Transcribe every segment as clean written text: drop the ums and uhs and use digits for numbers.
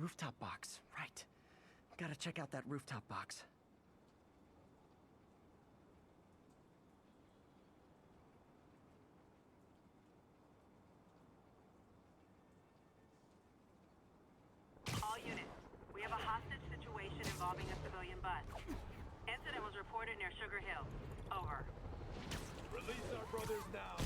Rooftop box, right. Gotta check out that rooftop box. All units, we have a hostage situation involving a civilian bus. Incident was reported near Sugar Hill. Over. Release our brothers now.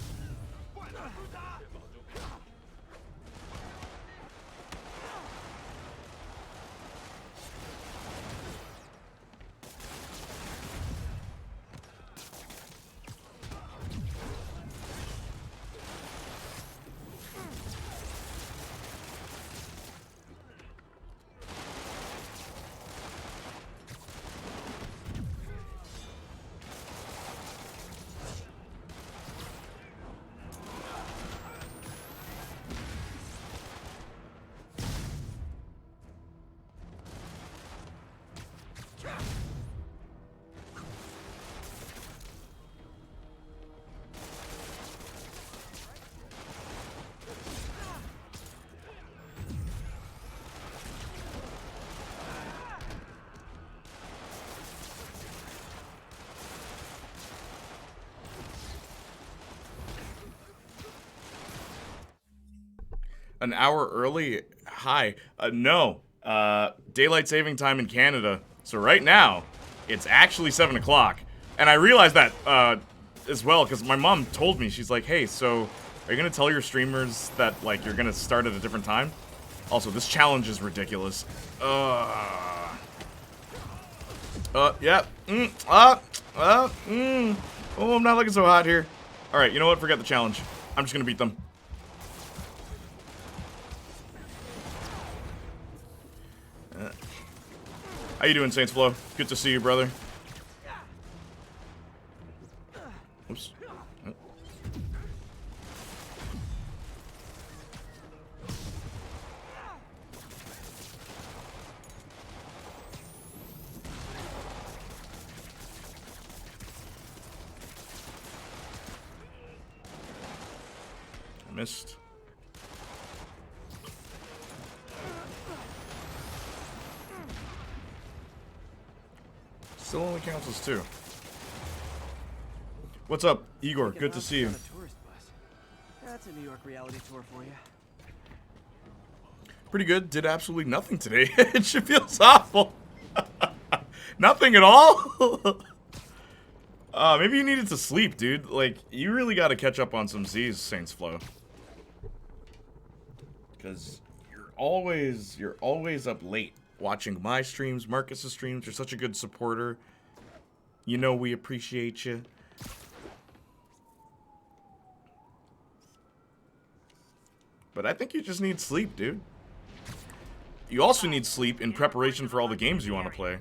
An hour early? Hi. No. Daylight saving time in Canada. So right now, it's actually 7 o'clock. And I realized that as well, because my mom told me, she's like, hey, so are you going to tell your streamers that, like, you're going to start at a different time? Also, this challenge is ridiculous. Yeah. Oh, I'm not looking so hot here. Alright, you know what? Forget the challenge. I'm just going to beat them. How you doing, Saints Flow? Good to see you, brother. Oops. Oh. I missed. Still only counts as 2. What's up, Igor? Good to see you. That's a New York reality tour for you. Pretty good. Did absolutely nothing today. It should feels awful. Nothing at all? Maybe you needed to sleep, dude. Like, you really got to catch up on some Z's, Saints Flow. Because you're always up late. Watching my streams, Marcus's streams. You're such a good supporter. You know we appreciate you. But I think you just need sleep, dude. You also need sleep in preparation for all the games you want to play.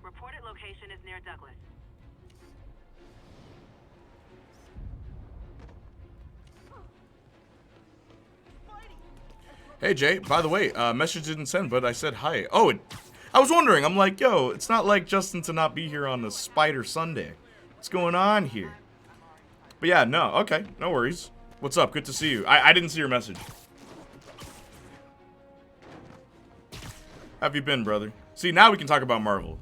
Reported location is near Douglas. Hey, Jay, by the way, message didn't send, but I said hi. Oh, I was wondering. I'm like, yo, it's not like Justin to not be here on the Spider Sunday. What's going on here? But yeah, no, okay, no worries. What's up? Good to see you. I didn't see your message. How have you been, brother? See, now we can talk about Marvel.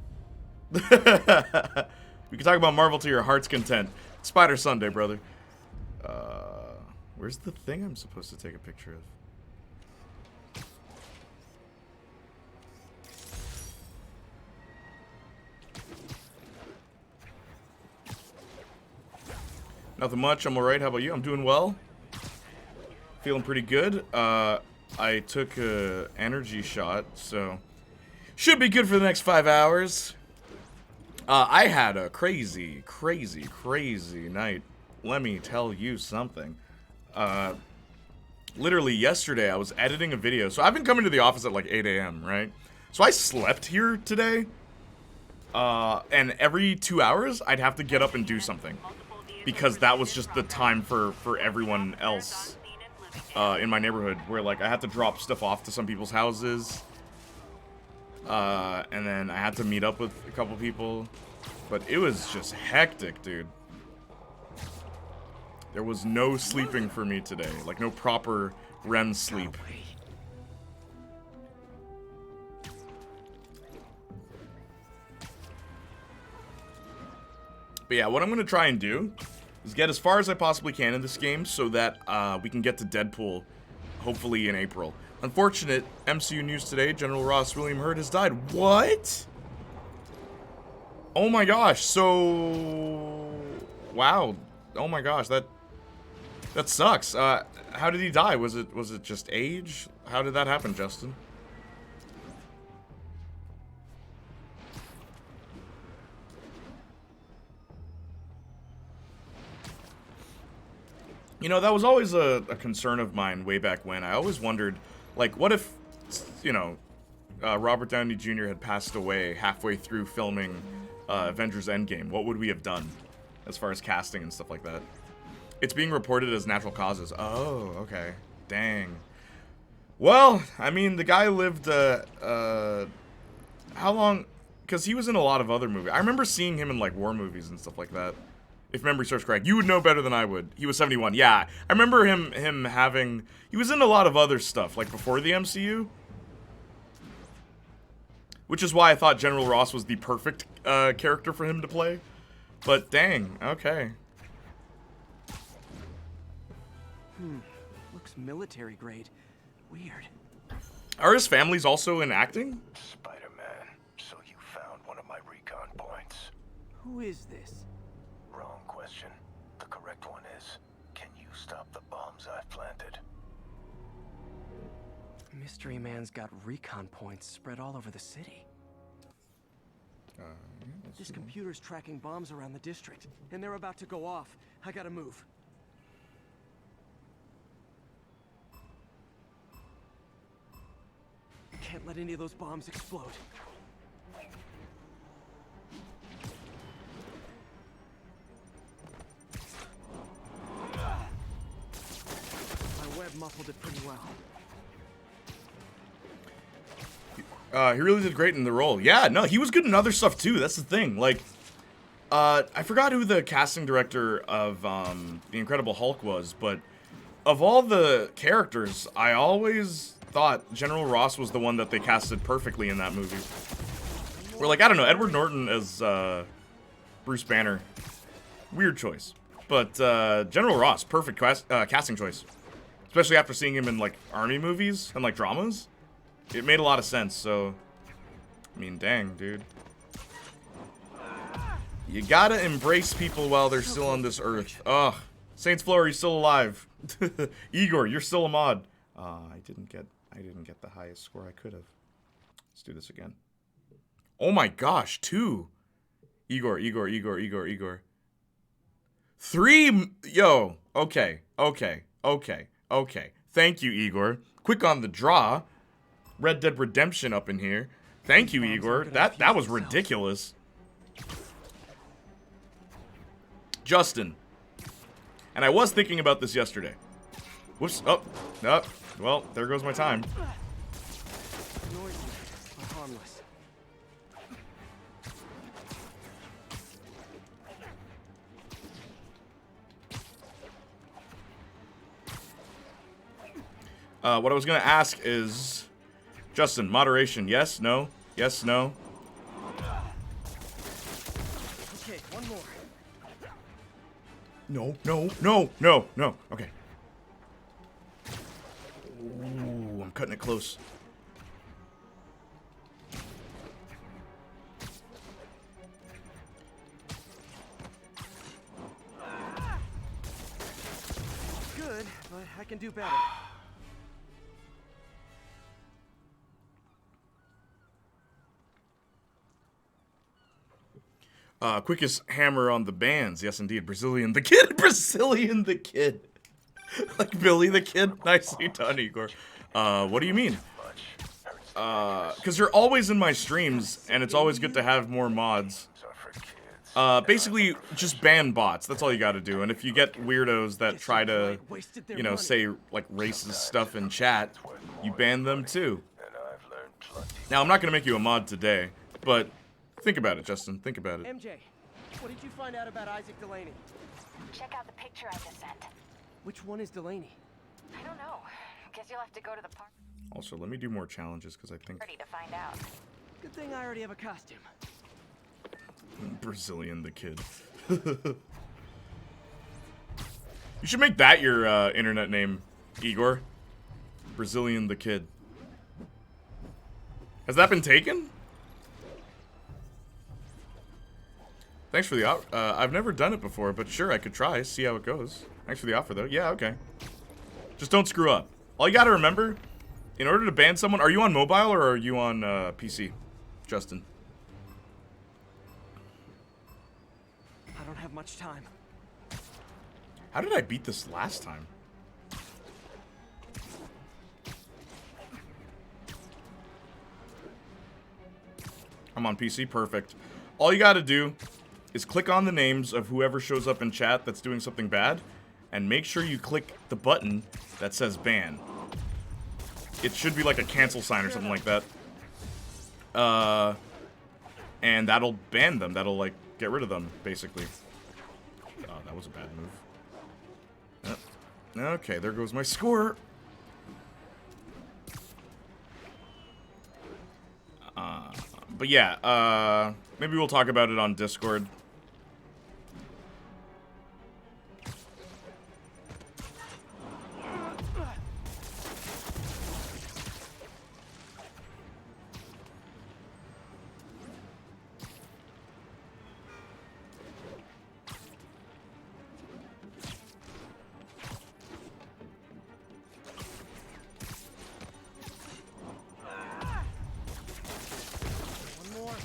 We can talk about Marvel to your heart's content. Spider Sunday, brother. Where's the thing I'm supposed to take a picture of? Nothing much. I'm alright. How about you? I'm doing well. Feeling pretty good. I took a energy shot, so should be good for the next 5 hours. I had a crazy night. Let me tell you something. Literally yesterday, I was editing a video. So I've been coming to the office at like 8 a.m., right? So I slept here today. And every 2 hours, I'd have to get up and do something. Because that was just the time for everyone else in my neighborhood. Where, like, I had to drop stuff off to some people's houses. And then I had to meet up with a couple people. But it was just hectic, dude. There was no sleeping for me today. Like, no proper REM sleep. But yeah, what I'm going to try and do is get as far as I possibly can in this game so that we can get to Deadpool, hopefully in April. Unfortunate MCU news today, General Ross William Hurt has died. What? Oh my gosh, so... Wow. Oh my gosh, that sucks. How did he die? Was it just age? How did that happen, Justin? You know, that was always a concern of mine way back when. I always wondered, like, what if, you know, Robert Downey Jr. had passed away halfway through filming Avengers Endgame? What would we have done as far as casting and stuff like that? It's being reported as natural causes. Oh, okay. Dang. Well, I mean, the guy lived, how long? Because he was in a lot of other movies. I remember seeing him in, like, war movies and stuff like that. If memory serves correct. You would know better than I would. He was 71. Yeah, I remember him having... He was in a lot of other stuff, like, before the MCU. Which is why I thought General Ross was the perfect character for him to play. But, dang, okay. Looks military grade. Weird. Are his families also in acting? Spider-Man, so you found one of my recon points. Who is this? Wrong question. The correct one is, can you stop the bombs I've planted? Mystery Man's got recon points spread all over the city. This computer's tracking bombs around the district, and they're about to go off. I gotta move. Can't let any of those bombs explode. My web muffled it pretty well. He really did great in the role. Yeah, no, he was good in other stuff too. That's the thing. Like, I forgot who the casting director of The Incredible Hulk was, but of all the characters, I always thought General Ross was the one that they casted perfectly in that movie. Or like, I don't know, Edward Norton as Bruce Banner. Weird choice. But General Ross, perfect casting choice. Especially after seeing him in like army movies and like dramas. It made a lot of sense, so... I mean, dang, dude. You gotta embrace people while they're still on this earth. Ugh. Saints Floor, he's still alive. Igor, you're still a mod. I didn't get the highest score I could have. Let's do this again. Oh my gosh, 2. Igor. 3, yo. Okay. Thank you, Igor. Quick on the draw. Red Dead Redemption up in here. Thank you, Igor. That was ridiculous. Justin. And I was thinking about this yesterday. Whoops. Oh. Well, there goes my time. Noisy, but harmless. What I was gonna ask is... Justin, moderation, yes, no, yes, no. Okay, one more. No. Okay. Ooh, I'm cutting it close. Good, but I can do better. Quickest hammer on the bands. Yes, indeed. Brazilian the Kid. Brazilian the Kid. Like Billy the Kid. Nicely done, Igor. What do you mean? Because you're always in my streams, and it's always good to have more mods. Basically, just ban bots. That's all you gotta do. And if you get weirdos that try to, you know, say, like, racist stuff in chat, you ban them too. Now, I'm not gonna make you a mod today, but... Think about it, Justin. Think about it. MJ, what did you find out about Isaac Delaney? Check out the picture I just sent. Which one is Delaney? I don't know. Guess you'll have to go to the Also, let me do more challenges, because I think... party to find out. Good thing I already have a costume. Brazilian the Kid. You should make that your internet name, Igor. Brazilian the Kid. Has that been taken? Thanks for the offer. I've never done it before, but sure, I could try, see how it goes. Thanks for the offer, though. Yeah, okay. Just don't screw up. All you gotta remember, in order to ban someone, are you on mobile or are you on PC, Justin? I don't have much time. How did I beat this last time? I'm on PC, perfect. All you gotta do is click on the names of whoever shows up in chat that's doing something bad, and make sure you click the button that says ban. It should be like a cancel sign or something like that. And that'll ban them. That'll, like, get rid of them, basically. Oh, that was a bad move. Okay, there goes my score. But yeah, maybe we'll talk about it on Discord.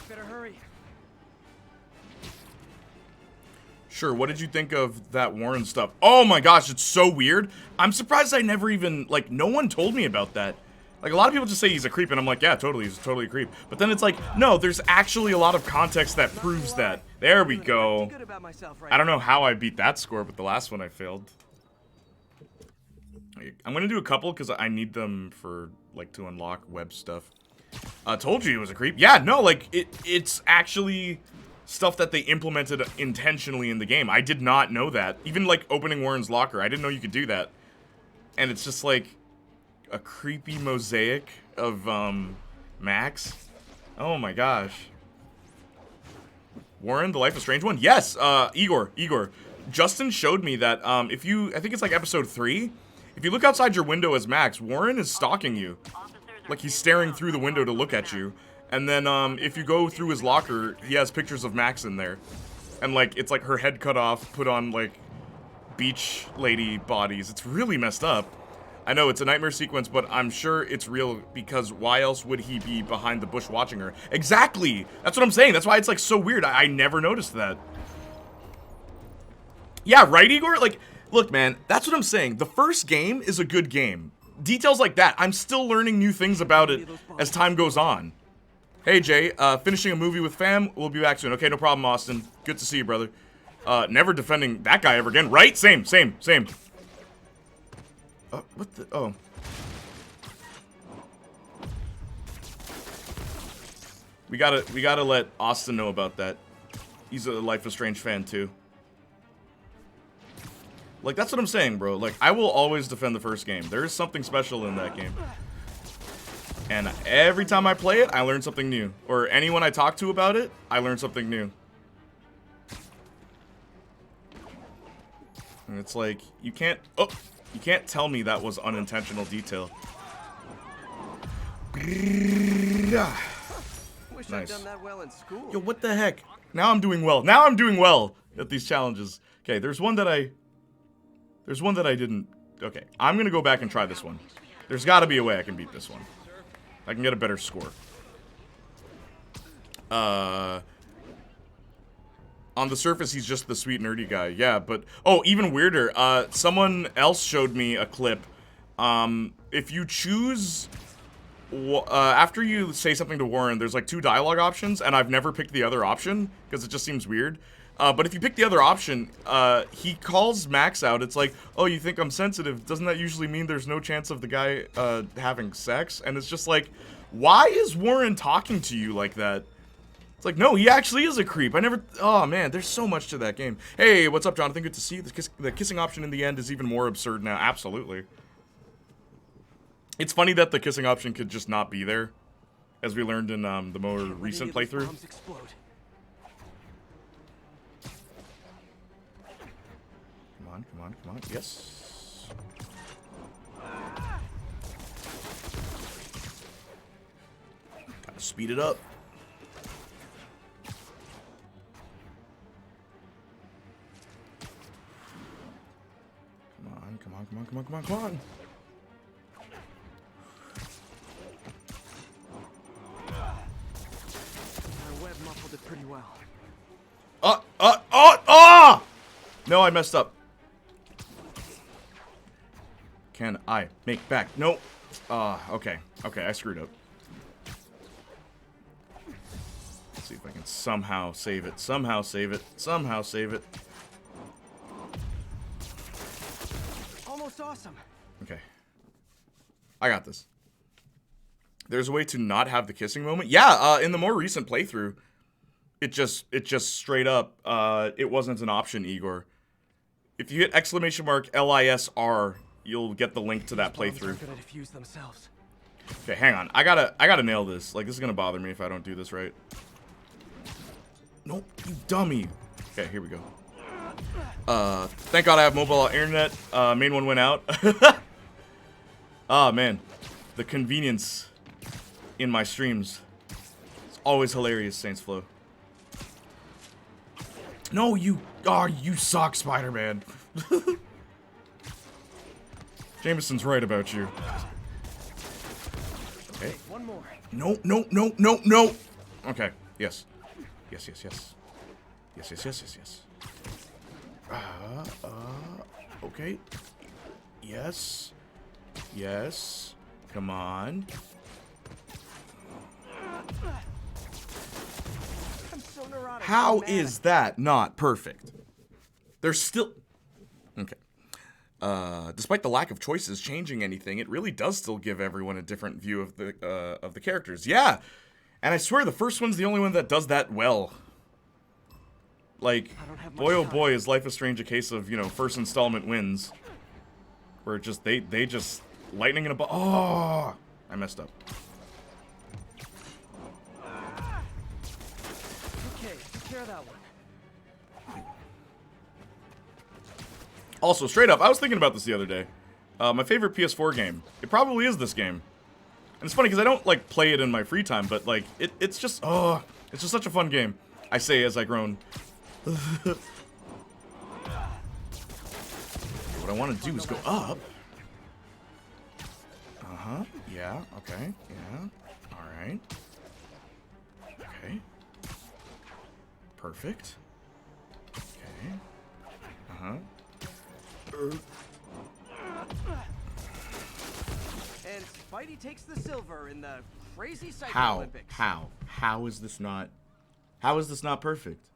Better hurry. Sure, what did you think of that Warren stuff? Oh my gosh, it's so weird. I'm surprised I never even, like, no one told me about that. Like, a lot of people just say he's a creep, and I'm like, yeah, totally, he's totally a creep. But then it's like, no, there's actually a lot of context that proves that. There we go. I don't know how I beat that score, but the last one I failed. I'm gonna do a couple, because I need them for, like, to unlock web stuff. Told you he was a creep. Yeah, no, like, it's actually stuff that they implemented intentionally in the game. I did not know that. Even, like, opening Warren's locker, I didn't know you could do that. And it's just, like, a creepy mosaic of, Max. Oh my gosh. Warren, the Life is Strange one? Yes, Igor. Justin showed me that, if you, I think it's like episode 3, if you look outside your window as Max, Warren is stalking you. Like, he's staring through the window to look at you. And then, if you go through his locker, he has pictures of Max in there. And, like, it's like her head cut off, put on, like, beach lady bodies. It's really messed up. I know, it's a nightmare sequence, but I'm sure it's real, because why else would he be behind the bush watching her? Exactly! That's what I'm saying. That's why it's, like, so weird. I never noticed that. Yeah, right, Igor? Like, look, man, that's what I'm saying. The first game is a good game. Details like that, I'm still learning new things about it as time goes on. Hey, Jay, finishing a movie with fam. We'll be back soon. Okay, no problem, Austin. Good to see you, brother. Never defending that guy ever again, right? Same. What the? Oh. We gotta let Austin know about that. He's a Life is Strange fan, too. Like, that's what I'm saying, bro. Like, I will always defend the first game. There is something special in that game. And every time I play it, I learn something new. Or anyone I talk to about it, I learn something new. And it's like, you can't tell me that was unintentional detail. Wish Nice. I'd done that well in school. Yo, what the heck? Now I'm doing well. Now I'm doing well at these challenges. Okay, there's one that I didn't. Okay, I'm gonna go back and try this one. There's gotta be a way I can beat this one. I can get a better score. On the surface, he's just the sweet nerdy guy. Yeah, but oh, even weirder. Someone else showed me a clip. If you choose, after you say something to Warren, there's like 2 dialogue options, and I've never picked the other option because it just seems weird. But if you pick the other option, he calls Max out. It's like, oh, you think I'm sensitive? Doesn't that usually mean there's no chance of the guy having sex? And it's just like, why is Warren talking to you like that? It's like, no, he actually is a creep. I never... Oh, man, there's so much to that game. Hey, what's up, Jonathan? Good to see you. The kissing option in the end is even more absurd now. Absolutely. It's funny that the kissing option could just not be there, as we learned in the more recent playthrough. on, come on, come on. Yes. Gotta speed it up. Come on, come on, come on, come on, come on, come on. My web muffled it pretty well. No, I messed up. Can I make back? No. Okay. Okay, I screwed up. Let's see if I can somehow save it. Somehow save it. Somehow save it. Almost awesome. Okay. I got this. There's a way to not have the kissing moment. Yeah, in the more recent playthrough, it just straight up, it wasn't an option, Igor. If you hit !LISR, you'll get the link to that playthrough. Okay, hang on. I gotta nail this. Like, this is gonna bother me if I don't do this right. Nope, you dummy. Okay, here we go. Thank God I have mobile internet. Main one went out. Ah, man. The convenience in my streams. It's always hilarious, Saints Flow. No, you suck, Spider-Man. Jameson's right about you. Okay. One more. No, no, no, no, no. Okay. Yes. Yes, yes, yes. Yes, yes, yes, yes, yes. Okay. Yes. Yes. Come on. I'm so neurotic. How is that not perfect? There's still... Okay. Despite the lack of choices changing anything, it really does still give everyone a different view of the characters. Yeah! And I swear the first one's the only one that does that well. Like, boy oh boy, is Life is Strange a case of, you know, first installment wins. Where it just, they just... Lightning in a ball. Oh! I messed up. Okay, take care of that one. Also, straight up, I was thinking about this the other day. My favorite PS4 game. It probably is this game. And it's funny because I don't, like, play it in my free time, but, like, it's just, oh, it's just such a fun game. I say as I groan. What I want to do is go up. Uh-huh, yeah, okay, yeah, alright. Okay. Perfect. Okay. Uh-huh. And Spidey takes the silver in the crazy Cycle How? Olympics. How is this not... How is this not perfect?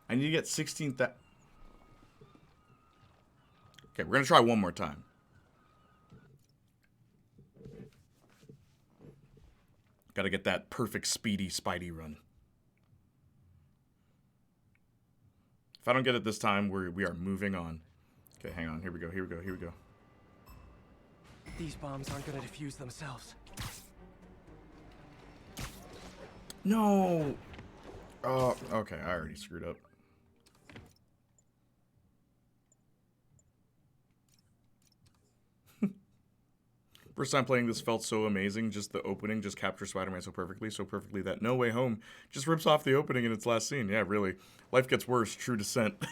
I need to get 16th... Okay, we're gonna try one more time. Gotta get that perfect speedy Spidey run. If I don't get it this time, we are moving on. Okay, hang on. Here we go, here we go, here we go. These bombs aren't gonna defuse themselves. No! Oh, okay, I already screwed up. First time playing this felt so amazing. Just the opening just captures Spider-Man so perfectly that No Way Home just rips off the opening in its last scene. Yeah, really. Life gets worse. True descent.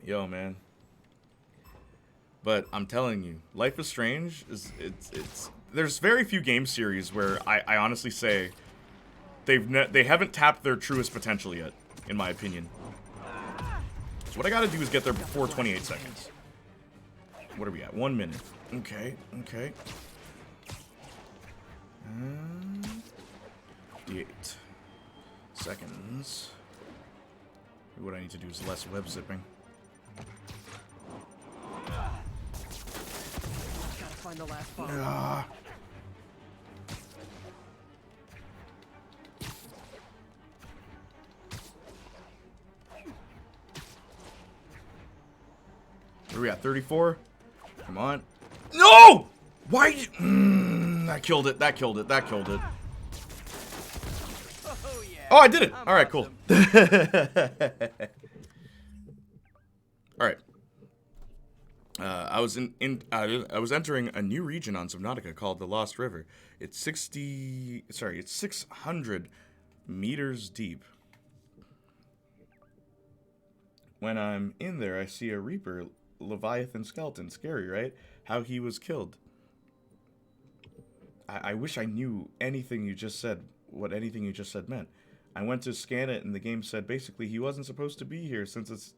Yo, man. But I'm telling you, Life is Strange is it's there's very few game series where I honestly say they haven't tapped their truest potential yet, in my opinion. So what I gotta do is get there before 28 seconds. What are we at? 1 minute. Okay, okay. 58 seconds. What I need to do is less web zipping. Gotta find the last bomb. Where are we at? 34? Come on. No! Why did you... that killed it. That killed it. That killed it. Oh, yeah. Oh, I did it. I'm All right, cool. awesome. All right. I was I was entering a new region on Subnautica called the Lost River. It's 600 meters deep. When I'm in there, I see a Reaper Leviathan skeleton. Scary, right? How he was killed. I wish I knew anything you just said, what anything you just said meant. I went to scan it, and the game said basically he wasn't supposed to be here since it's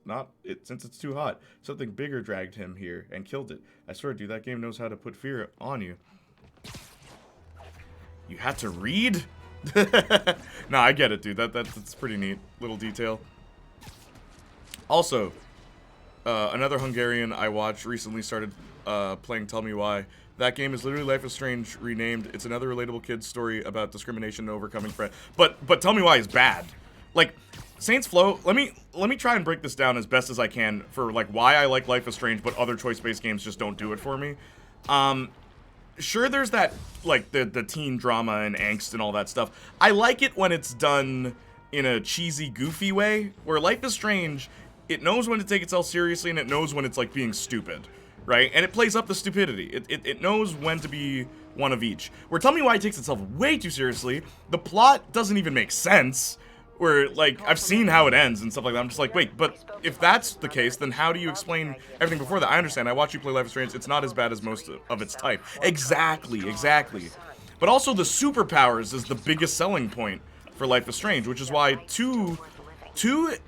too hot. Something bigger dragged him here and killed it. I swear, dude, that game knows how to put fear on you. You had to read? No, I get it, dude. That's pretty neat. Little detail. Also, another Hungarian I watched recently started playing Tell Me Why. That game is literally Life is Strange renamed. It's another relatable kid's story about discrimination and overcoming but Tell Me Why is bad. Like, Saints Flow, let me try and break this down as best as I can for like why I like Life is Strange, but other choice-based games just don't do it for me. Sure, there's that, like, the teen drama and angst and all that stuff. I like it when it's done in a cheesy, goofy way, where Life is Strange, it knows when to take itself seriously and it knows when it's, like, being stupid, right? And it plays up the stupidity. It knows when to be one of each. Where Tell Me Why it takes itself way too seriously, the plot doesn't even make sense, where, like, I've seen how it ends and stuff like that. I'm just like, wait, but if that's the case, then how do you explain everything before that? I understand. I watch you play Life is Strange. It's not as bad as most of its type. Exactly. But also the superpowers is the biggest selling point for Life is Strange, which is why 2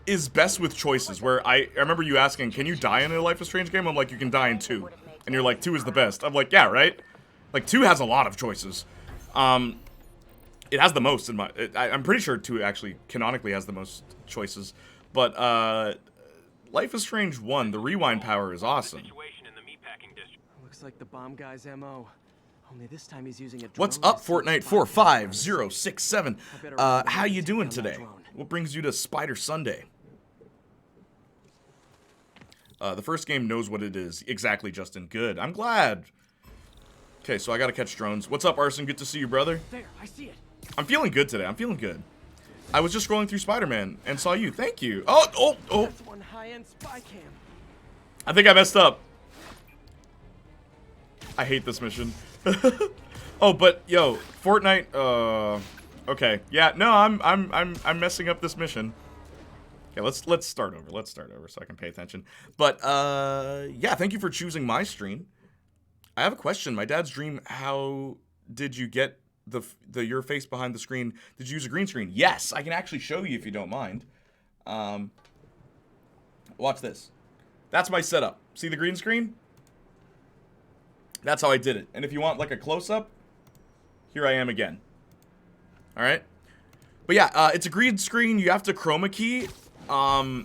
is best with choices, where I remember you asking, can you die in a Life is Strange game? I'm like, you can die in 2. And you're like, 2 is the best. I'm like, yeah, right? Like, 2 has a lot of choices. It has the most in my... I'm pretty sure 2 actually canonically has the most choices. But, Life is Strange 1, the rewind power is awesome. Looks like the bomb guy's MO. Only this time he's using a drone. What's up, to see Fortnite spy 45067? How you doing take down that today? drone. What brings you to Spider Sunday? The first game knows what it is. Exactly, Justin. Good. I'm glad. Okay, so I gotta catch drones. What's up, Arson? Good to see you, brother. There, I see it. I'm feeling good today. I'm feeling good. I was just scrolling through Spider-Man and saw you. Thank you. Oh. That's one high-end spy cam. I think I messed up. I hate this mission. Oh, but yo, Fortnite. Okay. Yeah. No, I'm messing up this mission. Okay, let's start over. Let's start over so I can pay attention. But yeah. Thank you for choosing my stream. I have a question. My dad's dream. How did you get your face behind the screen? Did you use a green screen? Yes, I can actually show you if you don't mind. Watch this. That's my setup. See the green screen? That's how I did it. And if you want like a close-up, here I am again. Alright? But yeah, it's a green screen. You have to chroma key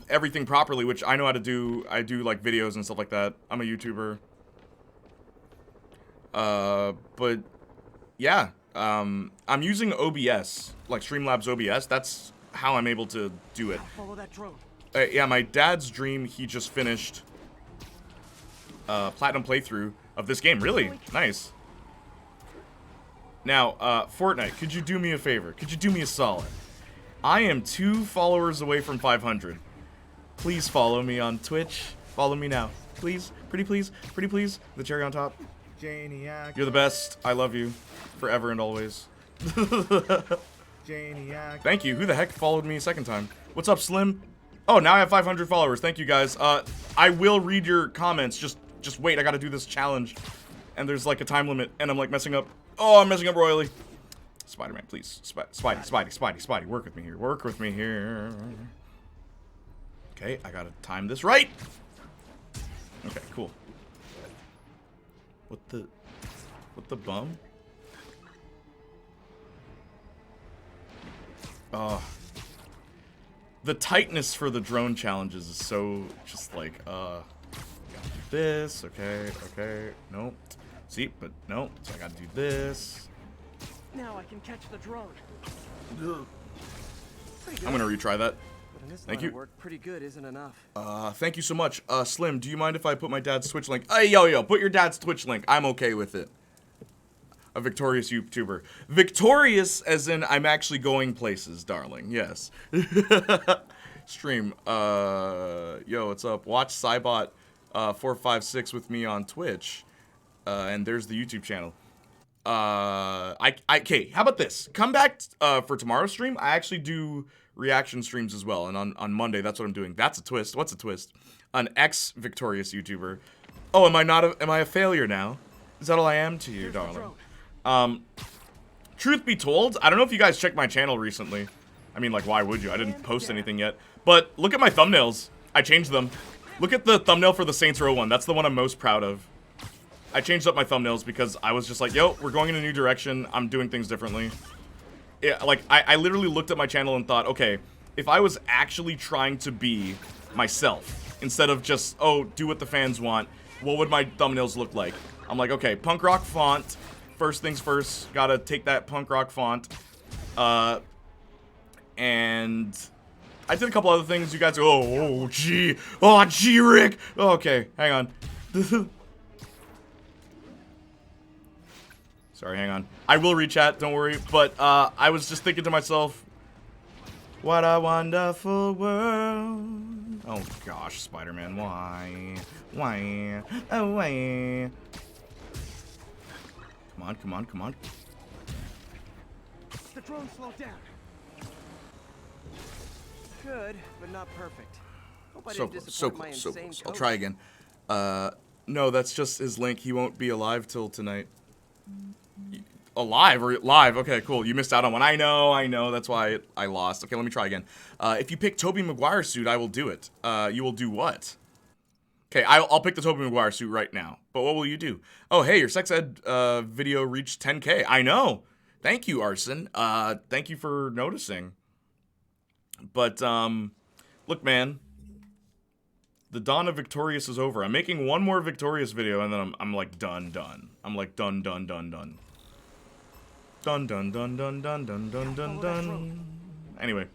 everything properly, which I know how to do. I do like videos and stuff like that. I'm a YouTuber. But yeah, I'm using OBS, like Streamlabs OBS. That's how I'm able to do it. Follow that drone. Yeah, my dad's dream, he just finished platinum playthrough of this game. Really? Nice. Now, Fortnite, could you do me a favor? Could you do me a solid? I am 2 followers away from 500. Please follow me on Twitch. Follow me now. Please. Pretty please. Pretty please. The cherry on top. Janiac. You're the best. I love you. Forever and always. Janiac. Thank you. Who the heck followed me a second time? What's up, Slim? Oh, now I have 500 followers. Thank you, guys. I will read your comments. Just wait. I gotta do this challenge. And there's like a time limit. And I'm like messing up. Oh, I'm messing up royally. Spider-Man, please. Spidey. Work with me here. Work with me here. Okay, I gotta time this right. Okay, cool. What the bum? Oh. The tightness for the drone challenges is so just like, gotta do this, okay, nope. See, but no, so I gotta do this. Now I can catch the drone. I'm gonna retry that. But in this Thank line you. of work, pretty good isn't enough. Thank you so much. Slim, do you mind if I put my dad's Twitch link? Hey, yo, put your dad's Twitch link. I'm okay with it. a victorious YouTuber. Victorious as in I'm actually going places, darling. Yes. Stream. Yo, what's up? Watch Cybot 456 with me on Twitch. And there's the YouTube channel. Okay, how about this? Come back for tomorrow's stream. I actually do reaction streams as well, and on Monday, that's what I'm doing. That's a twist. What's a twist? An ex-victorious YouTuber. Oh, am I a failure now? Is that all I am to you, darling? Truth be told, I don't know if you guys checked my channel recently. I mean, like, why would you? I didn't post anything yet. But look at my thumbnails. I changed them. Look at the thumbnail for the Saints Row one. That's the one I'm most proud of. I changed up my thumbnails because I was just like, yo, we're going in a new direction. I'm doing things differently. Yeah, like, I literally looked at my channel and thought, okay, if I was actually trying to be myself, instead of just, oh, do what the fans want, what would my thumbnails look like? I'm like, okay, punk rock font. First things first, gotta take that punk rock font. And I did a couple other things. You guys go, oh, gee, Rick. Oh, okay, hang on. Sorry, hang on. I will rechat, don't worry. But I was just thinking to myself, what a wonderful world. Oh gosh, Spider-Man, why? Why? Oh, why? Come on, come on, come on. The drone slowed down. Good, but not perfect. Hope I didn't disappoint my insane I'll coach. try again. No, that's just his link. He won't be alive till tonight. Alive or live? Okay, cool. You missed out on one. I know. That's why I lost. Okay, let me try again. If you pick Tobey Maguire suit, I will do it. You will do what? Okay, I'll pick the Tobey Maguire suit right now. But what will you do? Oh, hey, your sex ed video reached 10K. I know. Thank you, Arson. Thank you for noticing. But, look, man. The dawn of Victorious is over. I'm making one more Victorious video, and then I'm like, done. I'm like, done. Dun, dun, dun, dun, dun, dun, dun, dun, dun. Anyway.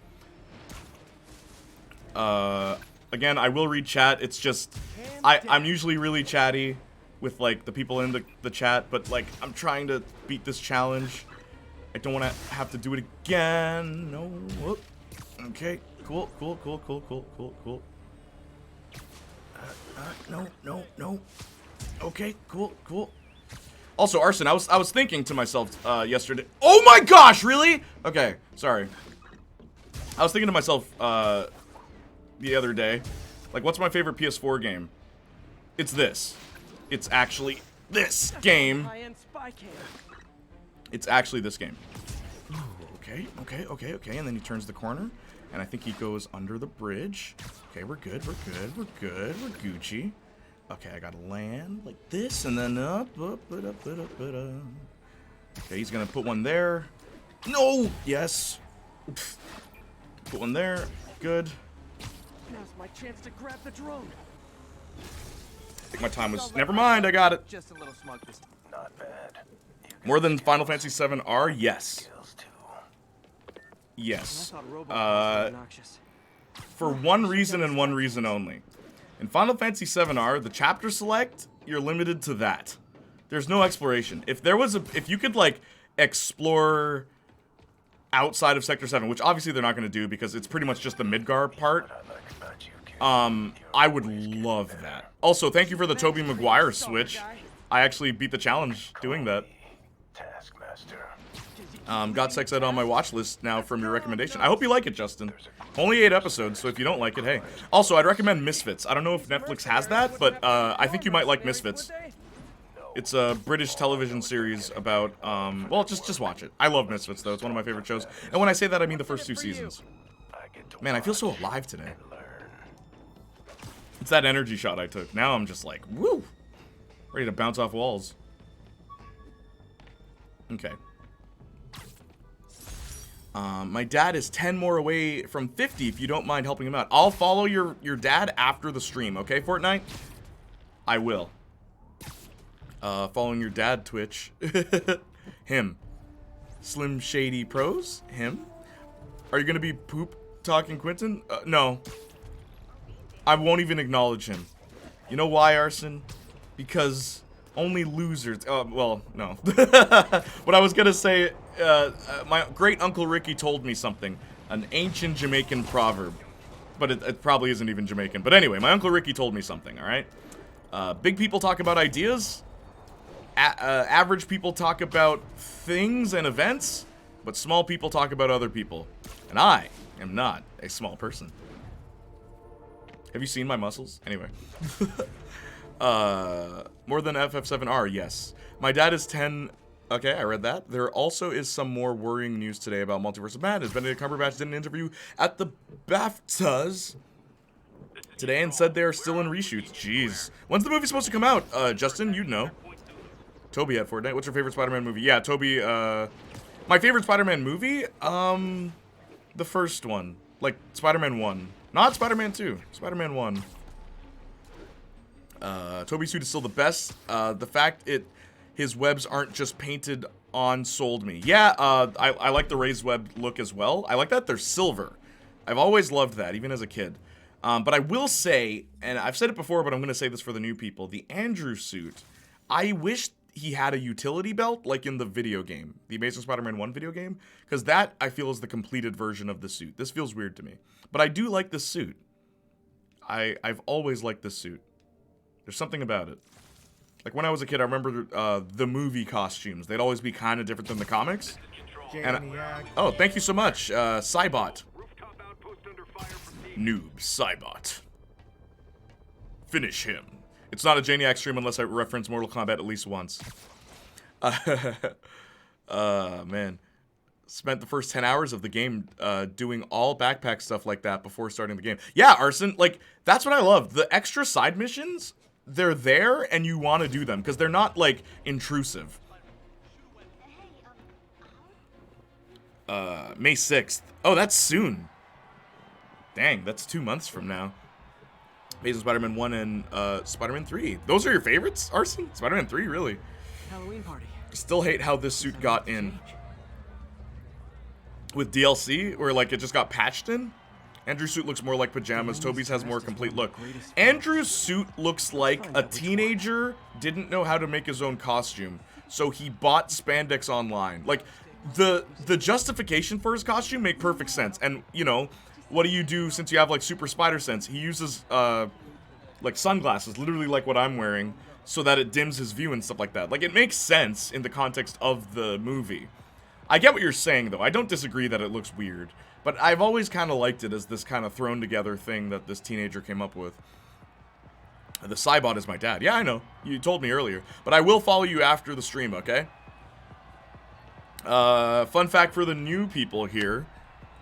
Again, I will read chat. It's just, I'm usually really chatty with, like, the people in the chat, but, like, I'm trying to beat this challenge. I don't want to have to do it again. No. Whoop. Okay. Cool. No. Okay, cool. Also, Arson, I was thinking to myself yesterday. Oh my gosh, really? Okay, sorry. I was thinking to myself the other day, like, what's my favorite PS4 game? It's this. It's actually this game. High-end spy cam. It's actually this game. Okay. And then he turns the corner. And I think he goes under the bridge. Okay, we're good. We're Gucci. Okay, I gotta land like this, and then up. Okay, he's gonna put one there. No! Yes! Put one there. Good. Now's my chance to grab the drone. I think my time was... Never mind, I got it. Just a little smug this time. Not bad. More than Final Fantasy VII R? Yes. Kills too. Yes. I thought robots were obnoxious. For one reason and one reason only. In Final Fantasy VII R, the chapter select, you're limited to that. There's no exploration. If you could, like, explore outside of Sector 7, which obviously they're not going to do because it's pretty much just the Midgar part, I would love that. Also, thank you for the Tobey Maguire switch. I actually beat the challenge doing that. Taskmaster. Got sex ed on my watch list now from your recommendation. I hope you like it, Justin. Only 8 episodes, so if you don't like it, hey. Also, I'd recommend Misfits. I don't know if Netflix has that, but I think you might like Misfits. It's a British television series about, well, just watch it. I love Misfits, though. It's one of my favorite shows. And when I say that, I mean the first 2 seasons. Man, I feel so alive today. It's that energy shot I took. Now I'm just like, woo! Ready to bounce off walls. Okay. My dad is 10 more away from 50 if you don't mind helping him out. I'll follow your dad after the stream, okay, Fortnite? I will. Following your dad, Twitch. Him. Slim Shady Pros? Him. Are you gonna be poop talking Quentin? No. I won't even acknowledge him. You know why, Arson? Because Only losers. Well, no. What I was gonna say, my great Uncle Ricky told me something. An ancient Jamaican proverb. But it probably isn't even Jamaican. But anyway, my Uncle Ricky told me something, alright? Big people talk about ideas. Average people talk about things and events. But small people talk about other people. And I am not a small person. Have you seen my muscles? Anyway. More than FF7R, yes. My dad is 10. Okay, I read that. There also is some more worrying news today about Multiverse of Madness. Benedict Cumberbatch did an interview at the BAFTAs today and said they are still in reshoots. Jeez. When's the movie supposed to come out? Justin, you'd know. Toby at Fortnite. What's your favorite Spider-Man movie? Yeah, Toby, my favorite Spider-Man movie? The first one. Like, Spider-Man 1. Not Spider-Man 2. Spider-Man 1. Toby's suit is still the best. The fact his webs aren't just painted on sold me. Yeah, I like the raised web look as well. I like that they're silver. I've always loved that, even as a kid. But I will say, and I've said it before, but I'm going to say this for the new people, the Andrew suit, I wish he had a utility belt like in the video game, the Amazing Spider-Man 1 video game, because that, I feel, is the completed version of the suit. This feels weird to me. But I do like this suit. I've always liked this suit. There's something about it. Like, when I was a kid, I remember the movie costumes. They'd always be kind of different than the comics. And oh, thank you so much, Cybot. Noob Cybot. Finish him. It's not a Janiac stream unless I reference Mortal Kombat at least once. Man. Spent the first 10 hours of the game doing all backpack stuff like that before starting the game. Yeah, Arson, like, that's what I love. The extra side missions, they're there and you want to do them because they're not, like, intrusive. May 6th. Oh, that's soon. Dang, that's 2 months from now. Amazing Spider-Man 1 and Spider-Man 3. Those are your favorites, Arson? Spider-Man 3, really? Halloween party. Still hate how this suit got in. With DLC, where like it just got patched in. Andrew's suit looks more like pajamas. Toby's has more complete look. Andrew's suit looks like a teenager didn't know how to make his own costume, so he bought spandex online. Like, the justification for his costume make perfect sense. And, you know, what do you do since you have, like, super spider sense? He uses, like, sunglasses, literally like what I'm wearing, so that it dims his view and stuff like that. Like, it makes sense in the context of the movie. I get what you're saying, though. I don't disagree that it looks weird. But I've always kind of liked it as this kind of thrown together thing that this teenager came up with. The Cybot is my dad. Yeah, I know. You told me earlier. But I will follow you after the stream, okay? Fun fact for the new people here.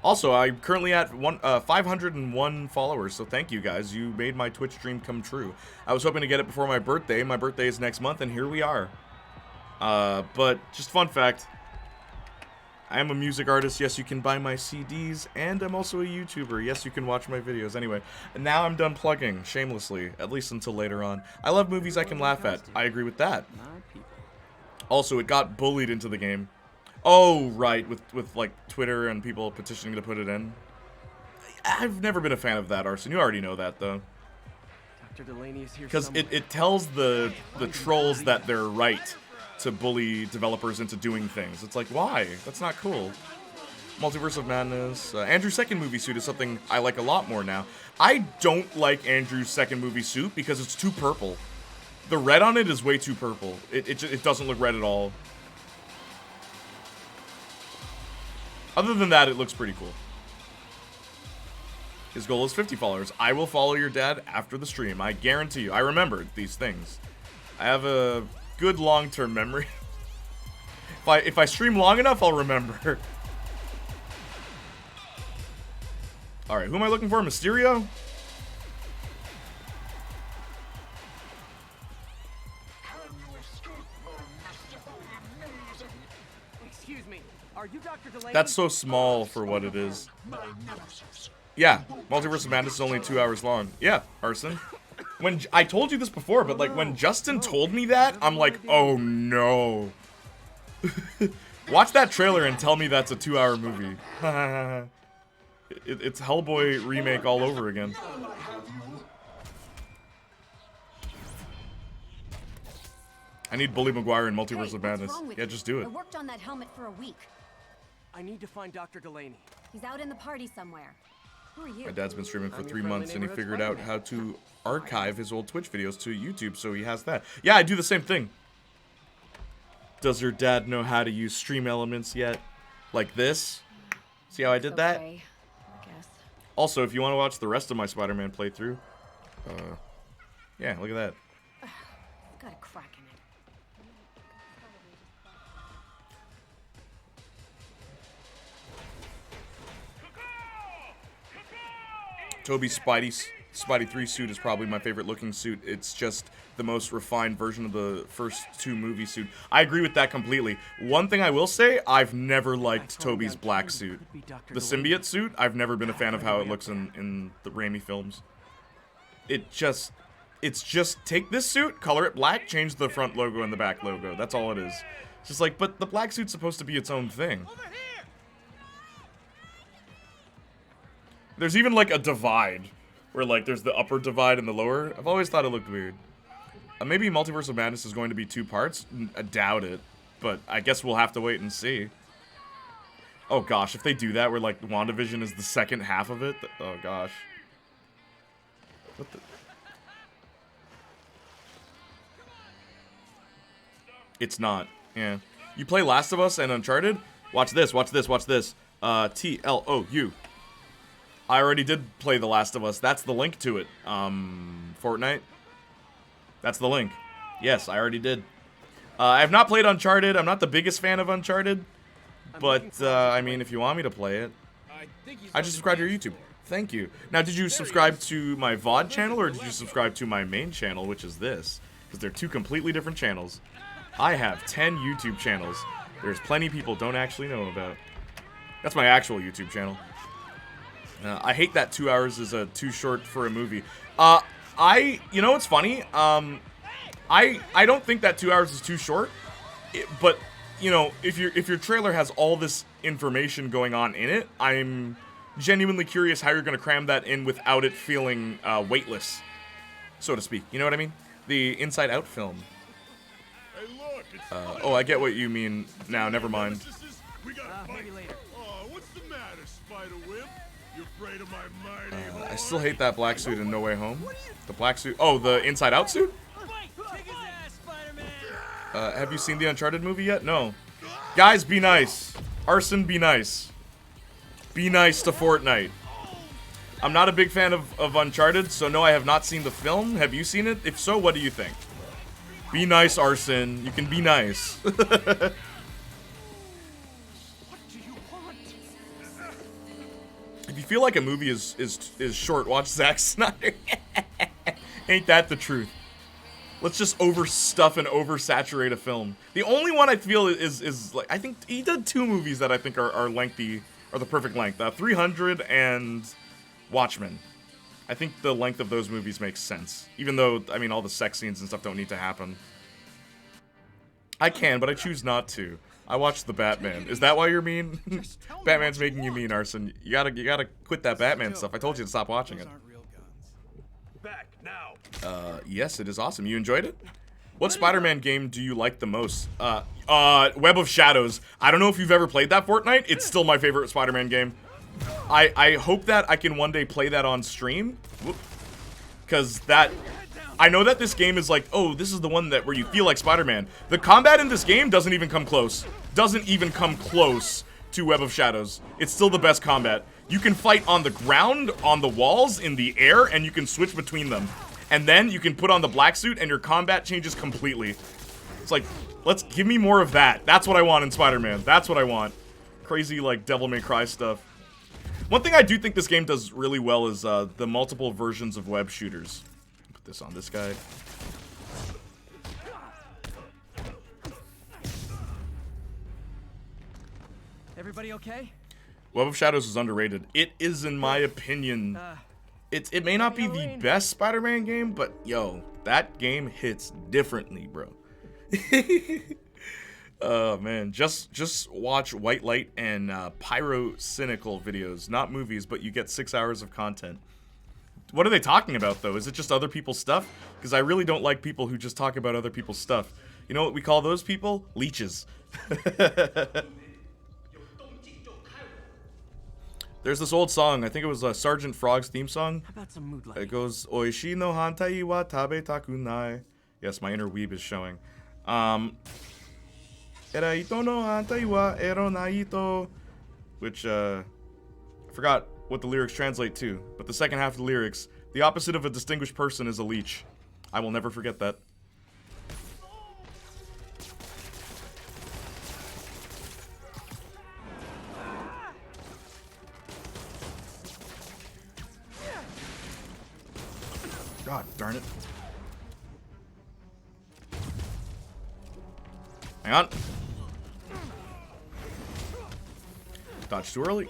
Also, I'm currently at 501 followers, so thank you guys. You made my Twitch stream come true. I was hoping to get it before my birthday. My birthday is next month, and here we are. But just fun fact. I am a music artist. Yes, you can buy my CDs, and I'm also a YouTuber. Yes, you can watch my videos. Anyway, and now I'm done plugging, shamelessly, at least until later on. I love movies I can laugh at. I agree with that. Also, it got bullied into the game. Oh, right, with like, Twitter and people petitioning to put it in. I've never been a fan of that, Arson. You already know that, though. Because it tells the trolls that they're right to bully developers into doing things. It's like, why? That's not cool. Multiverse of Madness. Andrew's second movie suit is something I like a lot more now. I don't like Andrew's second movie suit because it's too purple. The red on it is way too purple. It doesn't look red at all. Other than that, it looks pretty cool. His goal is 50 followers. I will follow your dad after the stream. I guarantee you. I remember these things. I have a good long-term memory. If I stream long enough, I'll remember. Alright, who am I looking for? Mysterio? Excuse me. Are you Dr. Delaney? That's so small for what it is. Yeah, Multiverse of Madness is only 2 hours long. Yeah, Arson. When I told you this before, but like when Justin told me that, I'm like, oh no. Watch that trailer and tell me that's a 2-hour movie. It's Hellboy remake all over again. I need Bully Maguire in Multiverse Hey, of what's Madness. wrong with Yeah, you? just do I it. worked on that helmet for a week. I need to find Dr. Delaney. He's out in the party somewhere. Who are you? My dad's been streaming for I'm your 3 friendly months, and he neighborhood figured out Spider-Man. how to archive his old Twitch videos to YouTube, so he has that. Yeah, I do the same thing. Does your dad know how to use stream elements yet? Like this? See how I did that? Okay, I guess. Also, if you want to watch the rest of my Spider-Man playthrough, yeah, look at that. It's got a crack in it. Toby's Spidey 3 suit is probably my favorite looking suit. It's just the most refined version of the first 2 movie suit. I agree with that completely. One thing I will say, I've never liked Toby's black suit. The symbiote suit, I've never been a fan of how it looks in the Raimi films. It's just take this suit, color it black, change the front logo and the back logo. That's all it is. It's just like, but the black suit's supposed to be its own thing. There's even like a divide, where like there's the upper divide and the lower. I've always thought it looked weird. Maybe Multiverse of Madness is going to be 2 parts. I doubt it, but I guess we'll have to wait and see. Oh gosh, if they do that, where like WandaVision is the second half of it, oh gosh. What the? It's not. Yeah. You play Last of Us and Uncharted? Watch this, watch this, watch this. TLOU. I already did play The Last of Us. That's the link to it. Fortnite. That's the link. Yes, I already did. I have not played Uncharted. I'm not the biggest fan of Uncharted. But, I mean, if you want me to play it. I just subscribed to your YouTube. Thank you. Now, did you subscribe to my VOD channel, or did you subscribe to my main channel, which is this? Because they're 2 completely different channels. I have 10 YouTube channels. There's plenty people don't actually know about. That's my actual YouTube channel. I hate that 2 hours is too short for a movie. You know what's funny? I don't think that 2 hours is too short. But, you know, if your trailer has all this information going on in it, I'm genuinely curious how you're going to cram that in without it feeling weightless, so to speak. You know what I mean? The Inside Out film. Hey, look, it's Oh, I get what you mean now. Never mind. We got maybe later. Oh, what's the matter, Spider-Wimp? You afraid of my mighty horn? I still hate that black suit in No Way Home. The black suit. Oh, the Inside Out suit? Have you seen the Uncharted movie yet? No. Guys, be nice. Arson, be nice. Be nice to Fortnite. I'm not a big fan of Uncharted, so no, I have not seen the film. Have you seen it? If so, what do you think? Be nice, Arson. You can be nice. If you feel like a movie is short, watch Zack Snyder. Ain't that the truth? Let's just overstuff and oversaturate a film. The only one I feel is like, I think he did 2 movies that I think are lengthy, are the perfect length. 300 and Watchmen. I think the length of those movies makes sense. Even though, I mean, all the sex scenes and stuff don't need to happen. I can, but I choose not to. I watched The Batman. Is that why you're mean? Batman's making you mean, Arson. You gotta quit that Batman stuff. I told you to stop watching it. Back now. Yes, it is awesome. You enjoyed it? What Spider-Man game do you like the most? Web of Shadows. I don't know if you've ever played that Fortnite. It's still my favorite Spider-Man game. I hope that I can one day play that on stream. Because that... I know that this game is like, oh, this is the one that where you feel like Spider-Man. The combat in this game doesn't even come close. Doesn't even come close to Web of Shadows. It's still the best combat. You can fight on the ground, on the walls, in the air, and you can switch between them. And then you can put on the black suit and your combat changes completely. It's like, give me more of that. That's what I want in Spider-Man. That's what I want. Crazy, like, Devil May Cry stuff. One thing I do think this game does really well is the multiple versions of web shooters. Put this on this guy. Everybody okay? Web of Shadows is underrated. It is, in my opinion. It may not be the best Spider-Man game, but yo, that game hits differently, bro. Oh man, just watch White Light and Pyro-Cynical videos, not movies, but you get 6 hours of content. What are they talking about though? Is it just other people's stuff? Because I really don't like people who just talk about other people's stuff. You know what we call those people? Leeches. There's this old song, I think it was Sergeant Frog's theme song. How about some mood It lighting? goes, Oishi no hantai wa tabetaku nai. Yes, my inner weeb is showing. Eraito no hantai wa ero naito. Which, I forgot what the lyrics translate to. But the second half of the lyrics, the opposite of a distinguished person is a leech. I will never forget that. God darn it. Hang on. Dodge too early.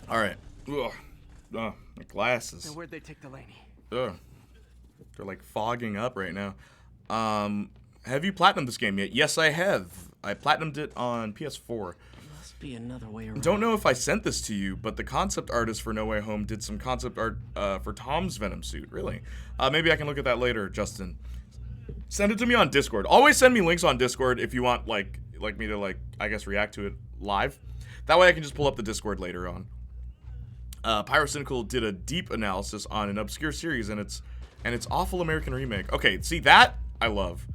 All right. Ugh. My glasses. Now where'd they take Delaney? Ugh. They're like fogging up right now. Have you platinumed this game yet? Yes, I have. I platinumed it on PS4. Must be another way around. Don't know if I sent this to you, but the concept artist for No Way Home did some concept art for Tom's Venom suit. Really? Maybe I can look at that later, Justin. Send it to me on Discord. Always send me links on Discord if you want like me to I guess react to it live. That way I can just pull up the Discord later on. Pyrocynical did a deep analysis on an obscure series and its awful American remake. Okay, see that I love.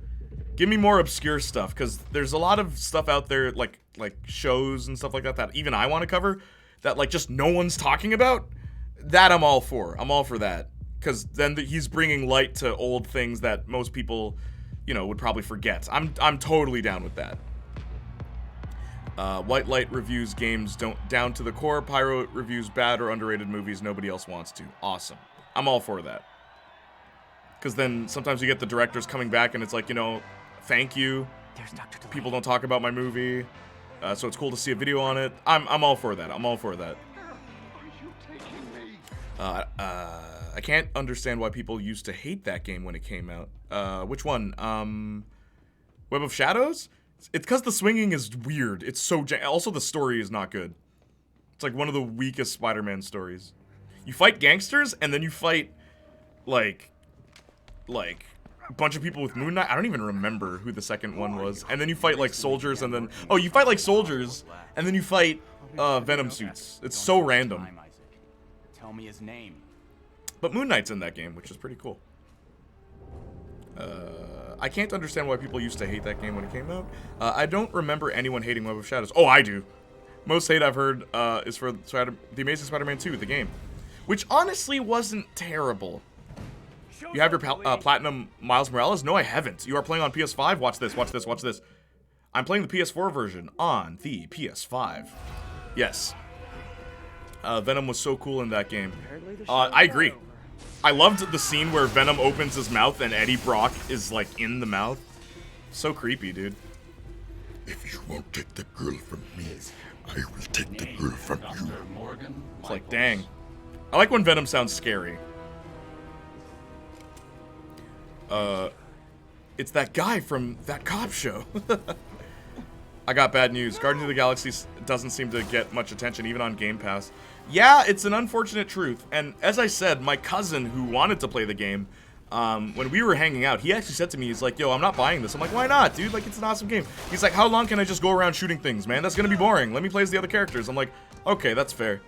Give me more obscure stuff, because there's a lot of stuff out there like shows and stuff like that even I want to cover that just no one's talking about. That I'm all for. I'm all for that, because then he's bringing light to old things that most people, would probably forget. I'm totally down with that. White Light reviews games down to the core. Pyro reviews bad or underrated movies nobody else wants to. Awesome. I'm all for that. Because then sometimes you get the directors coming back and it's like, thank you. There's Dr. Delaney. People don't talk about my movie. So it's cool to see a video on it. I'm all for that. I'm all for that. I can't understand why people used to hate that game when it came out. Which one? Web of Shadows? It's because the swinging is weird. It's so also the story is not good. It's like one of the weakest Spider-Man stories. You fight gangsters and then you fight like a bunch of people with Moon Knight. I don't even remember who the second one was. And then you fight soldiers and then you fight soldiers and then you fight Venom suits. It's so random. Tell me his name. But Moon Knight's in that game, which is pretty cool. I can't understand why people used to hate that game when it came out. I don't remember anyone hating Web of Shadows. Oh, I do. Most hate I've heard is for The Amazing Spider-Man 2, the game. Which honestly wasn't terrible. You have your Platinum Miles Morales? No, I haven't. You are playing on PS5? Watch this, watch this, watch this. I'm playing the PS4 version on the PS5. Yes. Venom was so cool in that game. I agree. I loved the scene where Venom opens his mouth and Eddie Brock is in the mouth. So creepy, dude. If you won't take the girl from me, I will take the girl from you. It's like, dang. I like when Venom sounds scary. It's that guy from that cop show. I got bad news. Guardians of the Galaxy doesn't seem to get much attention, even on Game Pass. Yeah, it's an unfortunate truth. And as I said, my cousin who wanted to play the game, when we were hanging out, he actually said to me, he's like, yo, I'm not buying this. I'm like, why not, dude? It's an awesome game. He's like, how long can I just go around shooting things, man? That's gonna be boring. Let me play as the other characters. I'm like, okay, that's fair.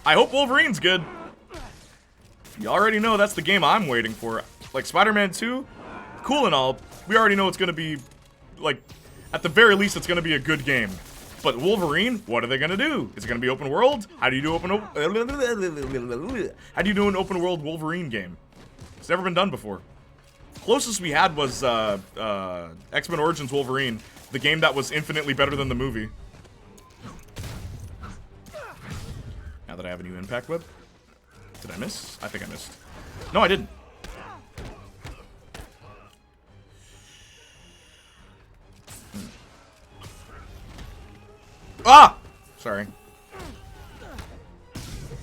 I hope Wolverine's good. You already know that's the game I'm waiting for. Spider-Man 2, cool and all. We already know it's gonna be, at the very least, it's gonna be a good game. But Wolverine, what are they gonna do? Is it gonna be open world? How do you do an open world Wolverine game? It's never been done before. Closest we had was X-Men Origins Wolverine, the game that was infinitely better than the movie. Now that I have a new impact web. Did I miss? I think I missed. No, I didn't. Ah! Sorry.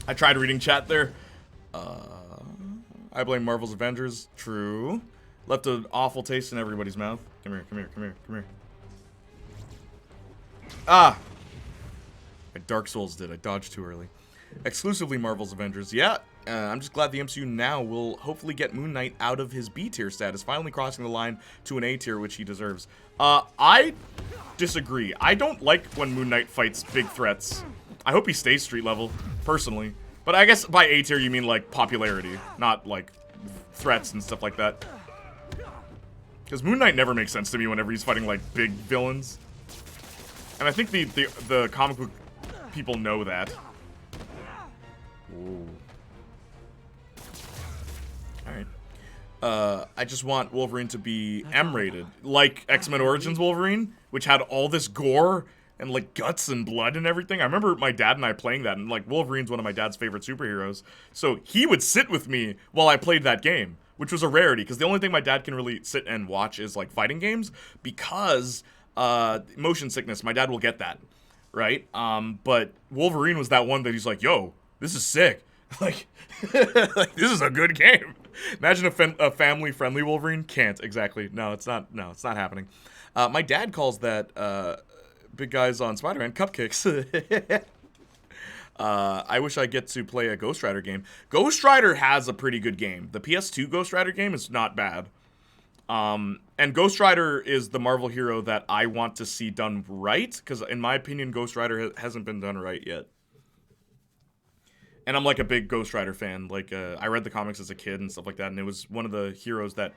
I tried reading chat there. I blame Marvel's Avengers. True. Left an awful taste in everybody's mouth. Come here, come here, come here, come here. Ah! Dark Souls did. I dodged too early. Exclusively Marvel's Avengers. Yeah, I'm just glad the MCU now will hopefully get Moon Knight out of his B tier status, finally crossing the line to an A tier, which he deserves. I disagree. I don't like when Moon Knight fights big threats. I hope he stays street level, personally. But I guess by A tier you mean like popularity, not like threats and stuff like that. Because Moon Knight never makes sense to me whenever he's fighting like big villains. And I think the comic book people know that. Whoa. Alright. I just want Wolverine to be M-rated. Like X-Men Origins Wolverine, which had all this gore and like guts and blood and everything. I remember my dad and I playing that, and like Wolverine's one of my dad's favorite superheroes. So he would sit with me while I played that game, which was a rarity, because the only thing my dad can really sit and watch is like fighting games, because motion sickness, my dad will get that, right? But Wolverine was that one that he's like, yo, this is sick. Like, like, this is a good game. Imagine a family-friendly Wolverine. Can't, exactly. No, it's not happening. My dad calls that big guys on Spider-Man cupcakes. I wish I get to play a Ghost Rider game. Ghost Rider has a pretty good game. The PS2 Ghost Rider game is not bad. And Ghost Rider is the Marvel hero that I want to see done right, because in my opinion, Ghost Rider hasn't been done right yet. And I'm like a big Ghost Rider fan. Like, I read the comics as a kid and stuff like that, and it was one of the heroes that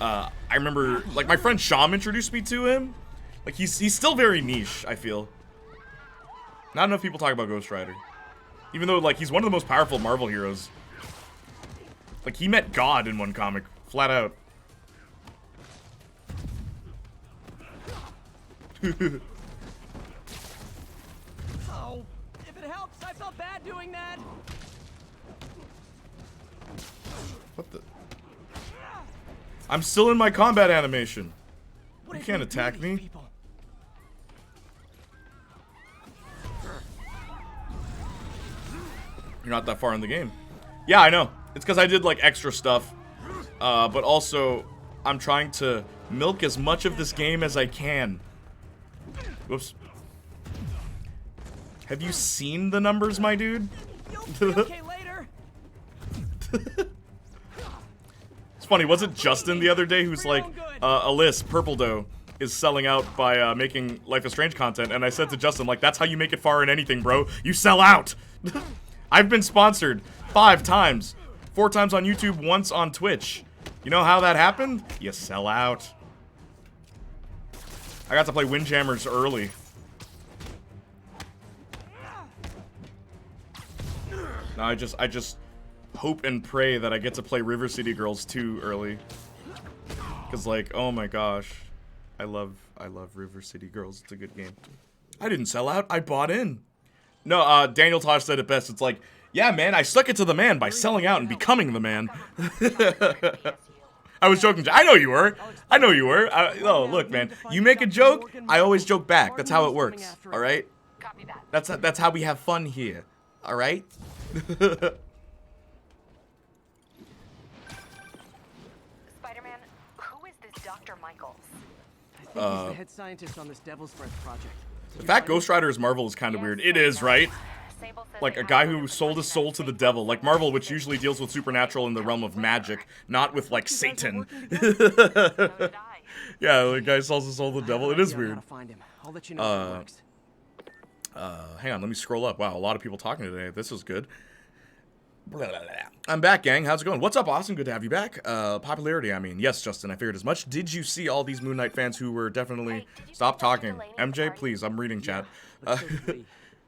I remember, like, my friend Sham introduced me to him. Like, he's still very niche, I feel. Not enough people talk about Ghost Rider. Even though, like, he's one of the most powerful Marvel heroes. Like, he met God in one comic, flat out. Oh, if it helps, I felt bad doing that. What the? I'm still in my combat animation. You can't attack me. People? You're not that far in the game. Yeah, I know. It's because I did, like, extra stuff. But also, I'm trying to milk as much of this game as I can. Whoops. Have you seen the numbers, my dude? You'll be okay later. It's funny, was it Justin the other day who's like, Alyss, Purple Doe, is selling out by making Life is Strange content, and I said to Justin, like, that's how you make it far in anything, bro. You sell out! I've been sponsored 5 times. 4 times on YouTube, once on Twitch. You know how that happened? You sell out. I got to play Windjammers early. No, I just hope and pray that I get to play River City Girls 2 early. Cause like, oh my gosh. I love River City Girls. It's a good game. I didn't sell out, I bought in. No, Daniel Tosh said it best. It's like, yeah, man, I stuck it to the man by selling out and becoming the man. I was joking. I know you were. I know you were. Oh, look, man. You make a joke, I always joke back. That's how it works. All right? That's how we have fun here. All right? Spider-Man, who is this Dr. Michaels? I think he's the head scientist on this Devil's Breath project. The fact Ghost Rider is Marvel is kind of weird. It is, right? Like a guy who sold his soul to the devil. Like Marvel, which usually deals with supernatural in the realm of magic, not with, like, Satan. Yeah, the guy sells his soul to the devil. It is weird. I'll let you know Hang on, let me scroll up. Wow, a lot of people talking today. This is good. I'm back, gang. How's it going? What's up, Austin? Good to have you back. Popularity, I mean. Yes, Justin, I figured as much. Did you see all these Moon Knight fans who were definitely... Stop talking. MJ, please, I'm reading chat.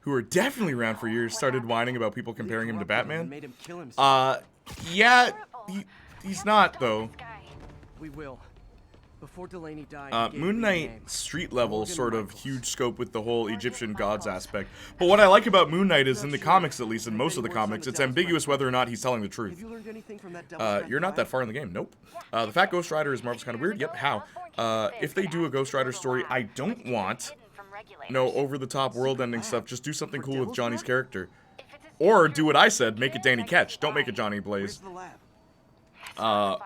Who were definitely around for years, started whining about people comparing him to Batman. Yeah, he's not, though. We will. Before Delaney died, he gave Moon me a Knight name. street level Morgan sort of Michaels. huge scope with the whole Egyptian gods aspect. But what I like about Moon Knight is in the comics, at least in most of the comics, it's ambiguous whether or not he's telling the Have truth. you learned anything from that Devil's You're not that far in the game. Nope. The fact Ghost Rider is Marvel's kind of weird. Yep. How? If they do a Ghost Rider story, I don't want no over-the-top world-ending stuff. Just do something cool with Johnny's character. Or do what I said, make it Danny Ketch. Don't make it Johnny Where's Blaze. the lab?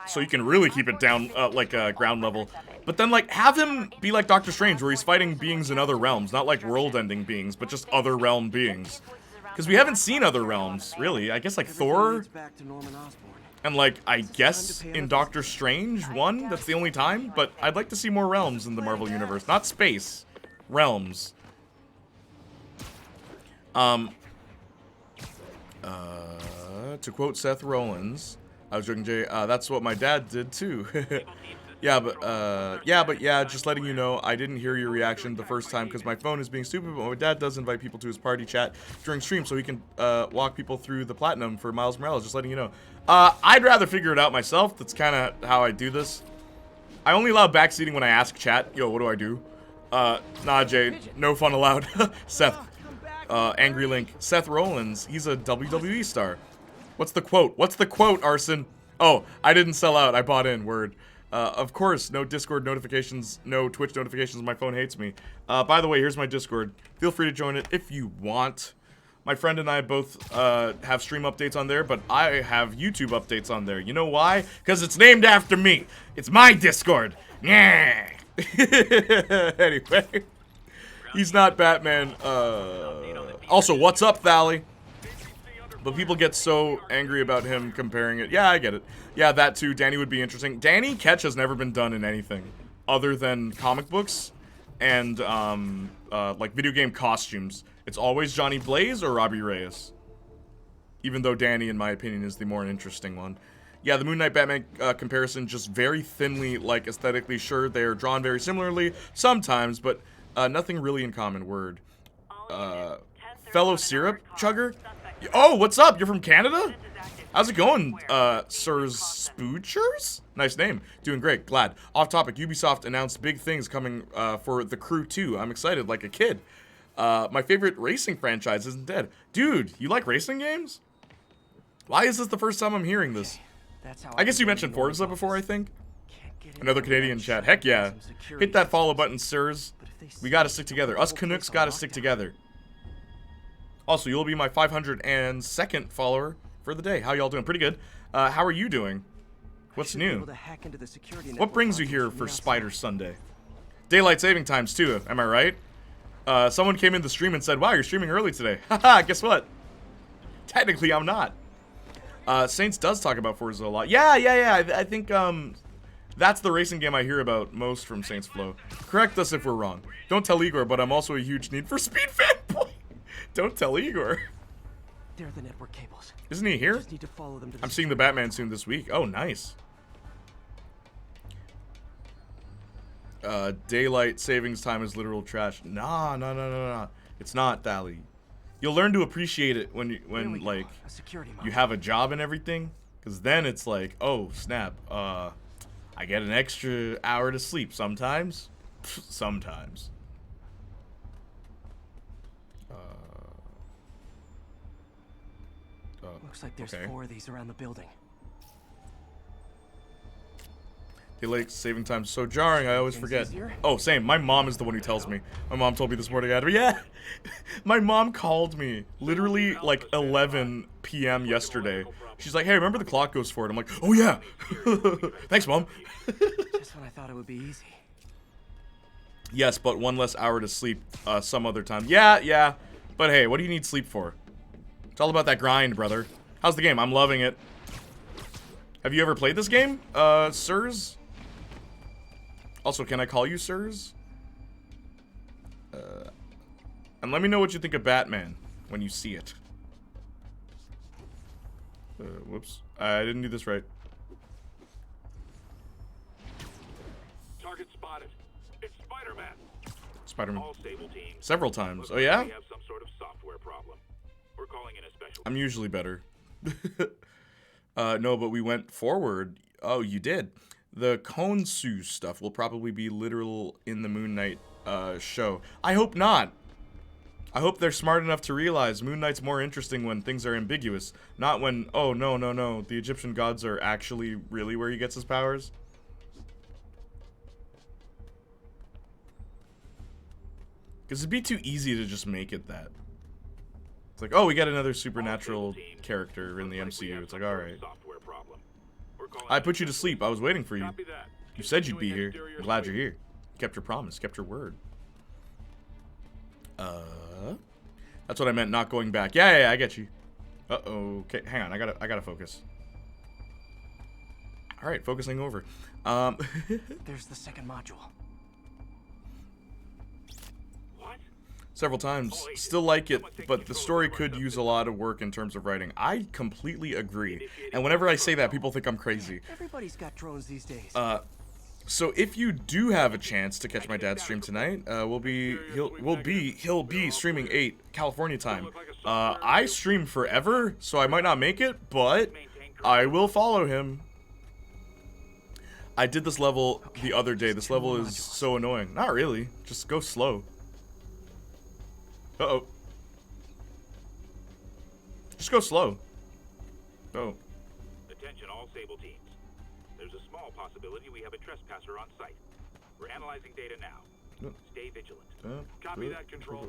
So you can really keep it down, like, ground level. But then, like, have him be like Doctor Strange, where he's fighting beings in other realms. Not like world-ending beings, but just other realm beings. Because we haven't seen other realms, really. I guess, like, Everything Thor, leads back to Norman Osborn. and, like, I guess in Doctor Strange 1, that's the only time. But I'd like to see more realms in the Marvel Universe. Not space. Realms. To quote Seth Rollins, I was joking, Jay, that's what my dad did too. yeah, just letting you know, I didn't hear your reaction the first time because my phone is being stupid, but my dad does invite people to his party chat during stream so he can walk people through the platinum for Miles Morales, just letting you know. I'd rather figure it out myself. That's kind of how I do this. I only allow backseating when I ask chat, yo, what do I do? Nah, Jay, no fun allowed. Seth, Angry Link, Seth Rollins, he's a WWE star. What's the quote? What's the quote, Arson? Oh, I didn't sell out. I bought in. Word. Of course, no Discord notifications, no Twitch notifications. My phone hates me. By the way, here's my Discord. Feel free to join it if you want. My friend and I both have stream updates on there, but I have YouTube updates on there. You know why? Because it's named after me. It's my Discord. Yeah. Anyway. He's not Batman. Also, what's up, Thally? But people get so angry about him comparing it. Yeah, I get it. Yeah, that too. Danny would be interesting. Danny Ketch has never been done in anything other than comic books and like video game costumes. It's always Johnny Blaze or Robbie Reyes. Even though Danny, in my opinion, is the more interesting one. Yeah, the Moon Knight Batman comparison just very thinly, like, aesthetically. Sure, they are drawn very similarly sometimes, but nothing really in common. Word. Fellow syrup chugger? Oh, what's up? You're from Canada? How's it going, Sirs Spoochers? Nice name. Doing great. Glad. Off topic, Ubisoft announced big things coming for The Crew 2. I'm excited like a kid. My favorite racing franchise isn't dead. Dude, you like racing games? Why is this the first time I'm hearing this? That's how I guess you mentioned Forza before, I think. Another Canadian chat. Heck yeah. Hit that follow button, sirs. We gotta stick together. Us Canucks gotta stick together. Also, you'll be my 502nd follower for the day. How y'all doing? Pretty good. How are you doing? What's new? What brings you here for Spider Sunday? Daylight saving times, too. Am I right? Someone came in the stream and said, wow, you're streaming early today. Haha, guess what? Technically, I'm not. Saints does talk about Forza a lot. Yeah. I think, that's the racing game I hear about most from Saints Flow. Correct us if we're wrong. Don't tell Igor, but I'm also a huge Need for Speed fanboy. Don't tell Igor. They're the network cables. Isn't he here? Just need to follow them to I'm seeing the Batman soon this week. Oh, nice. Daylight savings time is literal trash. Nah. It's not, Thally. You'll learn to appreciate it when like you have a job and everything, because then it's like, oh snap, I get an extra hour to sleep sometimes. Sometimes. Looks like there's 4 of these around the building. Daylight saving time's so jarring, I always forget. Oh, same. My mom is the one who tells me. My mom told me this morning. Yeah. My mom called me literally like 11 p.m. yesterday. She's like, hey, remember the clock goes forward? I'm like, oh yeah. Thanks, Mom. Just when I thought it would be easy. Yes, but 1 less hour to sleep some other time. Yeah. But hey, what do you need sleep for? It's all about that grind, brother. How's the game? I'm loving it. Have you ever played this game, sirs? Also, can I call you sirs? And let me know what you think of Batman when you see it. Whoops. I didn't do this right. Target spotted. It's Spider-Man. Spider-Man. All stable teams. Several times. Oh, yeah? We have some sort of software problem. We're calling in a special. I'm usually better. No, but we went forward. Oh, you did. The Konsu stuff will probably be literal in the Moon Knight show. I hope not. I hope they're smart enough to realize Moon Knight's more interesting when things are ambiguous, not when, oh, no, no, no, the Egyptian gods are actually really where he gets his powers. Because it'd be too easy to just make it that. It's like, oh, we got another supernatural character in the MCU. It's like, alright. I put you to sleep. I was waiting for you. You said you'd be here. I'm glad you're here. You kept your promise. Kept your word. That's what I meant, not going back. Yeah, I get you. Uh-oh. Okay, hang on. I gotta focus. Alright, focusing over. There's the second module. Several times. Still like it, but the story could use a lot of work in terms of writing. I completely agree. And whenever I say that, people think I'm crazy. Everybody's got drones these days. So if you do have a chance to catch my dad's stream tonight, he'll be streaming 8 California time. I stream forever, so I might not make it, but I will follow him. I did this level the other day. This level is so annoying. Not really. Just go slow. Uh-oh. Just go slow. Oh. Attention all Sable teams. There's a small possibility we have a trespasser on site. We're analyzing data now. Stay vigilant. Copy that, Control.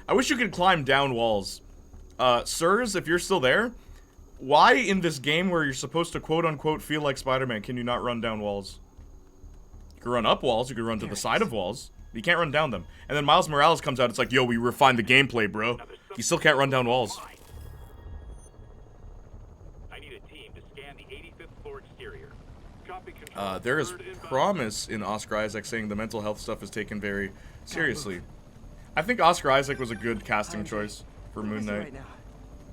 I wish you could climb down walls. Sirs, if you're still there, why in this game where you're supposed to quote-unquote feel like Spider-Man can you not run down walls? You can run up walls, you can run to the side of walls. You can't run down them. And then Miles Morales comes out, it's like, yo, we refined the gameplay, bro. You still can't run down walls. I need a team to scan the 85th floor exterior. Copy, Control. There is promise in Oscar Isaac saying the mental health stuff is taken very seriously. I think Oscar Isaac was a good casting choice for Moon Knight.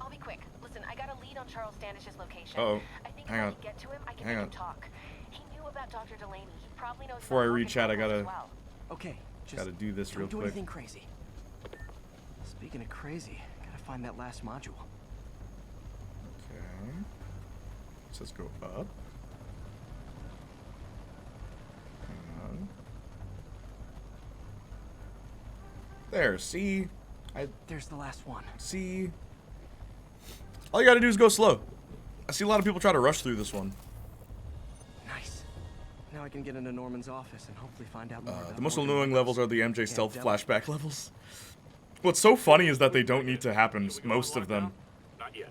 I'll be quick. Listen, I got a lead on Charles Standish's location. Uh-oh. I think Hang if on. I can get to him, I can Hang make on. him talk. He knew about Dr. Delaney. He probably knows Before I about read Morgan chat, I Fallon gotta- as well. Okay, just Gotta do this real don't do quick. anything crazy. Speaking of crazy, gotta find that last module. Okay. It says go up. Hang on. There, see? There's the last one. See? All you gotta do is go slow. I see a lot of people try to rush through this one. Nice. Now I can get into Norman's office and hopefully find out more about The most Morgan. annoying levels are the MJ stealth Devil. flashback levels. What's so funny is that they don't need to happen, most of them. Not yet.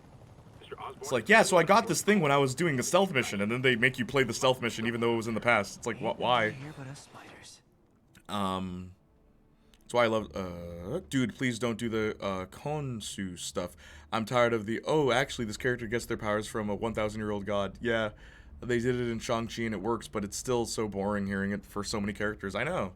Mr. Osborn, It's like, yeah, so I got this thing when I was doing the stealth mission, and then they make you play the stealth mission even though it was in the past. It's like, what? Why? Here but us spiders. That's why I love, dude, please don't do the, Konsu stuff. I'm tired of the, oh, actually, this character gets their powers from a 1,000-year-old god. Yeah, they did it in Shang-Chi and it works, but it's still so boring hearing it for so many characters. I know.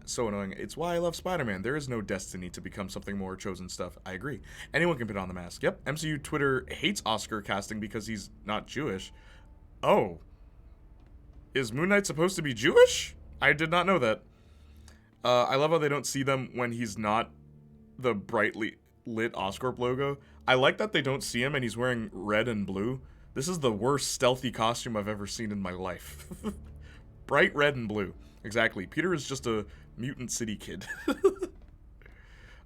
So annoying. It's why I love Spider-Man. There is no destiny to become something more chosen stuff. I agree. Anyone can put on the mask. Yep, MCU Twitter hates Oscar casting because he's not Jewish. Oh. Is Moon Knight supposed to be Jewish? I did not know that. I love how they don't see them when he's not the brightly lit Oscorp logo. I like that they don't see him and he's wearing red and blue. This is the worst stealthy costume I've ever seen in my life. Bright red and blue. Exactly. Peter is just a mutant city kid.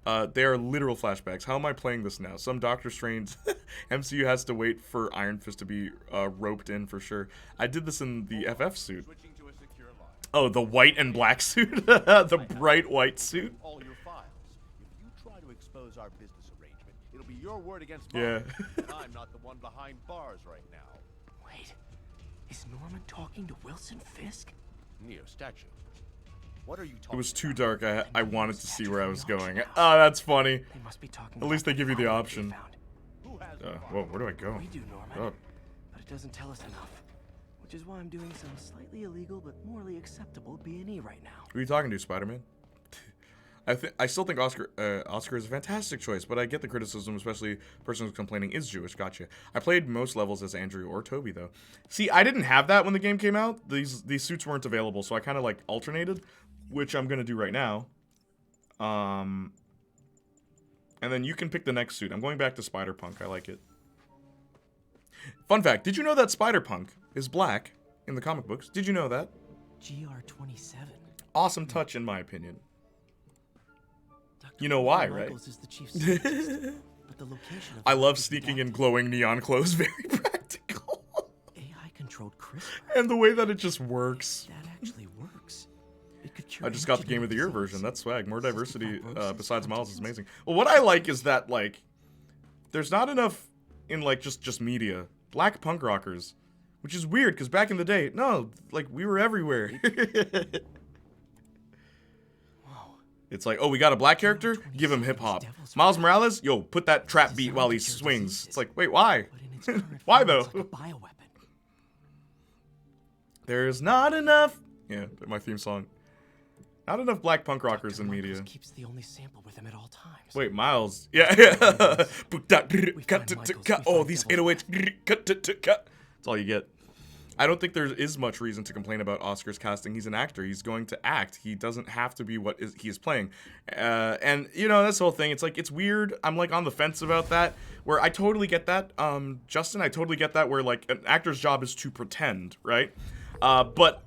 They are literal flashbacks. How am I playing this now? Some Doctor Strange MCU has to wait for Iron Fist to be roped in for sure. I did this in the FF suit. Oh, the white and black suit? The bright white suit? All your files. If you try to expose our business arrangement, it'll be your word against Yeah. mine. And I'm not the one behind bars right now. Wait, is Norman talking to Wilson Fisk? Neo statue. What are you talking It was too about? dark. I wanted to see where I was going. Oh, that's funny. They must be talking. At least they about give you the file they option. found. Who has the Whoa, where do I go? We do, Norman. Oh. But it doesn't tell us enough. Which is why I'm doing some slightly illegal but morally acceptable B&E right now. Who are you talking to, Spider-Man? I still think Oscar is a fantastic choice, but I get the criticism, especially the person who's complaining is Jewish. Gotcha. I played most levels as Andrew or Toby though. See, I didn't have that when the game came out. These suits weren't available, so I kind of like alternated, which I'm gonna do right now. And then you can pick the next suit. I'm going back to Spider-Punk. I like it. Fun fact, did you know that Spider-Punk is black in the comic books? Did you know that? GR27. Awesome touch, in my opinion. You know why, right? Is the chief scientist, but the location of I love sneaking in glowing neon clothes. Very practical. AI-controlled CRISPR. And the way that it just works. That actually works. It could cure I just got the any Game of the Year genetic version. disease. That's swag. More diversity Cystic fibrosis, besides Miles is Huntington's. amazing. Well, what I like is that, like, there's not enough in, like, just media. Black punk rockers. Which is weird, because back in the day, no, like, we were everywhere. It's like, oh, we got a black character? Give him hip-hop. Miles Morales? Yo, put that trap beat while he swings. It's like, wait, why? But in its current Why, form, though? it's like a bioweapon. There's not enough... Yeah, my theme song. Not enough black punk rockers in media. Keeps the only sample with him at all times. Wait, Miles. Yeah. Oh, these 808s. That's all you get. I don't think there is much reason to complain about Oscar's casting. He's an actor. He's going to act. He doesn't have to be what he is playing. And, you know, this whole thing, it's like, it's weird. I'm, like, on the fence about that, where I totally get that. Justin, I totally get that, where, like, an actor's job is to pretend, right? But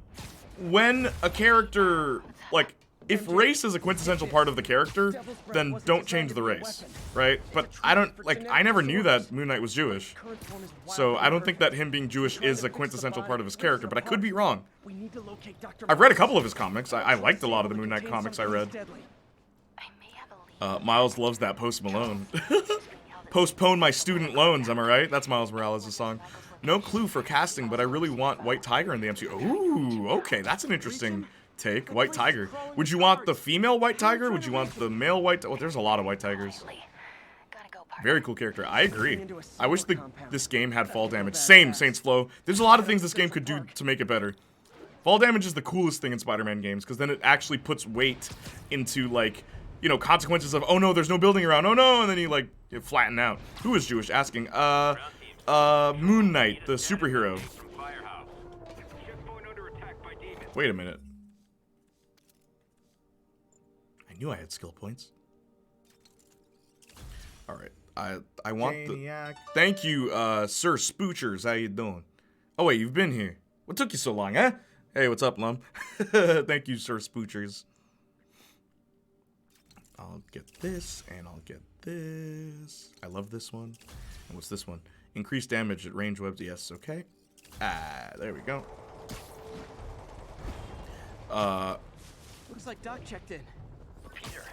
when a character, like, if race is a quintessential part of the character, then don't change the race, right? But I don't, like, I never knew that Moon Knight was Jewish. So I don't think that him being Jewish is a quintessential part of his character, but I could be wrong. I've read a couple of his comics. I liked a lot of the Moon Knight comics I read. Miles loves that Post Malone. Postpone my student loans, am I right? That's Miles Morales' song. No clue for casting, but I really want White Tiger in the MCU. Ooh, okay, that's an interesting take. White Tiger. Would you want the female White Tiger? Would you want the male White Tiger? Oh, there's a lot of White Tigers. Very cool character. I agree. I wish this game had fall damage. Same, Saints Flow. There's a lot of things this game could do to make it better. Fall damage is the coolest thing in Spider-Man games, because then it actually puts weight into, like, you know, consequences of, oh no, there's no building around, oh no, and then you, like, you flatten out. Who is Jewish? Asking, Moon Knight, the superhero. Wait a minute. I knew I had skill points. Alright, I want Playniac. Thank you, Sir Spoochers, how you doing? Oh wait, you've been here. What took you so long, huh? Hey, what's up, Lum? Thank you, Sir Spoochers. I'll get this, and I'll get this. I love this one. And what's this one? Increased damage at range webs, yes, okay. Ah, there we go. Looks like Doc checked in. Peter,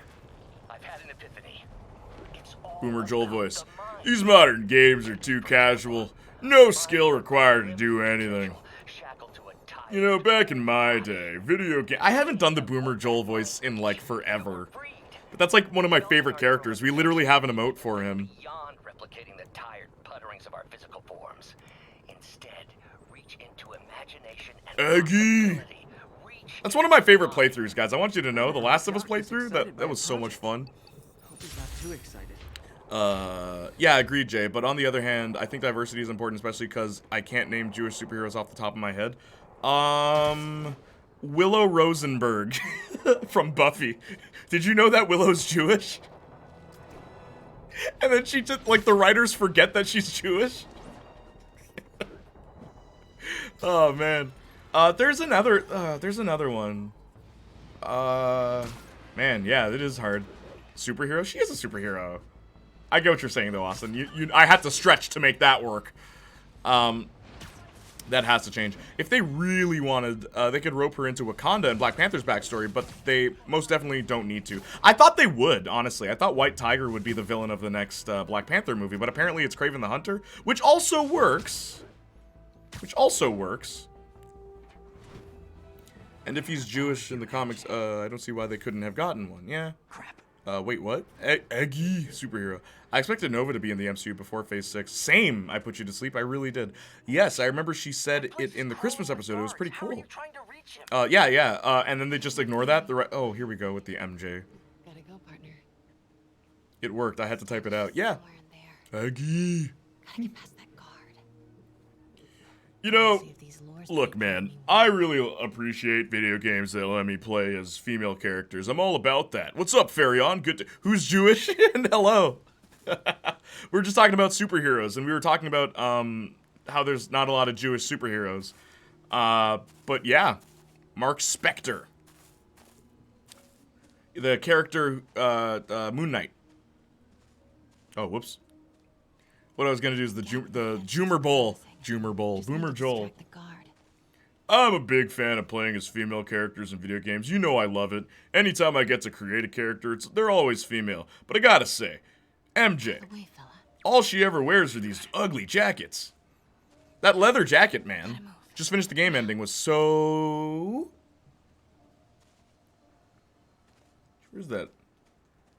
I've had an epiphany. It's all Boomer Joel about voice. the mind. These modern games are too casual. No skill required to do anything. Shackled to a tire. You know, back in my day, video game. I haven't done the Boomer Joel voice in like forever. But that's like one of my favorite characters. We literally have an emote for him. Beyond replicating the tired putterings of our physical forms. Instead, reach into imagination and Aggie! possibility. That's one of my favorite playthroughs, guys. I want you to know, the Last of Us playthrough, that was so much fun. Hope he's not too excited. Yeah, agreed, Jay. But on the other hand, I think diversity is important, especially because I can't name Jewish superheroes off the top of my head. Willow Rosenberg from Buffy. Did you know that Willow's Jewish? And then she just, like, the writers forget that she's Jewish? Oh, man. There's another one. Man, yeah, it is hard. Superhero? She is a superhero. I get what you're saying, though, Austin. I had to stretch to make that work. That has to change. If they really wanted, they could rope her into Wakanda and Black Panther's backstory, but they most definitely don't need to. I thought they would, honestly. I thought White Tiger would be the villain of the next Black Panther movie, but apparently it's Kraven the Hunter, which also works. And if he's Jewish in the comics, I don't see why they couldn't have gotten one. Yeah. Crap. Wait, what? Eggy superhero. I expected Nova to be in the MCU before Phase 6. Same, I Put You to Sleep. I really did. Yes, I remember she said it in the Christmas episode. It was pretty cool. Yeah. And then they just ignore that. Oh, here we go with the MJ. Gotta go, partner. It worked. I had to type it out. Yeah. Eggy. Gotta get past that guard. You know, See if these lures look, break man, me. I really appreciate video games that let me play as female characters. I'm all about that. What's up, Farion? Good to... Who's Jewish? And hello. We're just talking about superheroes, and we were talking about, how there's not a lot of Jewish superheroes. But yeah, Mark Spector. The character, Moon Knight. Oh, whoops. What I was gonna do is the Joomer Bowl. Joomer Bowl. Boomer Joel. I'm a big fan of playing as female characters in video games. You know I love it. Anytime I get to create a character, they're always female. But I gotta say, MJ, all she ever wears are these ugly jackets. That leather jacket, man. Just finished the game ending was so... Where's that?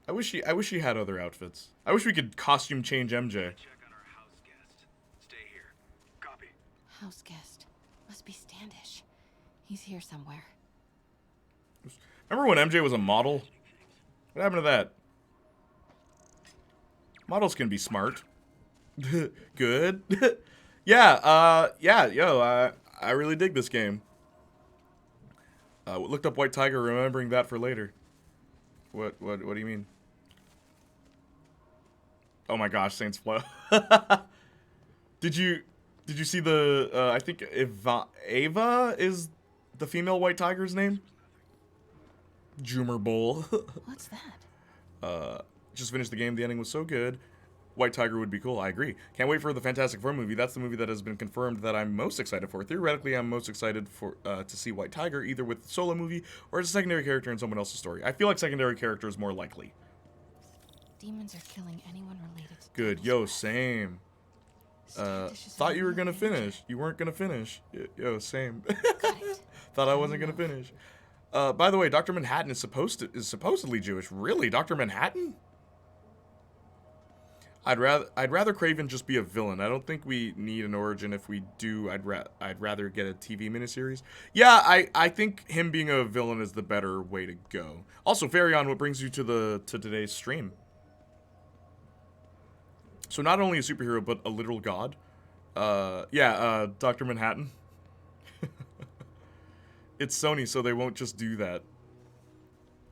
I wish she had other outfits. I wish we could costume change MJ. House guest. Must be Standish. He's here somewhere. Remember when MJ was a model? What happened to that? Models can be smart. Good. Yeah, I really dig this game. Looked up White Tiger, remembering that for later. What do you mean? Oh my gosh, Saints Flow. Did you see the, I think Ava is the female White Tiger's name? Joomer Bowl. What's that? Just finished the game, the ending was so good. White Tiger would be cool, I agree. Can't wait for the Fantastic Four movie. That's the movie that has been confirmed that I'm most excited for. Theoretically, I'm most excited for to see White Tiger, either with a solo movie or as a secondary character in someone else's story. I feel like secondary character is more likely. Demons are killing anyone related to Good, yo, same. Thought you were gonna finish. You weren't gonna finish. Yo, same. Thought I wasn't gonna finish. By the way, Dr. Manhattan is supposedly Jewish. Really, Dr. Manhattan? I'd rather Kraven just be a villain. I don't think we need an origin. If we do, I'd rather get a TV miniseries. Yeah, I think him being a villain is the better way to go. Also, Farion, what brings you to today's stream? So not only a superhero, but a literal god. Dr. Manhattan. It's Sony, so they won't just do that.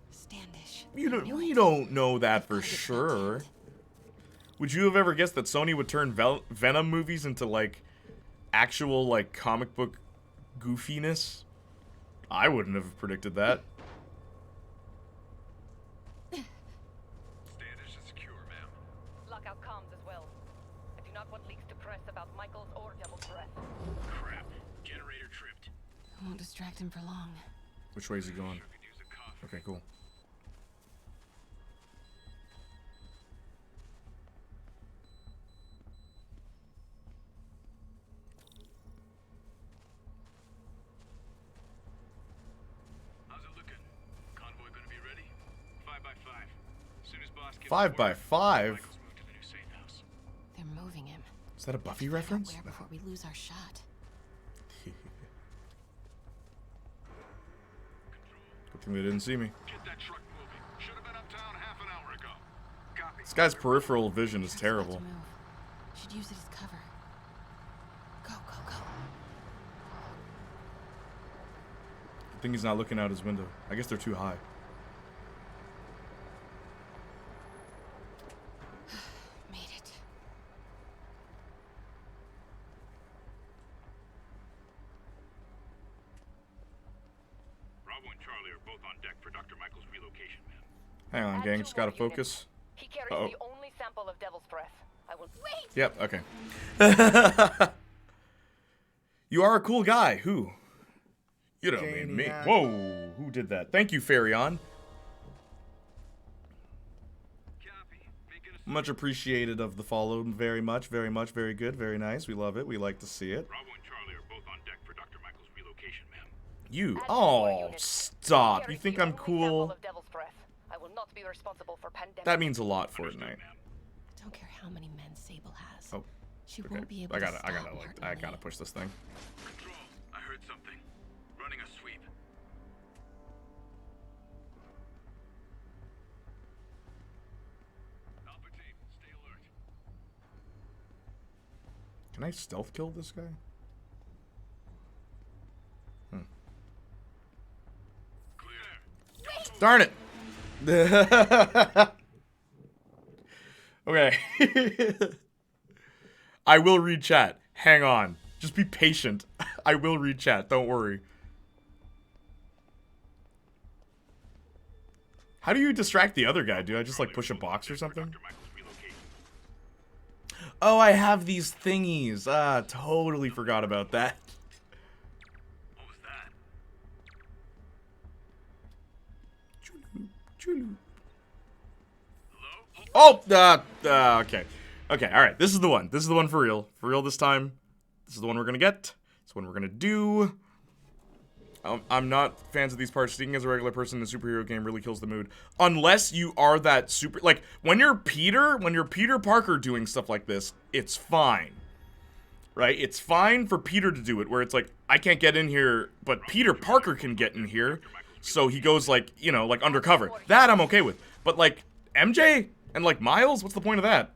Standish. We don't know that for sure. Would you have ever guessed that Sony would turn Venom movies into, like, actual, like, comic book goofiness? I wouldn't have predicted that. Standish is secure, ma'am. Lockout comms as well. I do not want leaks to press about Michaels or Devil's Breath. Crap. Generator tripped. I won't distract him for long. Which way is he going? Okay, cool. How's it looking? Convoy gonna be ready? 5x5. As soon as boss gets 5x5? They're moving him. Is that a Buffy reference? Where before we lose our shot. Good thing they didn't see me. Get that truck moving. Should have been uptown half an hour ago. Copy. This guy's peripheral vision is terrible. Should use it as cover. Go, go, go. I think he's not looking out his window. I guess they're too high. Made it. Bravo and Charlie are both on deck for Dr. Michael's relocation, ma'am. Hang on, gang. Just gotta focus. He carries Uh-oh. the only sample of Devil's Breath. I will wait. Yep, okay. You are a cool guy. Who? You don't mean me. Playniac. Whoa, who did that? Thank you, Farion. Much appreciated of the follow. Very much, very much, very good, very nice. We love it. We like to see it. Bravo and Charlie are both on deck for Dr. Michael's relocation, ma'am. You. Oh, stop. You think I'm cool? I will not be responsible for pandemic. That means a lot, Fortnite. I don't care how many men Sable has. Oh, She okay. won't be able I to gotta, stop I gotta push this thing. Control, I heard something. Running a sweep. Alpha team, stay alert. Can I stealth kill this guy? Clear. Darn it! Okay. I will read chat. Hang on. Just be patient. I will read chat, don't worry. How do you distract the other guy? Do I just like push a box or something? Oh, I have these thingies. Ah, totally forgot about that. What was that? Oh, okay. Okay, alright. This is the one. This is the one for real. For real this time. This is the one we're gonna get. It's the one we're gonna do. I'm not fans of these parts. Speaking as a regular person in a superhero game really kills the mood. Unless you are that super... Like, when you're Peter Parker doing stuff like this, it's fine. Right? It's fine for Peter to do it, where it's like, I can't get in here, but Peter Parker can get in here. So he goes, like, you know, like, undercover. That I'm okay with. But, like, MJ and, like, Miles? What's the point of that?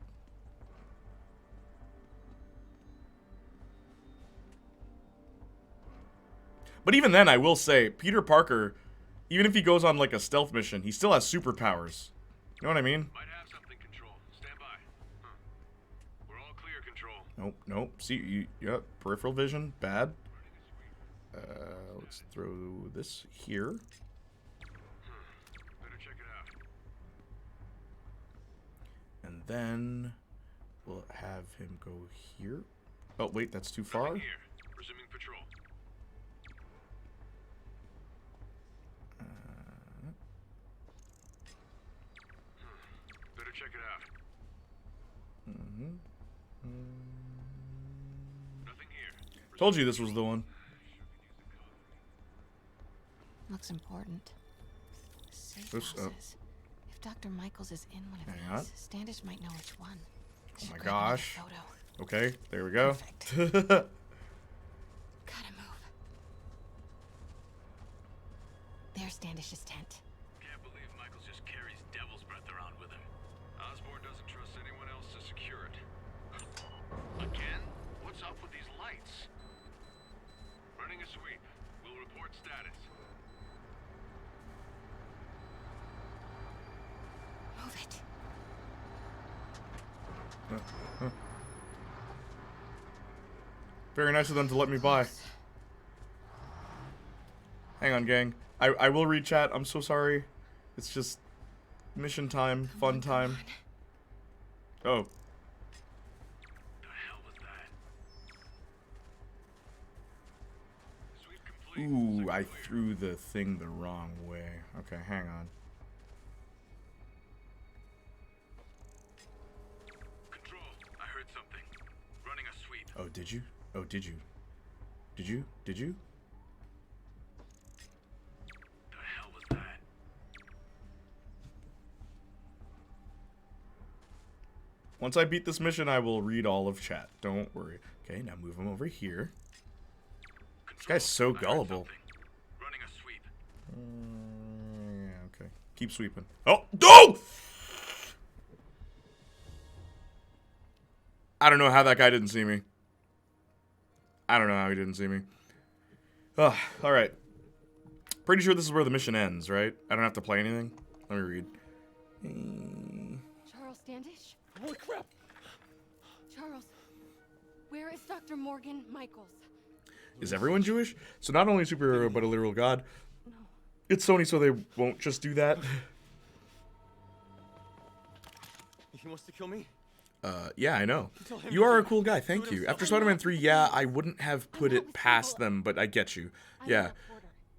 But even then, I will say, Peter Parker, even if he goes on, like, a stealth mission, he still has superpowers. You know what I mean? Might have something, Control. Stand by. We're all clear, Control. Nope, nope. See, yep, peripheral vision, bad. Let's throw this here. Better check it out. And then we'll have him go here. Oh, wait, that's too far. Here. Resuming patrol. Better check it out. Nothing here. Told you this was the one. Looks important. Safe Oops, oh. houses. If Dr. Michaels is in one of Hang on. these, Standish might know which one. Oh Should my grab another gosh. photo. Okay, there we go. Gotta move. There's Standish's tent. Can't believe Michaels just carries devil's breath around with him. Osborn doesn't trust anyone else to secure it. Again? What's up with these lights? Running a sweep. We'll report status. Move it. Very nice of them to let me by. Hang on, gang. I will read chat. I'm so sorry. It's just mission time, fun time. Oh. The hell was that? Sweep complete. Ooh, I threw the thing the wrong way. Okay, hang on. Control. I heard something. Running a sweep. Oh, did you? Oh, did you? Did you? Did you? The hell was that? Once I beat this mission, I will read all of chat. Don't worry. Okay, now move him over here. This guy's so gullible. Running a sweep. Yeah, okay. Keep sweeping. Oh! No! I don't know how that guy didn't see me. I don't know how he didn't see me. Ugh, alright. Pretty sure this is where the mission ends, right? I don't have to play anything. Let me read. Charles Standish? Holy crap! Charles, where is Dr. Morgan Michaels? Is everyone Jewish? So not only a superhero, but a literal god. It's Sony, so they won't just do that. He wants to kill me? Yeah, I know. You are a cool guy, thank you. After Spider-Man 3, yeah, I wouldn't have put it past them, but I get you. Yeah.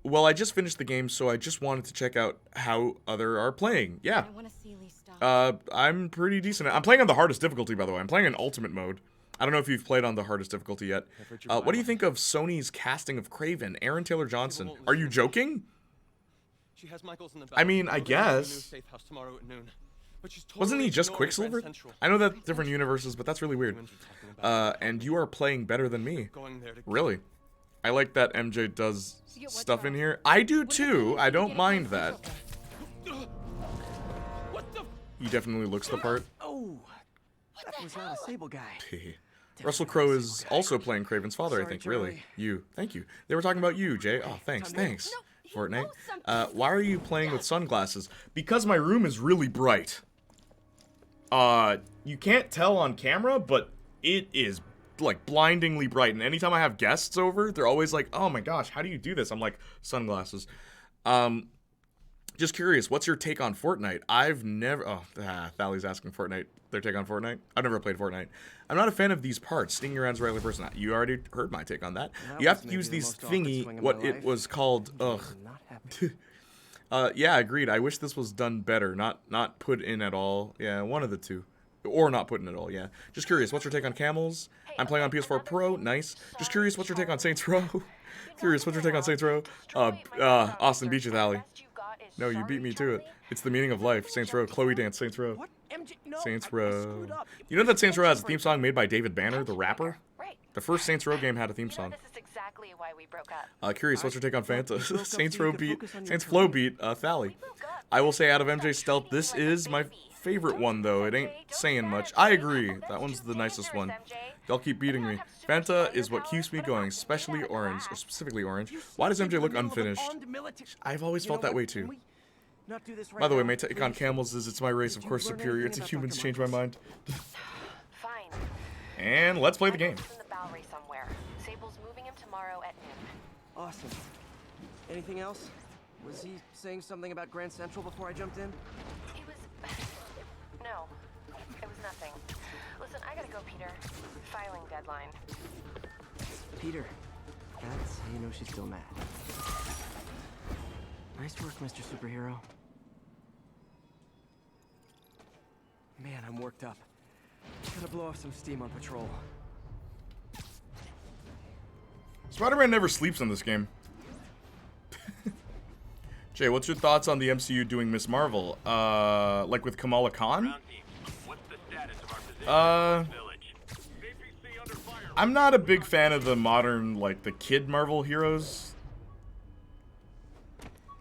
Well, I just finished the game, so I just wanted to check out how other are playing. Yeah. I want to see Lee stop. I'm pretty decent. I'm playing on the hardest difficulty, by the way. I'm playing in ultimate mode. I don't know if you've played on the hardest difficulty yet. What do you think of Sony's casting of Kraven, Aaron Taylor Johnson? Are you joking? She has Michaels in the I mean, I We're going to a new guess. safe house tomorrow at noon. But she's Wasn't he totally just ignoring Quicksilver? Grand Central. I know that's different universes, but that's really weird. Humans are talking about And you are playing better than me. going there to Really? I like that MJ does stuff in here. I do too. I don't mind that. What the? He definitely looks the part. Oh, that was not a Sable guy. Russell Crowe is also playing Kraven's father, I Sorry, think. Really? Charlie. You. Thank you. They were talking about you, Jay. Oh, thanks. Thanks. Fortnite. Why are you playing with sunglasses? Because my room is really bright. You can't tell on camera, but it is like blindingly bright, and anytime I have guests over, they're always like, "Oh my gosh, how do you do this?" I'm like, sunglasses. Just curious, what's your take on Fortnite? I've never. Oh, Thali's asking Fortnite. Their take on Fortnite. I've never played Fortnite. I'm not a fan of these parts. Stinging around as a regular person. You already heard my take on that. You have to use these thingy. What it was called. Ugh. Yeah, agreed. I wish this was done better. Not put in at all. Yeah, one of the two. Or not put in at all, yeah. Just curious, what's your take on camels? I'm playing on PS4 Pro, nice. Just curious, what's your take on Saints Row? Curious, what's your take on Saints Row? Austin beat you, Thali. No, you beat me to it. It's the meaning of life. Saints Row, Chloe Dance, Saints Row. Saints Row. You know that Saints Row has a theme song made by David Banner, the rapper? The first Saints Row game had a theme song. Curious, what's your take on Fanta? Saints Flow beat, Thali. I will say out of MJ Stealth, this is my favorite one, though. It ain't saying much. I agree. That one's the nicest one. Y'all keep beating me. Fanta is what keeps me going, especially orange, or specifically orange. Why does MJ look unfinished? I've always felt that way, too. By the way, my take on camels is it's my race, of course, superior to humans. Change my mind. And let's play the game. Awesome. Anything else? Was he saying something about Grand Central before I jumped in? No, it was nothing. Listen, I gotta go, Peter. Filing deadline. Peter. That's how you know she's still mad. Nice work, Mr. Superhero. Man, I'm worked up. Gotta blow off some steam on patrol. Spider-Man never sleeps in this game. Jay, what's your thoughts on the MCU doing Miss Marvel? Like with Kamala Khan? I'm not a big fan of the modern, like, the kid Marvel heroes.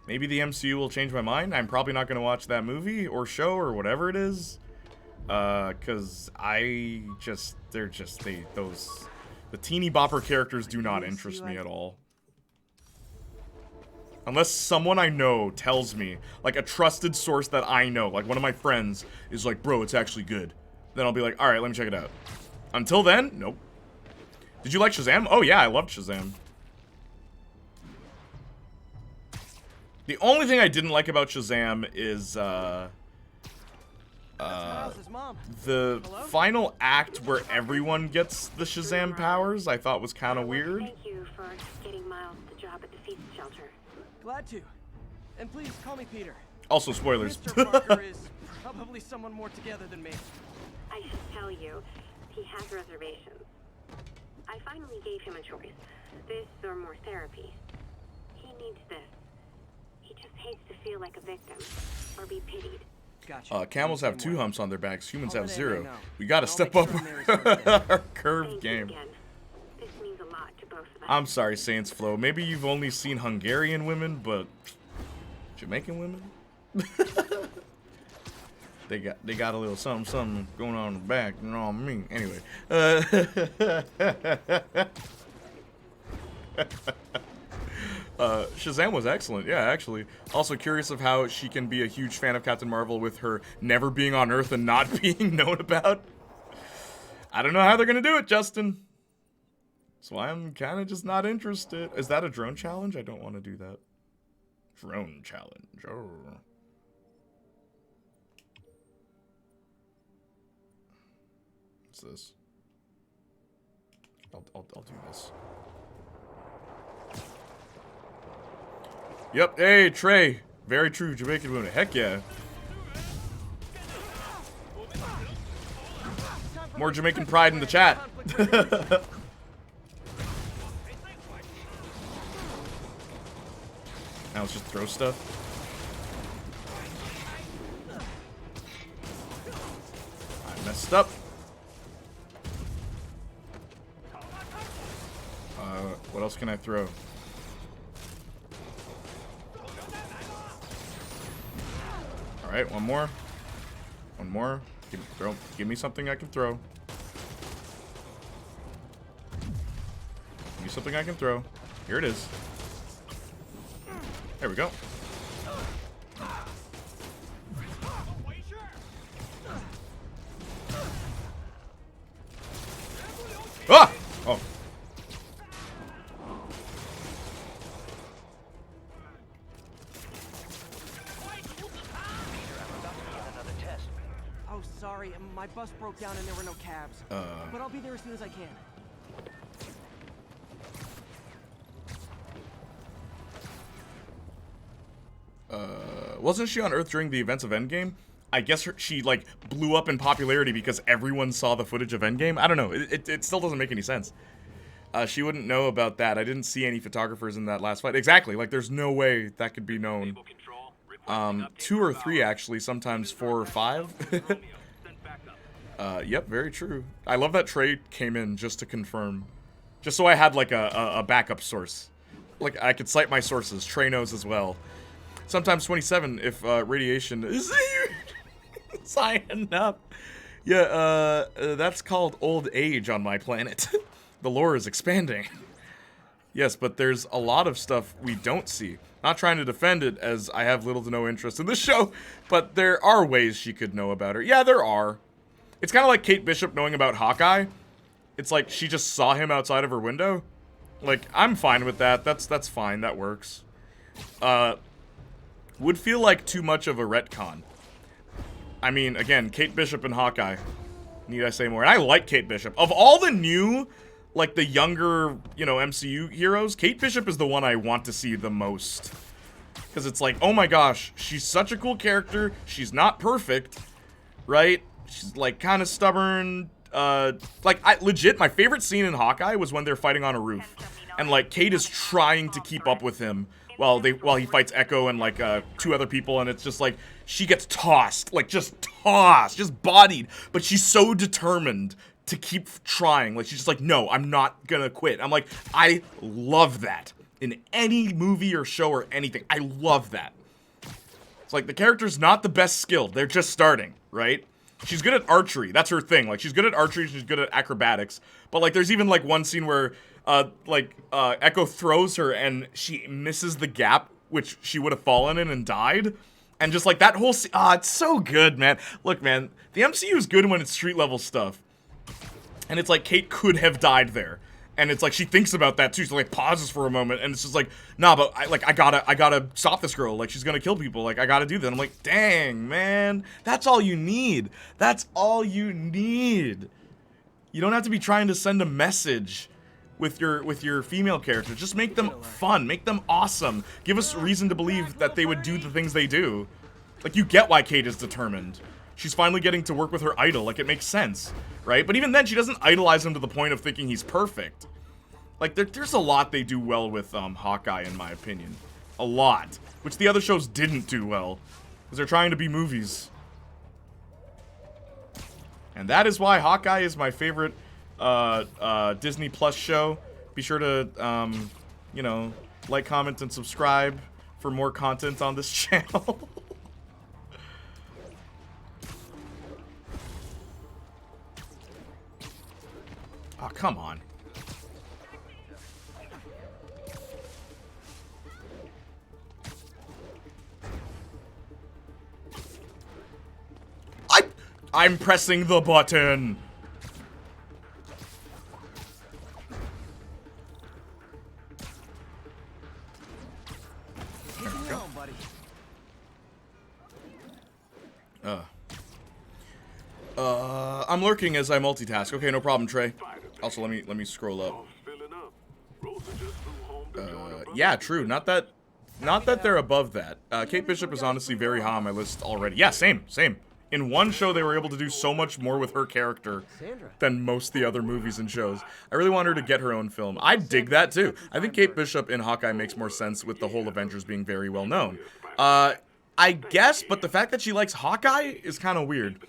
Maybe the MCU will change my mind. I'm probably not going to watch that movie or show or whatever it is. Because the teeny bopper characters do not interest me at all. Unless someone I know tells me, like a trusted source that I know, like one of my friends is like, bro, it's actually good. Then I'll be like, alright, let me check it out. Until then, nope. Did you like Shazam? Oh yeah, I loved Shazam. The only thing I didn't like about Shazam is, the final act where everyone gets the Shazam powers, I thought was kind of weird. Thank you for getting Miles the job at the feast shelter. Glad to. And please call me Peter. Also, spoilers. Mr. Parker is probably someone more together than me. I should tell you, he has reservations. I finally gave him a choice. This or more therapy. He needs this. He just hates to feel like a victim or be pitied. Gotcha. Camels have 2 humps on their backs. Humans have 0. We gotta step up our curved game. This means a lot to both of us. I'm sorry, Saints Flow. Maybe you've only seen Hungarian women, but Jamaican women? They got a little something going on in the back, you know what I mean? Anyway. Shazam was excellent, yeah, actually. Also curious of how she can be a huge fan of Captain Marvel with her never being on Earth and not being known about. I don't know how they're gonna do it, Justin. So I'm kind of just not interested. Is that a drone challenge? I don't want to do that. Drone challenge. Oh. What's this? I'll do this. Yep. Hey, Trey. Very true. Jamaican woman. Heck yeah. More Jamaican pride in the chat. Now let's just throw stuff. I messed up. What else can I throw? Alright, one more. One more. Give me something I can throw. Give me something I can throw. Here it is. There we go. Ah! Oh. Oh, sorry. My bus broke down and there were no cabs. But I'll be there as soon as I can. Wasn't she on Earth during the events of Endgame? I guess she, like, blew up in popularity because everyone saw the footage of Endgame? I don't know. It still doesn't make any sense. She wouldn't know about that. I didn't see any photographers in that last fight. Exactly. Like, there's no way that could be known. 2 or 3, actually. Sometimes 4 or 5. Yep, very true. I love that Trey came in just to confirm. Just so I had, like, a backup source. Like, I could cite my sources. Trey knows as well. Sometimes 27 if radiation is signing up. Yeah, that's called old age on my planet. The lore is expanding. Yes, but there's a lot of stuff we don't see. Not trying to defend it, as I have little to no interest in this show, but there are ways she could know about her. Yeah, there are. It's kind of like Kate Bishop knowing about Hawkeye. It's like she just saw him outside of her window. Like, I'm fine with that. That's fine. That works. Would feel like too much of a retcon. I mean, again, Kate Bishop and Hawkeye. Need I say more? And I like Kate Bishop. Of all the new, like, the younger, you know, MCU heroes, Kate Bishop is the one I want to see the most. Because it's like, oh my gosh, she's such a cool character. She's not perfect, right? She's, like, kind of stubborn. Legit, my favorite scene in Hawkeye was when they're fighting on a roof. And, like, Kate is trying to keep up with him while he fights Echo and, like, 2 other people, and it's just, like, she gets tossed. Like, just tossed. Just bodied. But she's so determined to keep trying. Like, she's just like, no, I'm not gonna quit. I'm like, I love that. In any movie or show or anything, I love that. It's like, the character's not the best skilled. They're just starting, right? She's good at archery. That's her thing. Like, she's good at archery. She's good at acrobatics. But, like, there's even, like, one scene where Echo throws her and she misses the gap which she would have fallen in and died. And just like that whole it's so good, man. Look, man, the MCU is good when it's street level stuff. And it's like Kate could have died there. And it's like she thinks about that too. She like pauses for a moment and it's just like, nah, but I gotta stop this girl. Like she's gonna kill people. Like I gotta do that. I'm like, dang, man, that's all you need. That's all you need. You don't have to be trying to send a message with your female characters. Just make them fun, make them awesome. Give us reason to believe that they would do the things they do. Like you get why Kate is determined. She's finally getting to work with her idol. Like it makes sense, right? But even then, she doesn't idolize him to the point of thinking he's perfect. Like there's a lot they do well with Hawkeye, in my opinion, a lot, which the other shows didn't do well, because they're trying to be movies. And that is why Hawkeye is my favorite Disney Plus show. Be sure to, you know, like, comment, and subscribe for more content on this channel. Oh, come on. I'm pressing the button. I'm lurking as I multitask. Okay, no problem, Trey. Also, let me scroll up. Yeah, true. Not that they're above that. Kate Bishop is honestly very high on my list already. Yeah, same. In one show, they were able to do so much more with her character than most of the other movies and shows. I really want her to get her own film. I dig that, too. I think Kate Bishop in Hawkeye makes more sense with the whole Avengers being very well known. I guess, but the fact that she likes Hawkeye is kind of weird.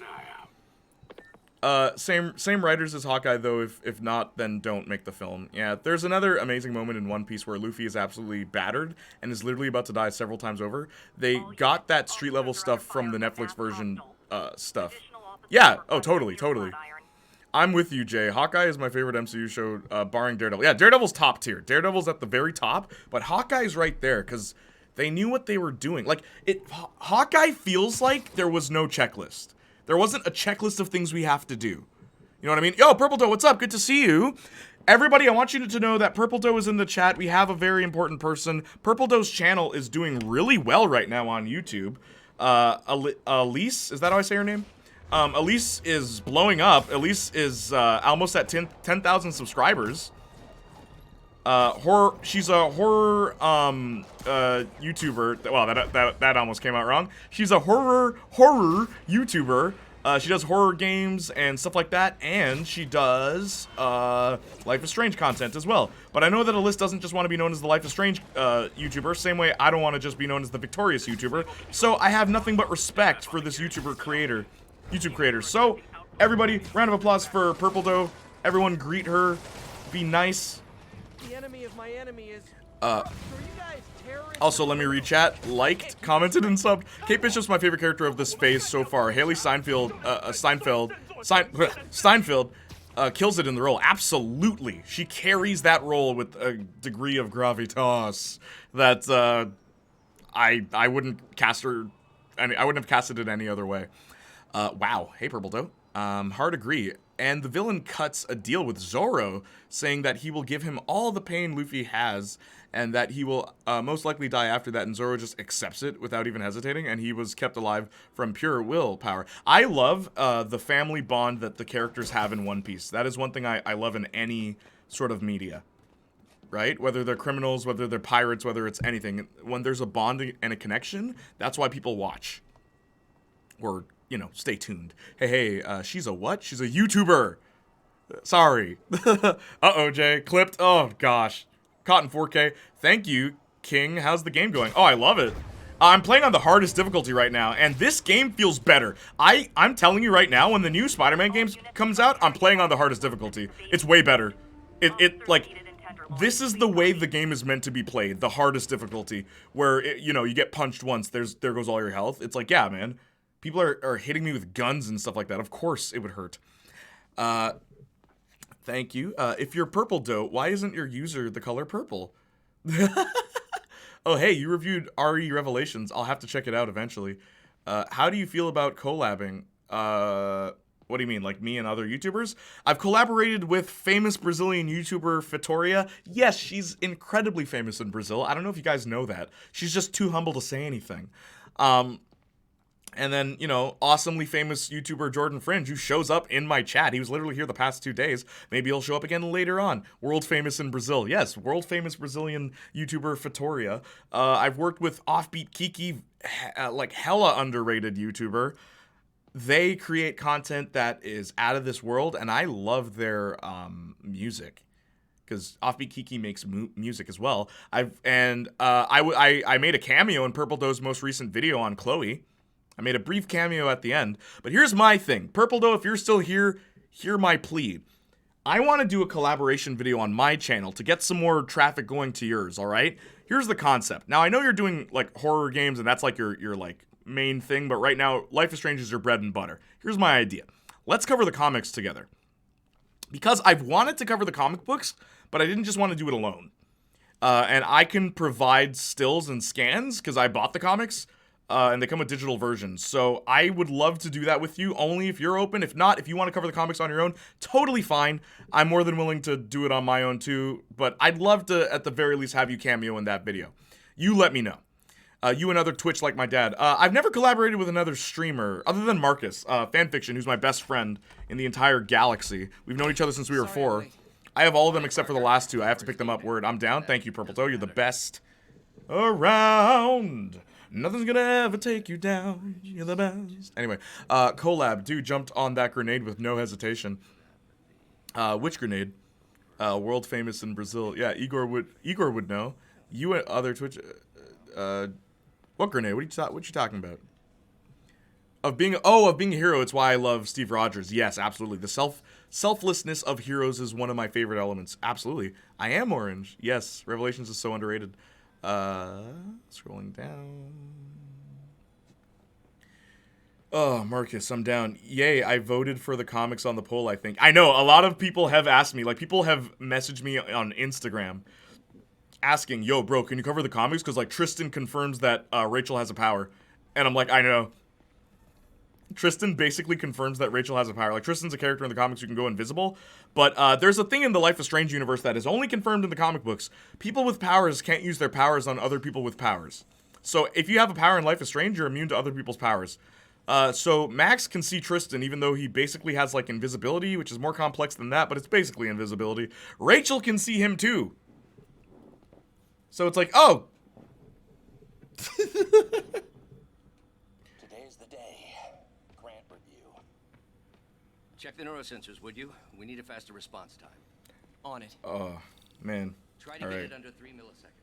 Same writers as Hawkeye, though. If not, then don't make the film. Yeah, there's another amazing moment in One Piece where Luffy is absolutely battered and is literally about to die several times over. They got that street level stuff from the Netflix version stuff. Yeah, oh, totally. I'm with you, Jay. Hawkeye is my favorite MCU show, barring Daredevil. Yeah, Daredevil's top tier. Daredevil's at the very top, but Hawkeye's right there, because they knew what they were doing. Like, Hawkeye feels like there was no checklist. There wasn't a checklist of things we have to do. You know what I mean? Yo, Purple Doe, what's up? Good to see you. Everybody, I want you to know that Purple Doe is in the chat. We have a very important person. Purple Doe's channel is doing really well right now on YouTube. Elise, is that how I say her name? Elise is blowing up. Elise is almost at 10,000 subscribers. She's a horror YouTuber. Well, that almost came out wrong. She's a horror YouTuber. She does horror games and stuff like that, and she does Life is Strange content as well. But I know that Elise doesn't just want to be known as the Life is Strange YouTuber, same way I don't want to just be known as the Victorious YouTuber. So I have nothing but respect for this YouTube creator. So everybody, round of applause for Purple Doe. Everyone greet her. Be nice. The enemy of my enemy is... Also, let me read chat. Liked, commented, and subbed. Kate Bishop's my favorite character of this phase so far. Haley Steinfeld kills it in the role. Absolutely. She carries that role with a degree of gravitas that I wouldn't cast her... I wouldn't have casted it any other way. Wow. Hey, Purple Doe. Hard agree. And the villain cuts a deal with Zoro, saying that he will give him all the pain Luffy has, and that he will most likely die after that, and Zoro just accepts it without even hesitating, and he was kept alive from pure willpower. I love the family bond that the characters have in One Piece. That is one thing I love in any sort of media, right? Whether they're criminals, whether they're pirates, whether it's anything. When there's a bond and a connection, that's why people watch. Or... you know, stay tuned. Hey, she's a what? She's a YouTuber. Sorry. Uh-oh, Jay. Clipped. Oh, gosh. Caught in 4K. Thank you, King. How's the game going? Oh, I love it. I'm playing on the hardest difficulty right now, and this game feels better. I'm telling you right now, when the new Spider-Man game comes out, I'm playing on the hardest difficulty. It's way better. This is the way the game is meant to be played, the hardest difficulty, where, you get punched once, there goes all your health. It's like, yeah, man. People are hitting me with guns and stuff like that. Of course it would hurt. Thank you. If you're Purple Doe, why isn't your user the color purple? Oh, hey, you reviewed RE Revelations. I'll have to check it out eventually. How do you feel about collabing? What do you mean, like me and other YouTubers? I've collaborated with famous Brazilian YouTuber Vitoria. Yes, she's incredibly famous in Brazil. I don't know if you guys know that. She's just too humble to say anything. And then, awesomely famous YouTuber Jordan Fringe, who shows up in my chat. He was literally here the past 2 days. Maybe he'll show up again later on. World famous in Brazil. Yes, world famous Brazilian YouTuber Vitoria. I've worked with Offbeat Kiki, like hella underrated YouTuber. They create content that is out of this world, and I love their music. Because Offbeat Kiki makes music as well. I made a cameo in Purple Doe's most recent video on Chloe. I made a brief cameo at the end. But here's my thing. Purple Doe, if you're still here, hear my plea. I want to do a collaboration video on my channel to get some more traffic going to yours, all right? Here's the concept. Now, I know you're doing, like, horror games, and that's, like, your like, main thing. But right now, Life is Strange is your bread and butter. Here's my idea. Let's cover the comics together. Because I've wanted to cover the comic books, but I didn't just want to do it alone. And I can provide stills and scans, because I bought the comics. And they come with digital versions. So I would love to do that with you, only if you're open. If not, if you want to cover the comics on your own, totally fine. I'm more than willing to do it on my own too. But I'd love to, at the very least, have you cameo in that video. You let me know. You and other Twitch like my dad. I've never collaborated with another streamer, other than Marcus, Fanfiction, who's my best friend in the entire galaxy. We've known each other since we were 4. I have all of them except for the last 2. I have to pick them up. Word, I'm down. Thank you, Purple Toe. You're the best around. Nothing's gonna ever take you down. You're the best. Anyway, collab. Dude jumped on that grenade with no hesitation. Which grenade? World famous in Brazil. Yeah, Igor would know. You and other Twitch. What grenade? What you talking about? Of being a hero. It's why I love Steve Rogers. Yes, absolutely. The selflessness of heroes is one of my favorite elements. Absolutely. I am orange. Yes, Revelations is so underrated. Scrolling down. Oh, Marcus, I'm down. Yay, I voted for the comics on the poll, I think. I know, a lot of people have asked me, like, people have messaged me on Instagram asking, yo, bro, can you cover the comics? Because, like, Tristan confirms that Rachel has a power. And I'm like, I know. Tristan basically confirms that Rachel has a power. Like, Tristan's a character in the comics who can go invisible, but there's a thing in the Life is Strange universe that is only confirmed in the comic books. People with powers can't use their powers on other people with powers. So if you have a power in Life is Strange, you're immune to other people's powers. So Max can see Tristan, even though he basically has, like, invisibility, which is more complex than that, but it's basically invisibility. Rachel can see him, too. So it's like, oh! Today's the day. Grant review. Check the neurosensors, would you? We need a faster response time. On it. Oh, man. Try to All get right. it under 3 milliseconds.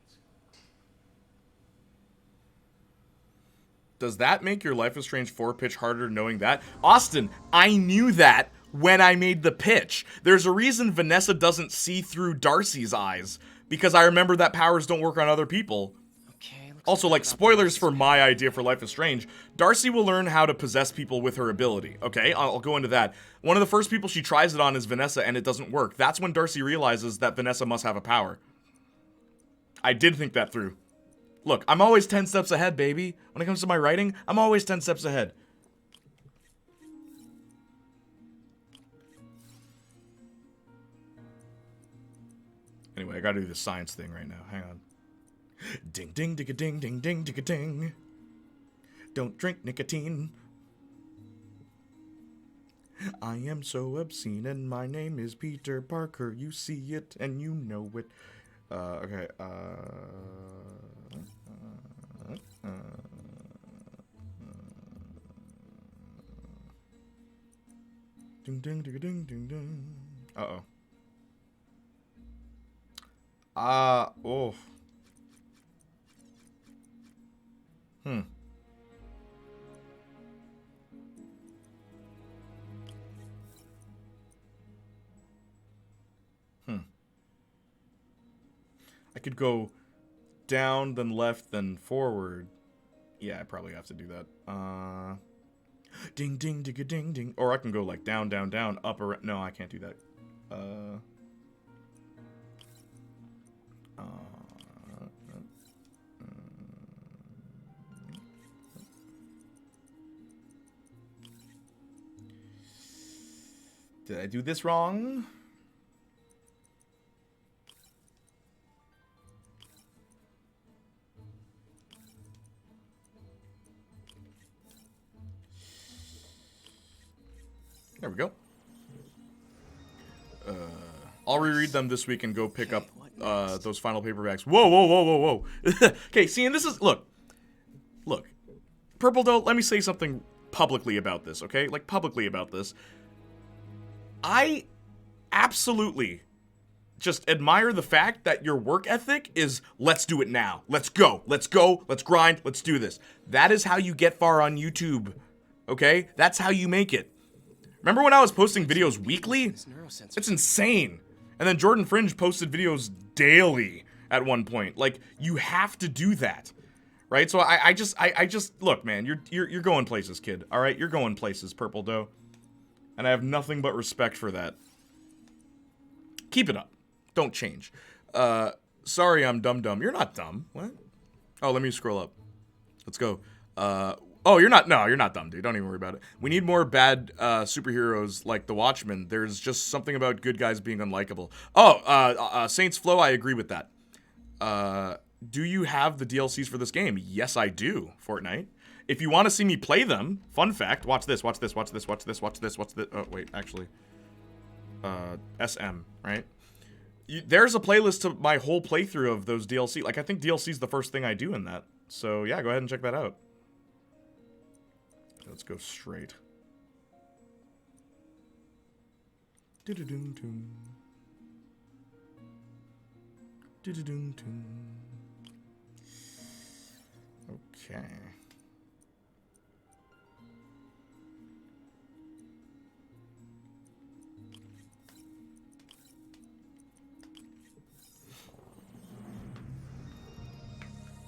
Does that make your Life is Strange 4 pitch harder knowing that? Austin, I knew that when I made the pitch. There's a reason Vanessa doesn't see through Darcy's eyes, because I remember that powers don't work on other people. Okay. Also, like, spoilers for my idea for Life is Strange. Darcy will learn how to possess people with her ability, okay? I'll go into that. One of the first people she tries it on is Vanessa, and it doesn't work. That's when Darcy realizes that Vanessa must have a power. I did think that through. Look, I'm always 10 steps ahead, baby. When it comes to my writing, I'm always 10 steps ahead. Anyway, I gotta do this science thing right now. Hang on. Ding, ding, ding, ding, ding, ding, ding, ding. Don't drink nicotine. I am so obscene, and my name is Peter Parker. You see it, and you know it. Okay, ding, ding, ding, ding, ding, ding. Uh-oh. Oh. Hmm. I could go down, then left, then forward. Yeah, I probably have to do that. Ding, ding, ding, ding, ding. Or I can go like down, down, down, up, around. No, I can't do that. Did I do this wrong? There we go. I'll reread them this week and go pick up those final paperbacks. Whoa, whoa, whoa, whoa, whoa. Okay, see, and this is... Look. Purple Doe, let me say something publicly about this, okay? Like, publicly about this. I absolutely just admire the fact that your work ethic is, let's do it now. Let's go, let's grind, let's do this. That is how you get far on YouTube, okay? That's how you make it. Remember when I was posting videos weekly? It's insane. And then Jordan Fringe posted videos daily at one point. Like, you have to do that, right? So I just look, man, you're going places, kid. All right, you're going places, Purple Doe, and I have nothing but respect for that. Keep it up. Don't change. Sorry, I'm dumb. You're not dumb. What? Oh, let me scroll up. Let's go. Oh, you're not. No, you're not dumb, dude. Don't even worry about it. We need more bad superheroes like the Watchmen. There's just something about good guys being unlikable. Oh, Saints Flow. I agree with that. Do you have the DLCs for this game? Yes, I do. Fortnite. If you want to see me play them, fun fact. Watch this. Watch this. Watch this. Watch this. Watch this. Watch this. Oh, wait. Actually. SM. Right. There's a playlist to my whole playthrough of those DLC. Like, I think DLC is the first thing I do in that. So yeah, go ahead and check that out. Let's go straight. Do-do-dum-dum. Do-do-dum-dum. Okay.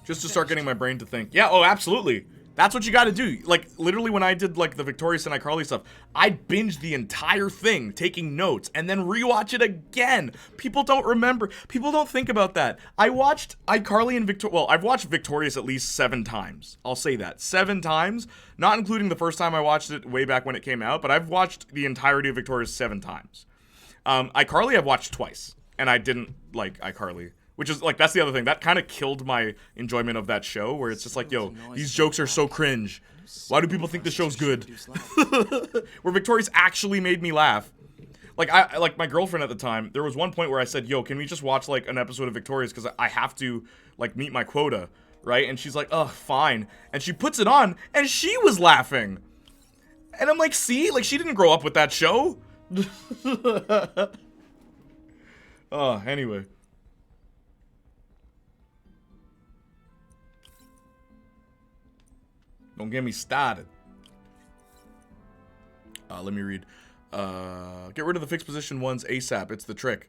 Just to start getting my brain to think. Yeah, oh, absolutely. That's what you gotta do. Like, literally when I did, like, the Victorious and iCarly stuff, I binged the entire thing, taking notes, and then rewatch it again. People don't remember. People don't think about that. I watched iCarly and well, I've watched Victorious at least 7 times. I'll say that. 7 times, not including the first time I watched it way back when it came out, but I've watched the entirety of Victorious 7 times. iCarly I've watched twice, and I didn't like iCarly. Which is, like, that's the other thing. That kind of killed my enjoyment of that show, where it's just like, yo, these jokes are so cringe. Why do people think this show's good? Where Victorious actually made me laugh. Like, my girlfriend at the time, there was one point where I said, yo, can we just watch, like, an episode of Victorious? Because I have to, like, meet my quota, right? And she's like, ugh, fine. And she puts it on, and she was laughing. And I'm like, see? Like, she didn't grow up with that show. Anyway. Don't get me started. Let me read. Get rid of the fixed position ones ASAP. It's the trick.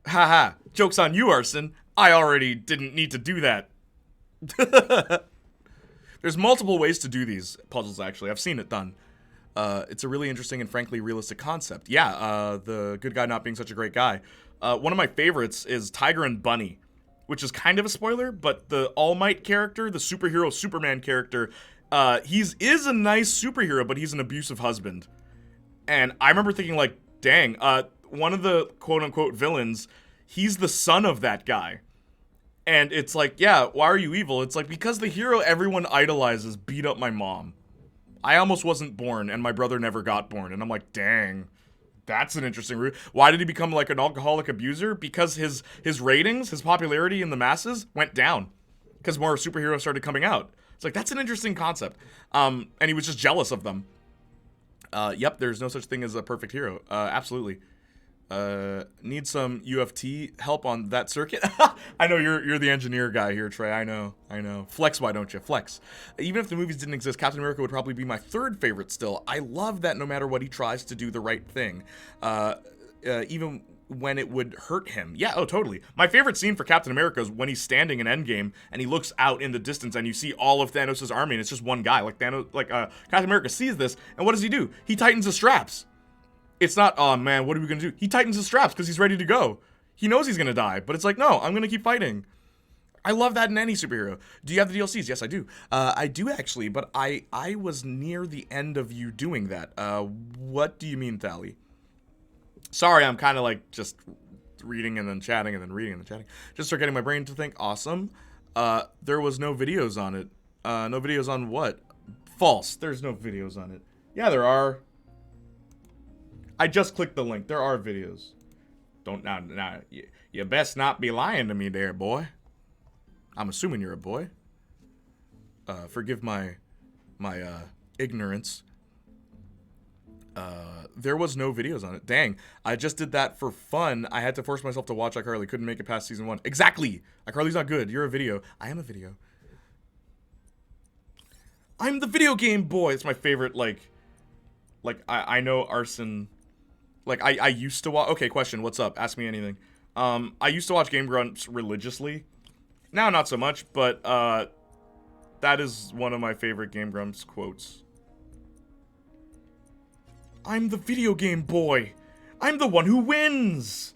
Haha. Joke's on you, Arson. I already didn't need to do that. There's multiple ways to do these puzzles, actually. I've seen it done. It's a really interesting and frankly realistic concept. Yeah, the good guy not being such a great guy. One of my favorites is Tiger and Bunny, which is kind of a spoiler, but the All Might character, the superhero Superman character, is a nice superhero, but he's an abusive husband. And I remember thinking, like, dang, one of the quote-unquote villains, he's the son of that guy. And it's like, yeah, why are you evil? It's like, because the hero everyone idolizes beat up my mom. I almost wasn't born, and my brother never got born. And I'm like, dang, that's an interesting route. Why did he become, like, an alcoholic abuser? Because his ratings, his popularity in the masses went down. Because more superheroes started coming out. It's like, that's an interesting concept. And he was just jealous of them. Yep, there's no such thing as a perfect hero. Absolutely. Need some UFT help on that circuit? I know you're the engineer guy here, Trey. I know. Flex, why don't you? Flex. Even if the movies didn't exist, Captain America would probably be my 3rd favorite still. I love that no matter what, he tries to do the right thing. Even when it would hurt him. Yeah, oh, totally. My favorite scene for Captain America is when he's standing in Endgame and he looks out in the distance and you see all of Thanos' army and it's just one guy. Like, Captain America sees this, and what does he do? He tightens his straps. It's not, oh man, what are we gonna do? He tightens his straps because he's ready to go. He knows he's gonna die, but it's like, no, I'm gonna keep fighting. I love that in any superhero. Do you have the DLCs? Yes, I do. I do actually, but I was near the end of you doing that. What do you mean, Thali? Sorry, I'm kind of like just reading and then chatting and then reading and then chatting. Just start getting my brain to think. Awesome. There was no videos on it. No videos on what? False. There's no videos on it. Yeah, there are. I just clicked the link. There are videos. Don't now. You best not be lying to me, there, boy. I'm assuming you're a boy. Forgive my ignorance. There was no videos on it. Dang, I just did that for fun. I had to force myself to watch iCarly. Couldn't make it past season 1. Exactly. iCarly's not good. You're a video. I am a video. I'm the video game boy. It's my favorite. Like I know Arson. Like I used to watch. Okay, question. What's up? Ask me anything. I used to watch Game Grumps religiously. Now not so much, but that is one of my favorite Game Grumps quotes. I'm the video game boy. I'm the one who wins.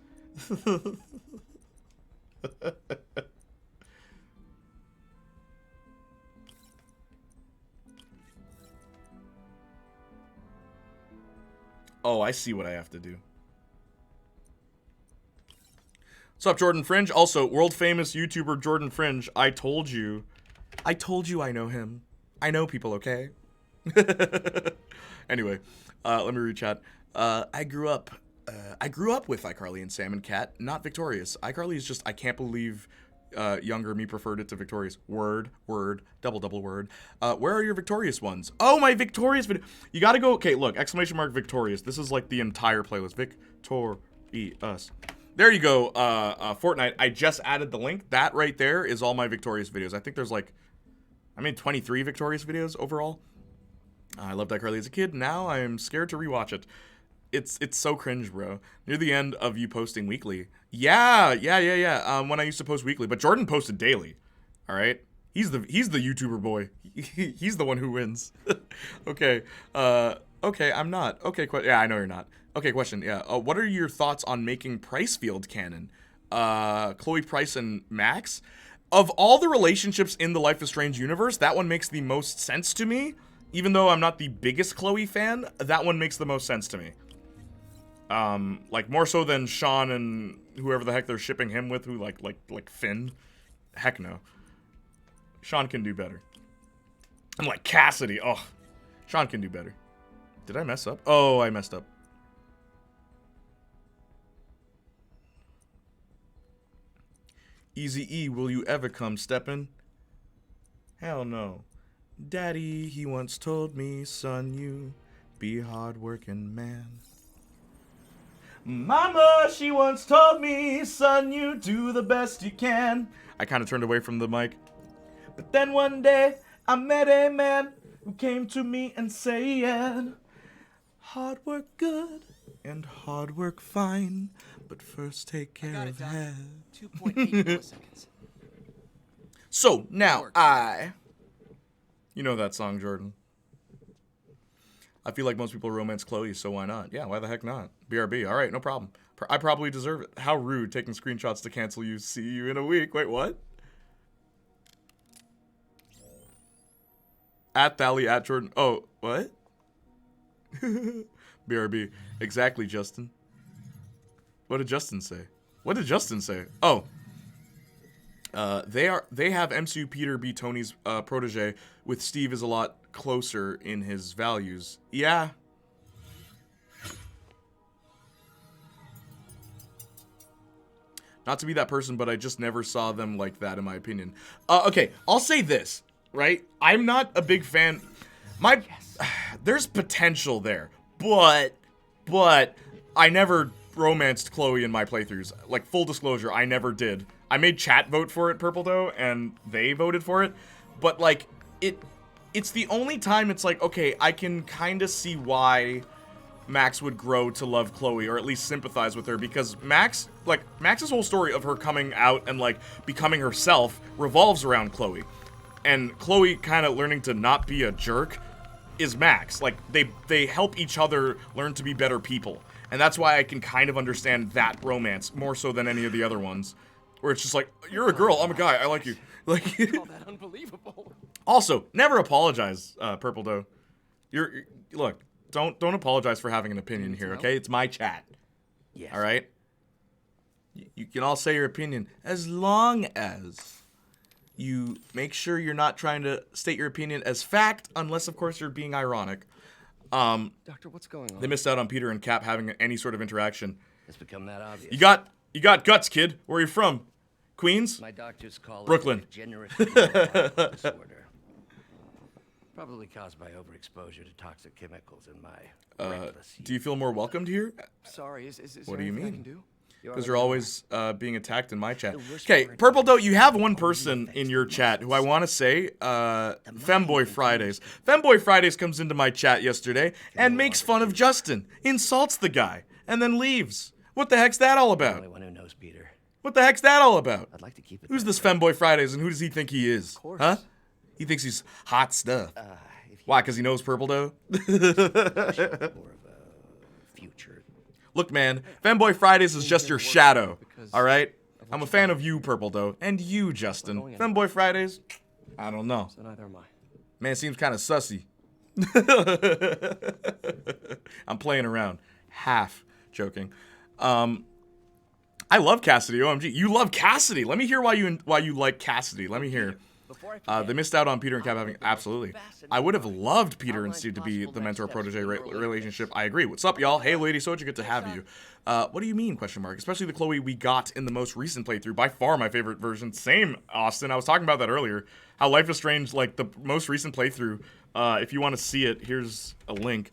Oh, I see what I have to do. What's up, Jordan Fringe? Also, world famous YouTuber Jordan Fringe. I told you I know him. I know people, okay? Anyway, let me read chat. I grew up with iCarly and Sam and Cat, not Victorious. iCarly is just, I can't believe younger me preferred it to Victorious. Word, double word. Where are your Victorious ones? Oh, my Victorious video. You gotta go, okay, look, exclamation mark Victorious. This is like the entire playlist. Victorious. There you go, Fortnite. I just added the link. That right there is all my Victorious videos. I think there's like, 23 Victorious videos overall. I loved iCarly as a kid. Now I am scared to rewatch it. It's so cringe, bro. Near the end of you posting weekly. Yeah. When I used to post weekly. But Jordan posted daily. All right? He's the YouTuber boy. He's the one who wins. Okay. Okay, I'm not. Okay, yeah, I know you're not. Okay, question. Yeah. What are your thoughts on making Pricefield canon? Chloe Price and Max? Of all the relationships in the Life is Strange universe, that one makes the most sense to me. Even though I'm not the biggest Chloe fan, that one makes the most sense to me. Like more so than Sean and whoever the heck they're shipping him with, who like Finn. Heck no. Sean can do better. I'm like Cassidy. Oh, Sean can do better. Did I mess up? Oh, I messed up. Easy E, will you ever come steppin'? Hell no. Daddy, he once told me, son, you be hard-working man. Mama, she once told me, son, you do the best you can. I kind of turned away from the mic. But then one day, I met a man who came to me and said, hard work good and hard work fine, but first take care of head. 2.8 milliseconds. So, now You know that song, Jordan. I feel like most people romance Chloe, so why not? Yeah, why the heck not? BRB, alright, no problem. I probably deserve it. How rude, taking screenshots to cancel you. See you in a week. Wait, what? At Thally, at Jordan. Oh, what? BRB. Exactly, Justin. What did Justin say? What did Justin say? Oh. They have MCU Peter B. Tony's protege, with Steve is a lot closer in his values. Yeah. Not to be that person, but I just never saw them like that, in my opinion. Okay, I'll say this, right? I'm not a big fan. There's potential there, but I never romanced Chloe in my playthroughs. Like, full disclosure, I never did. I made chat vote for it, Purple Doe, and they voted for it. But, like, it's the only time it's like, okay, I can kind of see why Max would grow to love Chloe, or at least sympathize with her, because Max's whole story of her coming out and, like, becoming herself revolves around Chloe. And Chloe kind of learning to not be a jerk is Max. Like, they help each other learn to be better people. And that's why I can kind of understand that romance, more so than any of the other ones. Where it's just like, you're a girl, I'm a guy, I like you. Like, Call that unbelievable. Also, never apologize, Purple Doe. Look, don't apologize for having an opinion here, okay? It's my chat. Yes. All right? You can all say your opinion as long as you make sure you're not trying to state your opinion as fact, unless, of course, you're being ironic. Doctor, what's going on? They missed out on Peter and Cap having any sort of interaction. It's become that obvious. You got guts, kid. Where are you from? Queens? My doctors call Brooklyn. it degenerative disorder. Probably caused by overexposure to toxic chemicals in my reckless Do you feel more welcomed here? Sorry, is What there do you anything I mean? can do? Because you're always being attacked in my chat. Okay, Purple Doe, you have one person in your chat who I want to say, Femboy Fridays. Femboy Fridays comes into my chat yesterday and makes fun of Justin, insults the guy, and then leaves. What the heck's that all The about? only one who knows Peter. What the heck's that all about? I'd like to keep it. Who's that this way. Femboy Fridays and who does he think he is? Of course. Huh? He thinks he's hot stuff. If Why, because he knows Purple Doe? more of a future. Look, man, Femboy Fridays is just your shadow, alright? I'm a fan of you, Purple Doe, and you, Justin. Femboy Fridays? I don't know. So neither am I. Man, seems kind of sussy. I'm playing around. Half joking. I love Cassidy, OMG. You love Cassidy. Let me hear why you like Cassidy. Let me hear. They missed out on Peter and Cap having... Absolutely. I would have loved Peter and Steve to be the mentor-protege relationship. I agree. What's up, y'all? Hey, Lady Soja, good to have you. What do you mean, question mark? Especially the Chloe we got in the most recent playthrough. By far my favorite version. Same, Austin. I was talking about that earlier. How Life is Strange, like, the most recent playthrough, if you want to see it, here's a link.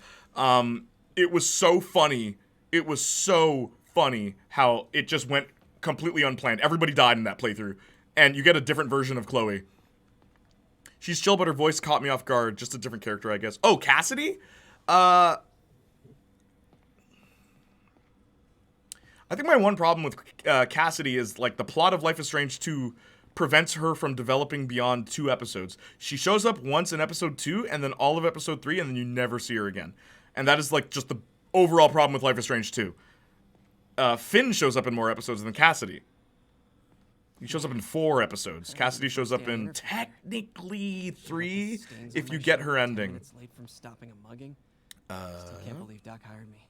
It was so funny. It was so funny how it just went completely unplanned. Everybody died in that playthrough. And you get a different version of Chloe. She's chill, but her voice caught me off guard. Just a different character, I guess. Oh, Cassidy? I think my one problem with Cassidy is, like, the plot of Life is Strange 2 prevents her from developing beyond 2 episodes. She shows up once in episode 2 and then all of episode 3 and then you never see her again. And that is like just the overall problem with Life is Strange 2. Finn shows up in more episodes than Cassidy. He shows up in 4 episodes. Cassidy shows up in technically 3 if you get her ending. It's late from stopping a mugging. Still can't believe Doc hired me.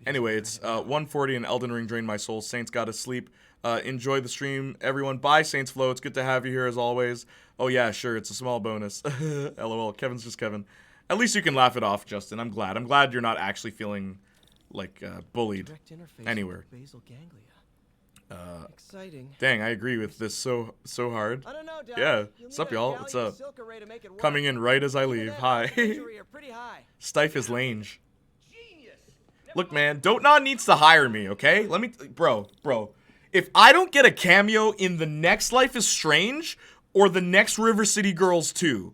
Anyway, it's 1:40 and Elden Ring drained my soul. Saints gotta sleep. Enjoy the stream, everyone. Bye, Saints Flow. It's good to have you here as always. Oh yeah, sure. It's a small bonus. LOL. Kevin's just Kevin. At least you can laugh it off, Justin. I'm glad. I'm glad you're not actually feeling like bullied anywhere. Basal ganglia. Exciting. Dang, I agree with this so hard. I don't know, Doc. Yeah. What's up, y'all? What's up? Coming in right as I leave. Hi. Stife is Lange. Look, man, Dotnod needs to hire me, okay? Let me, bro. If I don't get a cameo in the next Life is Strange or the next River City Girls 2,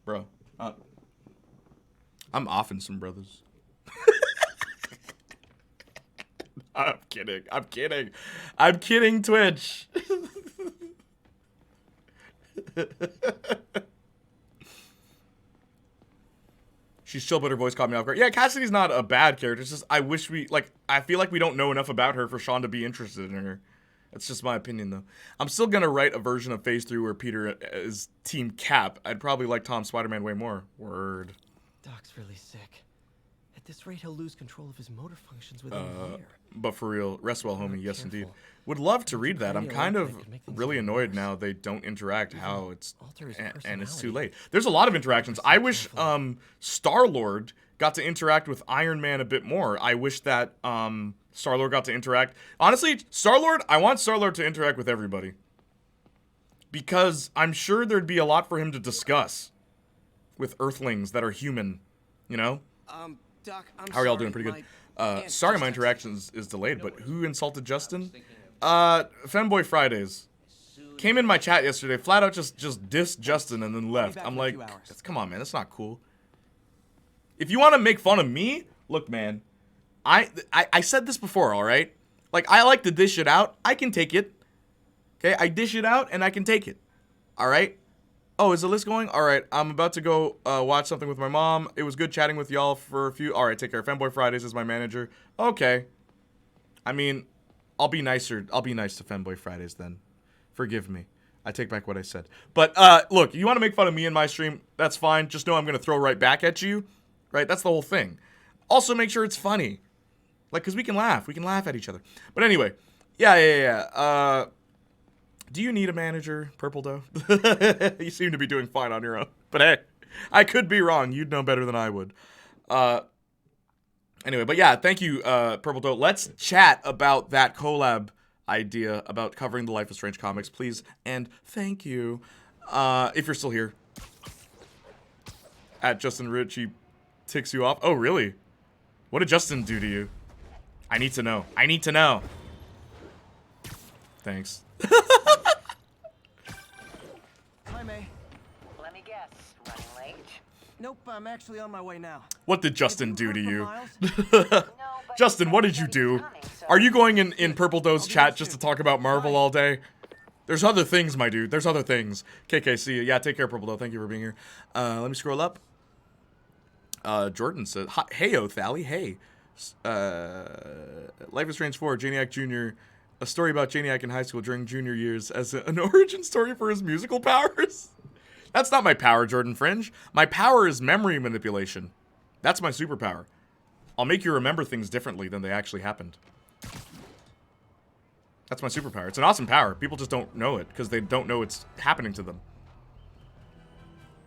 bro, I'm offing some brothers. I'm kidding, Twitch. She's chill, but her voice caught me off guard. Yeah, Cassidy's not a bad character. It's just I wish I feel like we don't know enough about her for Sean to be interested in her. That's just my opinion, though. I'm still gonna write a version of Phase 3 where Peter is Team Cap. I'd probably like Tom Spider-Man way more. Word. Doc's really sick. At this rate, he'll lose control of his motor functions within a year. But for real, rest well, homie. Yes, indeed. Would love to read that. I'm kind of really annoyed now they don't interact how it's... And it's too late. There's a lot of interactions. I wish Star-Lord got to interact with Iron Man a bit more. I wish that Star-Lord got to interact... Honestly, Star-Lord, I want Star-Lord to interact with everybody. Because I'm sure there'd be a lot for him to discuss with Earthlings that are human, you know? Doc, how are y'all doing? Pretty good. Sorry my interactions is delayed, but who insulted Justin? Femboy Fridays. Came in my chat yesterday, flat out just dissed Justin and then left. I'm like, come on, man, that's not cool. If you want to make fun of me, look, man, I said this before, all right? Like, I like to dish it out. I can take it. Okay, I dish it out and I can take it. All right? Oh, is the list going? All right, I'm about to go watch something with my mom. It was good chatting with y'all for a few... All right, take care. Femboy Fridays is my manager. Okay. I mean, I'll be nice to Femboy Fridays then. Forgive me. I take back what I said. But, look, you want to make fun of me in my stream? That's fine. Just know I'm going to throw right back at you. Right? That's the whole thing. Also, make sure it's funny. Like, because we can laugh. We can laugh at each other. But anyway. Yeah. Do you need a manager, Purple Doe? You seem to be doing fine on your own. But hey, I could be wrong. You'd know better than I would. Anyway, but yeah, thank you, Purple Doe. Let's chat about that collab idea about covering the Life is Strange comics, please. And thank you. If you're still here. At Justin Ritchie ticks you off. Oh, really? What did Justin do to you? I need to know. I need to know. Thanks. Hi, May. Let me guess, running late? Nope, I'm actually on my way now. What did Justin do to you? Justin, what did you do? Are you going in Purple Doe's chat just to talk about Marvel all day? There's other things, my dude. There's other things. KKC, yeah, take care, Purple Doe. Thank you for being here. Let me scroll up. Jordan said, hey-o, Thally, hey. Life is Strange 4, Janiac Jr., a story about Janiac in high school during junior years as an origin story for his musical powers. That's not my power, Jordan Fringe. My power is memory manipulation. That's my superpower. I'll make you remember things differently than they actually happened. That's my superpower. It's an awesome power. People just don't know it because they don't know it's happening to them.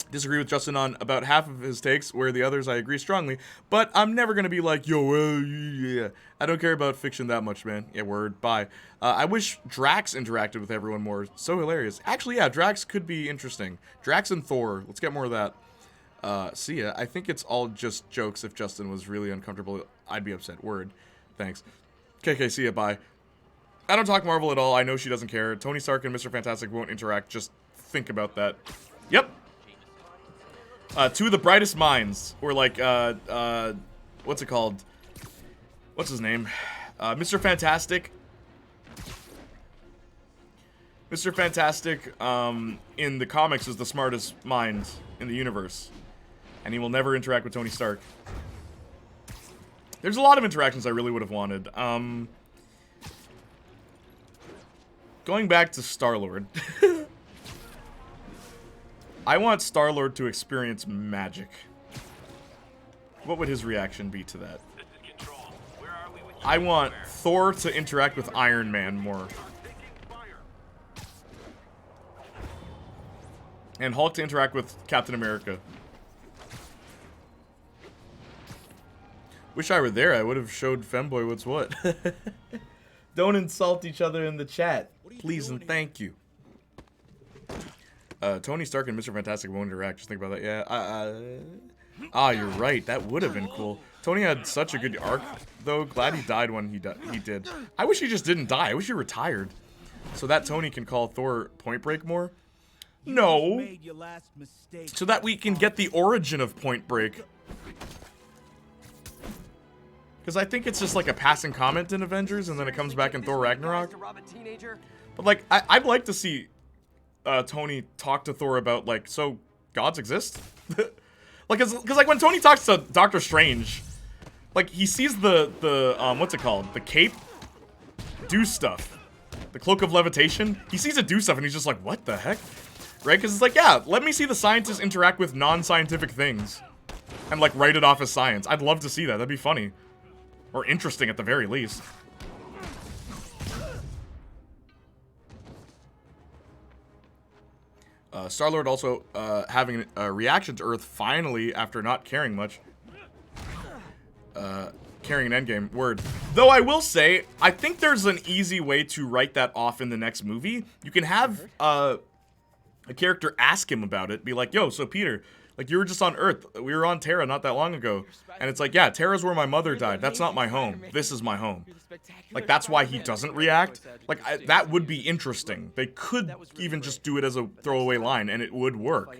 Disagree with Justin on about half of his takes, where the others I agree strongly, but I'm never going to be like, yo, yeah. I don't care about fiction that much, man. Yeah, word, bye. I wish Drax interacted with everyone more. So hilarious. Actually, yeah, Drax could be interesting. Drax and Thor. Let's get more of that. See ya. I think it's all just jokes. If Justin was really uncomfortable, I'd be upset. Word. Thanks. KK, see ya, bye. I don't talk Marvel at all. I know she doesn't care. Tony Stark and Mr. Fantastic won't interact. Just think about that. Yep. Two of the brightest minds, or like, what's it called? What's his name? Mr. Fantastic. Mr. Fantastic, in the comics, is the smartest mind in the universe. And he will never interact with Tony Stark. There's a lot of interactions I really would have wanted. Going back to Star-Lord. I want Star-Lord to experience magic. What would his reaction be to that? I want Thor to interact with Iron Man more. And Hulk to interact with Captain America. Wish I were there. I would have showed Femboy what's what. Don't insult each other in the chat. Please and thank you. Tony Stark and Mr. Fantastic won't interact. Just think about that. Yeah. You're right. That would have been cool. Tony had such a good arc, though. Glad he died when he did. I wish he just didn't die. I wish he retired. So that Tony can call Thor Point Break more. No. So that we can get the origin of Point Break. Because I think it's just like a passing comment in Avengers, and then it comes back in Thor Ragnarok. But like, I'd like to see Tony talk to Thor about like, so gods exist? Like, cause like when Tony talks to Doctor Strange, like he sees the what's it called? The cape do stuff. The cloak of levitation. He sees it do stuff, and he's just like, what the heck? Right? Because it's like, yeah, let me see the scientists interact with non-scientific things. And, like, write it off as science. I'd love to see that. That'd be funny. Or interesting, at the very least. Star-Lord also having a reaction to Earth, finally, after not caring much. Carrying an endgame. Word. Though I will say, I think there's an easy way to write that off in the next movie. You can have, a character ask him about it, be like, yo, so Peter, like, you were just on Earth, we were on Terra not that long ago, and it's like, yeah, Terra's where my mother died, that's not my home, this is my home. Like, that's why he doesn't react. Like, that would be interesting. They could even just do it as a throwaway line, and it would work.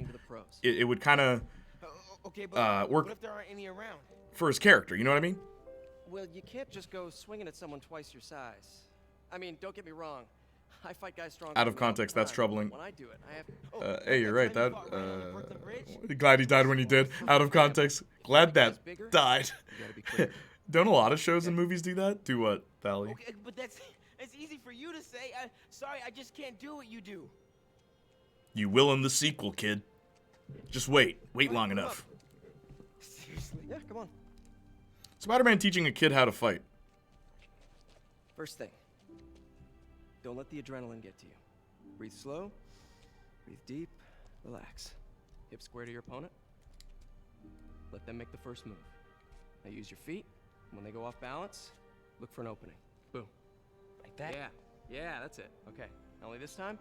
It would kind of, work for his character, you know what I mean? Well, you can't just go swinging at someone twice your size. I mean, don't get me wrong. I fight guys strong. Out of context, that's troubling. When I do it, I have... Hey, you're right. That, glad he died when he did. Out of context. Glad that died. Don't a lot of shows and movies do that? Do what, Valley? Okay, but that's easy for you to say. Sorry, I just can't do what you do. You will in the sequel, kid. Just wait. Wait long enough. Seriously? Yeah, come on. Spider-Man teaching a kid how to fight. First thing. Don't let the adrenaline get to you. Breathe slow, breathe deep, relax. Hip square to your opponent. Let them make the first move. Now use your feet. When they go off balance, look for an opening. Boom. Like that? Yeah, that's it. Okay. Only this time,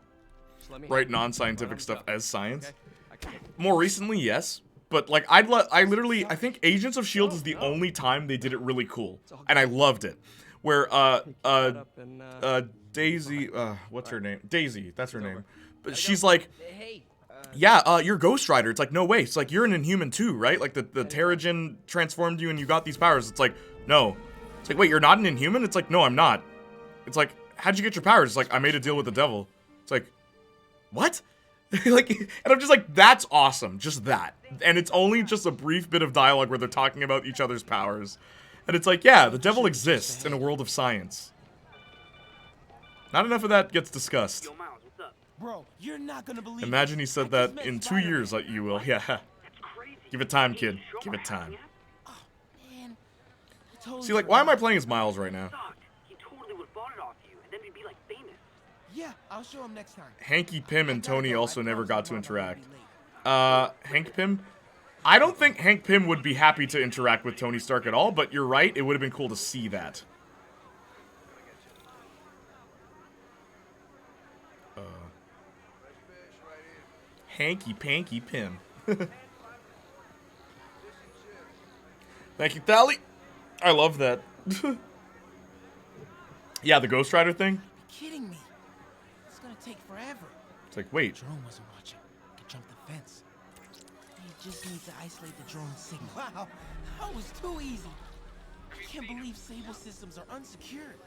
just let me write non-scientific stuff as science. Okay. More recently, yes. But like, I think Agents of S.H.I.E.L.D. is the only time they did it really cool. And I loved it. Where, Daisy, what's her name? Daisy, that's her name. But she's like, yeah, you're Ghost Rider. It's like, no way. It's like, you're an Inhuman too, right? Like, the Terrigen transformed you and you got these powers. It's like, no. It's like, wait, you're not an Inhuman? It's like, no, I'm not. It's like, how'd you get your powers? It's like, I made a deal with the devil. It's like, what? Like, and I'm just like, that's awesome. Just that. And it's only just a brief bit of dialogue where they're talking about each other's powers. And it's like, yeah, the devil exists in a world of science. Not enough of that gets discussed. Bro, you're not gonna believe Imagine he said that in 2 years, like you will. Yeah. Give it time, kid. Give it time. See, like, why am I playing as Miles right now? He totally would have bought it off you, and then we'd be like famous. Yeah, I'll show him next time. Hanky Pym and Tony also never got to interact. Hank Pym? I don't think Hank Pym would be happy to interact with Tony Stark at all, but you're right, it would have been cool to see that. Hanky Panky Pym. Thank you, Thally. I love that. Yeah, the Ghost Rider thing. You're kidding me. It's gonna take forever. It's like, wait. Drone wasn't watching. Could jump the fence. You just need to isolate the drone signal. Wow, that was too easy. I can't believe Sable systems are unsecured.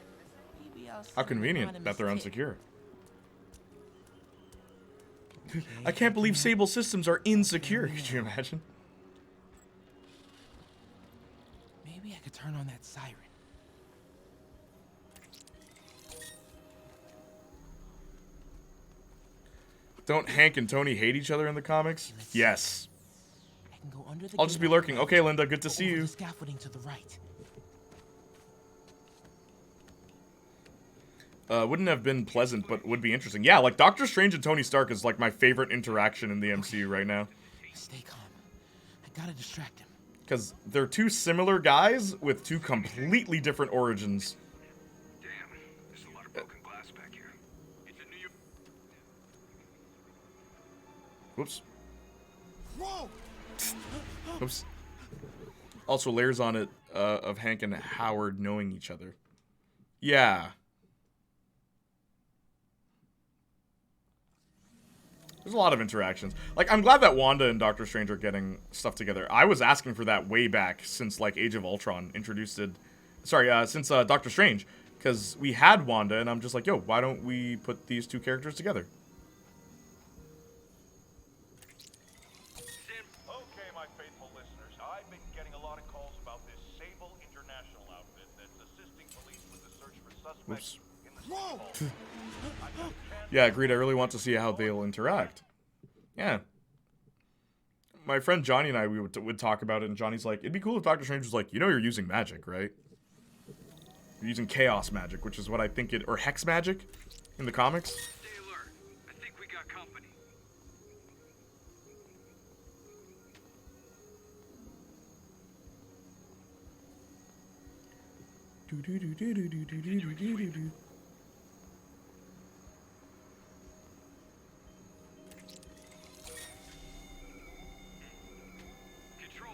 Maybe I'll how convenient that they're unsecure. I can't believe Sable systems are insecure. Could you imagine? Maybe I could turn on that siren. Don't Hank and Tony hate each other in the comics? Yes. I can go under the I'll just be lurking. Okay, Linda, good to see you. The scaffolding to the right. Wouldn't have been pleasant, but would be interesting. Yeah, like Doctor Strange and Tony Stark is like my favorite interaction in the MCU right now. Stay calm. I gotta distract him. Because they're two similar guys with two completely different origins. Damn, there's a lot of broken glass back here. It's a New York. Whoops. Whoa! Oops. Also, layers on it of Hank and Howard knowing each other. Yeah. There's a lot of interactions. Like, I'm glad that Wanda and Doctor Strange are getting stuff together. I was asking for that way back since, like, Age of Ultron introduced it. Sorry, since Doctor Strange. Because we had Wanda, and I'm just like, yo, why don't we put these two characters together? Okay, my faithful listeners, I've been getting a lot of calls about this Sable International outfit that's assisting police with the search for suspects in the Whoa! Yeah, agreed. I really want to see how they'll interact. Yeah. My friend Johnny and I, we would talk about it, and Johnny's like, it'd be cool if Doctor Strange was like, you know you're using magic, right? You're using chaos magic, which is what I think it... Or hex magic in the comics. Stay alert. I think we got company. Do-do-do-do-do-do-do-do-do-do. Control,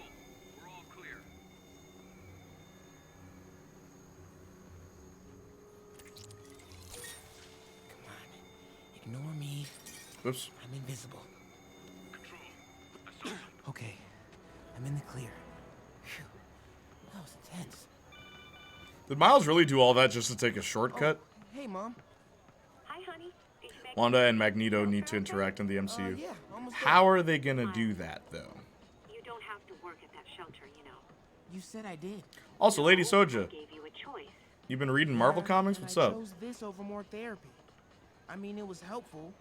we're all clear. Come on. Ignore me. Oops. I'm invisible. Control, I saw something. Okay. I'm in the clear. Phew. That was intense. Did Miles really do all that just to take a shortcut? Oh, hey, Mom. Hi, honey. Did you make Wanda and Magneto need to interact in the MCU. Yeah, almost How are they gonna do that, though? You don't have to work at that shelter, you know. You said I did. Also, Lady Soja, I gave you a choice. you've been reading Marvel comics? And What's I up? chose this over more therapy. I mean, it was helpful.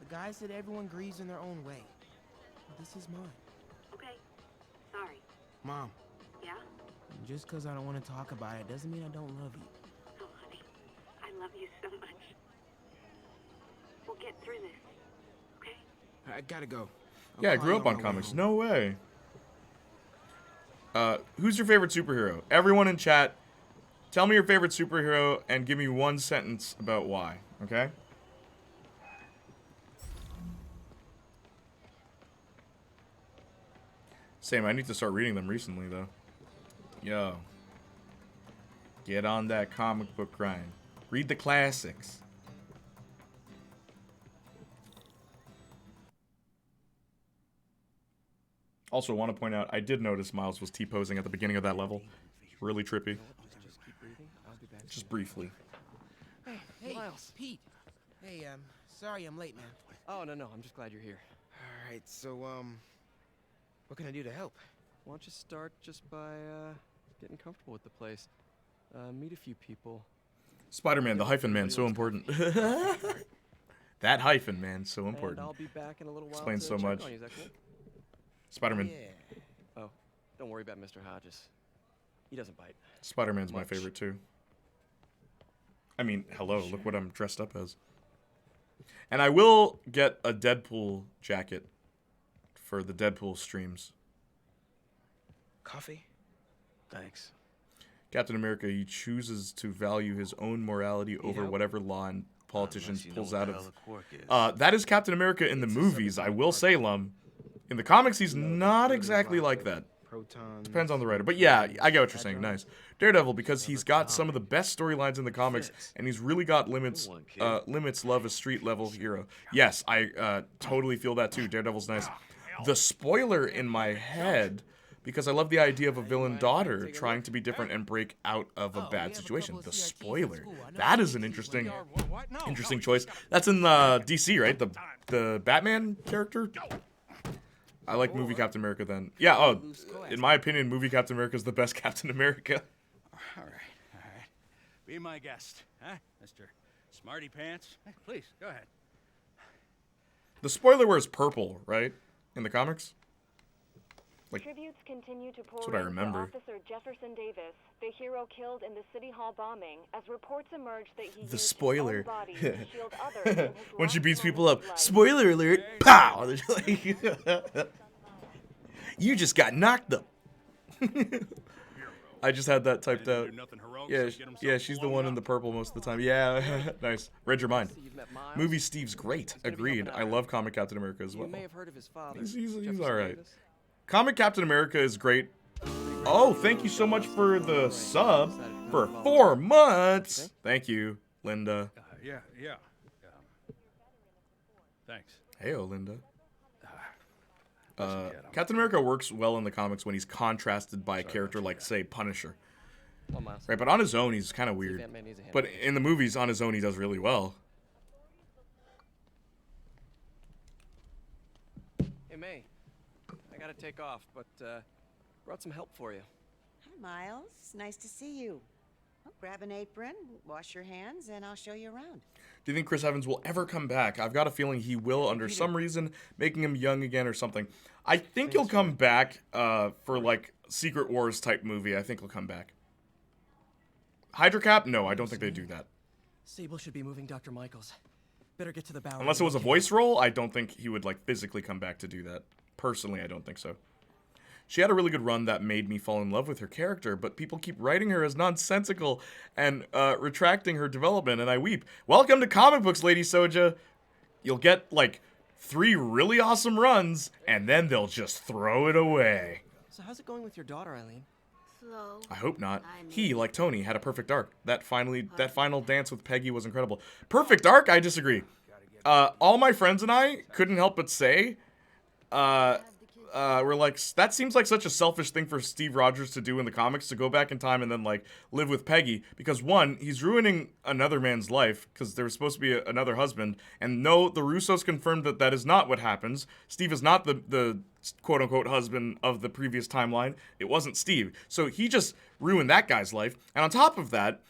The guy said everyone grieves in their own way. This is mine. Okay. Sorry. Mom, Yeah? just because I don't want to talk about it doesn't mean I don't love you. Oh, honey. I love you so much. We'll get through this. Okay? I gotta go. Yeah, I grew up on comics. No way. Who's your favorite superhero? Everyone in chat, tell me your favorite superhero and give me one sentence about why, okay? Same, I need to start reading them recently, though. Yo. Get on that comic book grind. Read the classics. Also, want to point out, I did notice Miles was T-posing at the beginning of that level. Really trippy. Just keep breathing. I'll be back. Just briefly. Hey, Miles. Pete. Hey, sorry I'm late, man. Oh, no. I'm just glad you're here. All right, so, what can I do to help? Why don't you start just by, getting comfortable with the place. Meet a few people. Spider-Man, the hyphen man, so important. That hyphen man, so important. And I'll be back in a little while. Explains to so check much. on you. Is that cool? Spider-Man. Yeah. Oh, don't worry about Mr. Hodges. He doesn't bite. Spider-Man's my Much. favorite, too. I mean, hello, look what I'm dressed up as. And I will get a Deadpool jacket for the Deadpool streams. Coffee? Thanks. Captain America, he chooses to value his own morality over whatever law and politicians pulls out of. That is Captain America in the movies, I will say, Lum. In the comics, he's not exactly like that. Depends on the writer. But yeah, I get what you're saying. Nice. Daredevil, because he's got some of the best storylines in the comics, and he's really got limits love a street level hero. Yes, I totally feel that too. Daredevil's nice. The spoiler in my head, because I love the idea of a villain daughter trying to be different and break out of a bad situation. The spoiler. That is an interesting choice. That's in DC, right? The Batman character? I like movie Captain America then. Yeah, oh, in my opinion, movie Captain America is the best Captain America. All right. Be my guest, huh, Mr. Smarty Pants? Hey, please, go ahead. The spoiler wears purple, right? In the comics? Like, Tributes continue to pour that's what I in for remember. Officer Jefferson Davis, the hero killed in the City Hall bombing, as reports emerge that he The used spoiler. his own body to shield others in his When she last beats people moments up, of life. spoiler alert, pow! You just got knocked up. I just had that typed out. Yeah, she's the one in the purple most of the time. Yeah, nice. Read your mind. Movie Steve's great. Agreed. I love comic Captain America as well. You may have heard of his father. He's all right. Comic Captain America is great. Oh, thank you so much for the sub for 4 months. Thank you, Linda. Yeah. Thanks. Heyo, Linda. Captain America works well in the comics when he's contrasted by a character like, say, Punisher. Right, but on his own, he's kind of weird. But in the movies, on his own, he does really well. Hey, May. I gotta take off, but brought some help for you. Hi, Miles. Nice to see you. Well, grab an apron, wash your hands, and I'll show you around. Do you think Chris Evans will ever come back? I've got a feeling he will, under some reason, making him young again or something. I think he'll come back for, like, Secret Wars type movie. I think he'll come back. Hydra Cap? No, I don't think they do that. Sable should be moving Dr. Michaels. Better get to the Bowery. Unless it was a voice role, I don't think he would, like, physically come back to do that. Personally, I don't think so. She had a really good run that made me fall in love with her character, but people keep writing her as nonsensical and retracting her development, and I weep. Welcome to comic books, Lady Soja. You'll get, like, 3 really awesome runs, and then they'll just throw it away. So how's it going with your daughter, Eileen? Slow. I hope not. He, like Tony, had a perfect arc. That final dance with Peggy was incredible. Perfect arc? I disagree. All my friends and I couldn't help but say, we're like, that seems like such a selfish thing for Steve Rogers to do in the comics, to go back in time and then, like, live with Peggy. Because, one, he's ruining another man's life, because there was supposed to be another husband. And no, the Russos confirmed that that is not what happens. Steve is not the quote-unquote husband of the previous timeline. It wasn't Steve. So he just ruined that guy's life. And on top of that,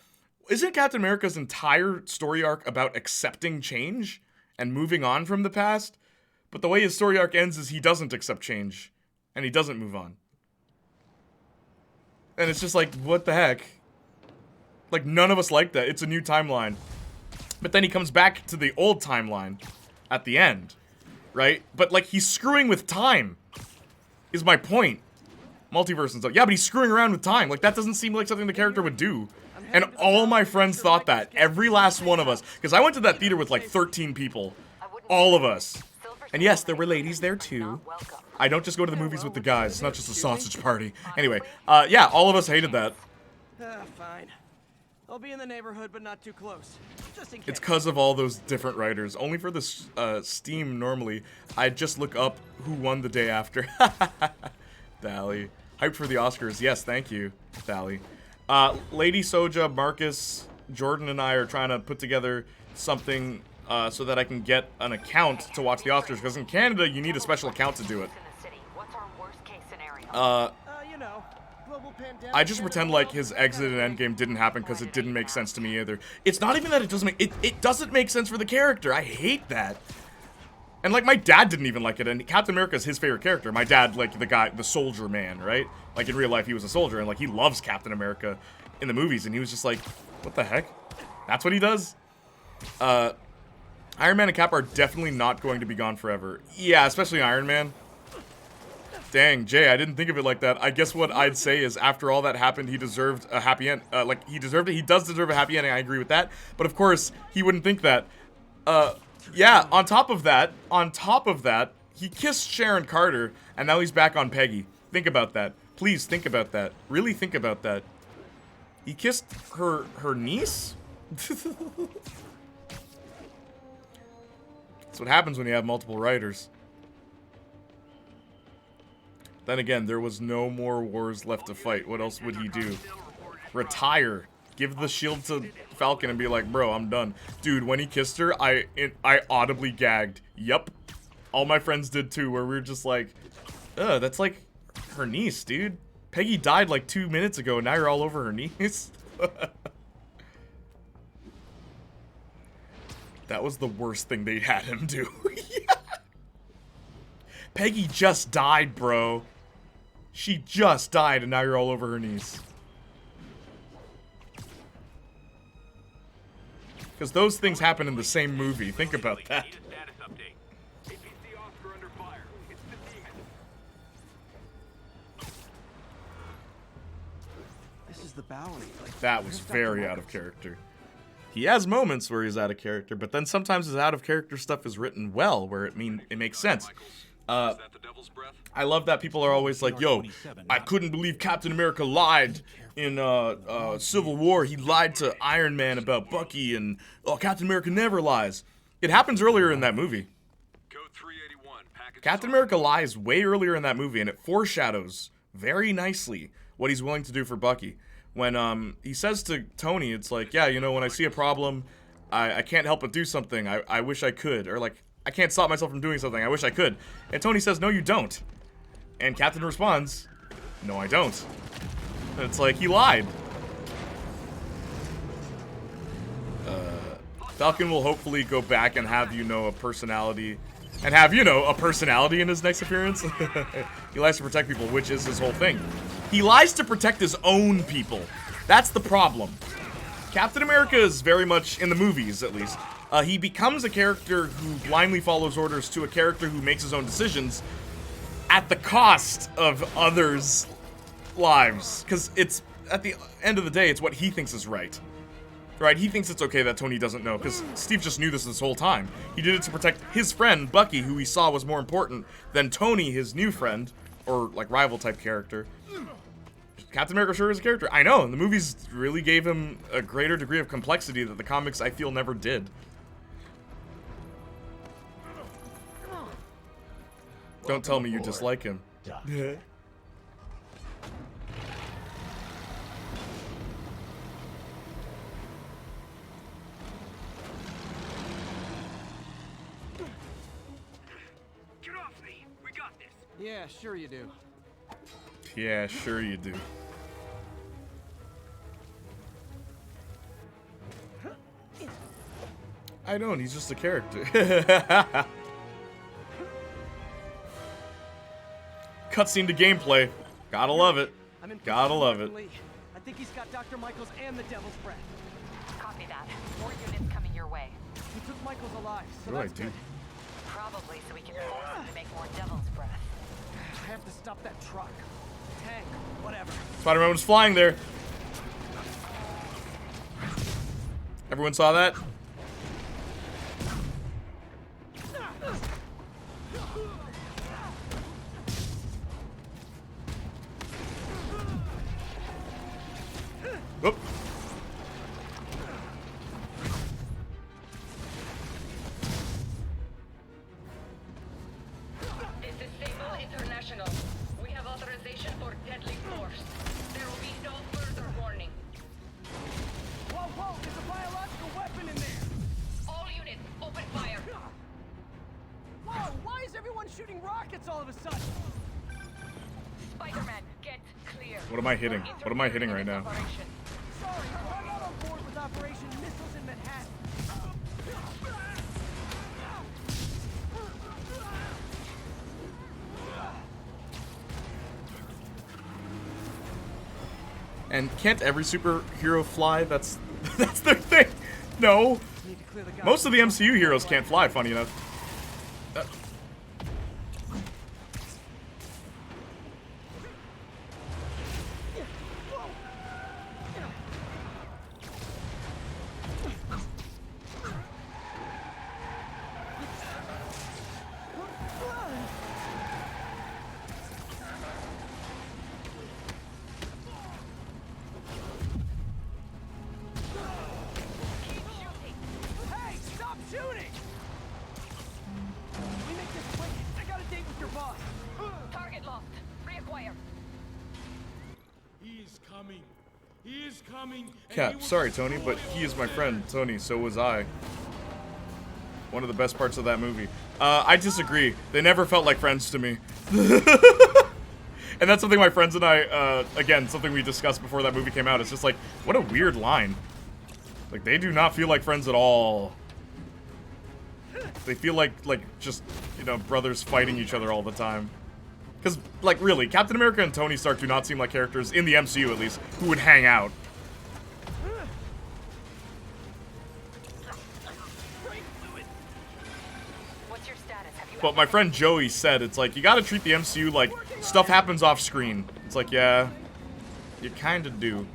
isn't Captain America's entire story arc about accepting change and moving on from the past? But the way his story arc ends is he doesn't accept change, and he doesn't move on. And it's just like, what the heck? Like, none of us like that. It's a new timeline. But then he comes back to the old timeline at the end, right? But, like, he's screwing with time, is my point. Multiverse and stuff. Yeah, but he's screwing around with time. Like, that doesn't seem like something the character would do. And all my friends thought that. Every last one of us. Because I went to that theater with, like, 13 people. All of us. And yes, there were ladies there too. I don't just go to the movies with the guys. It's not just a sausage party. Anyway, yeah, all of us hated that. Fine. I'll be in the neighborhood, but not too close. Just in case. It's because of all those different writers. Only for the Steam, normally, I'd just look up who won the day after. Thally. Hyped for the Oscars. Yes, thank you, Thally. Lady Soja, Marcus, Jordan, and I are trying to put together something so that I can get an account to watch the Oscars, because in Canada you need a special account to do it. You know, global pandemic. I just pretend like his exit and Endgame didn't happen because it didn't make sense to me either. It's not even that it doesn't make it doesn't make sense for the character. I hate that. And like my dad didn't even like it, and Captain America is his favorite character. My dad, like the soldier man, right? Like in real life he was a soldier, and like he loves Captain America in the movies, and he was just like, what the heck? That's what he does? Iron Man and Cap are definitely not going to be gone forever. Yeah, especially Iron Man. Dang, Jay, I didn't think of it like that. I guess what I'd say is after all that happened, he deserved a happy end. Like, he deserved it. He does deserve a happy ending. I agree with that. But, of course, he wouldn't think that. Yeah, on top of that, he kissed Sharon Carter, and now he's back on Peggy. Think about that. Please think about that. Really think about that. He kissed her niece? That's what happens when you have multiple writers. Then again, there was no more wars left to fight. What else would he do? Retire. Give the shield to Falcon and be like, bro, I'm done. Dude, when he kissed her, I audibly gagged. Yup. All my friends did too, where we were just like, ugh, that's like her niece, dude. Peggy died like 2 minutes ago, and now you're all over her niece. That was the worst thing they had him do. Yeah. Peggy just died, bro. She just died, and now you're all over her niece. Because those things happen in the same movie. Think about that. This is the Bowery. That was very out of character. He has moments where he's out of character, but then sometimes his out of character stuff is written well, where it makes sense. I love that people are always like, yo, I couldn't believe Captain America lied in Civil War. He lied to Iron Man about Bucky, and oh, Captain America never lies. It happens earlier in that movie. Captain America lies way earlier in that movie, and it foreshadows very nicely what he's willing to do for Bucky. When he says to Tony, it's like, yeah, you know, when I see a problem, I can't help but do something. I wish I could. Or like, I can't stop myself from doing something. I wish I could. And Tony says, no, you don't. And Captain responds, no, I don't. And it's like, he lied. Falcon will hopefully go back and have, you know, a personality. And have, you know, a personality in his next appearance. He likes to protect people, which is his whole thing. He lies to protect his own people. That's the problem. Captain America is very much, in the movies at least, he becomes a character who blindly follows orders to a character who makes his own decisions at the cost of others' lives. Because it's, at the end of the day, it's what he thinks is right. Right? He thinks it's okay that Tony doesn't know, because Steve just knew this whole time. He did it to protect his friend, Bucky, who he saw was more important than Tony, his new friend, or, like, rival-type character. Captain America sure is a character. I know, and the movies really gave him a greater degree of complexity that the comics, I feel, never did. Don't tell me you dislike him. Yeah, sure you do. Yeah, sure you do. I don't, he's just a character. Cutscene to gameplay. Gotta love it. Gotta love it. I think he's got Dr. Michaels and the Devil's Breath. Copy that. More units coming your way. He took Michaels alive, so what do I that's do? good. Probably so we can force him to make more Devil's Breath. I have to stop that truck. Tank, whatever. Spider-Man was flying there. Everyone saw that? Whoop. This is Sable International. We have authorization for deadly force. There will be no further warning. Whoa, whoa, there's a biological weapon in there! All units, open fire. Whoa, why is everyone shooting rockets all of a sudden? Spider-Man, get clear. What am I hitting? What am I hitting right now? Sorry, I'm not on board with Operation Missiles in Manhattan. And can't every superhero fly? That's their thing. No. Most of the MCU heroes can't fly, funny enough. coming. He is coming. Cap, sorry, Tony, but he is my friend. Tony, so was I. One of the best parts of that movie. I disagree. They never felt like friends to me. And that's something my friends and I, again, something we discussed before that movie came out. It's just like, what a weird line. Like, they do not feel like friends at all. They feel like just, you know, brothers fighting each other all the time. Because, like, really, Captain America and Tony Stark do not seem like characters, in the MCU at least, who would hang out. What's your status? Have you But my friend Joey said, it's like, you gotta treat the MCU like stuff happens off screen. It's like, yeah, you kinda do.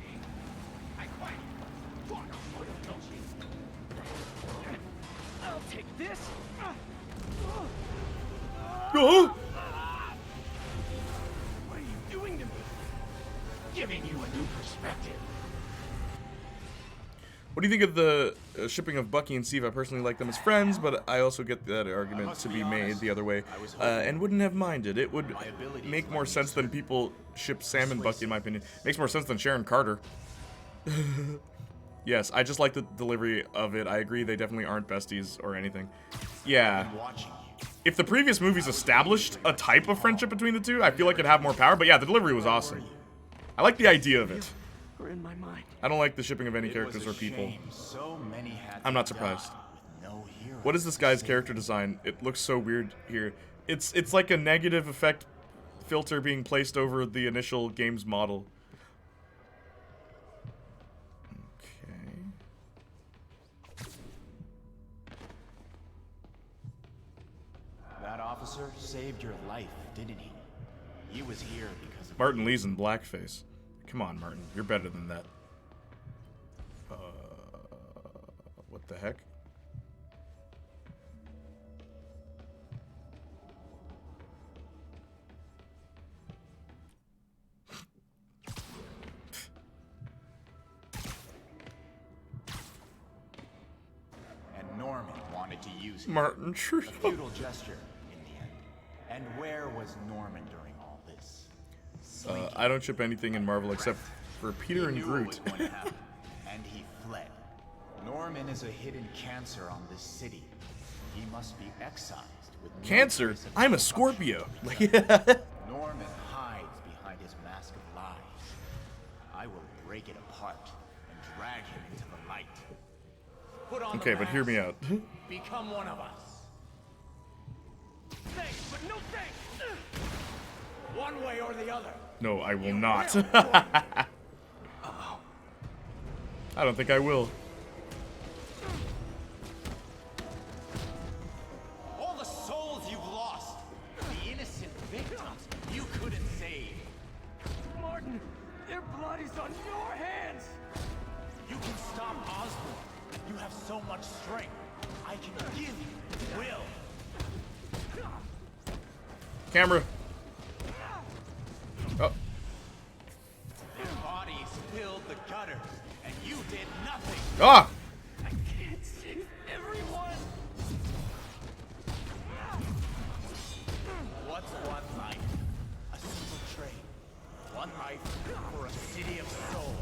I'll take this. Oh! What are you doing to me? Giving you a new perspective. What do you think of the shipping of Bucky and Steve? I personally like them as friends, but I also get that argument to be made the other way, and wouldn't have minded. It would make more sense than people ship Sam and Bucky, in my opinion. Makes more sense than Sharon Carter. Yes, I just like the delivery of it. I agree, they definitely aren't besties or anything. Yeah. If the previous movies established a type of friendship between the two, I feel like it'd have more power, but yeah, the delivery was awesome. I like the idea of it. In my mind. I don't like the shipping of any characters or people. I'm not surprised. What is this guy's character design? It looks so weird here. It's like a negative effect filter being placed over the initial game's model. Okay. That officer saved your life, didn't he? He was here because of Martin Lee's in blackface. Come on, Martin. You're better than that. What the heck? And Norman wanted to use it. Martin Trudeau. A futile gesture in the end. And where was Norman during all this? I don't ship anything in Marvel except for Peter and Groot. And he fled. Norman is a hidden cancer on this city. He must be excised with no Cancer? trace of I'm a corruption. Scorpio. Norman hides behind his mask of lies. I will break it apart and drag him into the light. Put on Okay, the but hear me mask. out. Become one of us. Thanks, but no thanks. One way or the other. No, I will not. I don't think I will. All the souls you've lost, the innocent victims you couldn't save. Martin, their blood is on your hands. You can stop Osborn. You have so much strength. I can give you will. Camera. Oh. Their bodies filled the gutters, and you did nothing. Ah! I can't save everyone. What's one life? A single trade. One life for a city of souls.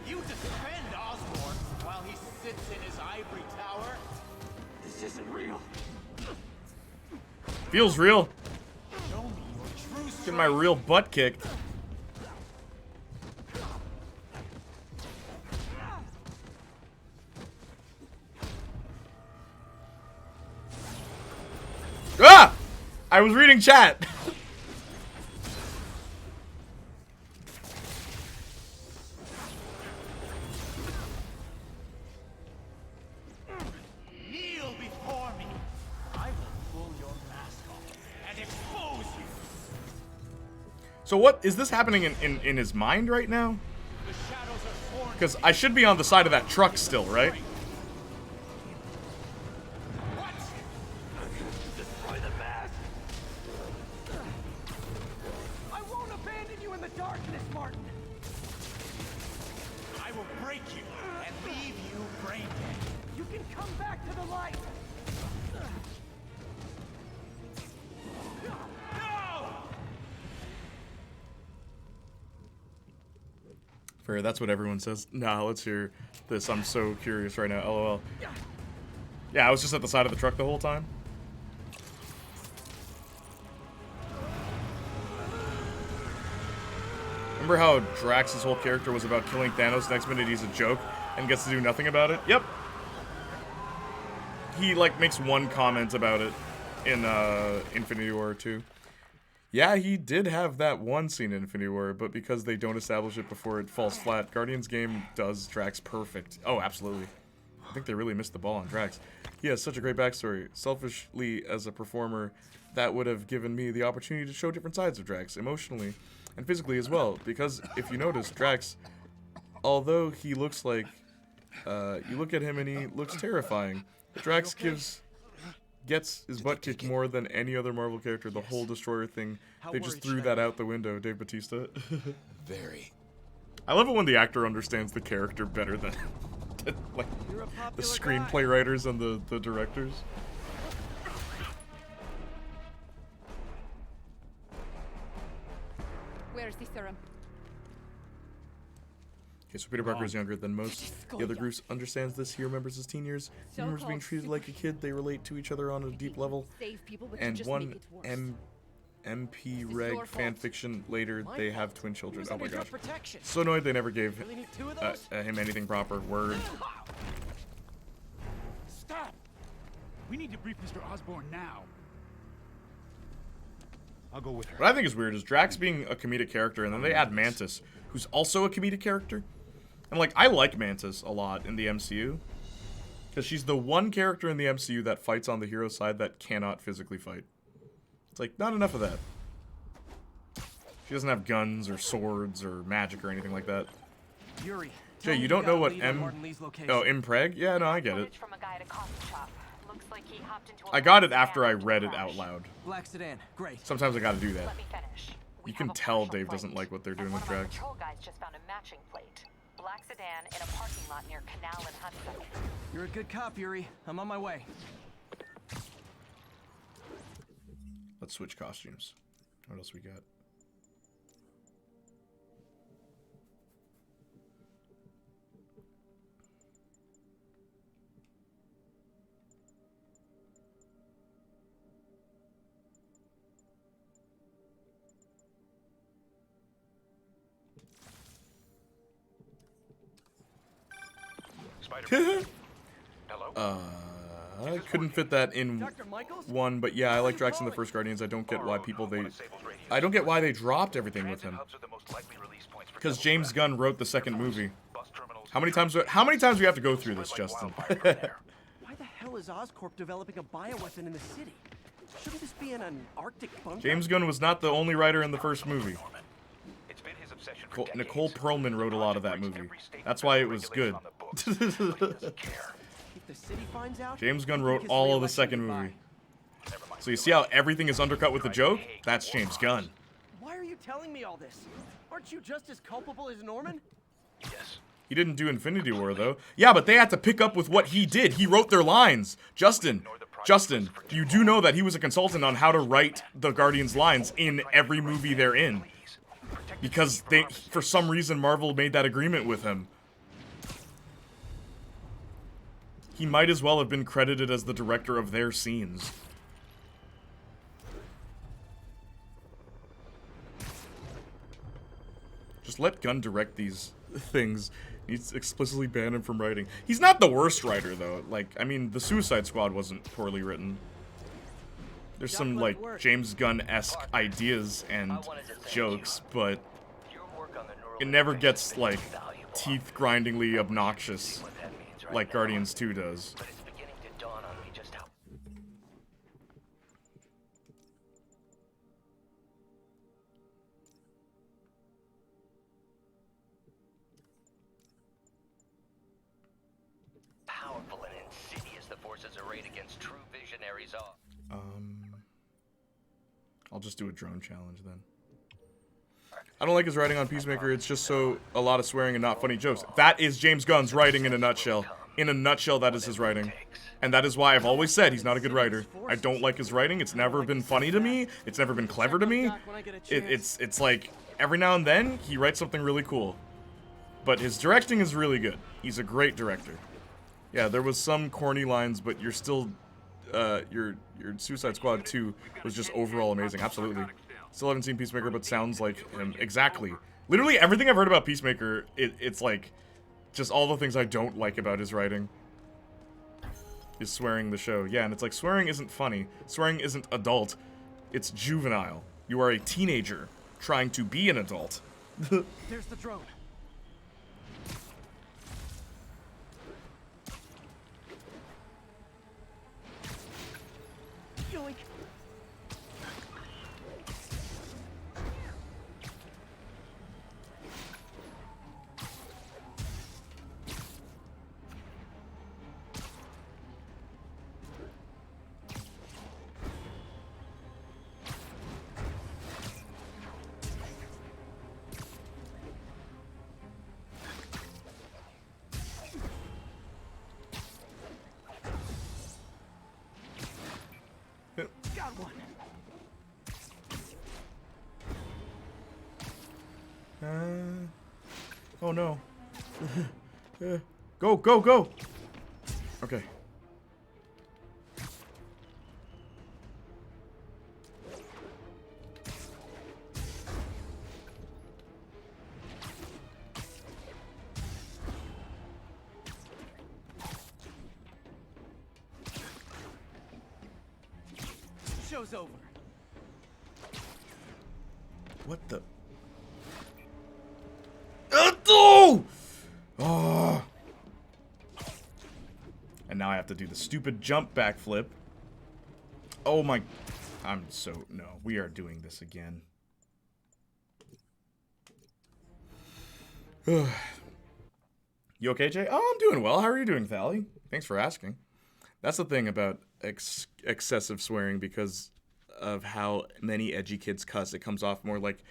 You defend Osborn while he sits in his ivory tower? This isn't real. Feels real. Show me your true strength. Getting my real butt kicked. Ah! I was reading chat. Kneel before me. I will pull your mask off and expose you. So what is this happening in his mind right now? The shadows are sworn. Because I should be on the side of that truck still, right? What? Destroy the mask. I won't abandon you in the darkness, Martin. I will break you and leave you brain dead. Come back to the light! Fair, that's what everyone says. Nah, let's hear this. I'm so curious right now. LOL. Yeah, I was just at the side of the truck the whole time. Remember how Drax's whole character was about killing Thanos, next minute he's a joke and gets to do nothing about it? Yep. He, like, makes one comment about it in Infinity War 2. Yeah, he did have that one scene in Infinity War, but because they don't establish it before it falls flat, Guardians game does Drax perfect. Oh, absolutely. I think they really missed the ball on Drax. He has such a great backstory. Selfishly, as a performer, that would have given me the opportunity to show different sides of Drax, emotionally and physically as well. Because if you notice, Drax, although he looks like, you look at him and he looks terrifying, Drax gets his butt kicked more than any other Marvel character. The whole Destroyer thing, they just threw that out the window. Dave Bautista. Very. I love it when the actor understands the character better than like the screenplay writers and the directors. Where's the serum? Okay, so Peter Parker is younger than most. The other groups understands this. He remembers his teen years. He remembers being treated like a kid. They relate to each other on a deep level. And one MP Reg fanfiction later, they have twin children. Oh my gosh. So annoyed they never gave him anything proper. Word. Stop! We need to brief Mr. Osborn now. I'll go with her. What I think is weird is Drax being a comedic character, and then they add Mantis, who's also a comedic character. And, like, I like Mantis a lot in the MCU. Because she's the one character in the MCU that fights on the hero side that cannot physically fight. It's like, not enough of that. She doesn't have guns or swords or magic or anything like that. Yuri, Jay, you don't know what Impreg? Yeah, no, I get it. I got it after I read it out loud. Black sedan, great. Sometimes I gotta do that. You can tell Dave doesn't like what they're doing with Drax. Patrol guys just found a matching plate. Black sedan in a parking lot near Canal and Hudson. You're a good cop, Yuri. I'm on my way. Let's switch costumes. What else we got? I couldn't fit that in one, but yeah, I like Drax in the first Guardians. I don't get why I don't get why they dropped everything with him. Because James Gunn wrote the second movie. How many times do we have to go through this, Justin? Why the hell is Oscorp developing a bioweapon in the city? Shouldn't this be in an Arctic bunker? James Gunn was not the only writer in the first movie. Nicole Perlman wrote a lot of that movie. That's why it was good. James Gunn wrote all of the second movie. So you see how everything is undercut with a joke? That's James Gunn. Why are you telling me all this? Aren't you just as culpable as Norman? Yes. He didn't do Infinity War, though. Yeah, but they had to pick up with what he did. He wrote their lines. Justin, you do know that he was a consultant on how to write the Guardians' lines in every movie they're in. Because for some reason, Marvel made that agreement with him. He might as well have been credited as the director of their scenes. Just let Gunn direct these things. He's explicitly banned him from writing. He's not the worst writer, though. Like, I mean, the Suicide Squad wasn't poorly written. There's some, like, James Gunn-esque ideas and jokes, but it never gets, like, teeth-grindingly obnoxious like Guardians 2 does. Powerful and insidious the forces arrayed against true visionaries are. I'll just do a drone challenge then. I don't like his writing on Peacemaker. It's just a lot of swearing and not funny jokes. That is James Gunn's writing in a nutshell. In a nutshell, that is his writing. And that is why I've always said he's not a good writer. I don't like his writing. It's never been funny to me. It's never been clever to me. It's like, every now and then, he writes something really cool. But his directing is really good. He's a great director. Yeah, there was some corny lines, but you're still, your Suicide Squad 2 was just overall amazing. Absolutely. Still haven't seen Peacemaker, but sounds like him. Exactly. Literally everything I've heard about Peacemaker, it's like, just all the things I don't like about his writing is swearing the show. Yeah, and it's like, swearing isn't funny. Swearing isn't adult. It's juvenile. You are a teenager trying to be an adult. There's the drone. Yoink. Got one. Oh no. Go, go, go! Okay. Show's over. What the? Oh! Oh! And now I have to do the stupid jump backflip. Oh my... No, we are doing this again. You okay, Jay? Oh, I'm doing well. How are you doing, Thally? Thanks for asking. That's the thing about excessive swearing, because of how many edgy kids cuss. It comes off more like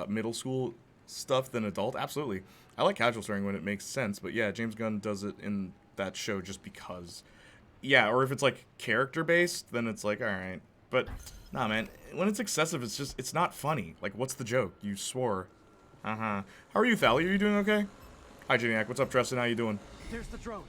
middle school stuff than adult. Absolutely. I like casual swearing when it makes sense, but yeah, James Gunn does it in that show just because. Yeah, or if it's like character based, then it's like, alright. But nah, man, when it's excessive, it's not funny. Like, what's the joke? You swore. How are you, Thally? Are you doing okay? Hi, Playniac. What's up, Tristan? How you doing? There's the drone.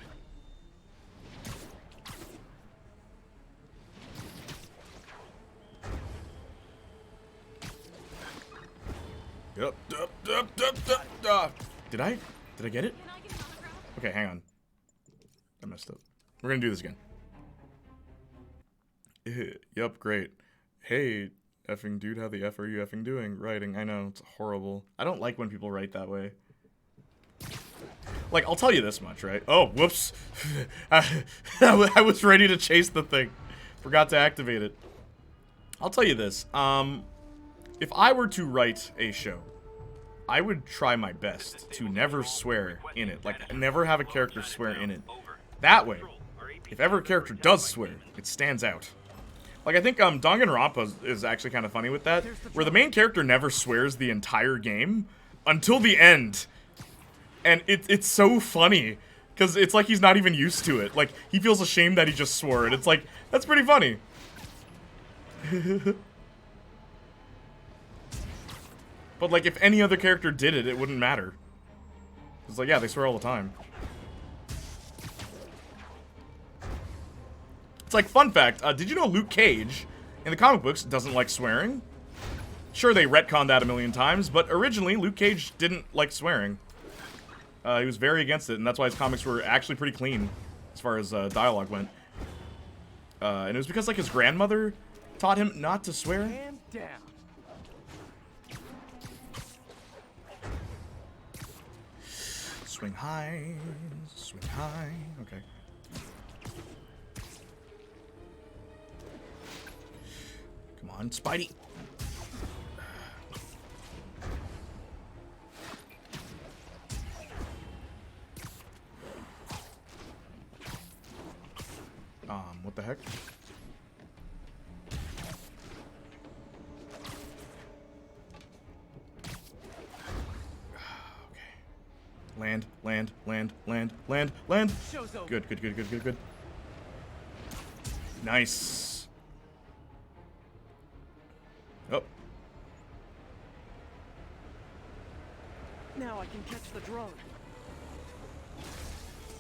Yup. Did I get it? Okay, hang on. I messed up. We're gonna do this again. Yup, great. Hey, effing dude, how the F are you effing doing? Writing, I know, it's horrible. I don't like when people write that way. Like, I'll tell you this much, right? Oh, whoops. I was ready to chase the thing. Forgot to activate it. I'll tell you this. If I were to write a show, I would try my best to never swear in it. Like, never have a character swear in it. That way, if ever a character does swear, it stands out. Like, I think Danganronpa is actually kind of funny with that, where the main character never swears the entire game until the end. And it's so funny, because it's like he's not even used to it. Like, he feels ashamed that he just swore, and it's like, that's pretty funny. But, like, if any other character did it, it wouldn't matter. It's like, yeah, they swear all the time. It's like, fun fact, did you know Luke Cage, in the comic books, doesn't like swearing? Sure, they retconned that a million times, but originally, Luke Cage didn't like swearing. He was very against it, and that's why his comics were actually pretty clean, as far as dialogue went. And it was because, like, his grandmother taught him not to swear. And down. Swing high, swing high. Okay. Come on, Spidey. What the heck? Okay. Land. Land, land, land, land, land. Show's over. Good, good, good, good, good, good. Nice. Oh. Now I can catch the drone.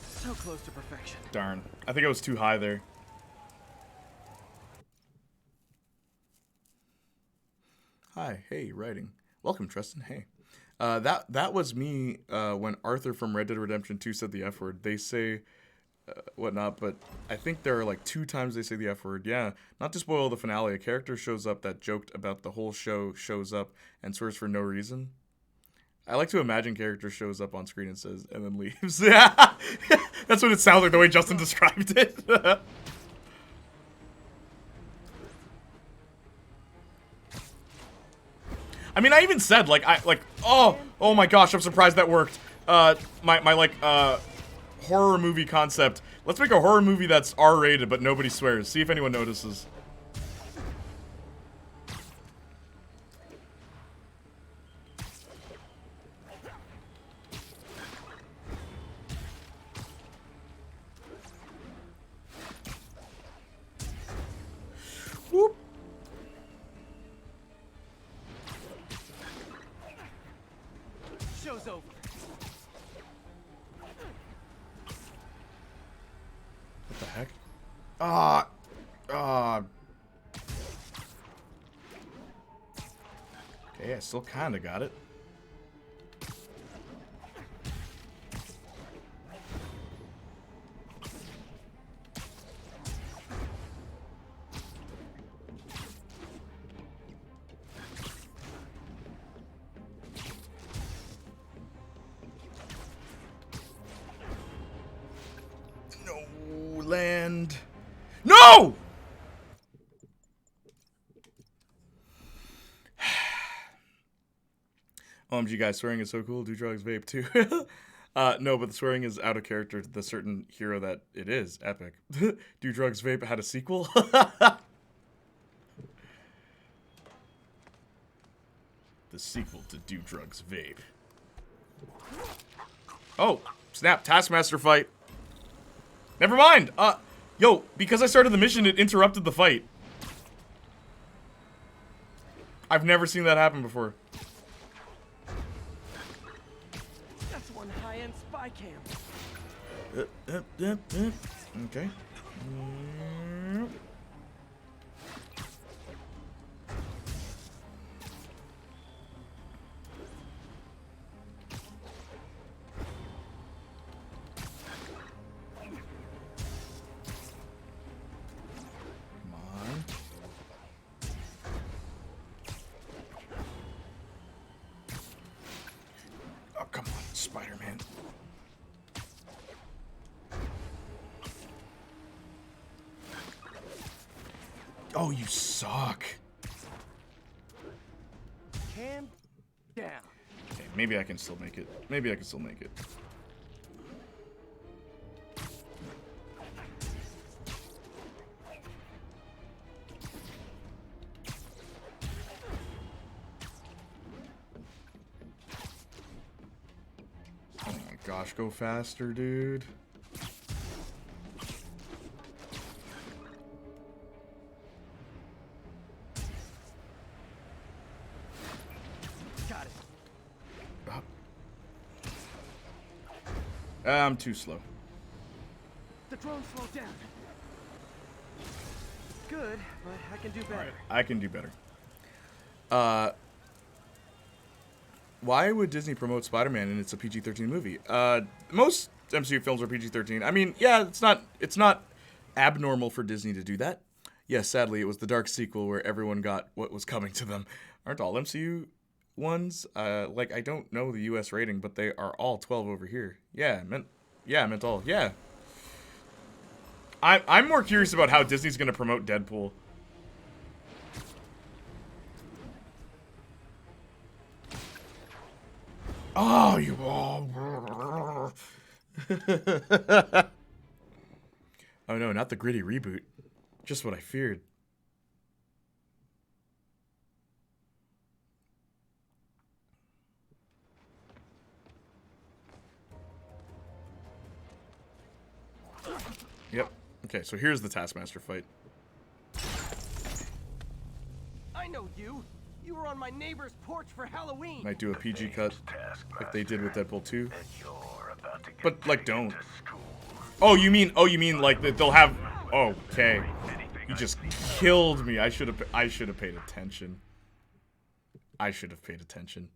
So close to perfection. Darn. I think I was too high there. Hi, hey, writing. Welcome, Tristan. Hey. That was me when Arthur from Red Dead Redemption 2 said the F word. They say whatnot, but I think there are like 2 times they say the F word. Yeah, not to spoil the finale, a character shows up that joked about the whole show shows up and swears for no reason. I like to imagine character shows up on screen and says, and then leaves. Yeah, that's what it sounds like the way Justin described it. I mean, I even said, like, oh my gosh, I'm surprised that worked. My horror movie concept. Let's make a horror movie that's R-rated, but nobody swears. See if anyone notices. Whoop. Show's over. What the heck? Okay, I still kinda got it. No, land. No! OMG, guys, swearing is so cool. Do drugs, vape, too. No, but the swearing is out of character to the certain hero that it is. Epic. Do drugs, vape had a sequel? The sequel to Do Drugs, Vape. Oh, snap. Taskmaster fight. Never mind. Yo, because I started the mission, it interrupted the fight. I've never seen that happen before. That's one high-end spy cam. Okay. Oh, come on, Spider-Man. Oh, you suck. Cam down. Okay, maybe I can still make it. Maybe I can still make it. Oh my gosh, go faster, dude. Got it. I'm too slow. The drone slowed down. Good, but I can do better. Alright, I can do better. Why would Disney promote Spider-Man and it's a PG-13 movie? Most MCU films are PG-13. I mean, yeah, it's not abnormal for Disney to do that. Yes, sadly, it was the dark sequel where everyone got what was coming to them. Aren't all MCU ones? Like, I don't know the US rating, but they are all 12 over here. Yeah, I meant all. Yeah. I'm more curious about how Disney's gonna promote Deadpool. Oh, you all. Oh no, not the gritty reboot. Just what I feared. Yep. Okay, so here's the Taskmaster fight. I know you. You were on my neighbor's porch for Halloween. Might do a PG cut, like they did with Deadpool 2. But, like, don't. Oh, you mean like that they'll have... Okay. You just killed me. I should have paid attention. I should have paid attention.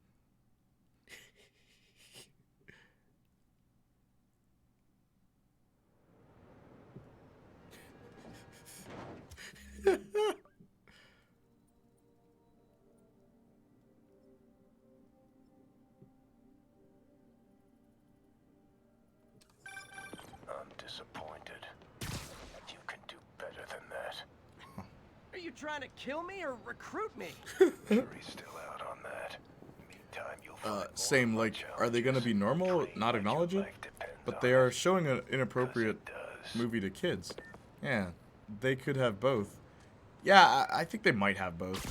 I'm disappointed. You can do better than that. Are you trying to kill me or recruit me? Jury's still out on that. Meantime, you'll find Same, like, are they gonna be normal, not acknowledge it? But they are showing an inappropriate movie to kids. Yeah, they could have both. Yeah, I think they might have both.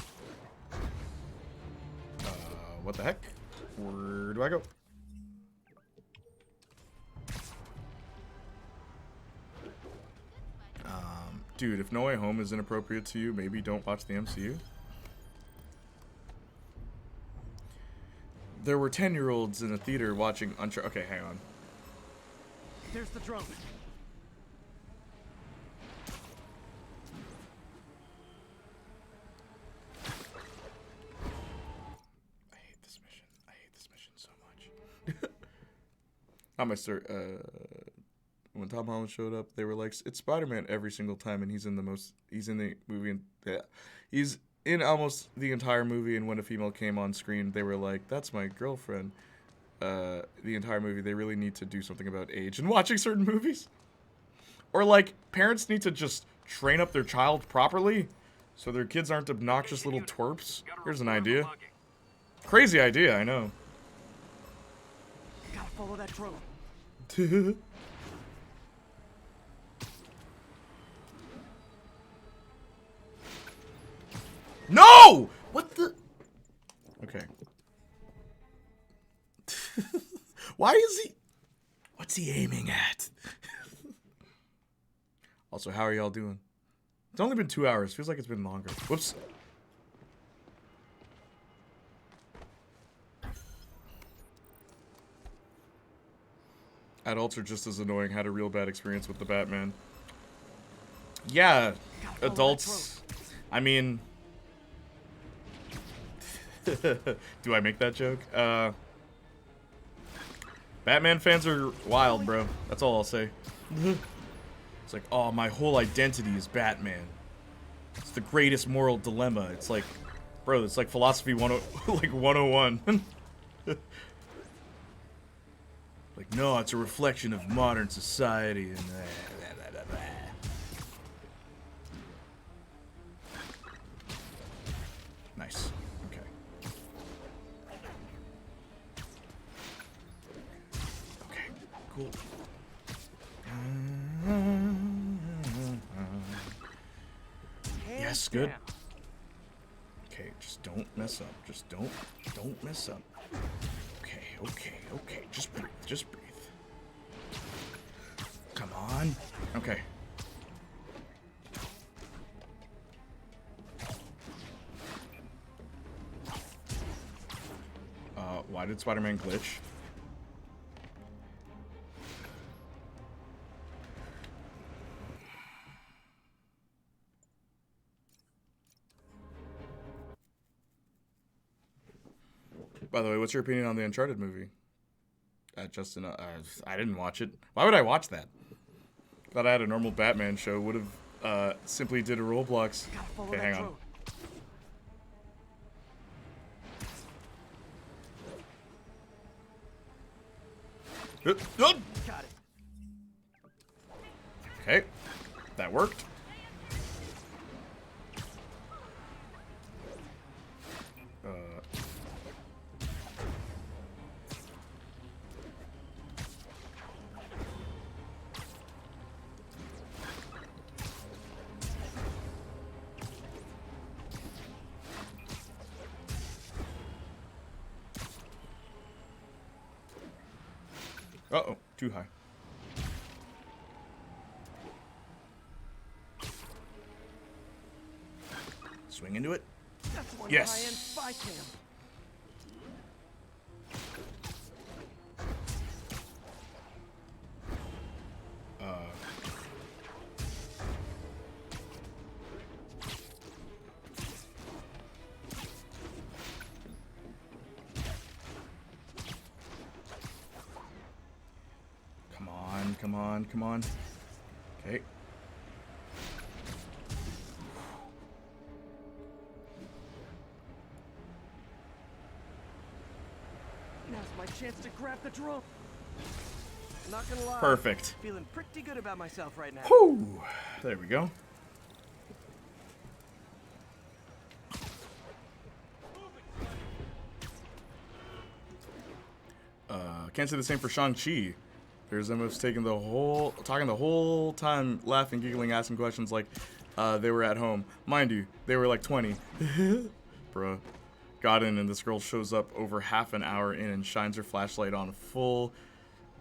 What the heck? Where do I go? Dude, if No Way Home is inappropriate to you, maybe don't watch the MCU. There were 10-year-olds in a theater watching Uncharted. Okay, hang on. There's the drone. I hate this mission. I hate this mission so much. I'm gonna start, when Tom Holland showed up, they were like, it's Spider-Man every single time, and he's in the movie, and he's in almost the entire movie, and when a female came on screen, they were like, that's my girlfriend. The entire movie, they really need to do something about age in watching certain movies. Or, like, parents need to just train up their child properly, so their kids aren't obnoxious little twerps. Here's an idea. Crazy idea, I know. Gotta follow that drone. No! What the? Okay. Why is he? What's he aiming at? Also, how are y'all doing? It's only been 2 hours. Feels like it's been longer. Whoops. Adults are just as annoying. Had a real bad experience with the Batman. Yeah, adults. I mean, do I make that joke? Batman fans are wild, bro. That's all I'll say. It's like, oh, my whole identity is Batman. It's the greatest moral dilemma. It's like, bro, it's like philosophy 101. Like, no, it's a reflection of modern society and Nice. Okay. Okay, cool. Yes, good. Okay, just don't mess up. Just don't mess up. Okay. Just breathe. Come on. Okay. Why did Spider-Man glitch? By the way, what's your opinion on the Uncharted movie? Justin, I didn't watch it. Why would I watch that? Thought I had a normal Batman show. Would have simply did a Roblox. Okay, hang on. Got it. Okay, that worked. Uh-oh, too high. Swing into it. That's one Yes. high-end spy cam. Come on, come on, come on. Okay. Now's my chance to grab the drone. Not gonna lie. Perfect. Feeling pretty good about myself right now. Whew. There we go. Can't say the same for Shang-Chi. There's them who's talking the whole time, laughing, giggling, asking questions like they were at home. Mind you, they were like 20. Bruh. Got in and this girl shows up over half an hour in and shines her flashlight on full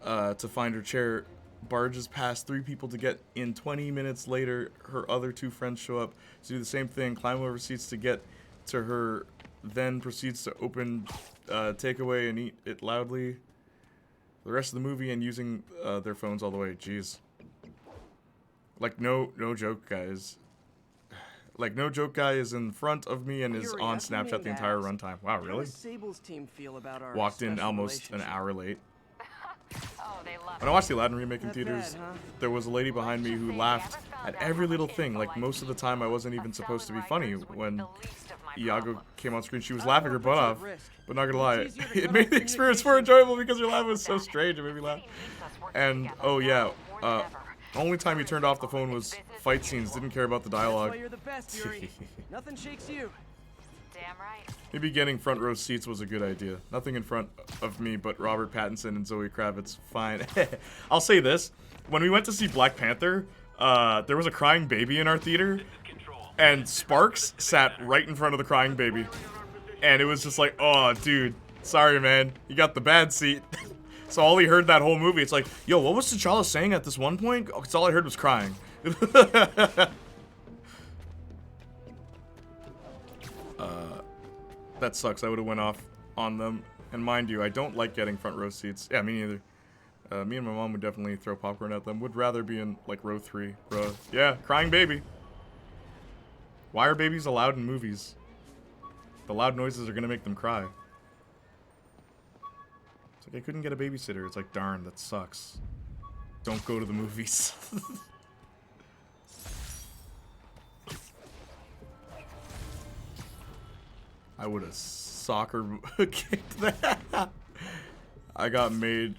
to find her chair. Barges past 3 people to get in. 20 minutes later, her other 2 friends show up to do the same thing, climb over seats to get to her, then proceeds to open takeaway and eat it loudly. The rest of the movie and using their phones all the way. Jeez. Like, no joke, guys. Like, no joke guy is in front of me and is Yuri, on I've been Snapchat meaning the to entire ask, runtime. Wow, how really? does Sable's team feel about our Walked in special almost an relationship? hour late. Oh, they love When I watched the Aladdin remake in Not theaters, bad, huh? there was a lady behind me who laughed at every little thing. Like, most of the time I wasn't even supposed to be funny. When Iago came on screen, she was laughing her butt off. But not gonna lie, it made the experience more enjoyable because her laugh was so strange. It made me laugh. And, oh yeah, only time he turned off the phone was fight scenes. Didn't care about the That's dialogue. why you're the best, Yuri. Nothing shakes you. Damn right. Maybe getting front row seats was a good idea. Nothing in front of me but Robert Pattinson and Zoe Kravitz. Fine. I'll say this. When we went to see Black Panther, there was a crying baby in our theater. And Sparks sat right in front of the crying baby. And it was just like, oh, dude. Sorry, man. You got the bad seat. So all he heard that whole movie, it's like, yo, what was T'Challa saying at this one point? Because all I heard was crying. That sucks. I would have went off on them. And mind you, I don't like getting front row seats. Yeah, me neither. Me and my mom would definitely throw popcorn at them. Would rather be in, like, row 3. Yeah, crying baby. Why are babies allowed in movies? The loud noises are gonna make them cry. It's like I couldn't get a babysitter. It's like, darn, that sucks. Don't go to the movies. I would have soccer kicked that. I got made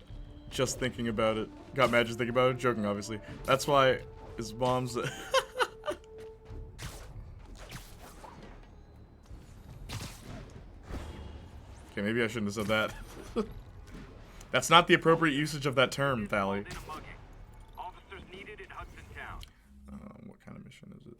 just thinking about it. Got mad just thinking about it. Joking, obviously. That's why his mom's... Okay, maybe I shouldn't have said that. That's not the appropriate usage of that term, Thally. Officers needed in Hudson Town. What kind of mission is it?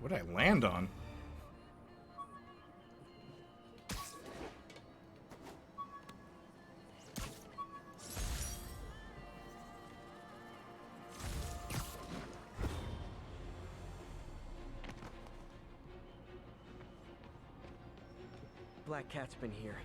What did I land on? Black Cat's been here.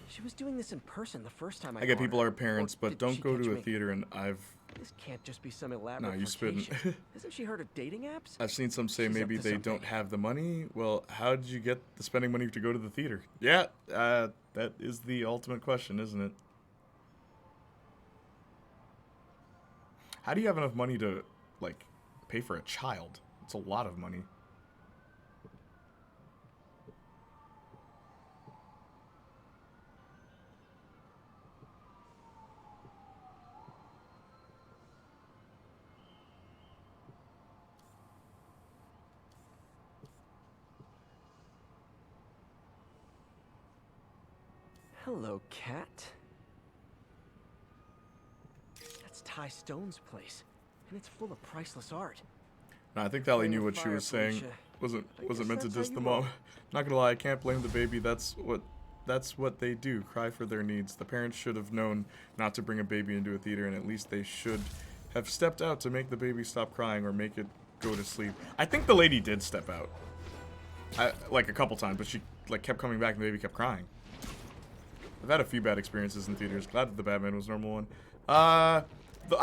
She was doing this in person the first time I I get caught people her. are parents, Or but did don't she go catch to a me? theater and I've... This can't just be some elaborate No, you spitting. flirtation. Hasn't she heard of dating apps? I've seen some say She's up maybe to they something. don't have the money. Well, how did you get the spending money to go to the theater? Yeah, that is the ultimate question, isn't it? How do you have enough money to, like, pay for a child? It's a lot of money. Hello, Cat. That's Ty Stone's place, and it's full of priceless art. No, I think Thally Playing knew with what she fire, was saying. Felicia. Wasn't meant to diss the mom. Not gonna lie, I can't blame the baby. That's what they do. Cry for their needs. The parents should have known not to bring a baby into a theater, and at least they should have stepped out to make the baby stop crying or make it go to sleep. I think the lady did step out, like a couple times, but she like kept coming back and the baby kept crying. I've had a few bad experiences in theaters. Glad that the Batman was a normal one. I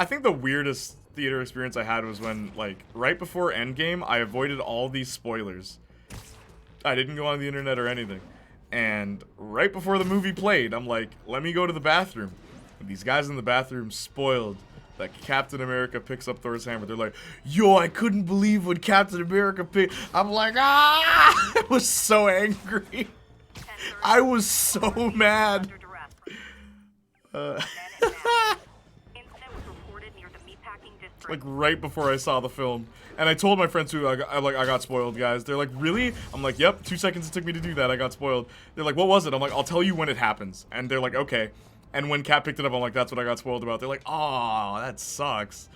think the weirdest theater experience I had was when, like, right before Endgame, I avoided all these spoilers. I didn't go on the internet or anything. And right before the movie played, I'm like, let me go to the bathroom. And these guys in the bathroom spoiled that Captain America picks up Thor's hammer. They're like, yo, I couldn't believe when Captain America picked... I'm like, ah! I was so angry. I was so mad. Like right before I saw the film, and I told my friends who I got spoiled, guys. They're like, really? I'm like, yep. 2 seconds it took me to do that. I got spoiled. They're like, what was it? I'm like, I'll tell you when it happens. And they're like, okay. And when Kat picked it up, I'm like, that's what I got spoiled about. They're like, oh, that sucks.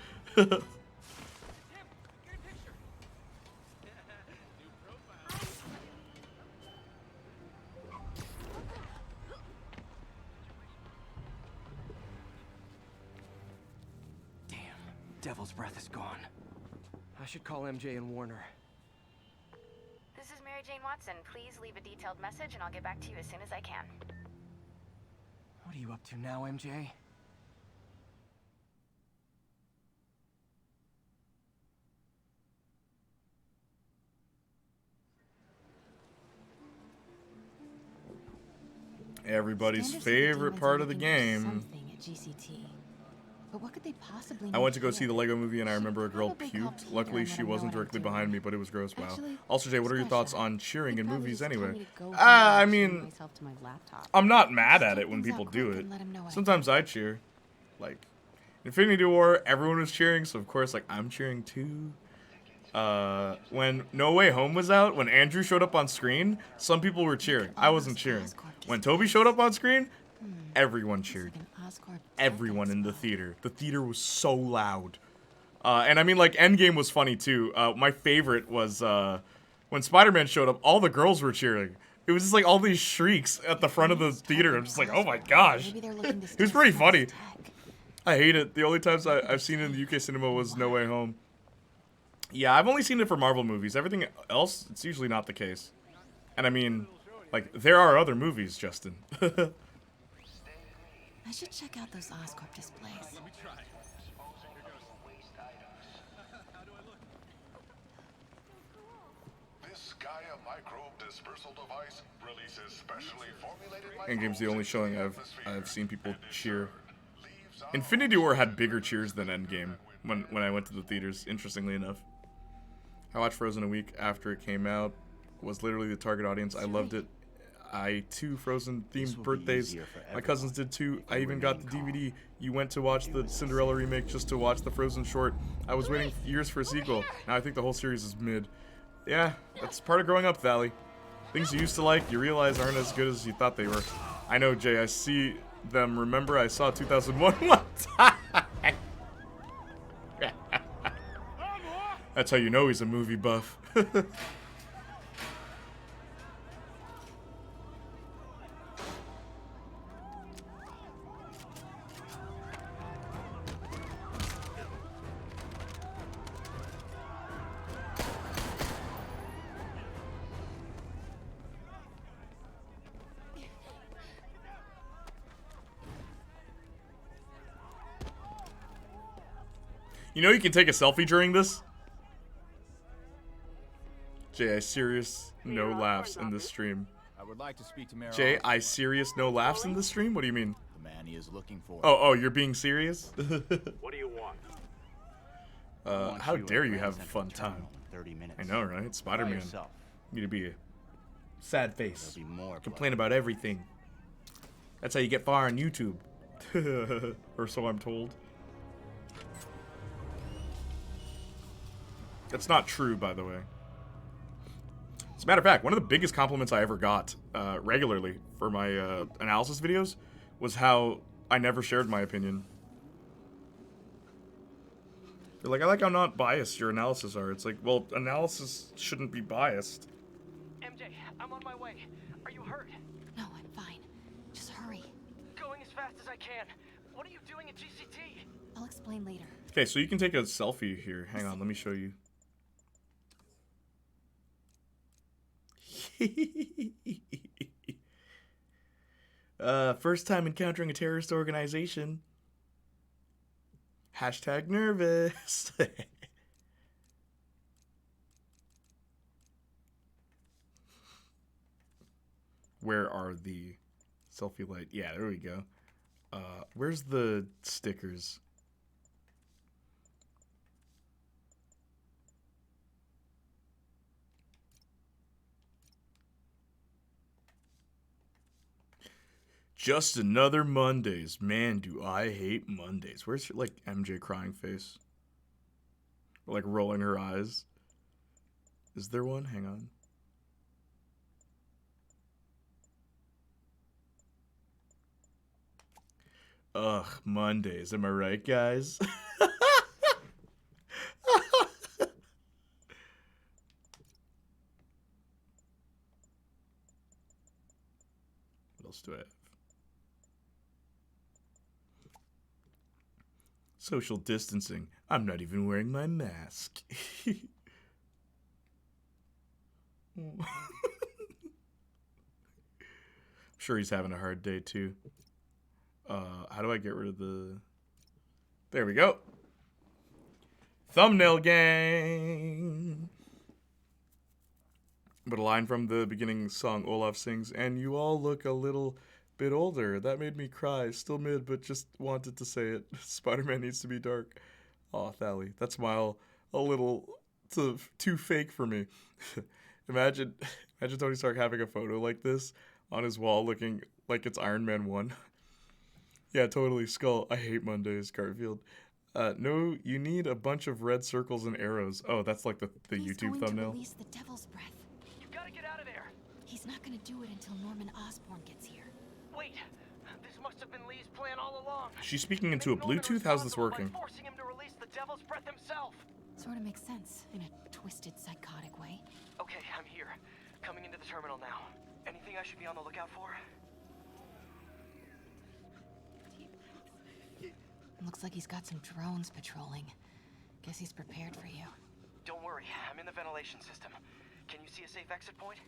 Devil's breath is gone. I should call MJ and warn her. This is Mary Jane Watson. Please leave a detailed message and I'll get back to you as soon as I can. What are you up to now, MJ? Everybody's favorite part of the game. But what could they possibly I went to go see the Lego movie and I remember a girl puked. Luckily she wasn't directly behind me, but it was gross. Wow. Also, Jay, what are your thoughts on cheering in movies anyway? I mean, I'm not mad at it when people do it. Sometimes I cheer. Like, Infinity War, everyone was cheering, so of course, like, I'm cheering too. When No Way Home was out, when Andrew showed up on screen, some people were cheering. I wasn't cheering. When Toby showed up on screen, everyone cheered. Everyone in the theater. The theater was so loud. And I mean, like, Endgame was funny too. My favorite was when Spider-Man showed up, all the girls were cheering. It was just like all these shrieks at the front of the theater. I'm just like, oh my gosh. It was pretty funny. I hate it. The only times I've seen it in the UK cinema was No Way Home. Yeah, I've only seen it for Marvel movies. Everything else, it's usually not the case. And I mean, like, there are other movies, Justin. I should check out those Oscorp displays. This Gaia microbe dispersal device releases specially formulated Endgame's the only showing I've seen people cheer. Infinity War had bigger cheers than Endgame when I went to the theaters, interestingly enough. I watched Frozen a week after it came out. Was literally the target audience. I loved it. I too Frozen themed birthdays. My cousins did too. I even got the DVD. You went to watch the Cinderella remake just to watch the Frozen short. I was waiting years for a sequel. Now I think the whole series is mid. Yeah, that's part of growing up, Valley. Things you used to like, you realize aren't as good as you thought they were. I know, Jay. I see them. Remember, I saw 2001 one time. That's how you know he's a movie buff. You know you can take a selfie during this? Jay, I serious no laughs in this stream. I would like to speak to Mayor Jay, I serious no laughs in this stream? What do you mean? The man he is looking for. Oh, you're being serious? What do you want? How dare you have a fun time? 30 minutes. I know, right? Spider-Man. yourself. You need to be a sad face. There'll be more Complain about everything. That's how you get far on YouTube. Or so I'm told. That's not true, by the way. As a matter of fact, one of the biggest compliments I ever got regularly for my analysis videos was how I never shared my opinion. You're like, I like how not biased your analysis are. It's like, well, analysis shouldn't be biased. MJ, I'm on my way. Are you hurt? No, I'm fine. Just hurry. Going as fast as I can. What are you doing at GCT? I'll explain later. Okay, so you can take a selfie here. Hang on, let me show you. First time encountering a terrorist organization. Hashtag nervous. Where are the selfie light? Yeah, there we go. Where's the stickers? Just another Mondays. Man, do I hate Mondays. Where's your, like, MJ crying face? Or, like, rolling her eyes. Is there one? Hang on. Ugh, Mondays. Am I right, guys? What else do I have? Social distancing. I'm not even wearing my mask. I'm sure he's having a hard day too. How do I get rid of the... There we go. Thumbnail gang. But a line from the beginning song Olaf sings, and you all look a little bit older. That made me cry. Still mid, but just wanted to say it. Spider-Man needs to be dark. Aw, Thally. That smile a little too fake for me. Imagine Tony Stark having a photo like this on his wall looking like it's Iron Man 1. Yeah, totally. Skull. I hate Mondays, Garfield. No, you need a bunch of red circles and arrows. Oh, that's like the YouTube thumbnail. He's going to release the Devil's Breath. You gotta get out of there. He's not going to do it until Norman Osborn gets here. Wait, this must have been Lee's plan all along. She's speaking into a Bluetooth? How's this working? Forcing him to release the Devil's Breath himself. Sort of makes sense, in a twisted, psychotic way. Okay, I'm here. Coming into the terminal now. Anything I should be on the lookout for? Looks like he's got some drones patrolling. Guess he's prepared for you. Don't worry, I'm in the ventilation system. Can you see a safe exit point?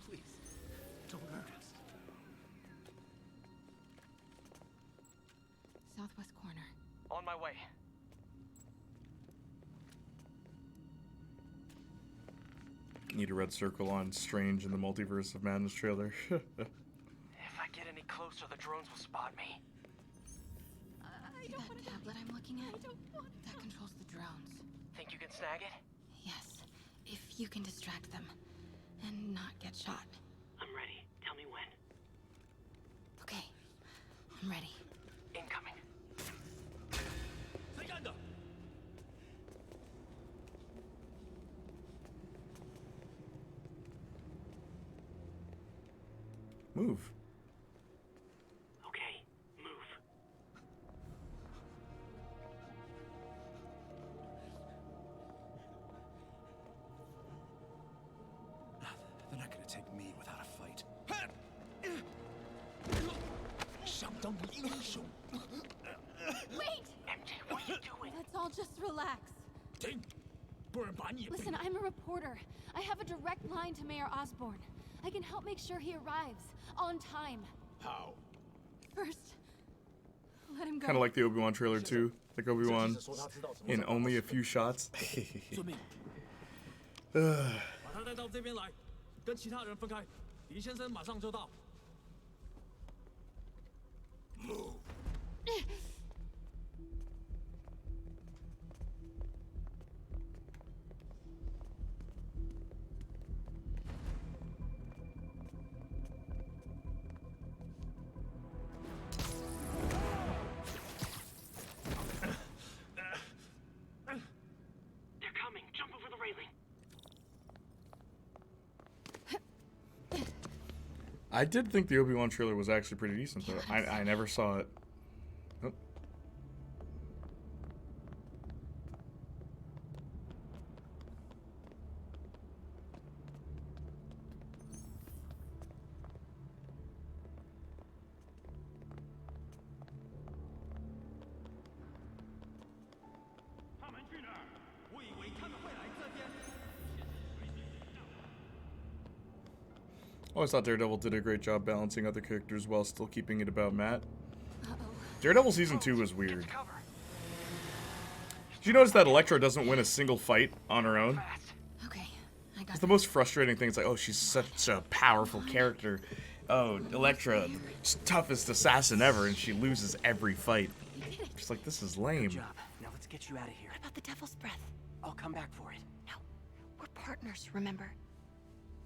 Please, don't hurt us. Southwest corner. On my way. Need a red circle on Strange in the Multiverse of Madness trailer. If I get any closer, the drones will spot me. That tablet I'm looking at, that controls the drones. Think you can snag it? Yes, if you can distract them and not get shot. I'm ready. Tell me when. Okay, I'm ready. Incoming. Move. Okay, move. They're not gonna take me without a fight. Wait! MJ, what are you doing? Let's all just relax. Listen, I'm a reporter. I have a direct line to Mayor Osborn. I can help make sure he arrives on time. How? First, let him go. Kind of like the Obi-Wan trailer too. Like Obi-Wan in only a few shots. 把他带到这边来，跟其他人分开。狄先生马上就到。They're coming. Jump over the railing. I did think the Obi-Wan trailer was actually pretty decent though. I never saw it. Oh. Always thought Daredevil did a great job balancing other characters while still keeping it about Matt. Uh-oh. Daredevil Season 2 was weird. Did you notice that Elektra doesn't win a single fight on her own? Okay, I got It's the most frustrating thing. It's like, oh, she's such a powerful character. Oh, Elektra, the toughest assassin ever, and she loses every fight. Just like, this is lame. Good job. Now let's get you out of here. What about the Devil's Breath? I'll come back for it. No, we're partners, remember?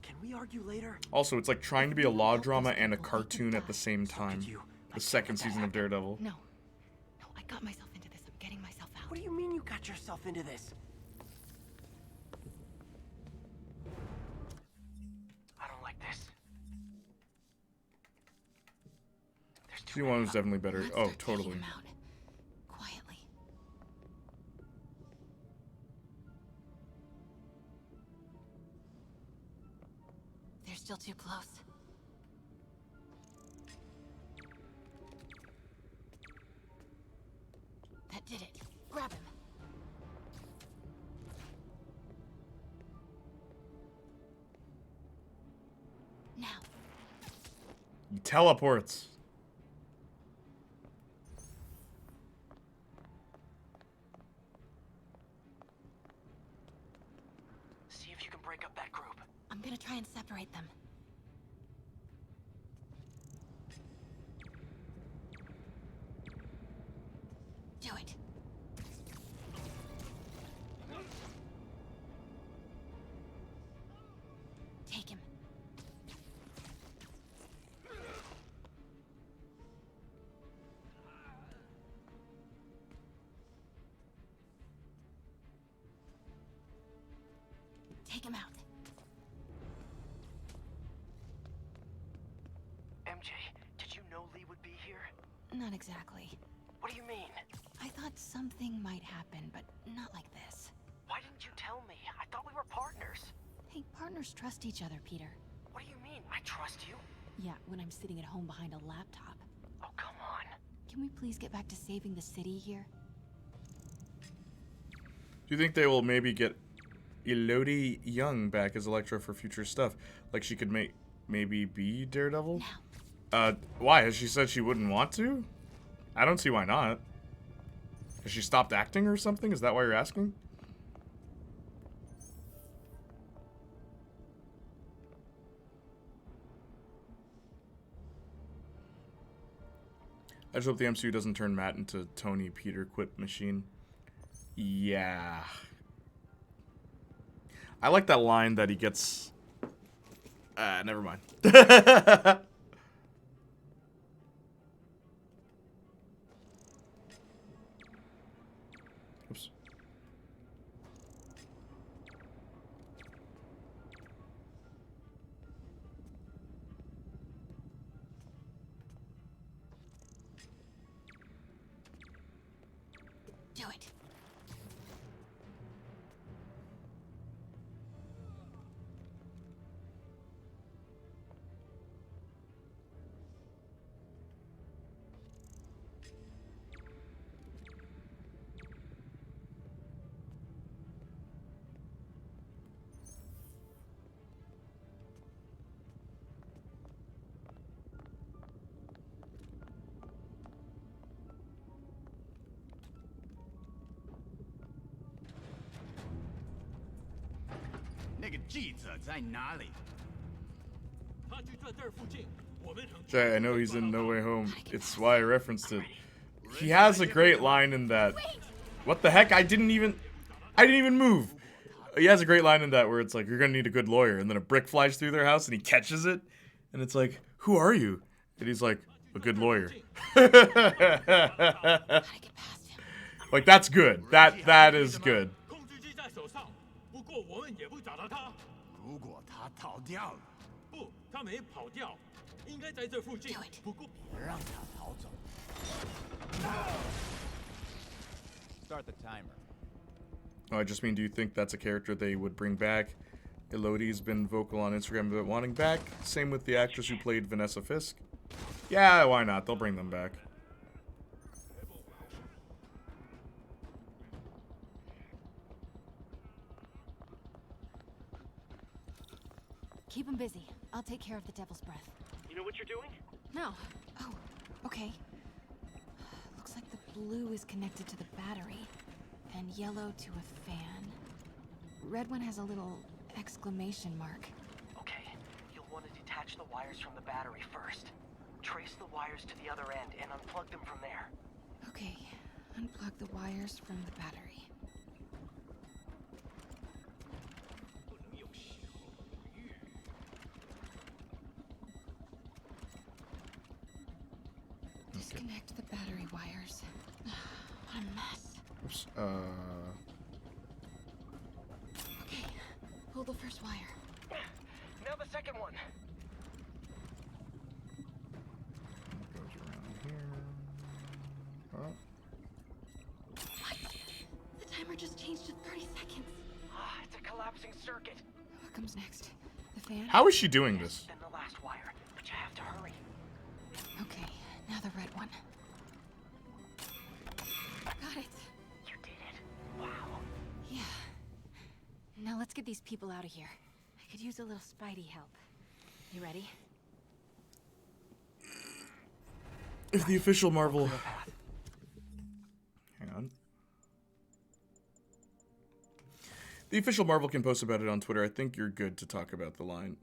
Can we argue later? Also, it's like trying to be a law drama and a cartoon at the same time. The second season of Daredevil. No, I got myself into this. I'm getting myself out. What do you mean you got yourself into this? I don't like this. Season 1 was definitely better. Oh, totally. Quietly. They're still too close. That did it. Grab him. Now. He teleports. See if you can break up that group. I'm gonna try and separate them. Do it. Take him. Take him out. MJ, did you know Lee would be here? Not exactly. What do you mean? I thought something might happen, but not like this. Why didn't you tell me? I thought we were partners. Hey, partners trust each other, Peter. What do you mean? I trust you? Yeah, when I'm sitting at home behind a laptop. Oh, come on. Can we please get back to saving the city here? Do you think they will maybe get Elodie Young back as Elektra for future stuff? Like she could maybe be Daredevil? Why? Has she said she wouldn't want to? I don't see why not. Has she stopped acting or something? Is that why you're asking? I just hope the MCU doesn't turn Matt into Tony Peter Quip machine. Yeah. I like that line that he gets... never mind. Oops. Do it. Jay, I know he's in No Way Home. It's why I referenced it. He has a great line in that. What the heck? I didn't even move. He has a great line in that where it's like, you're gonna need a good lawyer, and then a brick flies through their house and he catches it, and it's like, who are you? And he's like, a good lawyer. Like, that's good. That is good. Start the timer. Oh, I just mean, do you think that's a character they would bring back? Elodie's been vocal on Instagram about wanting back. Same with the actress who played Vanessa Fisk. Yeah, why not? They'll bring them back. Keep him busy. I'll take care of the Devil's Breath. You know what you're doing? No. Oh, okay. Looks like the blue is connected to the battery, and yellow to a fan. Red one has a little exclamation mark. Okay, you'll want to detach the wires from the battery first. Trace the wires to the other end and unplug them from there. Okay, unplug the wires from the battery. Disconnect the battery wires. What a mess. Oops. Okay, pull the first wire. Now the second one. Goes around here. Oh. What? The timer just changed to 30 seconds. It's a collapsing circuit. What comes next? The fan? How is she doing this? Then the last wire, but you have to hurry. Okay, now the red one. Got it. You did it. Wow. Yeah. Now let's get these people out of here. I could use a little Spidey help. You ready? If the official Marvel... Hang on. The official Marvel can post about it on Twitter. I think you're good to talk about the line.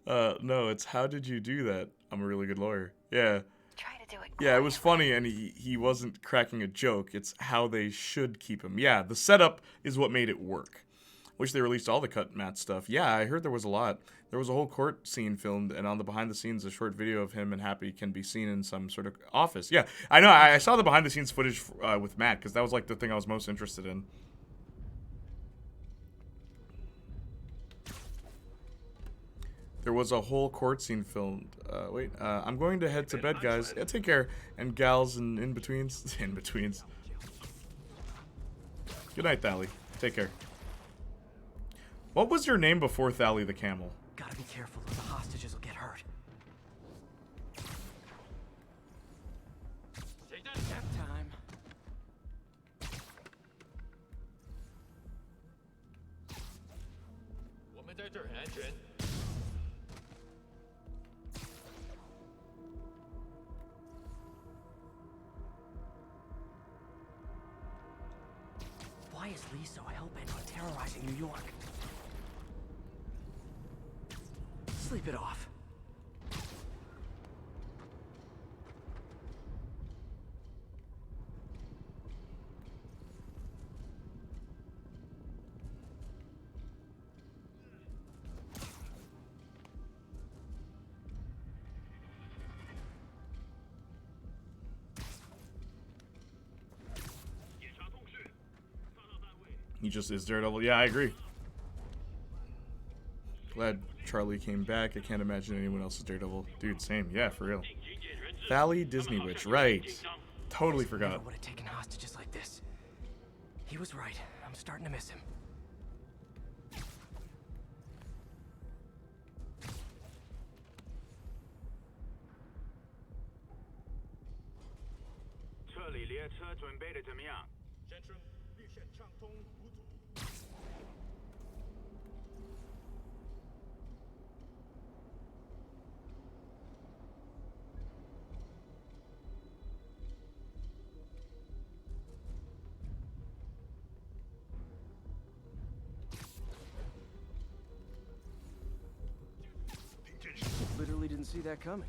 No, it's how did you do that? I'm a really good lawyer. Yeah. Try to do it. Yeah, it was funny, and he wasn't cracking a joke. It's how they should keep him. Yeah, the setup is what made it work. Wish they released all the cut Matt stuff. Yeah, I heard there was a lot. There was a whole court scene filmed, and on the behind the scenes, a short video of him and Happy can be seen in some sort of office. Yeah, I know. I saw the behind the scenes footage with Matt because that was like the thing I was most interested in. There was a whole court scene filmed. I'm going to head to bed, guys. Yeah, take care. And gals and in-betweens. In-betweens. Good night, Thally. Take care. What was your name before Thally the Camel? Gotta be careful or the hostages will get hurt. Nap time. Why is Lee so hell-bent on terrorizing New York? Sleep it off. He just is Daredevil. Yeah, I agree. Glad Charlie came back. I can't imagine anyone else is Daredevil. Dude, same. Yeah, for real. Thally Disney Witch. Right. Totally forgot. I would have taken hostages like this. He was right. I'm starting to miss him. Literally didn't see that coming.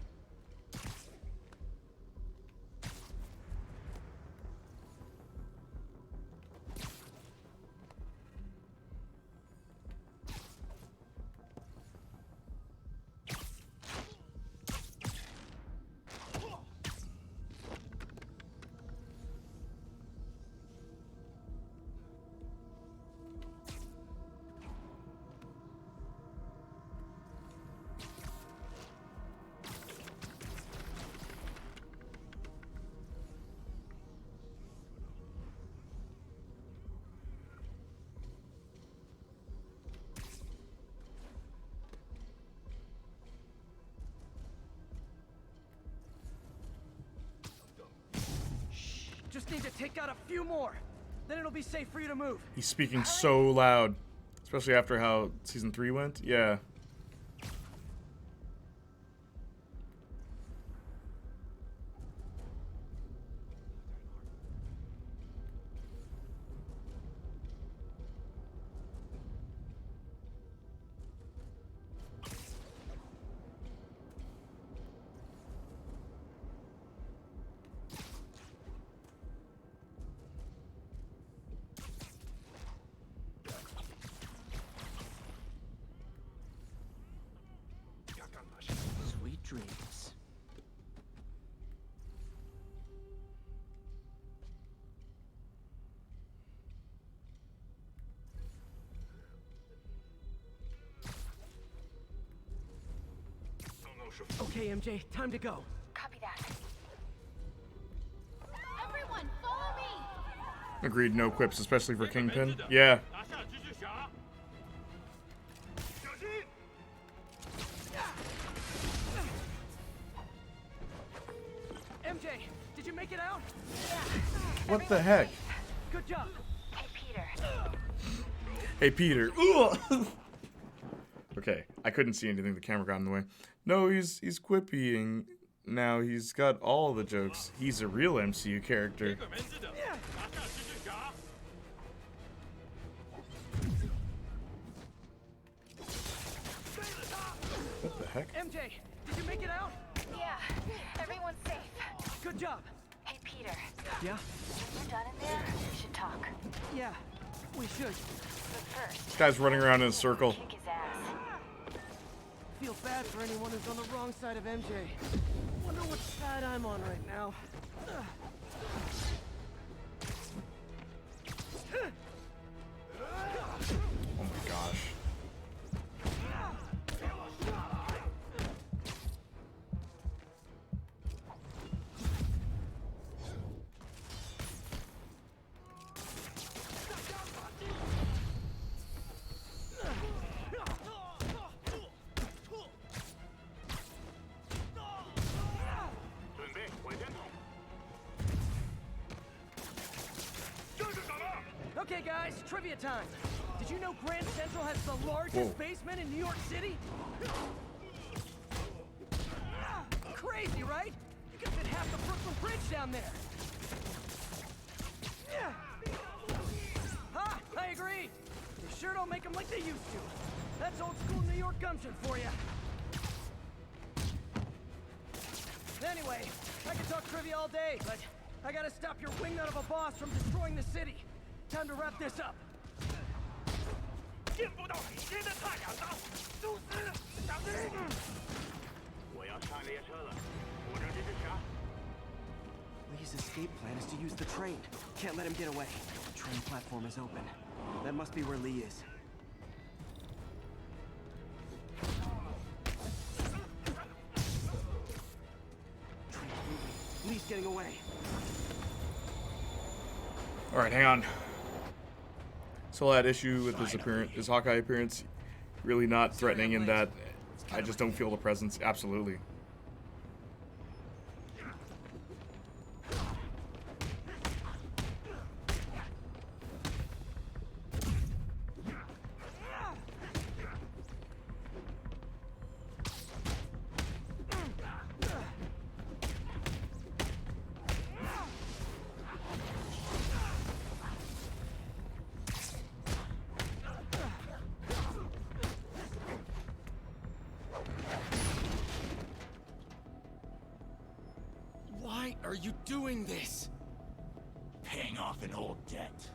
Just need to take out a few more. Then it'll be safe for you to move. He's speaking so loud. It's Especially after how season 3 went. Yeah. Sweet dreams. Okay, MJ, time to go. Copy that. Everyone, follow me! Agreed, no quips, especially for Kingpin. Yeah. MJ, did you make it out? What the heck? Good job. Hey, Peter. Hey, Peter. Ugh. Okay, I couldn't see anything. The camera got in the way. No, he's quippying. Now he's got all the jokes. He's a real MCU character. What the heck? MJ, did you make it out? Yeah, everyone's safe. Good job. Hey, Peter. Yeah? When you're done in there, we should talk. Yeah, we should. But first, This guy's running around in a circle. kick his ass. Feel bad for anyone who's on the wrong side of MJ. Wonder what side I'm on right now. Oh my gosh. Okay, guys, trivia time. Did you know Grand Central has the largest Whoa. basement in New York City? Crazy, right? You can fit half the Brooklyn Bridge down there. Ha! I agree. They sure don't make them like they used to. That's old school New York gumption for you. Anyway, I could talk trivia all day, but I gotta stop your wingnut of a boss from destroying the city. Time to wrap this up. Lee's escape plan is to use the train. Can't let him get away. The train platform is open. That must be where Lee is. Train's moving. Lee's getting away. All right, hang on. Still had issue with his Hawkeye appearance. Really not threatening in that I just don't feel the presence. Absolutely. Why are you doing this? Paying off an old debt.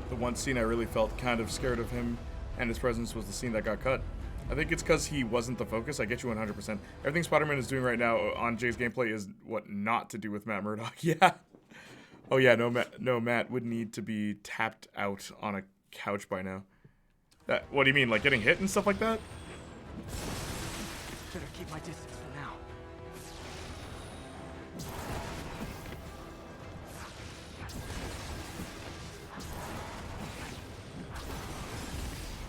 The one scene I really felt kind of scared of him and his presence was the scene that got cut. I think it's because he wasn't the focus. I get you 100%. Everything Spider-Man is doing right now on Jay's gameplay is what not to do with Matt Murdock. Yeah. Oh yeah, no, Matt would need to be tapped out on a couch by now. What do you mean, like getting hit and stuff like that? Better keep my distance for now.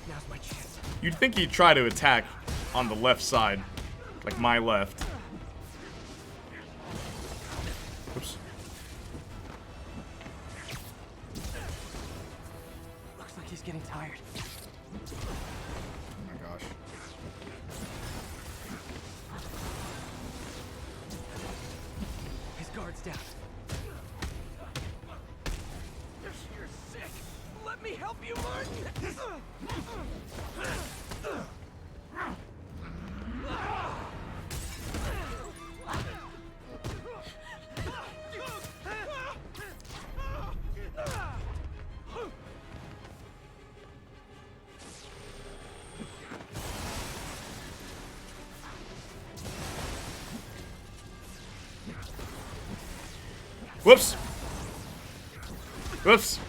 Now's my chance. You'd think he'd try to attack on the left side, like my left. Oops. getting tired. Oh my gosh. His guard's down. You're sick. Let me help you, Martin. Whoops. Whoops.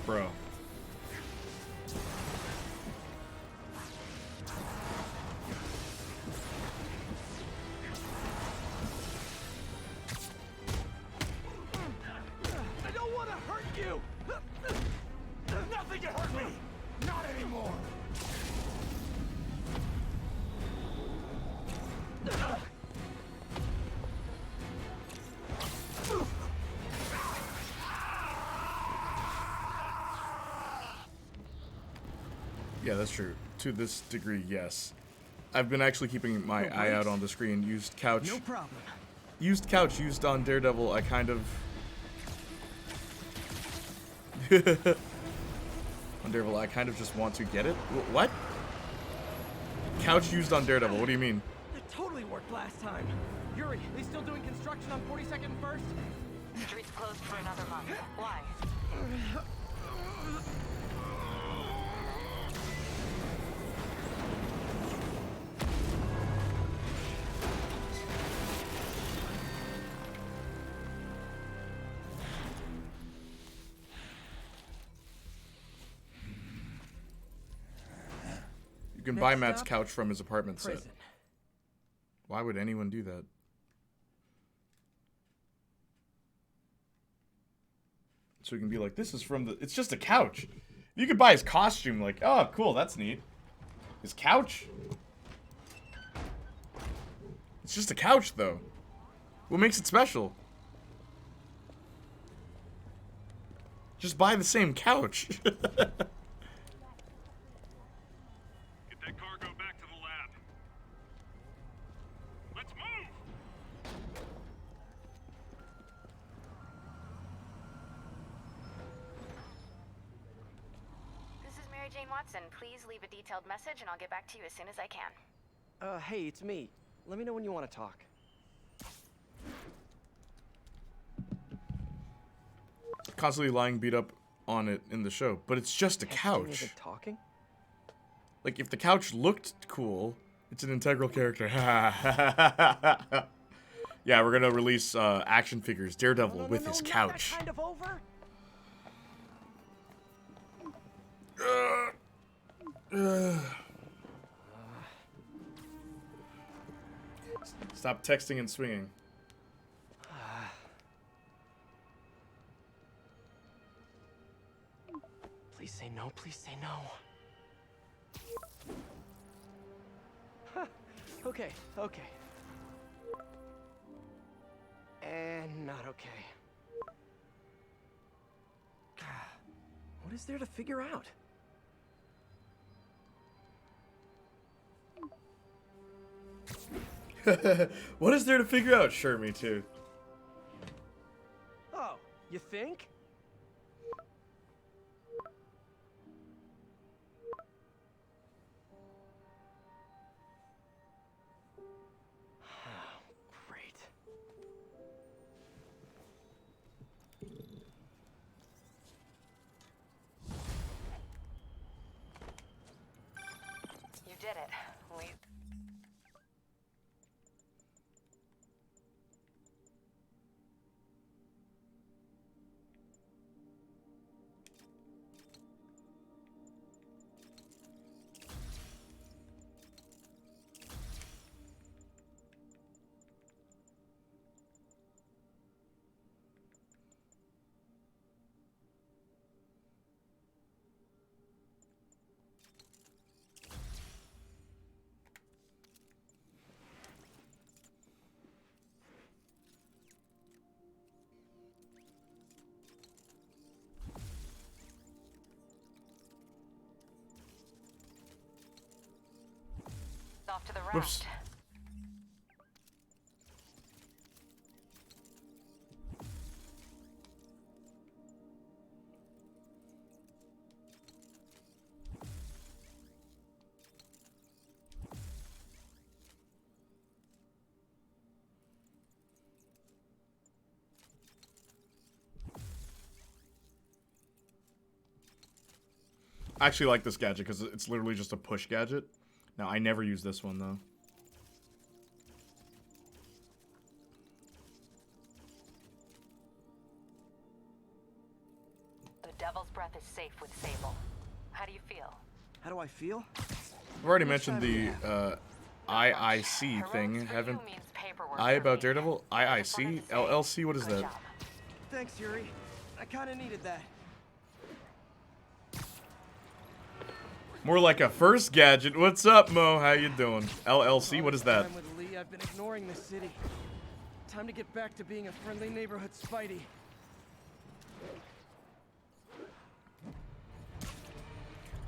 Bro. I don't want to hurt you. Nothing can hurt me. Not anymore. Yeah, that's true. To this degree, yes. I've been actually keeping my eye out on the screen. Used couch. No problem. Used couch used on Daredevil. I kind of. On Daredevil, I kind of just want to get it. What? Couch used on Daredevil. What do you mean? That totally worked last time. Yuri, they still doing construction on 42nd and 1st? Street's closed for another month. Why? You can Next buy Matt's stop, couch from his apartment set. prison. Why would anyone do that? So he can be like, this is from the... It's just a couch. You could buy his costume, like, oh, cool, that's neat. His couch? It's just a couch, though. What makes it special? Just buy the same couch. Get that cargo back to the lab. Let's move! This is Mary Jane Watson. Please leave a detailed message and I'll get back to you as soon as I can. Hey, it's me. Let me know when you want to talk. Constantly lying beat up on it in the show, but it's just a couch. Talking? Like, if the couch looked cool, it's an integral character. Yeah, we're gonna release action figures, Daredevil with his couch. Kind of over? Stop texting and swinging. Please say no, please say no. Okay, okay. And not okay. What is there to figure out? What is there to figure out? Sure, me too. Oh, you think? Great. You did it. We... off to the raft. Whoops. I actually like this gadget because it's literally just a push gadget. Now, I never use this one, though. The Devil's Breath is safe with Sable. How do you feel? How do I feel? I've already mentioned the IIC thing. Haven't I about Daredevil? IIC? LLC? What is that? Thanks, Yuri. I kind of needed that. More like a first gadget. What's up, Mo? How you doing? LLC? What is that? With Lee, I've been ignoring this city. Time to get back to being a friendly neighborhood Spidey.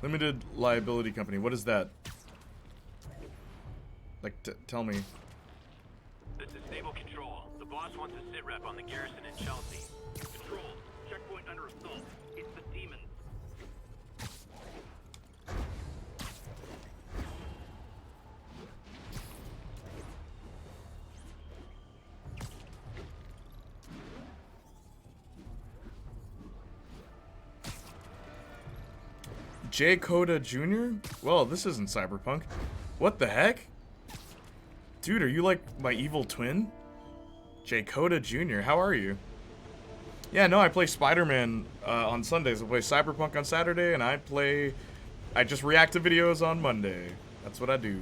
Limited liability company. What is that? Like, tell me. This is Stable Control. The boss wants a sit rep on the garrison in Chelsea. Control, checkpoint under assault. It's the demons. J. Coda Jr.? Well, this isn't Cyberpunk. What the heck? Dude, are you like my evil twin? J. Coda Jr., how are you? Yeah, no, I play Spider-Man on Sundays. I play Cyberpunk on Saturday, and I just react to videos on Monday. That's what I do.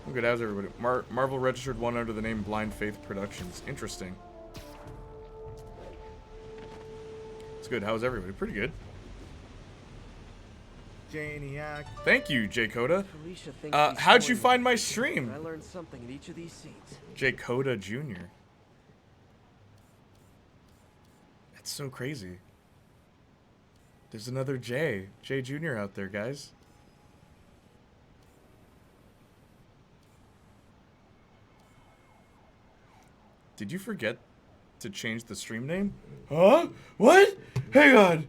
I'm good, how's everybody? Marvel registered one under the name Blind Faith Productions. Interesting. It's good, how's everybody? Pretty good. Playniac. Thank you, J. Coda. How'd you find my stream? I learned something in each of these scenes. J. Coda Jr. That's so crazy. There's another J. J. Jr. out there, guys. Did you forget to change the stream name? Huh? What? Hang on.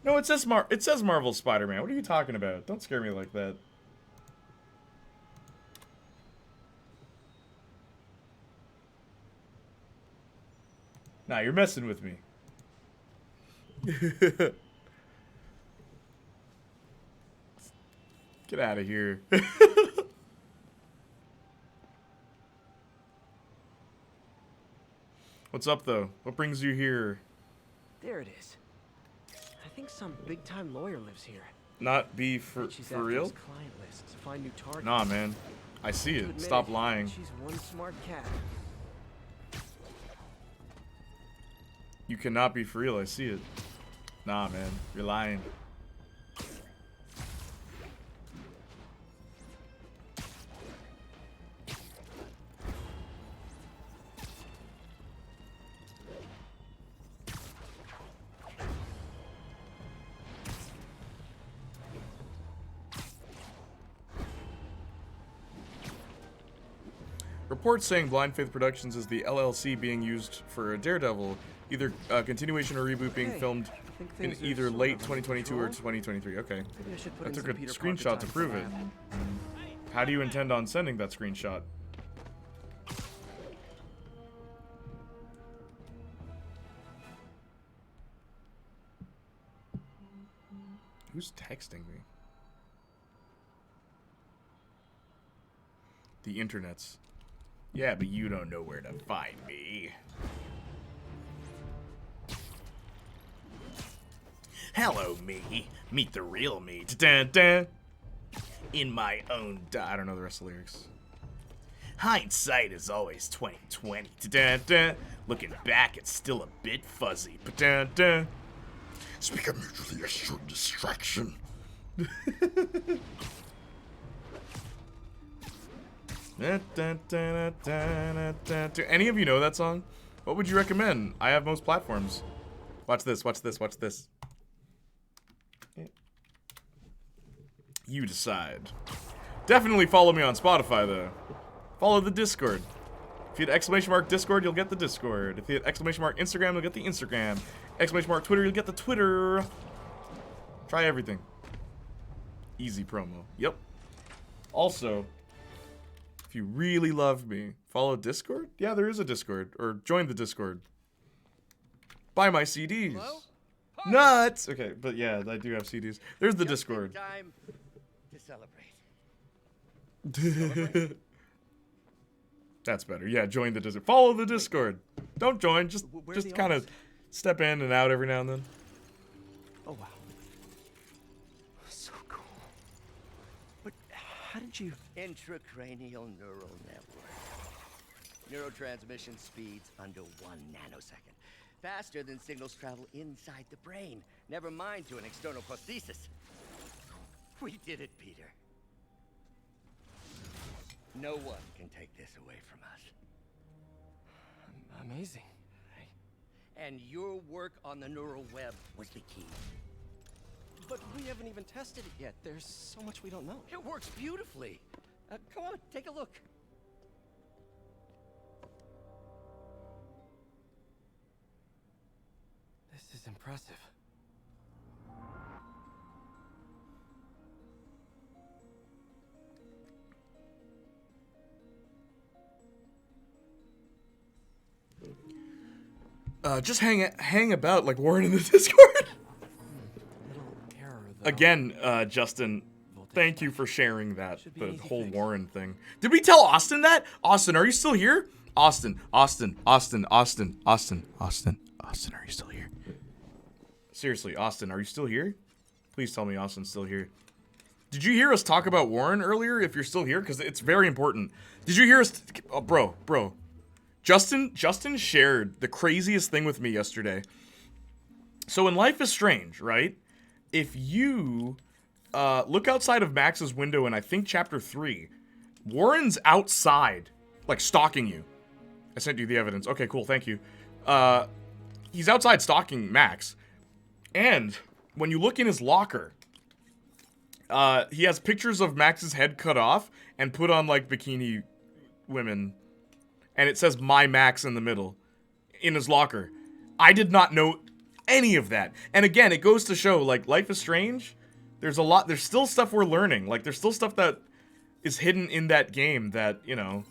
No, it says Marvel Spider-Man. What are you talking about? Don't scare me like that. Nah, you're messing with me. Get out of here. What's up, though? What brings you here? There it is. I think some big-time lawyer lives here. Not be for real? Client lists, find new targets. Nah, man. I see it. Stop lying. She's one smart cat. You cannot be for real. I see it. Nah, man. You're lying. Reports saying Blind Faith Productions is the LLC being used for Daredevil, either continuation or reboot being filmed in either late 2022 or 2023. Okay. I took a screenshot to prove it. How do you intend on sending that screenshot? Who's texting me? The internets. Yeah, but you don't know where to find me. Hello, me. Meet the real me. Da-da-da. In my own... I don't know the rest of the lyrics. Hindsight is always 20/20. Da-da-da. Looking back, it's still a bit fuzzy. Da-da-da. Speak of mutually assured distraction. Do any of you know that song? What would you recommend? I have most platforms. Watch this, watch this, watch this. You decide. Definitely follow me on Spotify, though. Follow the Discord. If you hit exclamation mark Discord, you'll get the Discord. If you hit exclamation mark Instagram, you'll get the Instagram. Exclamation mark Twitter, you'll get the Twitter. Try everything. Easy promo. Yep. Also, if you really love me, follow Discord? Yeah, there is a Discord. Or join the Discord. Buy my CDs. Hello? Nuts! Okay, but yeah, I do have CDs. There's the Just in Discord. time to celebrate. That's better. Yeah, join the Discord. Follow the Discord. Don't join. Just kind of step in and out every now and then. Oh, wow. So cool. But how did you... Intracranial neural network. Neurotransmission speeds under 1 nanosecond. Faster than signals travel inside the brain. Never mind to an external prosthesis. We did it, Peter. No one can take this away from us. Amazing. And your work on the neural web was the key. But we haven't even tested it yet. There's so much we don't know. It works beautifully. Come on, take a look. This is impressive. Just hang about like Warren in the Discord. Again, Justin, thank you for sharing that, the whole Warren thing. Did we tell Austin that? Austin, are you still here? Austin, are you still here? Seriously, Austin, are you still here? Please tell me Austin's still here. Did you hear us talk about Warren earlier, if you're still here? Because it's very important. Did you hear us... Oh, bro. Justin shared the craziest thing with me yesterday. So in Life is Strange, right? If you look outside of Max's window in, I think, Chapter 3, Warren's outside, like, stalking you. I sent you the evidence. Okay, cool, thank you. He's outside stalking Max. And when you look in his locker, he has pictures of Max's head cut off and put on, like, bikini women. And it says My Max in the middle in his locker. I did not know any of that. And again, it goes to show, like, Life is Strange, there's still stuff we're learning. Like, there's still stuff that is hidden in that game that, you know,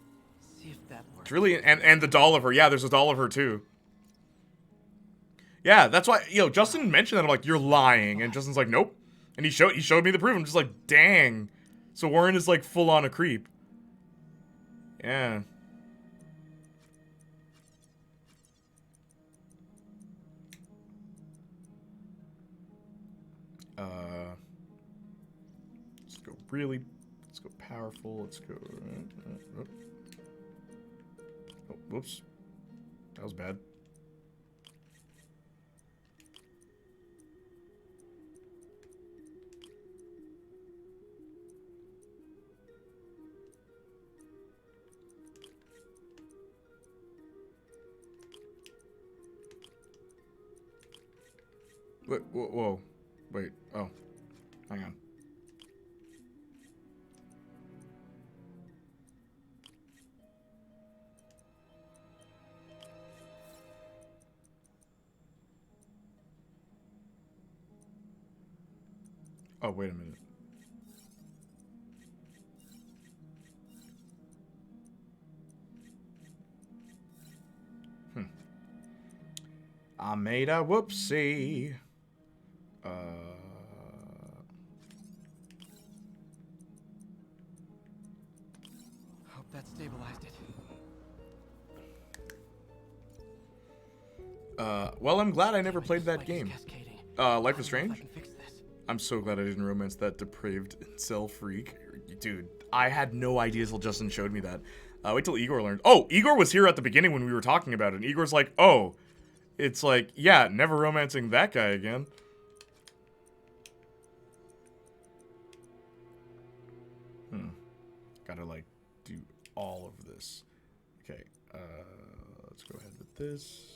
See if that works. it's really, and the doll of her. Yeah, there's a doll of her too. Yeah, that's why, Justin mentioned that. I'm like, you're lying. And Justin's like, nope. And he showed me the proof. I'm just like, dang. So Warren is like full on a creep. Yeah. Let's go powerful, let's go, oh, whoops, that was bad. Whoa, wait, oh, hang on. Oh, wait a minute. I made a whoopsie. Hope that stabilized it. Well, I'm glad I never played that game. Life is Strange? Fix this. I'm so glad I didn't romance that depraved incel freak. Dude, I had no idea until Justin showed me that. Wait till Igor learned. Oh, Igor was here at the beginning when we were talking about it. And Igor's like, oh, it's like, yeah, never romancing that guy again. Gotta, like, do all of this. Okay, let's go ahead with this.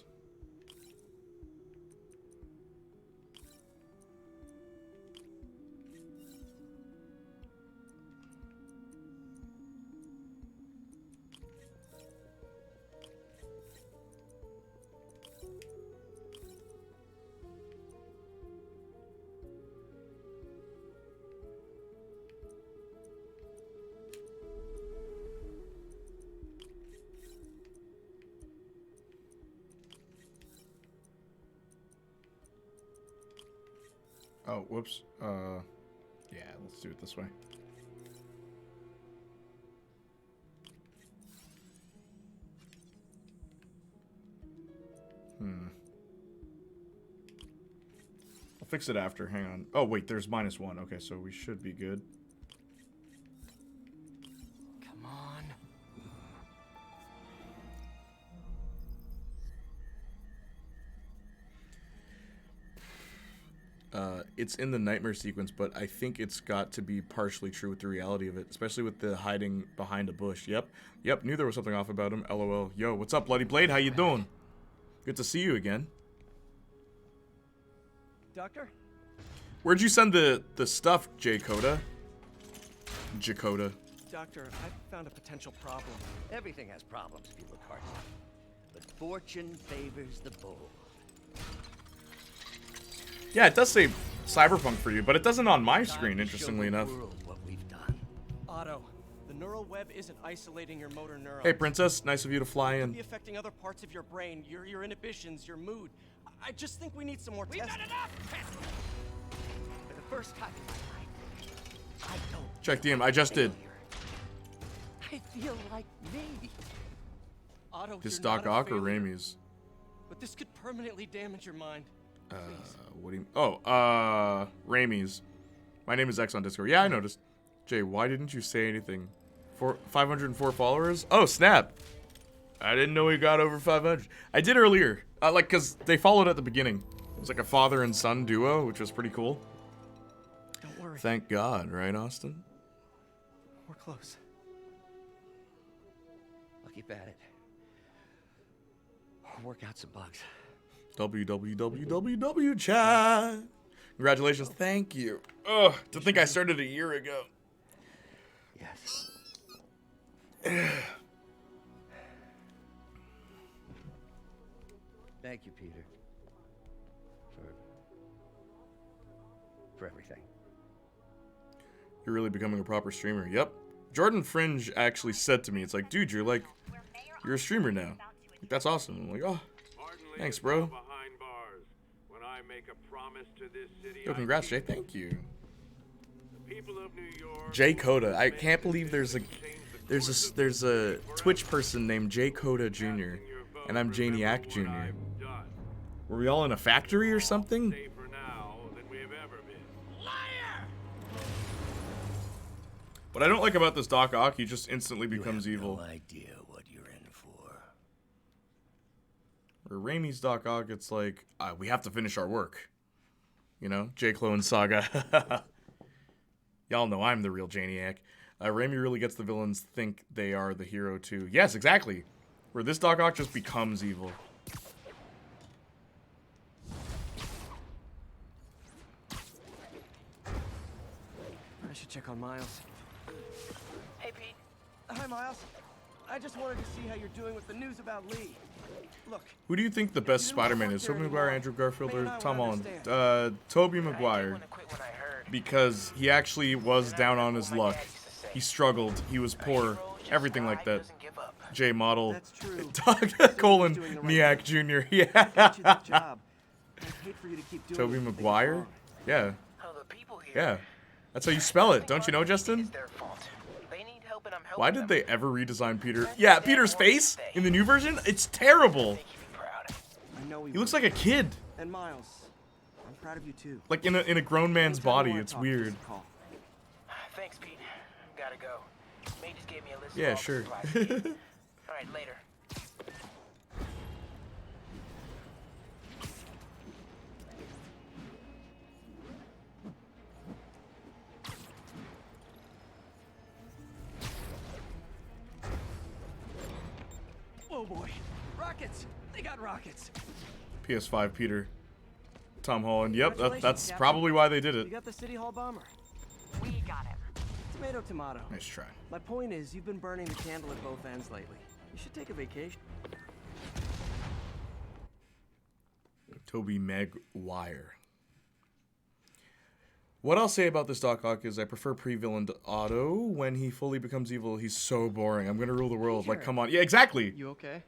Oh, whoops. Yeah, let's do it this way. I'll fix it after. Hang on. Oh, wait, there's -1. Okay, so we should be good. Come on. It's in the nightmare sequence, but I think it's got to be partially true with the reality of it, especially with the hiding behind a bush. Yep, knew there was something off about him. LOL. Yo, what's up, Bloody Blade? How you doing? Good to see you again. Doctor? Where'd you send the stuff, Jacoda? Doctor, I found a potential problem. Everything has problems if you look hard enough. But fortune favors the bold. Yeah, it does say Cyberpunk for you, but it doesn't on my screen, interestingly enough. What we've done. Otto, the neural web isn't isolating your motor neurons. Hey, Princess, nice of you to fly in. It could be affecting other parts of your brain, your inhibitions, your mood. I just think we need some more testing. For the first time in my life, I don't. Check DM, I just did. I feel like me. Otto, This you're Doc not a Ock or failure, Raimi's? but this could permanently damage your mind. What do you... Oh, Raimi's. My name is X on Discord. Yeah, I noticed. Jay, why didn't you say anything? 504 followers? Oh, snap. I didn't know he got over 500. I did earlier. Because they followed at the beginning. It was like a father and son duo, which was pretty cool. Don't worry. Thank God, right, Austin? We're close. I'll keep at it. I'll work out some bugs. www, chat. Congratulations. Thank you. Ugh, to think I started a year ago. Yes. Thank you, Peter. For everything. You're really becoming a proper streamer. Yep. Jordan Fringe actually said to me, it's like, dude, you're a streamer now. Like, that's awesome. I'm like, oh, thanks, bro. Yo, congrats, Jay. Thank you. Jay Coda. I can't believe there's a Twitch person named Jay Coda Jr. and I'm Playniac Jr. Were we all in a factory or something? What I don't like about this Doc Ock, he just instantly becomes evil. No idea what you're in for. Or Raimi's Doc Ock, it's like, we have to finish our work. You know, J-Clone Saga. Y'all know I'm the real Janiac. Raimi really gets the villains think they are the hero too. Yes, exactly. Where this Doc Ock just becomes evil. I should check on Miles. Hey, Pete. Hi, Miles. I just wanted to see how you're doing with the news about Lee. Look. Who do you think the best Spider-Man is? Tobey Maguire, Andrew Garfield, or Tom Holland? Tobey Maguire. Because he actually was down on his luck. He struggled. He was poor. Everything like that. J model. Colon Niac Jr. Yeah. Tobey Maguire? Yeah. Yeah. That's how you spell it. Don't you know, Justin? Why did they ever redesign Peter? Yeah, Peter's face in the new version? It's terrible. He looks like a kid. And Miles, I'm proud of you too. Like in a grown man's body. It's weird. Thanks, Pete. Gotta go. May just gave me a list Yeah, of all sure. the supplies. All right, later. Oh boy. Rockets! They got rockets! PS5 Peter. Tom Holland. Yep, that's probably why they did it. You got the City Hall bomber. We got him. Tomato, tomato. Nice try. My point is, you've been burning the candle at both ends lately. You should take a vacation. Tobey Maguire. What I'll say about this Doc Ock is I prefer pre-villain to Otto. When he fully becomes evil, he's so boring. I'm gonna rule the world. Like, come on. Yeah, exactly. You okay?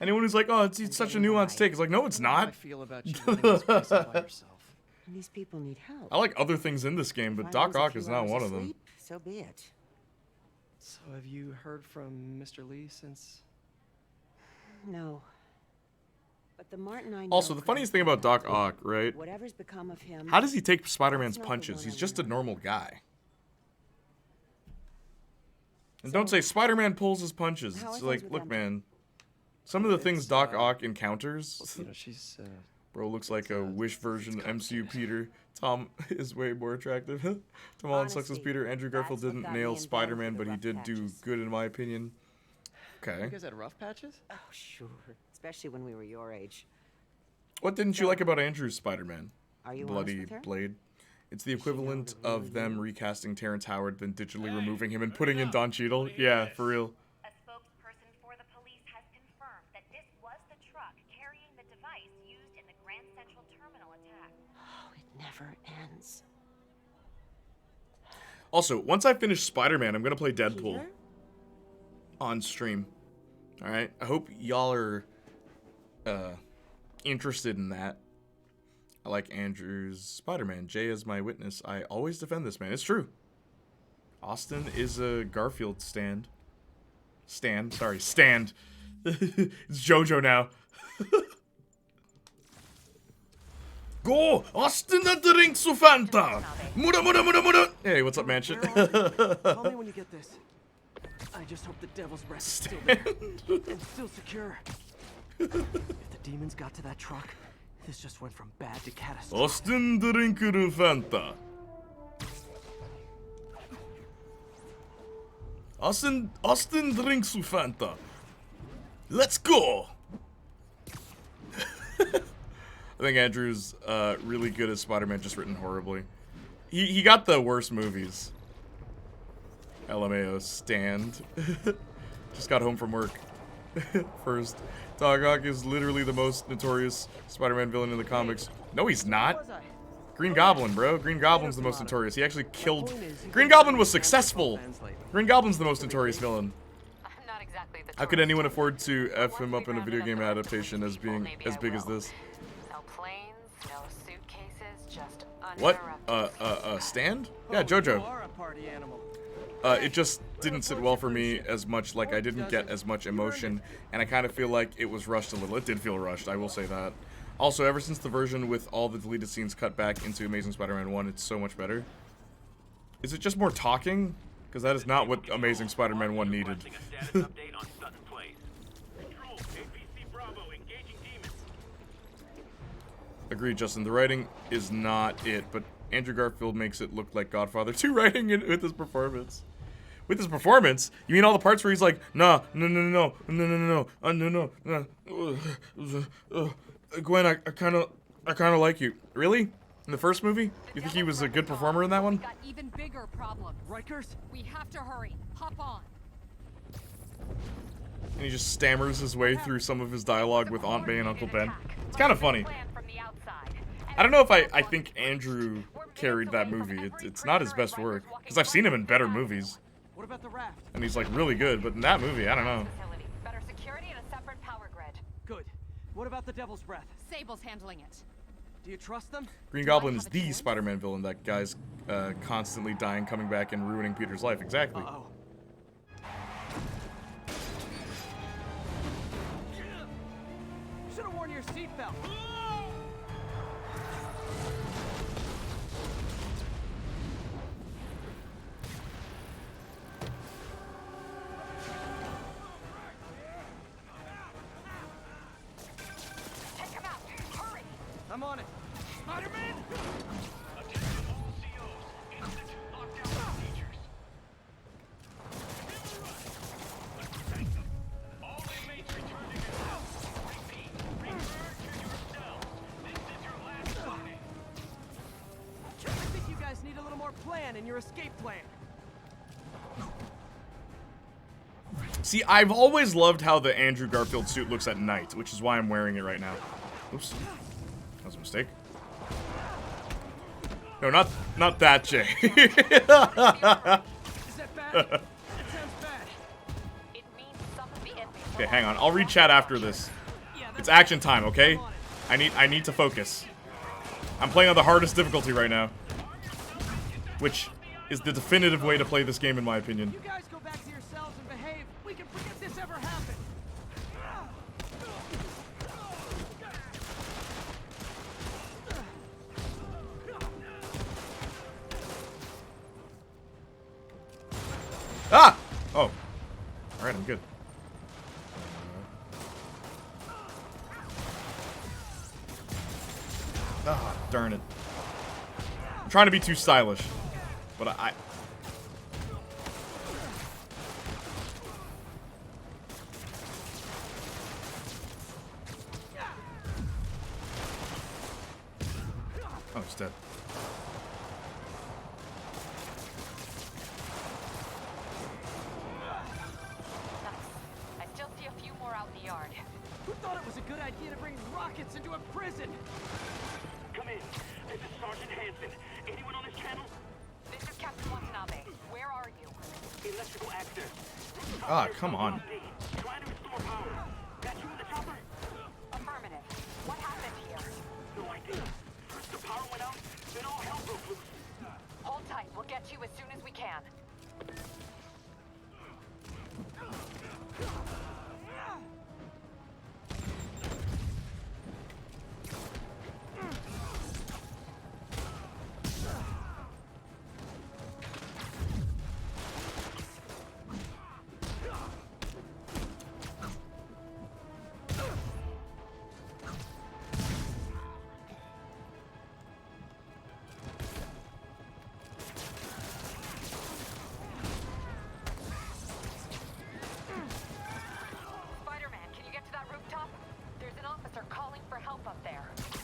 Anyone who's like, oh, it's such a nuanced take. It's like, no, it's not. I feel about you running this place all by yourself. These people need help. I like other things in this game, but Doc Ock is not one of them. Sleep, so be it. So have you heard from Mr. Lee since? No. But the Martin I know. Also, the funniest thing about Doc Ock, right? Whatever's become of him. How does he take Spider-Man's that's not the punches? one He's I just a remember. normal guy. And don't say Spider-Man pulls his punches. How are It's things like, with look, them? man. Some of the things Doc Ock encounters. You know, she's. Bro looks like a Wish version of MCU Peter. Tom is way more attractive. Tom Holland sucks as Honesty, Peter. Andrew Garfield that's what didn't got me nail involved Spider-Man, with but the he rough did do patches. good in my opinion. Okay. You guys had rough patches? Oh, sure. Especially when we were your age. What didn't you like about Andrew's Spider-Man? Are you honest Bloody with her? Blade. It's the equivalent of them recasting Terrence Howard, then digitally removing him and putting in Don Cheadle. Yeah, for real. A spokesperson for the police has confirmed that this was the truck carrying the device used in the Grand Central Terminal attack. Oh, it never ends. Also, once I finish Spider-Man, I'm gonna play Deadpool Peter? on stream. All right. I hope y'all are interested in that. I like Andrew's Spider-Man. Jay is my witness. I always defend this man. It's true. Austin is a Garfield stand. Stand. It's JoJo now. Go! Austin the drinks of Fanta! Muda muda muda muda! Hey, what's up, Mansion? Call me when you get this. I just hope the Devil's Breath is still there. And still secure. If the demons got to that truck, this just went from bad to catastrophic. Austin drinker of Fanta. Austin drinks of Fanta. Let's go! I think Andrew's really good as Spider-Man, just written horribly. He got the worst movies. LMAO stand. Just got home from work. First. Doc Ock is literally the most notorious Spider-Man villain in the comics. No, he's not. Green Goblin, bro. Green Goblin's the most notorious. He actually killed... Green Goblin was successful. Green Goblin's the most notorious villain. Not exactly the How could anyone afford to F him up in a video game adaptation as being as big as this? No planes, no suitcases, just What? Stand? Yeah, JoJo. You are a party animal. It just didn't sit well for me as much. Like, I didn't get as much emotion, and I kind of feel like it was rushed a little. It did feel rushed, I will say that. Also, ever since the version with all the deleted scenes cut back into Amazing Spider-Man 1, it's so much better. Is it just more talking? Because that is not what Amazing Spider-Man 1 needed. Agreed, Justin. The writing is not it, but Andrew Garfield makes it look like Godfather 2 writing it with his performance. With his performance? You mean all the parts where he's like, no, Gwen, I kind of like you. Really? In the first movie? You think he was a good performer in that one? Got even bigger problems. Rikers? We have to hurry. Hop on. And he just stammers his way through some of his dialogue with Aunt May and Uncle Ben. It's kind of funny. I don't know if I think Andrew carried that movie. It's not his best work. Because I've seen him in better movies. What about the raft? And he's like really good, but in that movie, I don't know. Better security and a separate power grid. Good. What about the Devil's Breath? Sable's handling it. Do you trust them? Green Goblin is the Spider-Man villain. That guy's constantly dying, coming back, and ruining Peter's life. Exactly. Uh-oh. Should have worn your seatbelt. I'm on it. Spider-Man! Attention all COs. Institute lockdown procedures. Let's protect them. All inmates return to your cells. Repeat. Return to your cells. This is your last warning. I think you guys need a little more plan in your escape plan. See, I've always loved how the Andrew Garfield suit looks at night, which is why I'm wearing it right now. Oops. That was a mistake. No, not that, Jay. Is that bad? It sounds bad. It means some of the enemies. Okay, hang on. I'll read chat after this. It's action time, okay? I need to focus. I'm playing on the hardest difficulty right now. Which is the definitive way to play this game, in my opinion. You guys go back to your cells and behave. We can forget this ever happened. Ah! Oh. Alright, I'm good. Ah, darn it. I'm trying to be too stylish. But I... Oh, he's dead. I still see a few more out in the yard. Who thought it was a good idea to bring rockets into a prison? Come in. This is Sergeant Hansen. Anyone on this channel? This is Captain Watanabe. Where are you? Electrical access. Ah, come on. Trying to restore power. Got you in the chopper? Affirmative. What happened here? No idea. First the power went out, then all hell broke loose. Hold tight. We'll get you as soon as we can.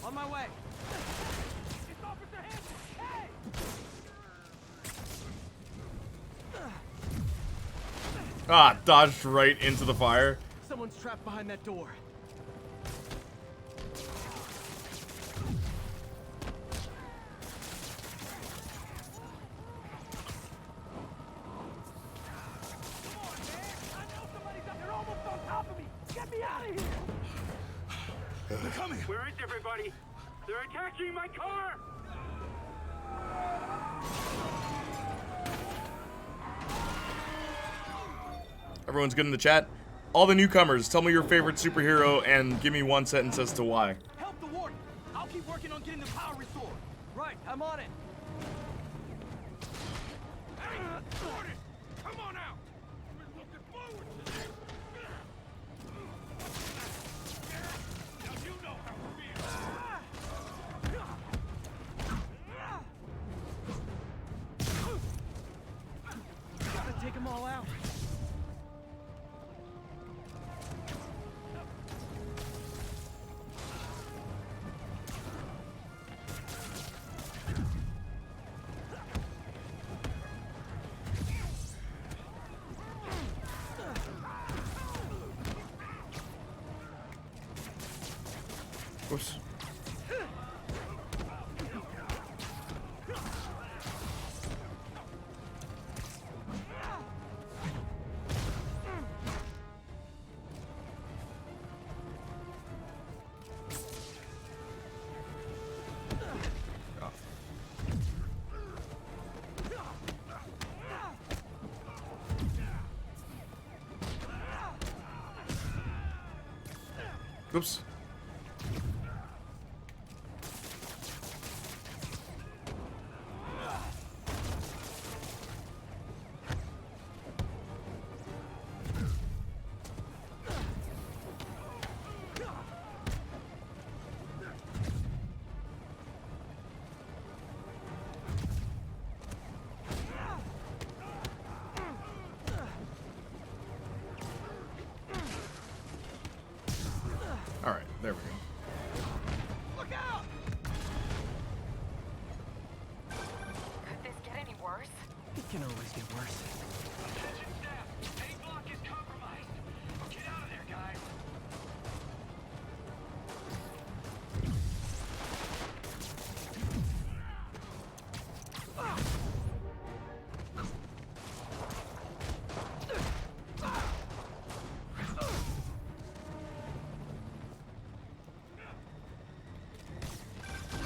On my way. It's Officer Hansen. Hey! Ah, dodged right into the fire. Someone's trapped behind that door. They're coming. Where is everybody? They're attacking my car! Everyone's good in the chat. All the newcomers, tell me your favorite superhero and give me one sentence as to why. Help the warden. I'll keep working on getting the power restored. Right, I'm on it. Hey, Warden! Come on out! We're looking forward to this! Now you know how it feels! Gotta take them all out. Oops. Oops. All right, there we go. Look out! Could this get any worse? It can always get worse. Attention staff! A block is compromised! Get out of there, guys!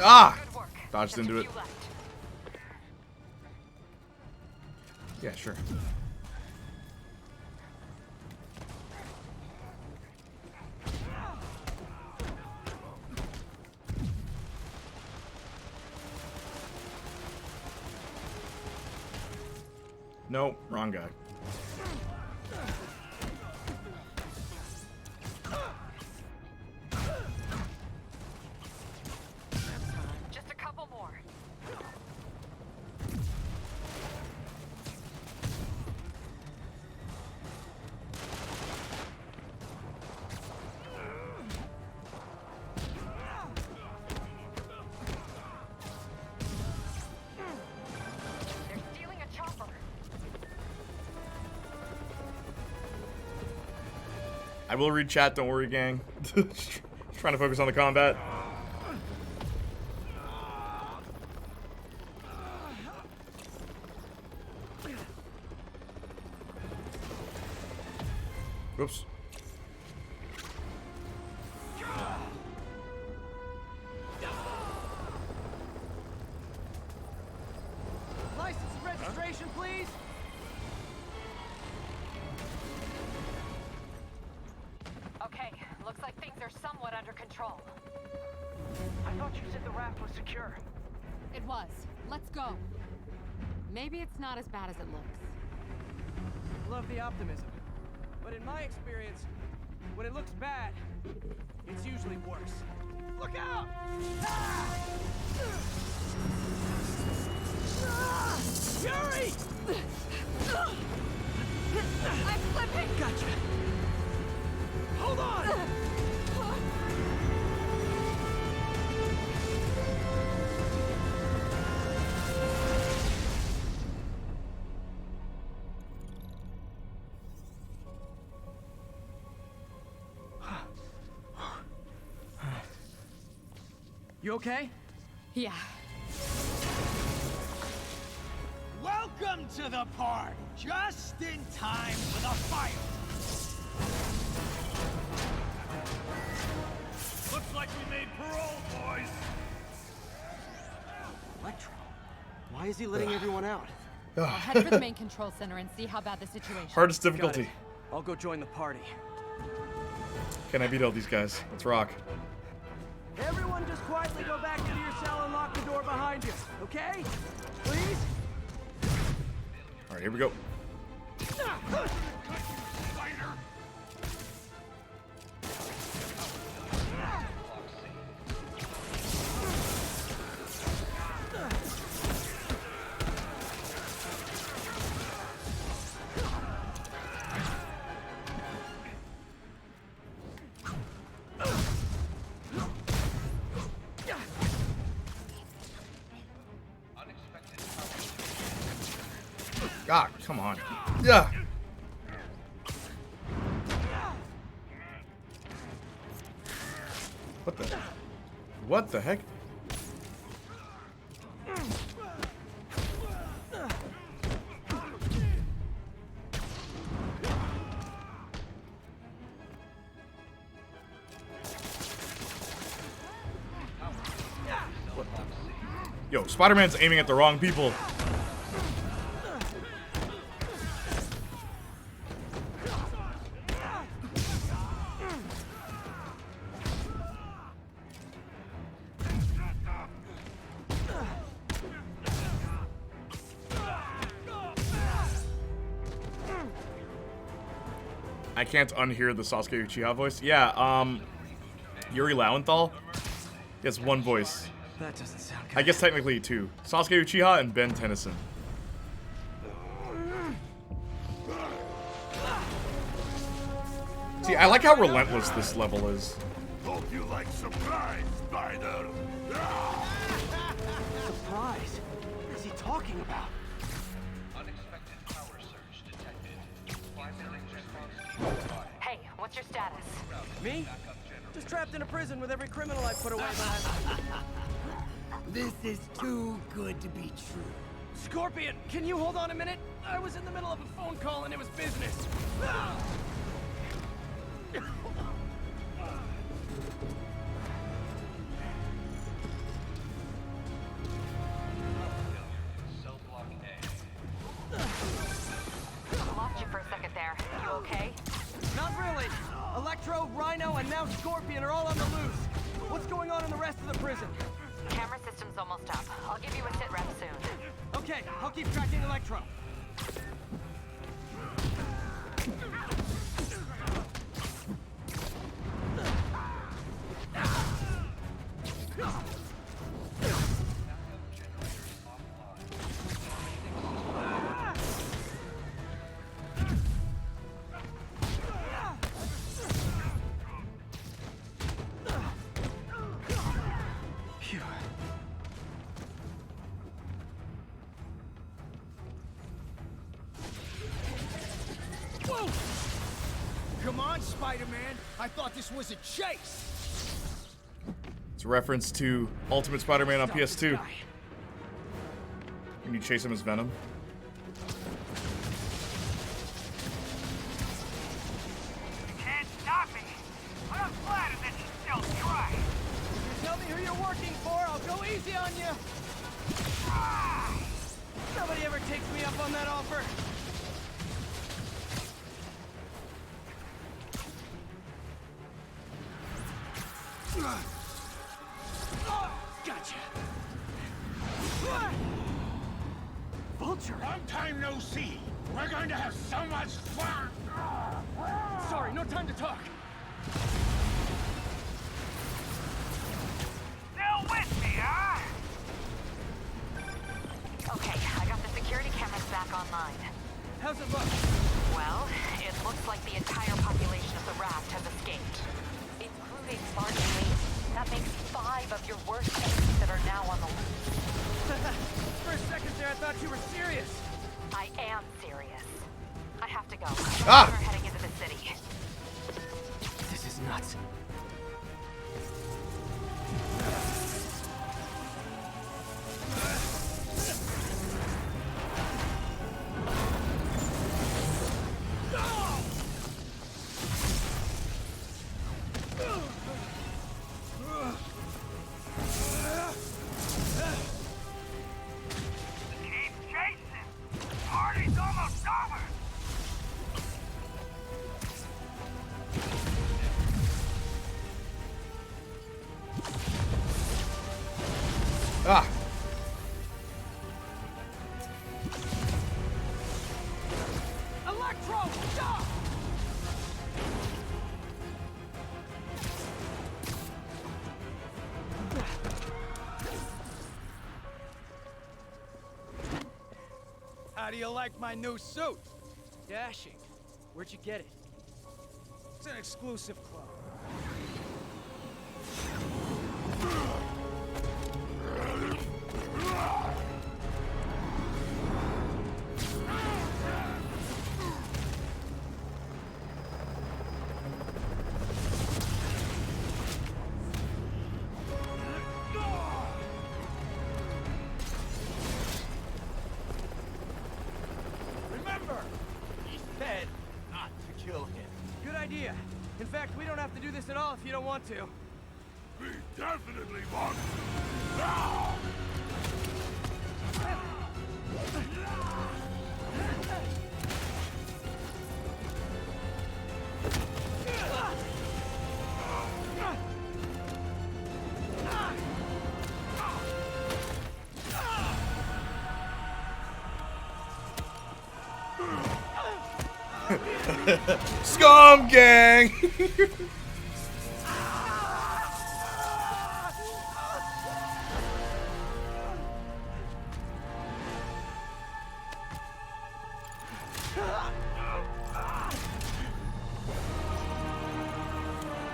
Ah! Good work. Dodged Just into a it. few left. Yeah, sure. Nope, wrong guy. Just a couple more. They're stealing a chopper. I will read chat, don't worry, gang. Trying to focus on the combat. Whoops. License and registration, please. Okay, looks like things are somewhat under control. I thought you said the raft was secure. It was. Let's go. Maybe it's not as bad as it looks. Love the optimism. But in my experience, when it looks bad, it's usually worse. Look out! Ah! Ah! Yuri! I'm slipping! Gotcha. Hold on! You okay? Yeah. Welcome to the party. Just in time for the fire. Looks like we made parole, boys. Electro. Why is he letting everyone out? I'll head for the main control center and see how bad the situation is. Hardest Got difficulty. it. I'll go join the party. Can I beat all these guys? Let's rock. Everyone just quietly go back into your cell and lock the door behind you, okay? Please? Alright, here we go. God, come on. Yeah. What the heck? Yo, Spider-Man's aiming at the wrong people. I can't unhear the Sasuke Uchiha voice. Yeah, Yuri Lowenthal. He has one voice. That doesn't sound good. I guess technically two. Sasuke Uchiha and Ben Tennyson. See, I like how relentless this level is. Hope you like surprise, Spider. Surprise? What is he talking about? Unexpected power surge detected. 5 minute response speed. Hey, what's your status? Me? Just trapped in a prison with every criminal I put away behind. This is too good to be true. Scorpion, can you hold on a minute? I was in the middle of a phone call and it was business. Electro! Whoa! Come on, Spider-Man! I thought this was a chase! It's a reference to Ultimate Spider-Man on Stop PS2. this guy. When you chase him as Venom. You can't stop me. But I'm flattered that you still try. You tell me who you're working for, I'll go easy on you! Nobody ever takes me up on that offer! Gotcha! Vulture! Long time no see. We're going to have so much fun. Sorry, no time to talk. Still with me, huh? Okay, I got the security cameras back online. How's it look? Well, it looks like the entire population of the raft has escaped. Including Marty Lee. That makes 5 of your worst enemies that are now on the loose. For a second there, I thought you were serious. I am serious. I have to go. Ah! We're heading into the city. This is nuts. Keep chasing. Party's almost over. Ah! Electro! Stop! How do you like my new suit? Dashing. Where'd you get it? It's an exclusive club. Remember, he said not to kill him. Good idea. In fact, we don't have to do this at all if you don't want to. We definitely want to. Now! Scum gang!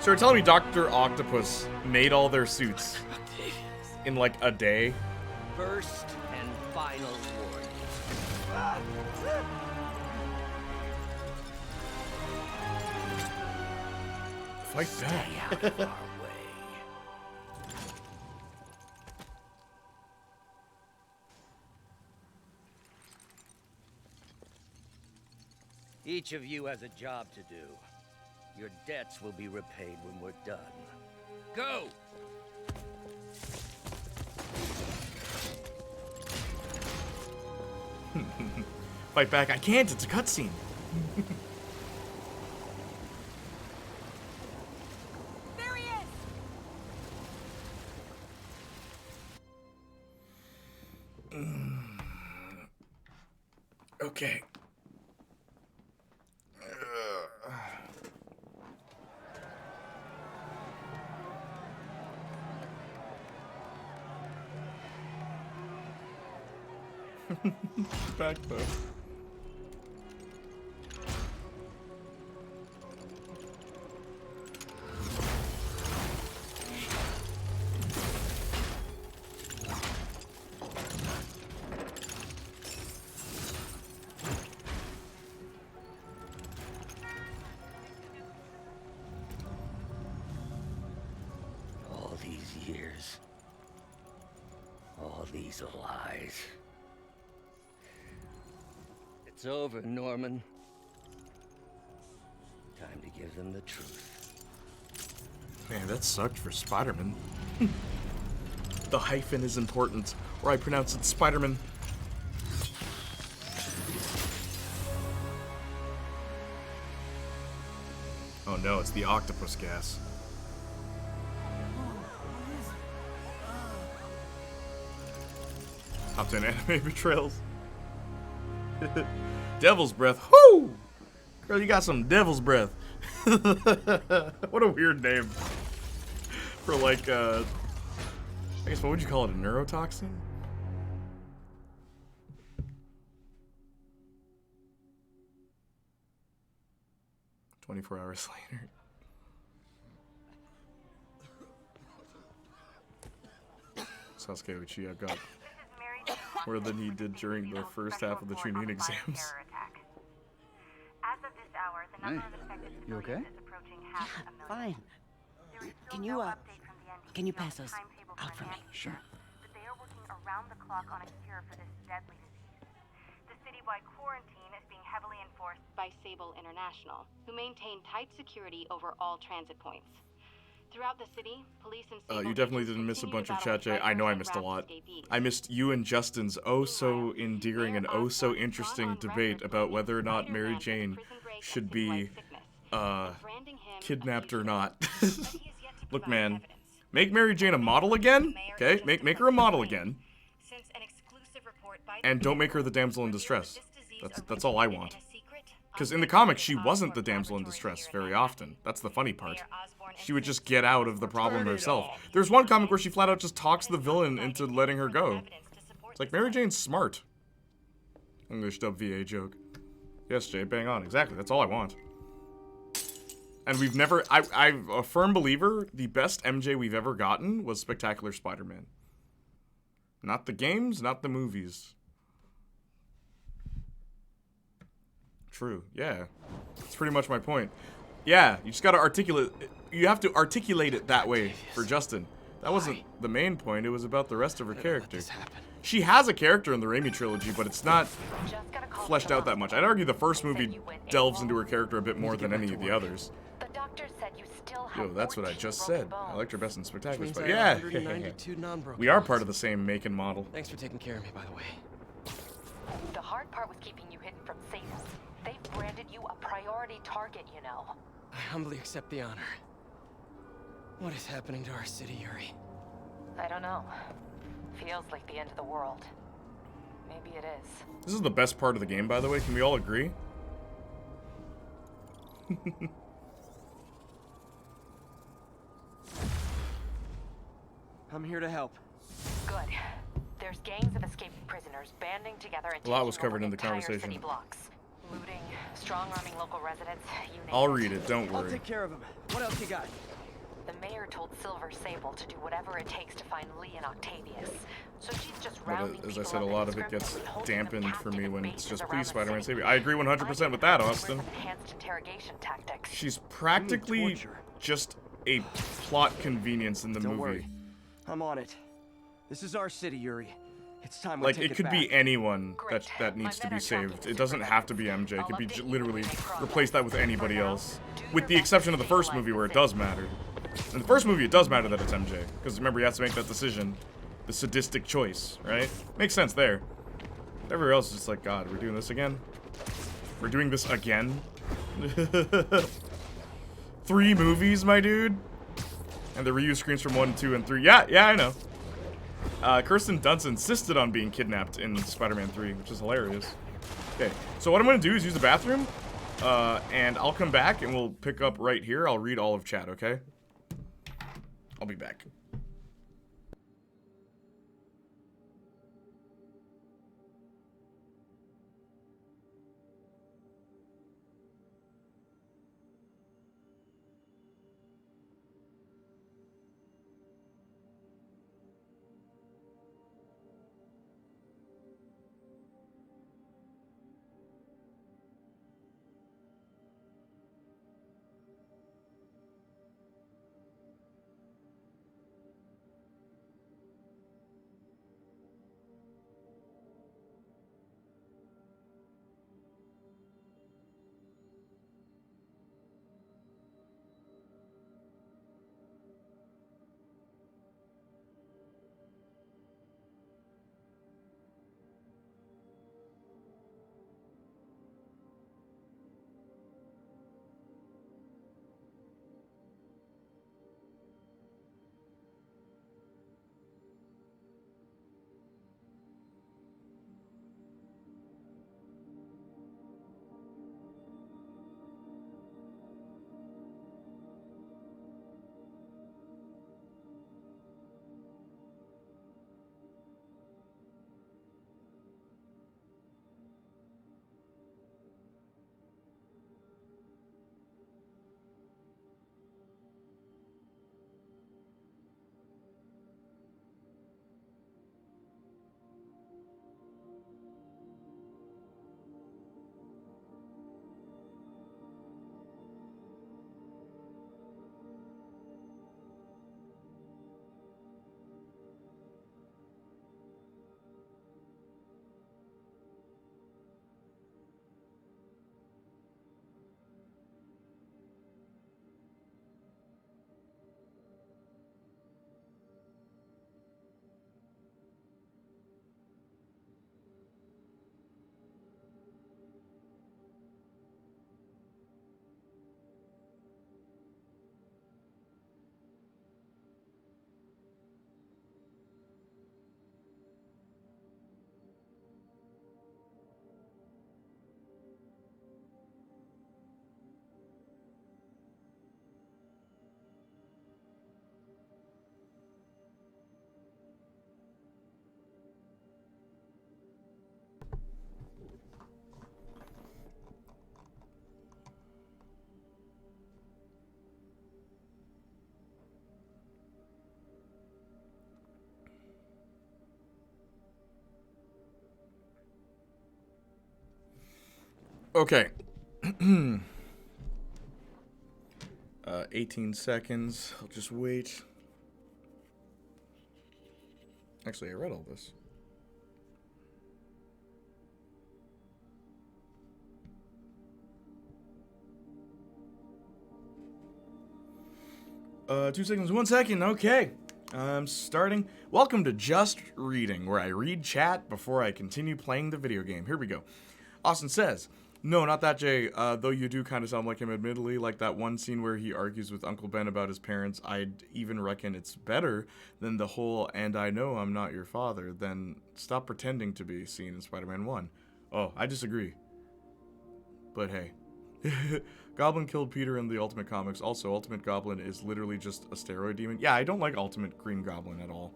So you're telling me Dr. Octopus made all their suits in like a day? First and final warning. Fight back. Out of our way. Each of you has a job to do. Your debts will be repaid when we're done. Go! Fight back. I can't. It's a cutscene. There he is! Okay. Back though. All these years. All these lies. It's over, Norman. Time to give them the truth. Man, that sucked for Spider-Man. The hyphen is important, or I pronounce it Spider-Man. Oh no, it's the octopus gas. Top 10 anime betrayals. Devil's breath. Whoo! Girl, you got some devil's breath. What a weird name. For like, I guess what would you call it? A neurotoxin? "24 hours later. Sasuke Uchiha got more than he did during the first half of the Chunin exams. As of this hour, the number of infected You okay? civilians is approaching half a million. Fine. There is still Can no you, update from the NDC can you on pass the those timetable out an for me? antidote, Sure. but they are working around the clock on a cure for this deadly disease. The citywide quarantine is being heavily enforced by Sable International, who maintain tight security over all transit points. Throughout the city, police and Sable You definitely agents didn't miss a continue bunch to of battle chat, Jay. I strikers know I and missed a raft lot. escapees. I missed you and Justin's oh so endearing and oh so interesting debate about whether or not Mary Jane should be kidnapped or not. Look, man, make Mary Jane a model again, okay? Make her a model again, and don't make her the damsel in distress. That's all I want. Because in the comics, she wasn't the damsel in distress very often. That's the funny part. She would just get out of the problem herself. There's one comic where she flat out just talks the villain into letting her go. It's like, Mary Jane's smart. English dub VA joke. Yes, Jay, bang on. Exactly, that's all I want. And we've never... I'm a firm believer, the best MJ we've ever gotten was Spectacular Spider-Man. Not the games, not the movies. True, yeah. That's pretty much my point. Yeah, you just gotta articulate... You have to articulate it that way for Justin. That wasn't the main point, it was about the rest of her character. She has a character in the Raimi trilogy, but it's not fleshed out that much. I'd argue the first movie delves into her character a bit more than any of the others. The doctor said you still have Yo, that's what I just said. I liked her best in Spectacular Means Spider. I have Yeah, 192 non-broken we are ones. part of the same make and model. Thanks for taking care of me, by the way. The hard part was keeping you hidden from Satan. They've branded you a priority target, you know. I humbly accept the honor. What is happening to our city, Yuri? I don't know. Feels like the end of the world. Maybe it is. This is the best part of the game, by the way. Can we all agree? I'm here to help. Good. There's gangs of escaped prisoners banding together and A lot taking was covered over in the entire conversation. city blocks. Looting, strong-arming local residents, you name I'll read it, don't I'll worry. take care of him. What else you got? The mayor told Silver Sable to do whatever it takes to find Lee and Octavius. So she's just rounding But as I people said, a up lot of it indiscriminately gets and holding them dampened for captive me in when it's bases just around please the Spider-Man city. save me. I agree 100% with that, Austin. Enhanced interrogation tactics. She's practically just a plot convenience in the Don't movie. worry. I'm on it. This is our city, Yuri. It's time we Like, take it could back. be anyone that needs to be saved. It doesn't have to be MJ. It could be literally replace that with anybody else. With the exception of the first movie where it does matter. In the first movie, it does matter that it's MJ. Because remember, he has to make that decision. The sadistic choice, right? Makes sense there. Everywhere else is just like, God, we're doing this again? We're doing this again? 3 movies, my dude? And the reuse screens from 1, 2, and 3. Yeah, I know. Kirsten Dunst insisted on being kidnapped in Spider-Man 3, which is hilarious. Okay, so what I'm going to do is use the bathroom, and I'll come back and we'll pick up right here. I'll read all of chat, okay? I'll be back. Okay. 18 seconds. I'll just wait. Actually, I read all this. 2 seconds, 1 second. Okay. I'm starting. Welcome to Just Reading, where I read chat before I continue playing the video game. Here we go. Austin says, no, not that Jay, though you do kind of sound like him, admittedly, like that one scene where he argues with Uncle Ben about his parents. I'd even reckon it's better than the whole, and I know I'm not your father, then stop pretending to be scene in Spider-Man 1. Oh, I disagree. But hey. Goblin killed Peter in the Ultimate Comics. Also, Ultimate Goblin is literally just a steroid demon. Yeah, I don't like Ultimate Green Goblin at all.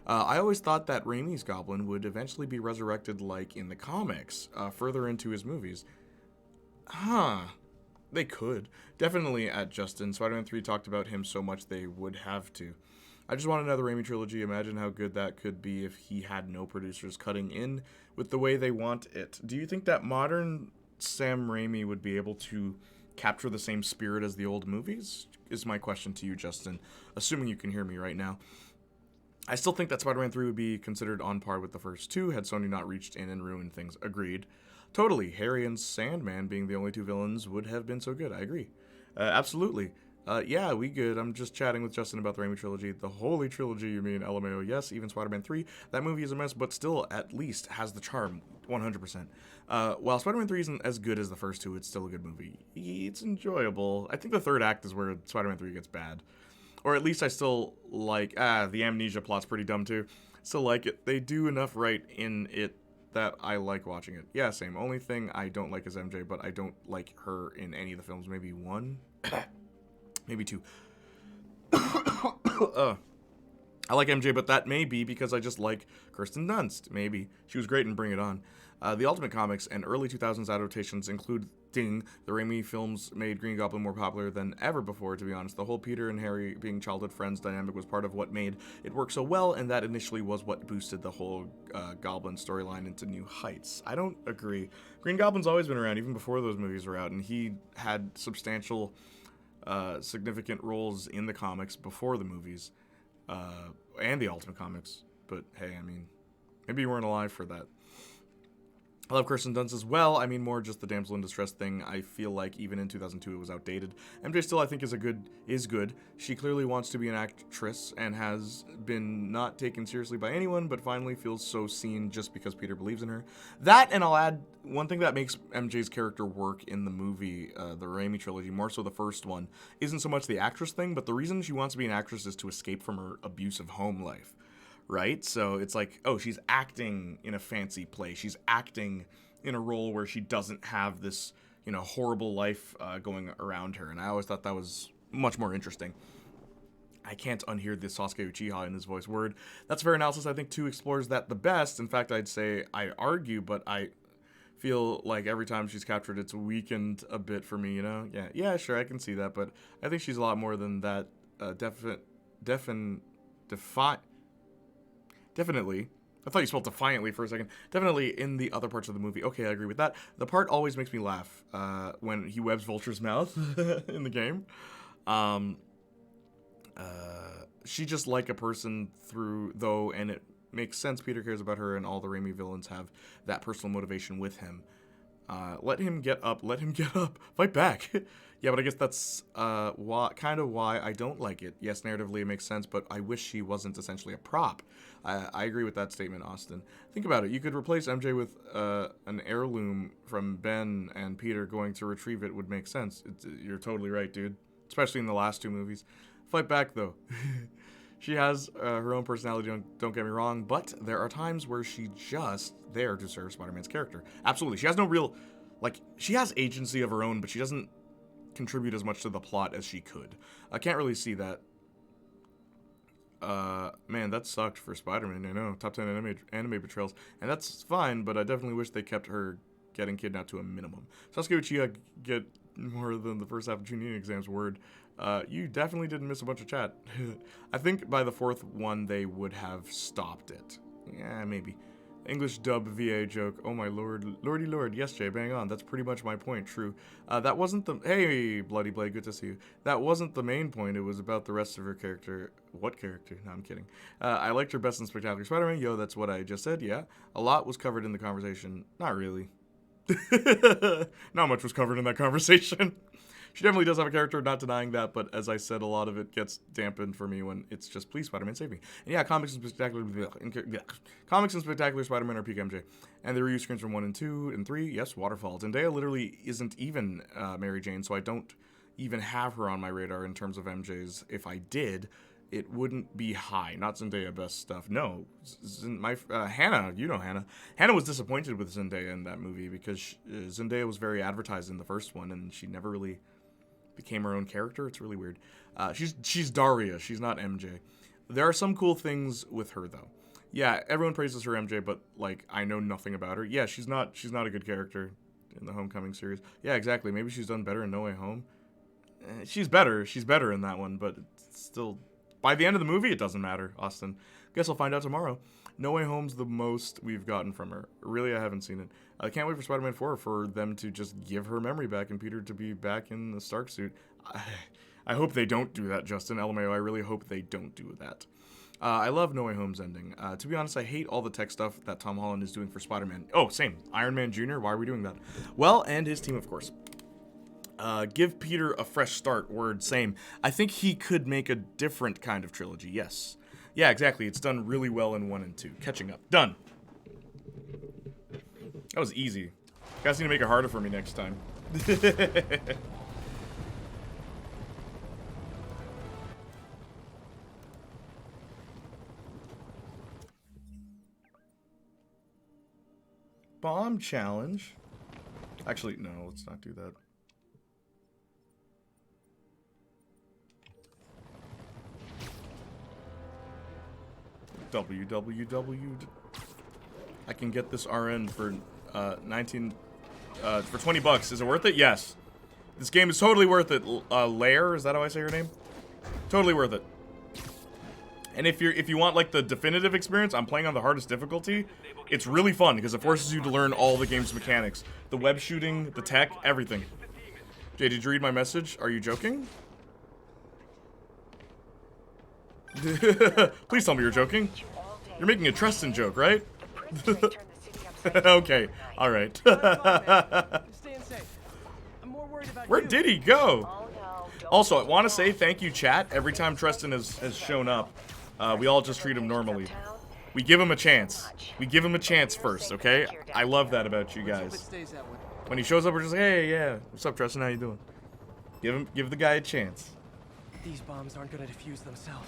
I always thought that Raimi's Goblin would eventually be resurrected like in the comics, further into his movies. Huh. They could. Definitely at Justin. Spider-Man 3 talked about him so much they would have to. I just want another Raimi trilogy. Imagine how good that could be if he had no producers cutting in with the way they want it. Do you think that modern Sam Raimi would be able to capture the same spirit as the old movies? Is my question to you, Justin. Assuming you can hear me right now. I still think that Spider-Man 3 would be considered on par with the first two had Sony not reached in and ruined things. Agreed. Totally. Harry and Sandman being the only two villains would have been so good. I agree. Absolutely. Yeah, we good. I'm just chatting with Justin about the Raimi trilogy. The Holy Trilogy, you mean, LMAO. Yes, even Spider-Man 3. That movie is a mess, but still at least has the charm. 100%. While Spider-Man 3 isn't as good as the first two, it's still a good movie. It's enjoyable. I think the third act is where Spider-Man 3 gets bad. Or at least I still like, the amnesia plot's pretty dumb too. Still like it. They do enough right in it that I like watching it. Yeah, same. Only thing I don't like is MJ, but I don't like her in any of the films. Maybe one, maybe two. I like MJ, but that may be because I just like Kirsten Dunst. Maybe. She was great in Bring It On. The Ultimate Comics and early 2000s adaptations, including the Raimi films, made Green Goblin more popular than ever before, to be honest. The whole Peter and Harry being childhood friends dynamic was part of what made it work so well, and that initially was what boosted the whole Goblin storyline into new heights. I don't agree. Green Goblin's always been around, even before those movies were out, and he had substantial, significant roles in the comics before the movies. And the Ultimate Comics, but hey, I mean, maybe you weren't alive for that. I love Kirsten Dunst as well. I mean, more just the damsel in distress thing. I feel like even in 2002 it was outdated. MJ still, I think, is good. She clearly wants to be an actress and has been not taken seriously by anyone, but finally feels so seen just because Peter believes in her. That, and I'll add one thing that makes MJ's character work in the movie, the Raimi trilogy, more so the first one, isn't so much the actress thing, but the reason she wants to be an actress is to escape from her abusive home life. Right? So it's like, oh, she's acting in a fancy play. She's acting in a role where she doesn't have this, horrible life going around her. And I always thought that was much more interesting. I can't unhear the Sasuke Uchiha in his voice word. That's fair analysis. I think 2 explores that the best. In fact, I'd say I argue, but I feel like every time she's captured, it's weakened a bit for me, Yeah, sure, I can see that. But I think she's a lot more than that. Definitely. I thought you spelled defiantly for a second. Definitely in the other parts of the movie. Okay, I agree with that. The part always makes me laugh when he webs Vulture's mouth in the game. She just like a person though, and it makes sense Peter cares about her, and all the Raimi villains have that personal motivation with him. Let him get up. Fight back. Yeah, but I guess that's why I don't like it. Yes, narratively it makes sense, but I wish she wasn't essentially a prop. I agree with that statement, Austin. Think about it. You could replace MJ with an heirloom from Ben, and Peter going to retrieve it would make sense. You're totally right, dude. Especially in the last 2 movies. Fight back, though. She has her own personality, don't get me wrong, but there are times where she's just there to serve Spider-Man's character. Absolutely. She has no real, she has agency of her own, but she doesn't contribute as much to the plot as she could. I can't really see that. Man, that sucked for Spider-Man, I know. Top 10 anime betrayals. And that's fine, but I definitely wish they kept her getting kidnapped to a minimum. Sasuke Uchiha get more than the first half of Chunin exams word. You definitely didn't miss a bunch of chat. I think by the 4th one, they would have stopped it. Yeah, maybe. English dub VA joke. Oh my lord. Lordy lord. Yes, Jay, bang on. That's pretty much my point. True. That wasn't the... Hey, Bloody Blade, good to see you. That wasn't the main point. It was about the rest of her character. What character? No, I'm kidding. I liked her best in Spectacular Spider-Man. Yo, that's what I just said. Yeah. A lot was covered in the conversation. Not really. Not much was covered in that conversation. She definitely does have a character, not denying that, but as I said, a lot of it gets dampened for me when it's just, please, Spider-Man, save me. And yeah, Comics and Spectacular Spider-Man are peak MJ. And the reuse screens from 1 and 2 and 3, yes, Waterfall. Zendaya literally isn't even Mary Jane, so I don't even have her on my radar in terms of MJs. If I did, it wouldn't be high. Not Zendaya best stuff. No, Hannah, you know Hannah. Hannah was disappointed with Zendaya in that movie because Zendaya was very advertised in the first one, and she never really became her own character. It's really weird. She's Daria. She's not MJ. There are some cool things with her though. Yeah, everyone praises her MJ, but I know nothing about her. Yeah, she's not a good character in the Homecoming series. Yeah, exactly. Maybe she's done better in No Way Home. She's better. She's better in that one, but it's still, by the end of the movie, it doesn't matter, Austin. Guess I'll find out tomorrow. No Way Home's the most we've gotten from her. Really, I haven't seen it. I can't wait for Spider-Man 4 for them to just give her memory back and Peter to be back in the Stark suit. I hope they don't do that, Justin. LMAO, I really hope they don't do that. I love No Way Home's ending. To be honest, I hate all the tech stuff that Tom Holland is doing for Spider-Man. Oh, same. Iron Man Jr., why are we doing that? Well, and his team, of course. Give Peter a fresh start. Word, same. I think he could make a different kind of trilogy, yes. Yeah, exactly. It's done really well in 1 and 2. Catching up. Done. That was easy. You guys need to make it harder for me next time. bomb challenge. Actually, no, let's not do that. www. I can get this RN for for 20 bucks. Is it worth it? Yes. This game is totally worth it. Lair, is that how I say your name? Totally worth it. And if you want like the definitive experience, I'm playing on the hardest difficulty. It's really fun because it forces you to learn all the game's mechanics. The web shooting, the tech, everything. Jay, did you read my message? Are you joking? Please tell me you're joking. You're making a Tristan joke, right? Okay, alright. Where did he go? Also, I want to say thank you, chat. Every time Tristan has shown up, we all just treat him normally. We give him a chance. We give him a chance first, okay? I love that about you guys. When he shows up, we're just like, hey, yeah, what's up, Tristan? How you doing? Give the guy a chance. These bombs aren't gonna defuse themselves.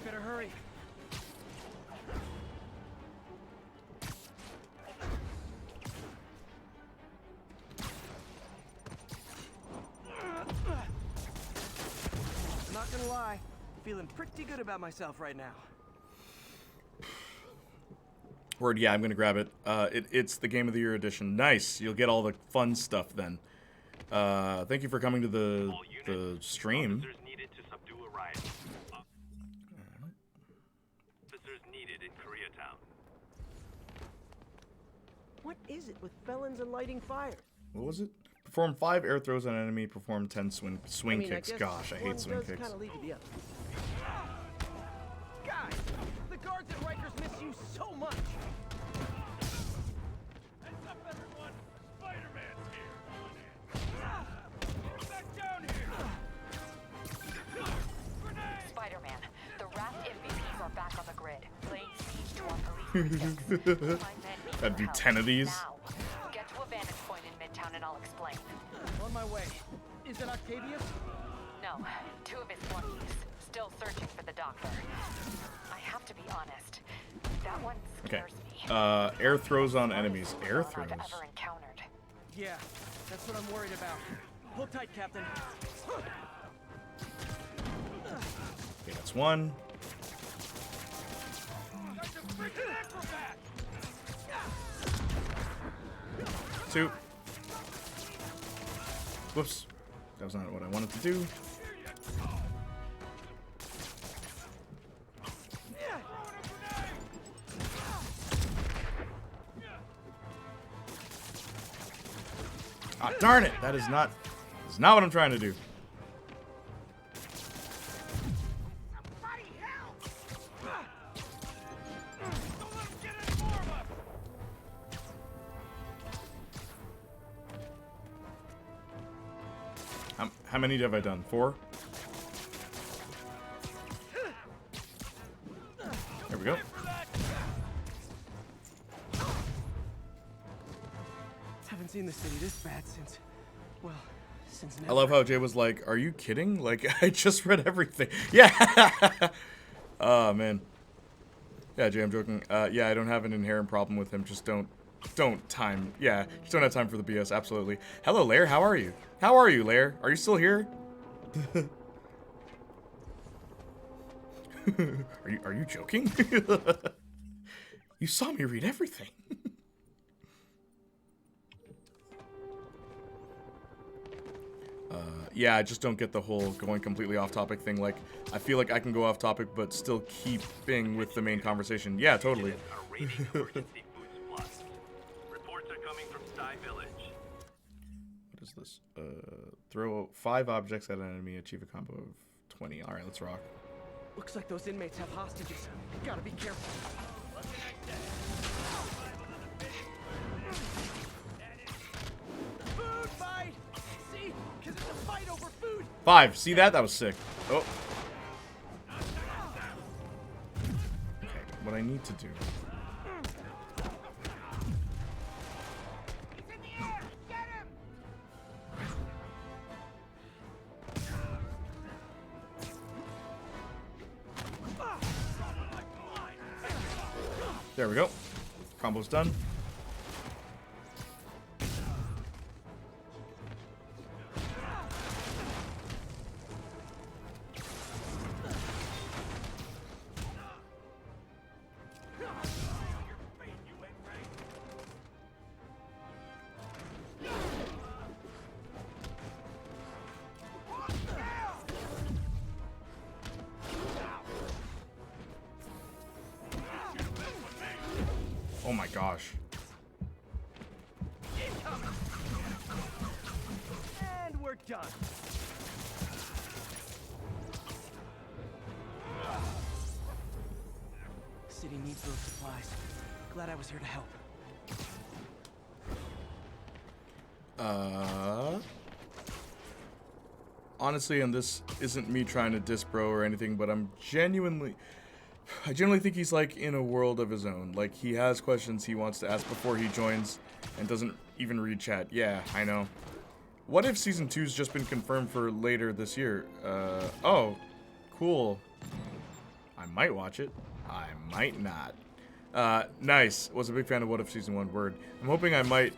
Better hurry. I'm not gonna lie, feeling pretty good about myself right now. Word, yeah, I'm gonna grab it. It's the Game of the Year edition. Nice. You'll get all the fun stuff then. Thank you for coming to the stream. What is it with felons and lighting fires? What was it? Perform 5 air throws on enemy. Perform 10 swing kicks. Gosh, I hate swing kicks. Guys, the guards at Rikers miss you so much. Heads up, everyone! Spider-Man's here! Get back down here! Spider-Man, the Wrath MVPs are back on the grid, laying siege to our police precincts. That'd be 10 of these. Now, get to a vantage point in Midtown and I'll explain. On my way. Is it Octavius? No, 2 of his flunkies. Still searching for the doctor. I have to be honest. That one scares me. Air throws on enemies. Air throws. Ever encountered. Yeah, that's what I'm worried about. Hold tight, Captain. Okay, that's one. Two. Whoops. That was not what I wanted to do. Ah, darn it! That is not what I'm trying to do. How many have I done? 4? There we go. Haven't seen the city this bad since, well, since never. I love how Jay was like, "Are you kidding? Like, I just read everything." Yeah. Oh man. Yeah, Jay, I'm joking. Yeah, I don't have an inherent problem with him. Just don't time. Yeah, just don't have time for the BS. Absolutely. Hello, Lair. How are you? How are you, Lair? Are you still here? Are you joking? You saw me read everything. Yeah, I just don't get the whole going completely off topic thing. Like, I feel like I can go off topic, but still keeping with the main conversation. Yeah, totally. Reports are coming from Sky Village. What is this? Throw 5 objects at an enemy, achieve a combo of 20. Alright, let's rock. Looks like those inmates have hostages. Gotta be careful. Food fight! 5. See that? That was sick. Oh. Okay, what I need to do. There we go. Combo's done. Oh my gosh. And we're done. City needs those supplies. Glad I was here to help. Honestly, and this isn't me trying to diss bro or anything, but I genuinely think he's like in a world of his own. Like he has questions he wants to ask before he joins and doesn't even read chat. Yeah, I know. What if season 2's just been confirmed for later this year? Oh, cool. I might watch it. I might not. Nice. Was a big fan of What If season 1. Word. I'm hoping I might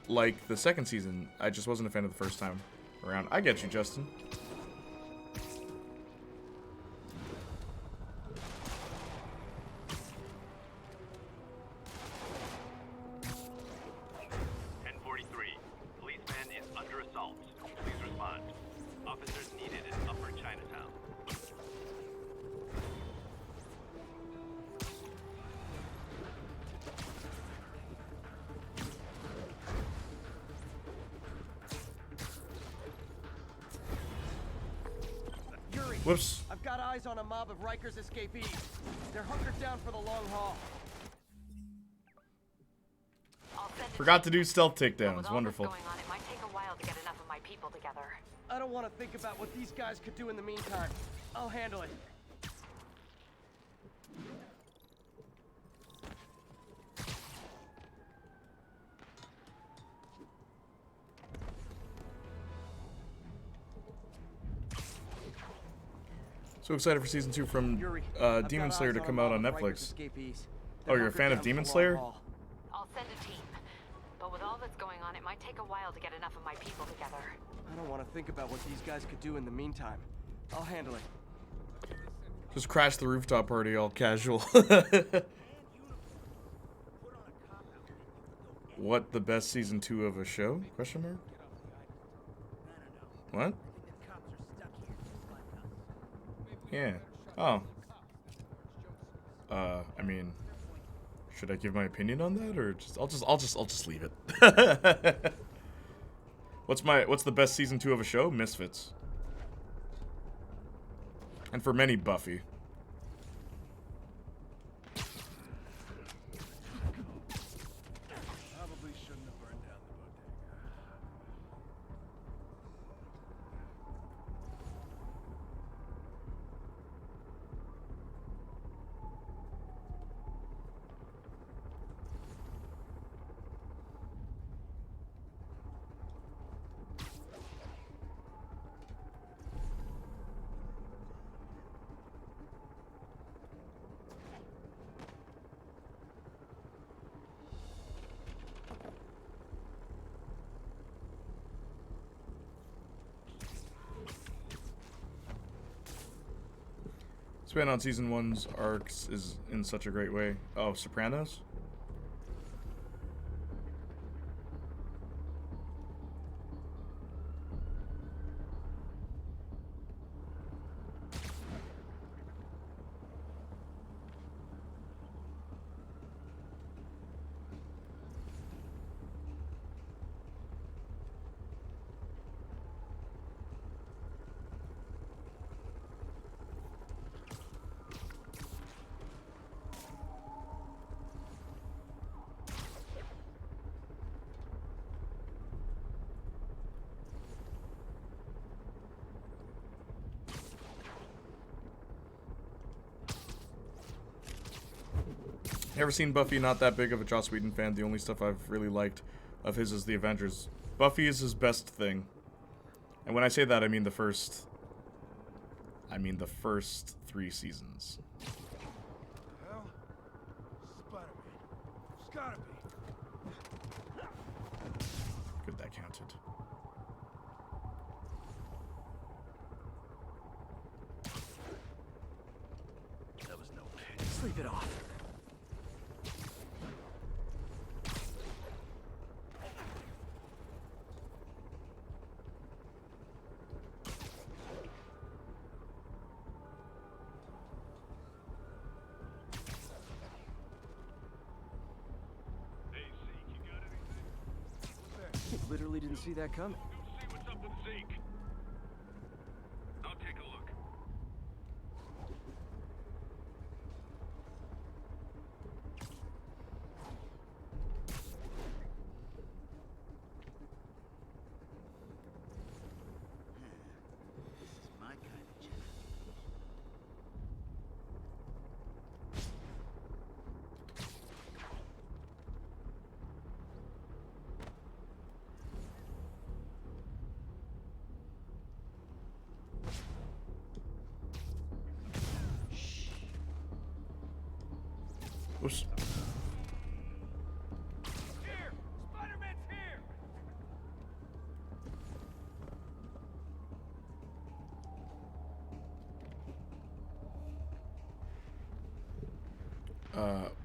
like the second season. I just wasn't a fan of the first time around. I get you, Justin. Whoops. I've got eyes on a mob of Rikers escapees. They're hunkered down for the long haul. Forgot to do stealth takedowns. Wonderful. Going on, it might take a while to get enough of my people together. I don't want to think about what these guys could do in the meantime. I'll handle it. So excited for season 2 from Demon Slayer to come out on Netflix. Oh, you're a fan of Demon Slayer? I'll send a team. But with all that's going on, it might take a while to get enough of my people together. I don't want to think about what these guys could do in the meantime. I'll handle it. Just crash the rooftop party all casual. What the best season 2 of a show? Question mark? What? Yeah. Oh. I mean, should I give my opinion on that, or just I'll just leave it. What's the best season 2 of a show? Misfits. And for many, Buffy. Probably shouldn't have burned down the Span on season 1's arcs is in such a great way. Oh, Sopranos? Ever seen Buffy? Not that big of a Joss Whedon fan. The only stuff I've really liked of his is The Avengers. Buffy is his best thing. And when I say that, I mean the first 3 seasons. Hell? Spider-Man. It's gotta be. Good, that counted. That was no pity. Sleep it off. Literally didn't see that coming. See what's up with Zeke. I'll take a look. This is my kind of job. Oops. Here! Spider-Man's here!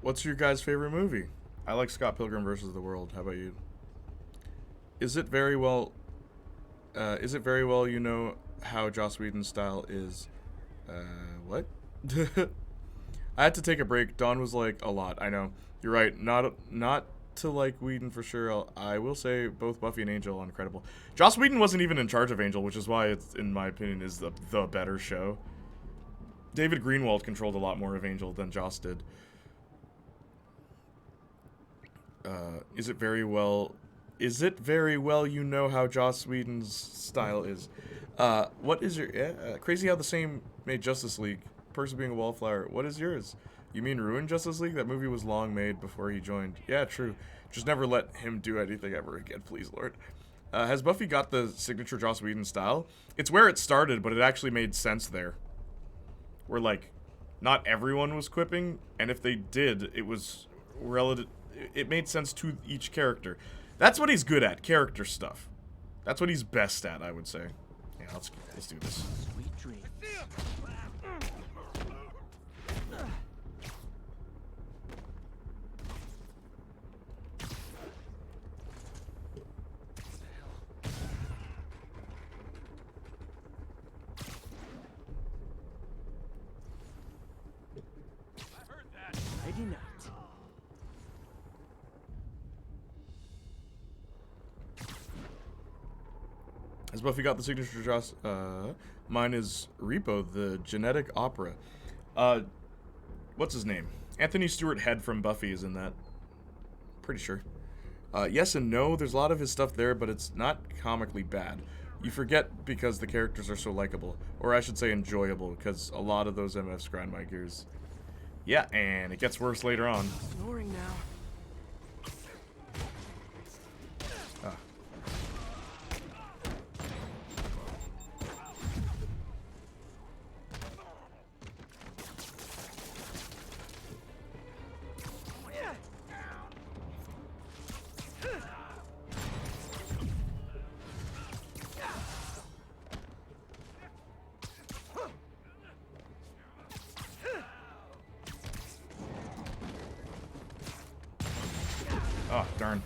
What's your guys' favorite movie? I like Scott Pilgrim vs. the World. How about you? Is it very well you know how Joss Whedon's style is? What? I had to take a break. Dawn was like a lot. I know. You're right. Not to like Whedon for sure. I will say both Buffy and Angel are incredible. Joss Whedon wasn't even in charge of Angel, which is why it's, in my opinion, is the better show. David Greenwald controlled a lot more of Angel than Joss did. Is it very well you know how Joss Whedon's style is? What is your crazy how the same made Justice League? Person being a wallflower. What is yours? You mean ruined Justice League? That movie was long made before he joined. Yeah, true. Just never let him do anything ever again, please, Lord. Has Buffy got the signature Joss Whedon style? It's where it started, but it actually made sense there. Where, like, not everyone was quipping, and if they did, it was relative. It made sense to each character. That's what he's good at, character stuff. That's what he's best at, I would say. Yeah, let's do this. Sweet dreams. I do not. Has Buffy got the signature Joss? Mine is Repo, the genetic opera. What's his name? Anthony Stewart Head from Buffy is in that. Pretty sure. Yes and no. There's a lot of his stuff there, but it's not comically bad. You forget because the characters are so likable. Or I should say enjoyable, because a lot of those MFs grind my gears. Yeah, and it gets worse later on. Snoring now. Oh, darn.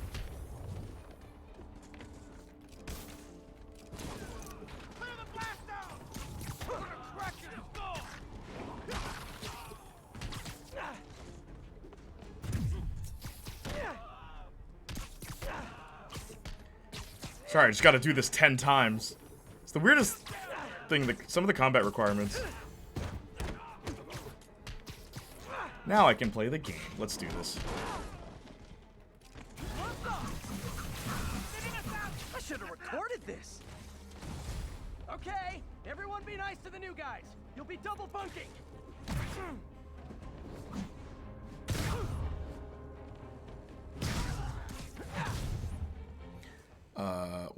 Sorry, I just gotta do this 10 times. It's the weirdest thing, some of the combat requirements. Now I can play the game. Let's do this. I should have recorded this. Okay, everyone be nice to the new guys. You'll be double bunking.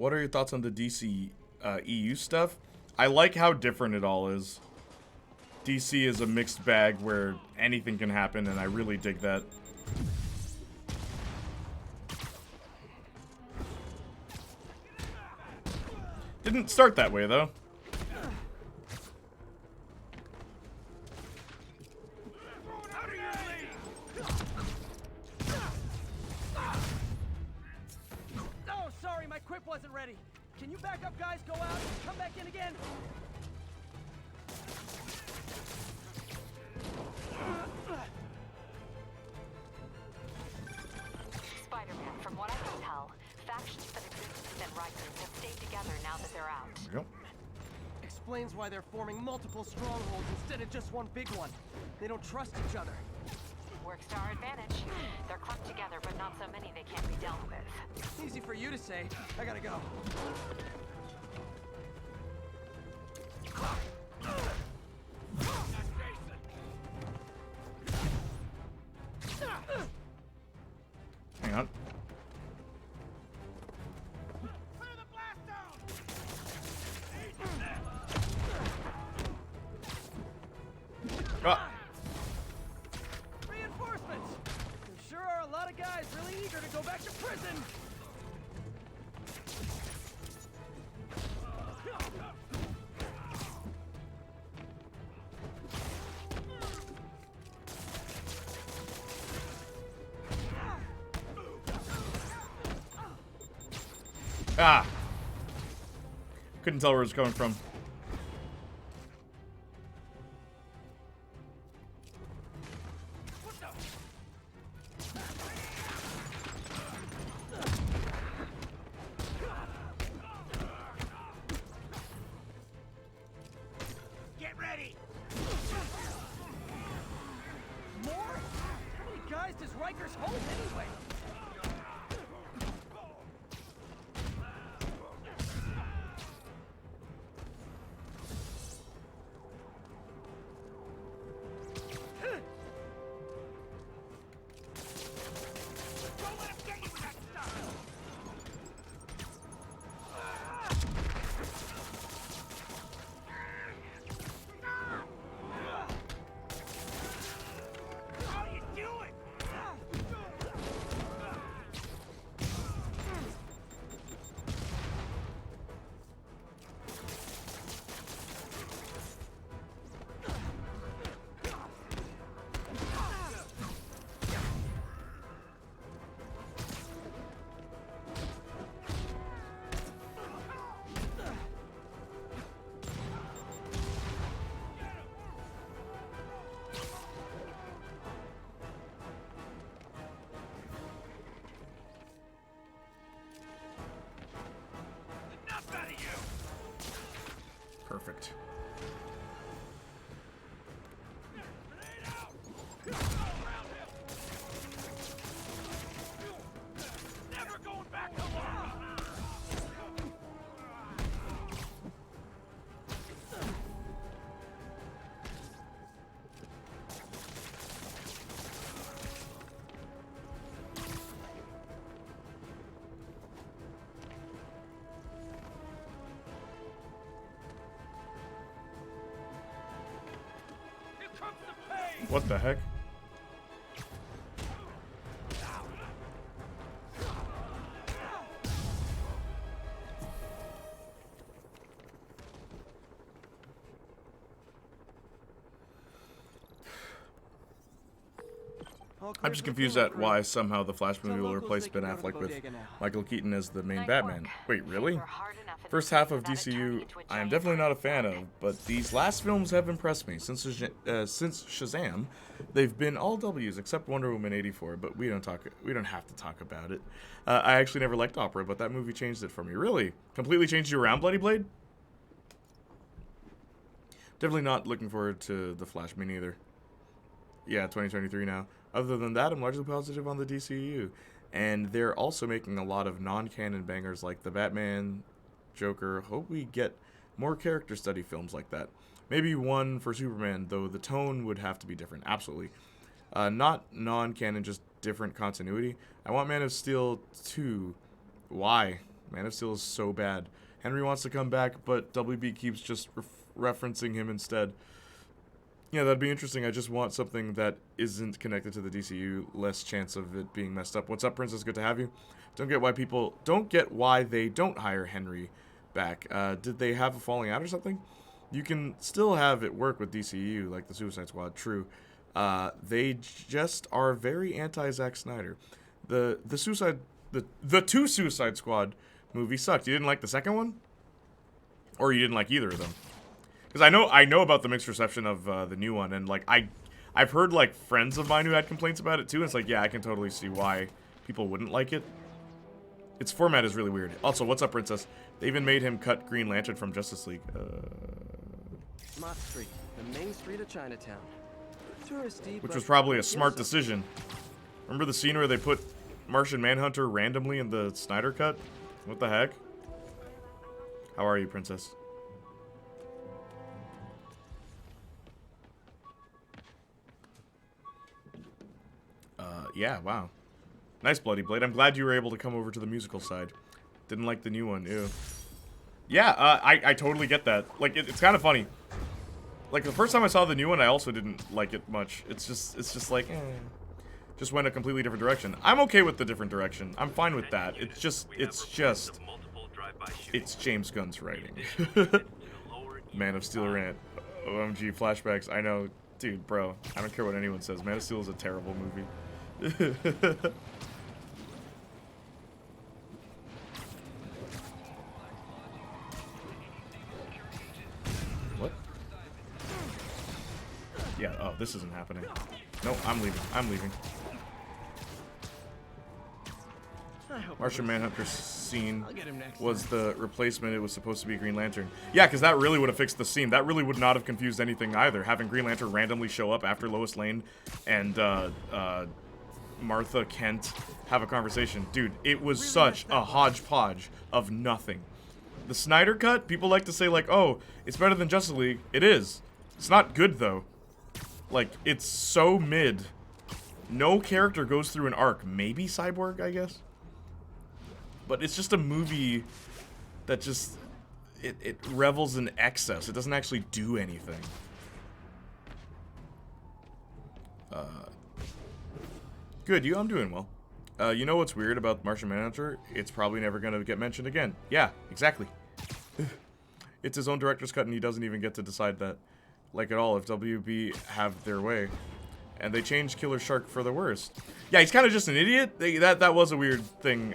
what are your thoughts on the DC EU stuff? I like how different it all is. DC is a mixed bag where anything can happen, and I really dig that. Didn't start that way, though. Oh, sorry, my quip wasn't ready. Can you back up, guys? Go out and come back in again. Spider-Man, from what I can tell, factions that existed within Rikers have stayed together now that they're out. Yep. Explains why they're forming multiple strongholds instead of just one big one. They don't trust each other. Works to our advantage. They're clumped together, but not so many they can't be dealt with. Easy for you to say. I gotta go. Hang on. Ah. Reinforcements! There sure are a lot of guys really eager to go back to prison! Ah! Couldn't tell where it was coming from. Get ready! More? How many guys does Rikers hold anyway? Perfect. Never going back to Laura! What the heck? I'm just confused at why somehow the Flash movie will replace Ben Affleck with Michael Keaton as the main Batman. Wait, really? First half of DCU, I am definitely not a fan of, but these last films have impressed me. Since Shazam, they've been all W's except Wonder Woman '84, but we don't have to talk about it. I actually never liked opera, but that movie changed it for me. Really? Completely changed you around, Bloody Blade? Definitely not looking forward to the Flash, me neither. Yeah, 2023 now. Other than that, I'm largely positive on the DCU. And they're also making a lot of non-canon bangers like the Batman, Joker. Hope we get more character study films like that. Maybe one for Superman, though the tone would have to be different. Absolutely. Not non-canon, just different continuity. I want Man of Steel 2. Why? Man of Steel is so bad. Henry wants to come back, but WB keeps just referencing him instead. Yeah, that'd be interesting. I just want something that isn't connected to the DCU. Less chance of it being messed up. What's up, Princess? Good to have you. Don't get why they don't hire Henry back. Did they have a falling out or something? You can still have it work with DCU, like the Suicide Squad. True. They just are very anti-Zack Snyder. The two Suicide Squad movies sucked. You didn't like the second one, or you didn't like either of them? Because I know about the mixed reception of the new one, and like I've heard like friends of mine who had complaints about it too. And it's like, yeah, I can totally see why people wouldn't like it. Its format is really weird. Also, what's up, Princess? They even made him cut Green Lantern from Justice League. Mott Street, the main street of Chinatown. Touristy, Which was probably a smart decision. Remember the scene where they put Martian Manhunter randomly in the Snyder Cut? What the heck? How are you, Princess? Yeah, wow. Nice, Bloody Blade. I'm glad you were able to come over to the musical side. Didn't like the new one, ew. Yeah, I totally get that. Like, it's kind of funny. Like, the first time I saw the new one, I also didn't like it much. It's just like, just went a completely different direction. I'm okay with the different direction. I'm fine with that. It's James Gunn's writing. Man of Steel rant. OMG flashbacks. I know, dude, bro. I don't care what anyone says. Man of Steel is a terrible movie. What? Yeah, oh, this isn't happening. No, I'm leaving. I'm leaving. Martian Manhunter scene was the replacement. It was supposed to be Green Lantern. Yeah, because that really would have fixed the scene. That really would not have confused anything either. Having Green Lantern randomly show up after Lois Lane and Martha Kent have a conversation. Dude, it was such a hodgepodge of nothing. The Snyder Cut, people like to say like, oh, it's better than Justice League. It is. It's not good though. Like, it's so mid. No character goes through an arc. Maybe Cyborg, I guess. But it's just a movie that just, it revels in excess. It doesn't actually do anything. Good, I'm doing well. You know what's weird about Martian Manhunter? It's probably never going to get mentioned again. Yeah, exactly. It's his own director's cut and he doesn't even get to decide that. Like at all, if WB have their way. And they changed Killer Shark for the worst. Yeah, he's kind of just an idiot. That was a weird thing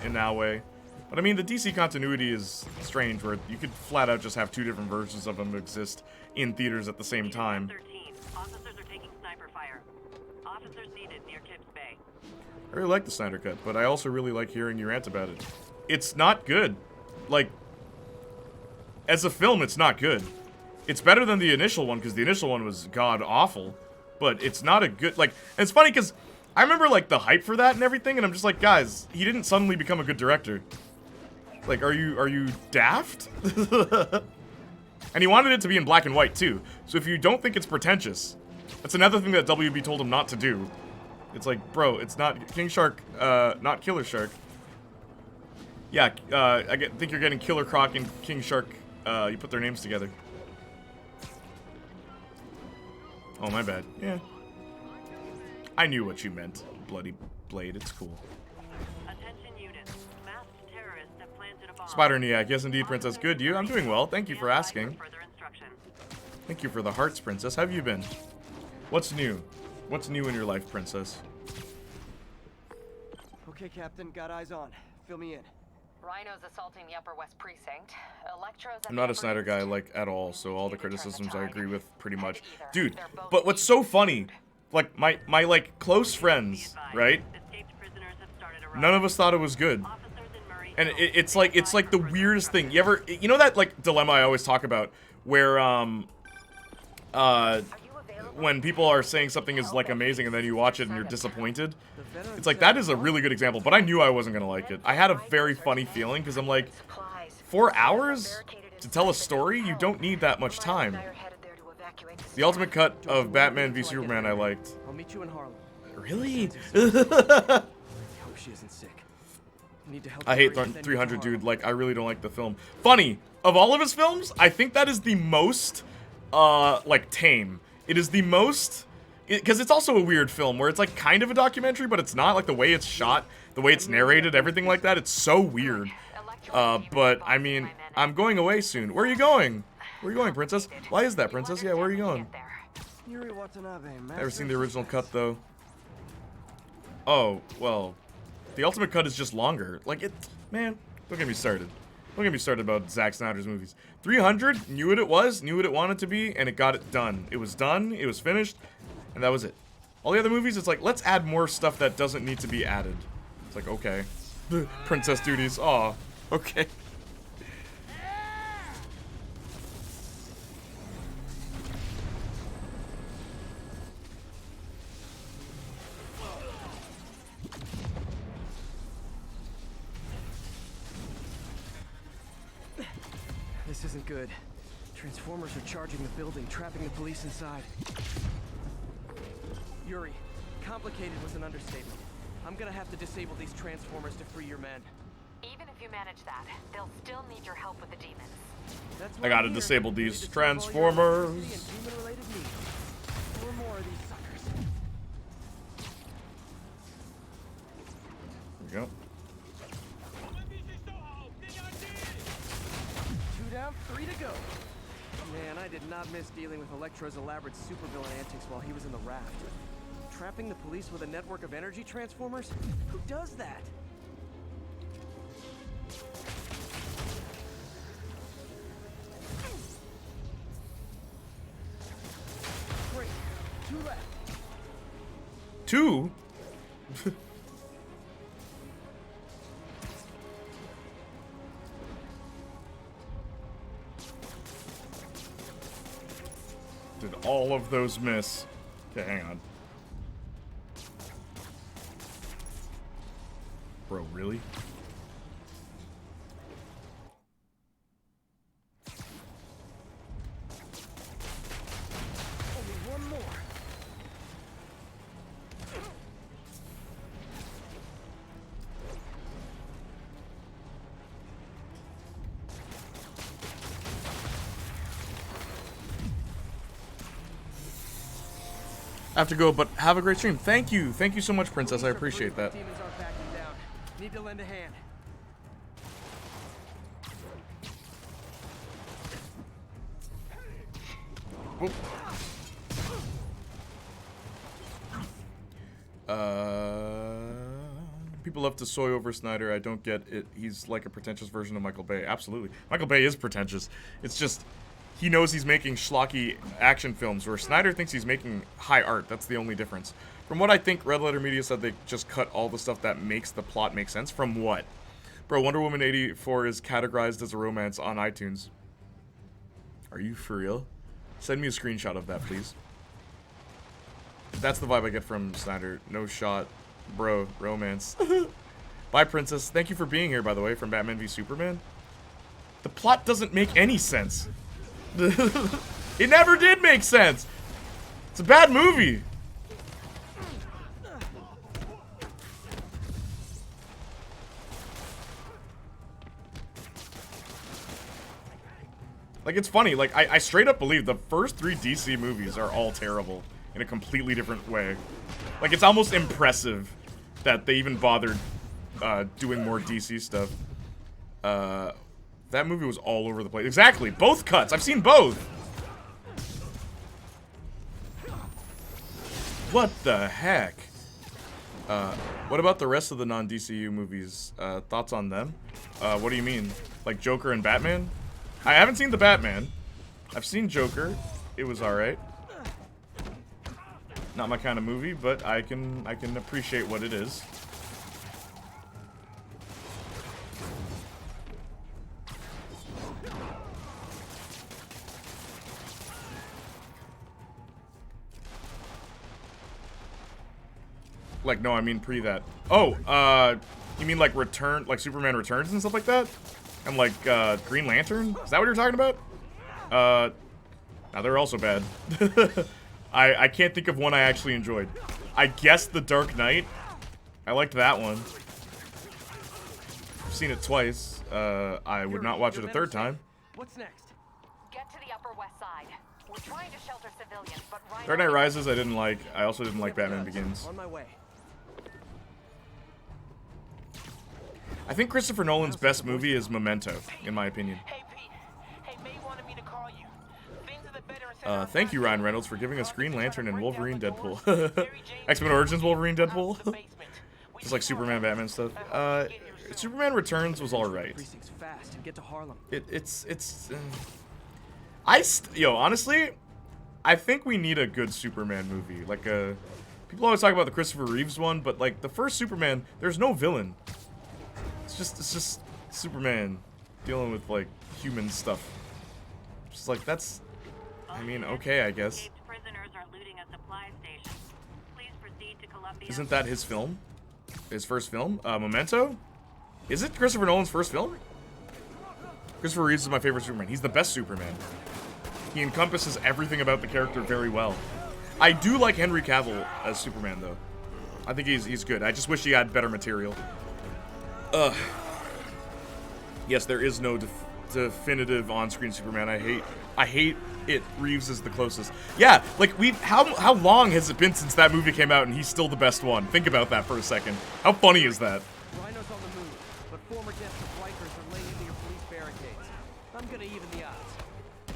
in that way. But I mean, the DC continuity is strange, where you could flat out just have two different versions of them exist in theaters at the same time. 13. Officers are taking sniper fire. Officers needed near Tips Bay. I really like the Snyder Cut, but I also really like hearing you rant about it. It's not good. Like, as a film, it's not good. It's better than the initial one, because the initial one was god-awful. But it's not a good, like, and it's funny because I remember, like, the hype for that and everything, and I'm just like, guys, he didn't suddenly become a good director. Like, are you daft? And he wanted it to be in black and white, too. So if you don't think it's pretentious, that's another thing that WB told him not to do. It's like, bro, it's not King Shark, not Killer Shark. Yeah, think you're getting Killer Croc and King Shark, you put their names together. Oh, my bad. Yeah. I knew what you meant, Bloody Blade. It's cool. Attention units. Masked terrorists have planted a bomb. Spider-Niac. Yes, indeed, Princess. Good, you? I'm doing well. Thank you for asking. Thank you for the hearts, Princess. How have you been? What's new? What's new in your life, Princess? Okay, Captain. Got eyes on. Fill me in. Rhino's assaulting the Upper West Precinct. Electro's I'm not a Snyder guy, like, at all, so all the criticisms I agree with pretty much. Dude, but what's so funny, like, my like, close friends, right? None of us thought it was good. And it's like the weirdest thing. You know that, like, dilemma I always talk about, where, when people are saying something is, like, amazing and then you watch it and you're disappointed? It's like, that is a really good example, but I knew I wasn't gonna like it. I had a very funny feeling, because I'm like, 4 hours to tell a story? You don't need that much time. The ultimate cut of Batman v Superman I liked. I'll meet you in Harlem. Really? I hope she isn't sick. Need to help I hate 300, dude. Like, I really don't like the film. Funny, of all of his films, I think that is the most, like, tame. It is the most, because it's also a weird film where it's, like, kind of a documentary, but it's not. Like, the way it's shot, the way it's narrated, everything like that, it's so weird. But, I mean, I'm going away soon. Where are you going? Where are you going, Princess? Why is that, Princess? Yeah, where are you going? Never seen the original cut, though. Oh, well, the Ultimate Cut is just longer. Like, it, man, don't get me started. Don't get me started about Zack Snyder's movies. 300, knew what it was, knew what it wanted to be, and it got it done. It was done, it was finished, and that was it. All the other movies, it's like, let's add more stuff that doesn't need to be added. It's like, okay. Princess duties, aw, okay. This isn't good. Transformers are charging the building, trapping the police inside. Yuri, complicated was an understatement. I'm gonna have to disable these transformers to free your men. Even if you manage that, they'll still need your help with the demons. That's I gotta disable these transformers. Demon-related needs. 4 more of these suckers. There we go. 2 down, 3 to go. Man, I did not miss dealing with Electro's elaborate supervillain antics while he was in the raft. Trapping the police with a network of energy transformers? Who does that? Great. 2 left. 2? Did all of those miss? Okay, hang on. Bro, really? Only 1 more. I have to go, but have a great stream. Thank you. Thank you so much, Princess. I appreciate that. Demons aren't backing down. Need to lend a hand. People love to soy over Snyder. I don't get it. He's like a pretentious version of Michael Bay. Absolutely. Michael Bay is pretentious. It's just, he knows he's making schlocky action films, where Snyder thinks he's making high art. That's the only difference. From what I think, Red Letter Media said they just cut all the stuff that makes the plot make sense. From what? Bro, Wonder Woman 84 is categorized as a romance on iTunes. Are you for real? Send me a screenshot of that, please. That's the vibe I get from Snyder. No shot. Bro, romance. Bye, Princess. Thank you for being here, by the way, from Batman v Superman. The plot doesn't make any sense. It never did make sense. It's a bad movie. Like, it's funny. Like, I straight up believe the first 3 DC movies are all terrible in a completely different way. Like, it's almost impressive that they even bothered doing more DC stuff. That movie was all over the place. Exactly. Both cuts. I've seen both. What the heck? What about the rest of the non-DCU movies? Thoughts on them? What do you mean? Like Joker and Batman? I haven't seen the Batman. I've seen Joker. It was alright. Not my kind of movie, but I can appreciate what it is. Like, no, I mean pre that. Oh, you mean like Return, like Superman Returns and stuff like that? And like Green Lantern? Is that what you're talking about? Now they're also bad. I can't think of one I actually enjoyed. I guess The Dark Knight. I liked that one. seen it twice. I would not watch it a third time. What's next? Get to the Upper West Side. We're trying to shelter civilians, but Dark Knight Rises I didn't like. I also didn't like Batman Begins. On my way. I think Christopher Nolan's best movie is Memento, in my opinion. Thank you, Ryan Reynolds, for giving us Green Lantern and Wolverine Deadpool. X-Men Origins Wolverine Deadpool. Just like Superman Batman stuff. Superman Returns was alright. Fast and get to Harlem. Yo, honestly, I think we need a good Superman movie. Like people always talk about the Christopher Reeves one, but like the first Superman, there's no villain. It's just Superman dealing with like human stuff. Just like that's, I mean, okay, I guess. Prisoners are looting a supply station. Please proceed to Columbia. Isn't that his film? His first film? Memento? Is it Christopher Nolan's first film? Christopher Reeves is my favorite Superman. He's the best Superman. He encompasses everything about the character very well. I do like Henry Cavill as Superman, though. I think he's good. I just wish he had better material. Yes, there is no definitive on-screen Superman. I hate it. Reeves is the closest. Yeah, like how long has it been since that movie came out and he's still the best one? Think about that for a second. How funny is that? Rhino's on the move, but former Dempster bikers are laying into your police barricades. I'm gonna even the odds.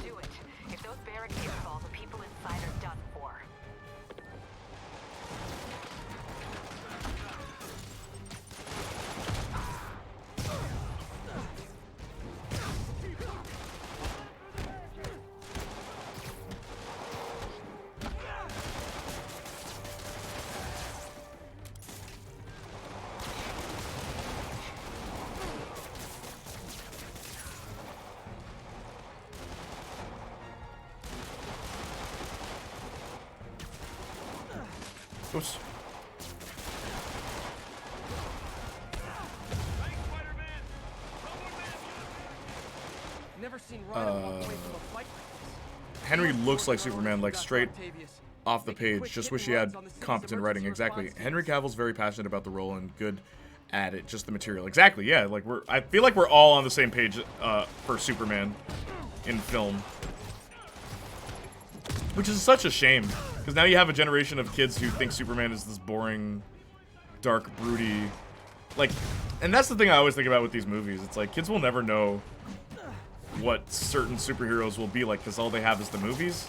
Do it. If those barricades fall, the people inside are done for. Oops. Never seen Rhino walk away from a fight like this. Henry looks like Superman, like straight off the page. Just wish he had competent writing. Exactly. Henry Cavill's very passionate about the role and good at it. Just the material. Exactly. Yeah. Like I feel like we're all on the same page for Superman in film, which is such a shame because now you have a generation of kids who think Superman is this boring, dark, broody, like. And that's the thing I always think about with these movies. It's like kids will never know what certain superheroes will be like because all they have is the movies.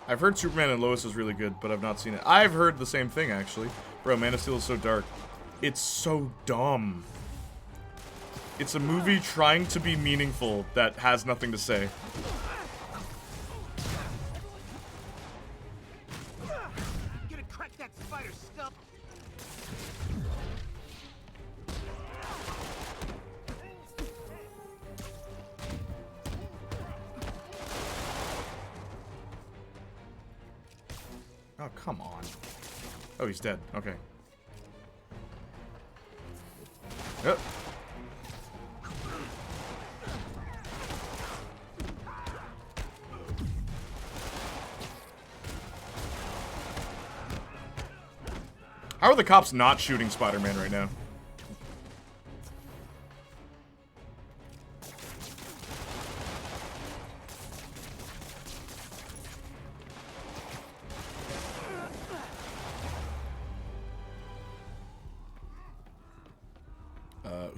I've heard Superman and Lois is really good, but I've not seen it. I've heard the same thing, actually. Bro, Man of Steel is so dark. It's so dumb. It's a movie trying to be meaningful that has nothing to say. Gonna crack that spider's skull. Oh, come on. Oh, he's dead. Okay. Yep. How are the cops not shooting Spider-Man right now?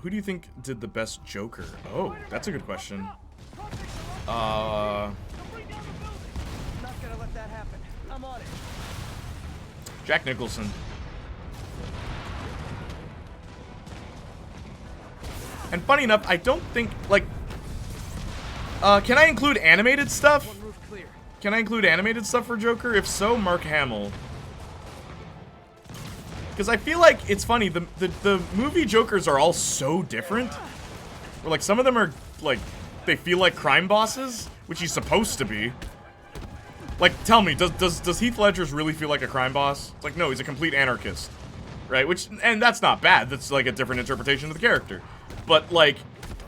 Who do you think did the best Joker? Oh, that's a good question. Not gonna let that happen. I'm on it. Jack Nicholson. And funny enough, I don't think, like, can I include animated stuff? Can I include animated stuff for Joker? If so, Mark Hamill. Because I feel like it's funny, the movie Jokers are all so different. Where, like, some of them are, like, they feel like crime bosses, which he's supposed to be. Like, tell me, does Heath Ledger's really feel like a crime boss? It's like, no, he's a complete anarchist. Right? Which, and that's not bad. That's, like, a different interpretation of the character. But, like,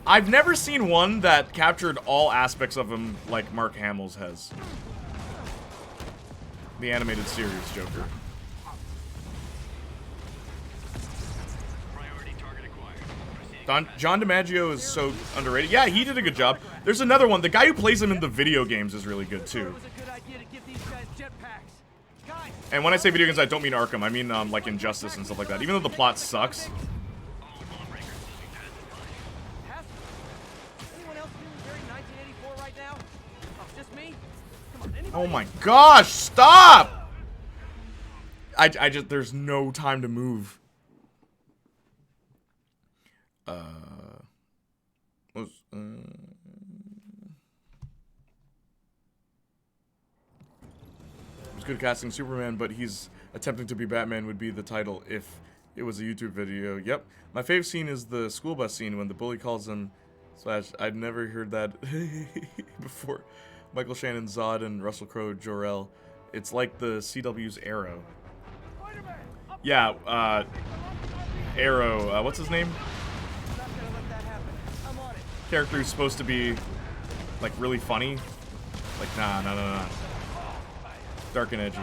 I've never seen one that captured all aspects of him like Mark Hamill's has. The animated series Joker. John DiMaggio is so underrated. Yeah, he did a good job. There's another one. The guy who plays him in the video games is really good too. And when I say video games, I don't mean Arkham. I mean like Injustice and stuff like that. Even though the plot sucks. Oh my gosh, stop! I just, there's no time to move. It was good casting Superman, but he's attempting to be Batman would be the title if it was a YouTube video. Yep. My fave scene is the school bus scene when the bully calls him / I'd never heard that before. Michael Shannon, Zod, and Russell Crowe, Jor-El. It's like the CW's Arrow. Yeah, Arrow, what's his name? Character who's supposed to be, like, really funny. Like, nah. Dark and edgy.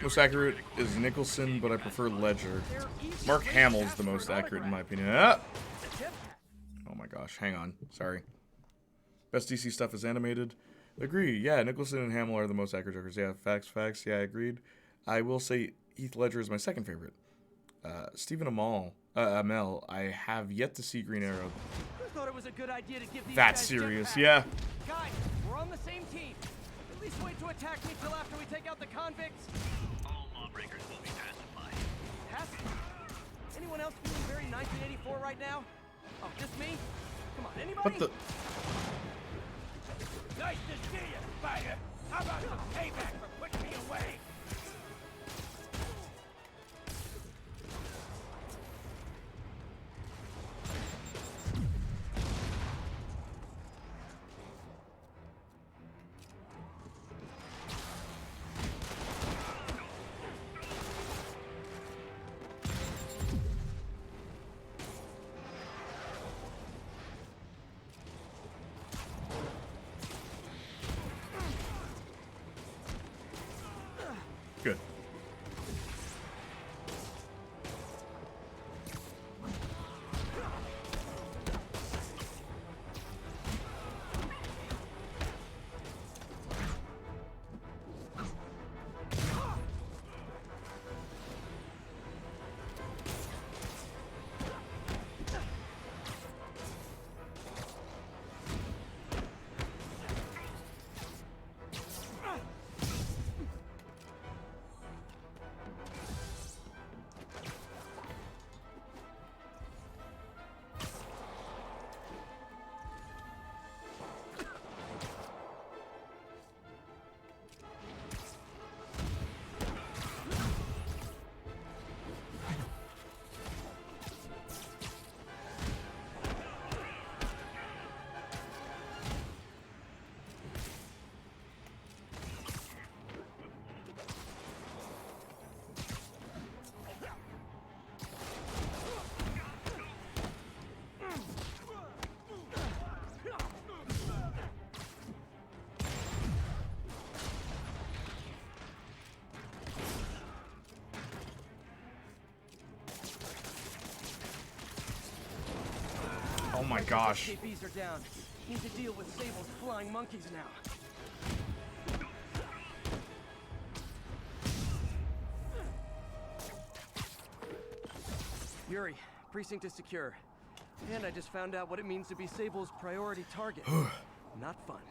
Most accurate is Nicholson, but I prefer Ledger. Mark Hamill's the most accurate in my opinion. Ah! Oh my gosh, hang on. Sorry. Best DC stuff is animated. Agree. Yeah, Nicholson and Hamill are the most accurate Jokers. Yeah, facts. Yeah, agreed. I will say Heath Ledger is my second favorite. Stephen Amell, I have yet to see Green Arrow. Thought it was a good idea to give these That's guys serious, jetpacks. yeah. Guys, we're on the same team. At least wait to attack me till after we take out the convicts. All lawbreakers will be pacified. Anyone else feeling very 1984 right now? Oh, just me? Come on, anybody? What the? Nice to see you, Spider. How about some payback for putting me away? Good. Oh my gosh. KPs are down. Need to deal with Sable's flying monkeys now. Yuri, precinct is secure. And I just found out what it means to be Sable's priority target. Not fun.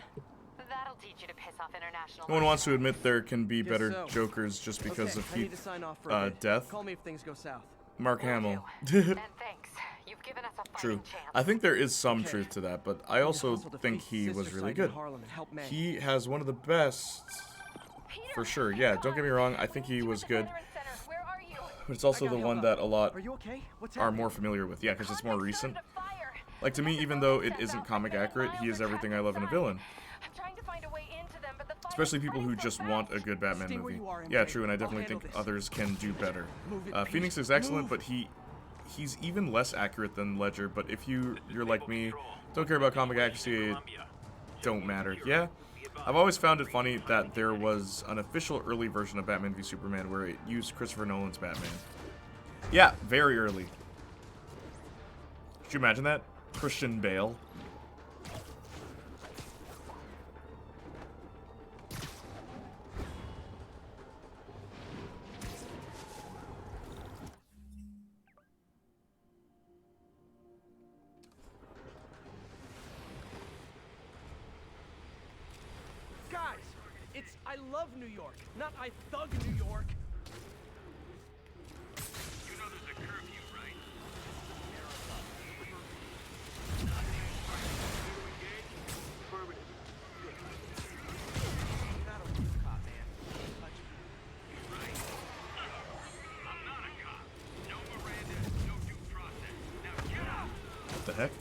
That'll teach you to piss off international. No one wants to admit there can be Guess better so. Jokers just because Okay, of I need to sign off for a bit. death. Call me if things go south. Mark Hamill. And thanks. You've given us a True. fighting chance. I think there is some Okay. truth to that, but I also hustle to think feast he was sister really side in good. Harlem and help May. He has one of the best, for sure. Yeah, don't get me wrong. I think he was good, Where are you? but it's also I got the held one up. that a lot Are you okay? What's are happening? more familiar with. Yeah, because it's more recent. Like, to me, even though it isn't comic accurate, he is everything I love in a villain. I'm trying to find a way into them, but the fire Especially people who just want a good Batman Stay where movie. you are, Yeah, MJ. true, and I I'll definitely handle think this. others can do better. Move it, Phoenix Pete. is excellent, Move. but he's even less accurate than Ledger. But if you're like me, don't care about comic accuracy, it don't matter. Yeah, I've always found it funny that there was an official early version of Batman v Superman where it used Christopher Nolan's Batman. Yeah, very early. Could you imagine that? Christian Bale. Guys, it's I love New York, not I thug New York. You know there's a curfew, right? What the heck?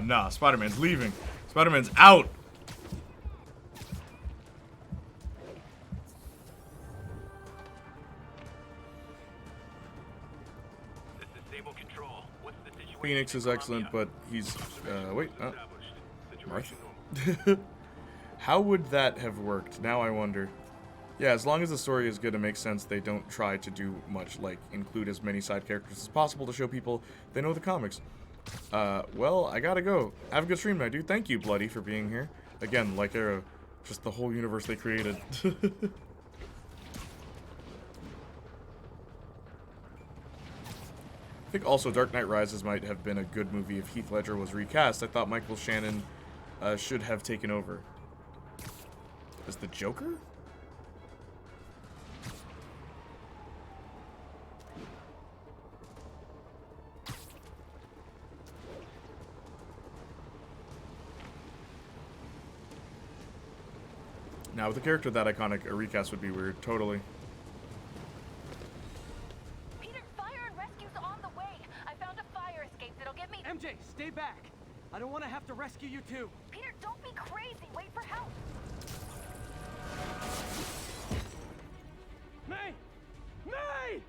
Nah. Spider-Man's leaving. Spider-Man's out. Phoenix is excellent, but he's wait. Oh. Martha. How would that have worked? Now I wonder. Yeah, as long as the story is good and makes sense, they don't try to do much, like include as many side characters as possible to show people they know the comics. Well, I gotta go. Have a good stream, my dude. Thank you, Bloody, for being here. Again, like Arrow, just the whole universe they created. I think also Dark Knight Rises might have been a good movie if Heath Ledger was recast. I thought Michael Shannon should have taken over. As the Joker? Now, with a character that iconic, a recast would be weird. Totally. Peter, fire and rescue's on the way. I found a fire escape that'll get me. MJ, stay back. I don't want to have to rescue you too. Peter, don't be crazy. Wait for help. May! May!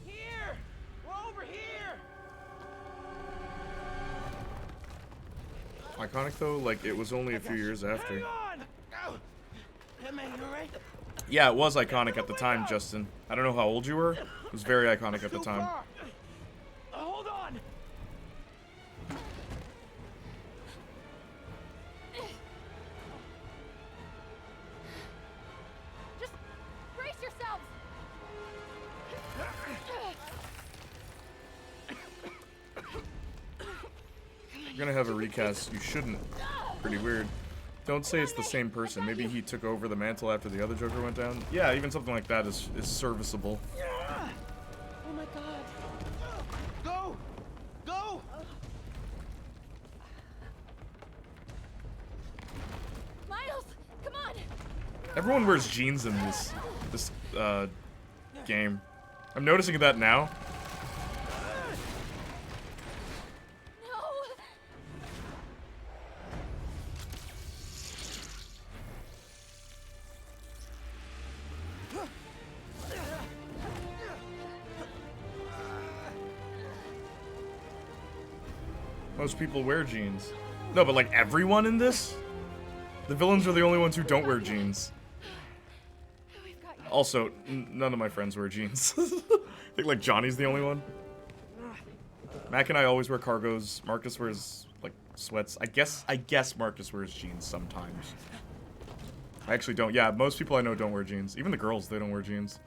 Here! We're over here! Iconic though, like it was only a few years after. Hang on! Hey, man, you alright? Yeah, it was iconic at the time, Justin. I don't know how old you were. It was very iconic at the time. Hold on! Just brace yourselves. You're gonna have a recast. You shouldn't. Pretty weird. Don't say it's the same person. Maybe he took over the mantle after the other Joker went down. Yeah, even something like that is serviceable. Oh my god. Go! Go! Miles, come on. Everyone wears jeans in this game. I'm noticing that now. Most people wear jeans. No, but like everyone in this? The villains are the only ones who don't wear jeans. Also, none of my friends wear jeans. I think like Johnny's the only one. Mac and I always wear cargos. Marcus wears like sweats. I guess Marcus wears jeans sometimes. I actually don't. Yeah, most people I know don't wear jeans. Even the girls, they don't wear jeans.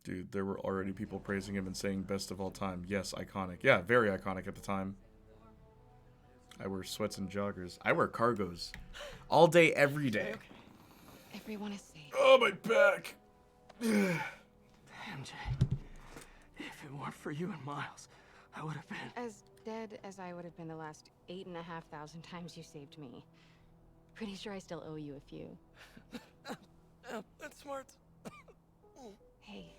Dude, there were already people praising him and saying best of all time. Yes, iconic. Yeah, very iconic at the time. I wear sweats and joggers. I wear cargos. All day, every day. Everyone is safe. Oh, my back. MJ, if it weren't for you and Miles, I would have been... As dead as I would have been the last 8,500 times you saved me. Pretty sure I still owe you a few. That's smart. Hey.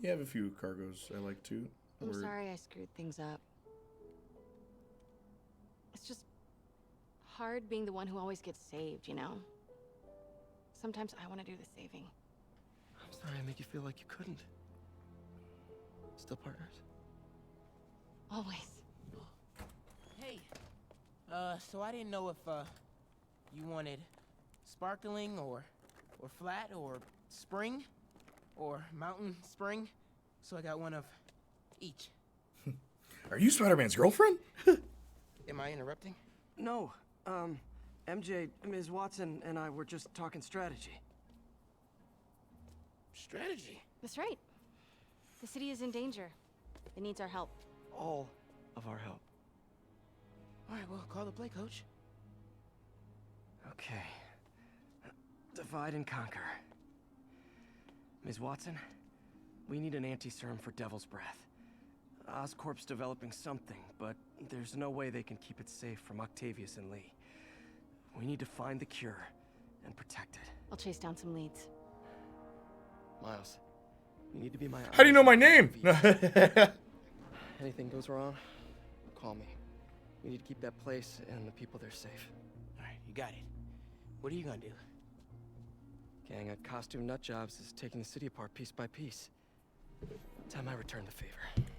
You have a few cargos I like too. I'm sorry I screwed things up. It's just hard being the one who always gets saved, you know? Sometimes I want to do the saving. I'm sorry I made you feel like you couldn't. Still partners? Always. Hey, so I didn't know if, you wanted sparkling or flat or spring or mountain spring, so I got one of each. Are you Spider-Man's girlfriend? Am I interrupting? No, MJ, Ms. Watson, and I were just talking strategy. Strategy? That's right. The city is in danger. It needs our help. All of our help. All right, well, call the play, coach. Okay. Divide and conquer. Ms. Watson, we need an anti-serum for Devil's Breath. Oscorp's developing something, but there's no way they can keep it safe from Octavius and Lee. We need to find the cure and protect it. I'll chase down some leads. Miles, you need to be my How do you know my name? Anything goes wrong, call me. We need to keep that place and the people there safe. All right, you got it. What are you gonna do? Gang at Costume Nut Jobs is taking the city apart piece by piece. Time I return the favor.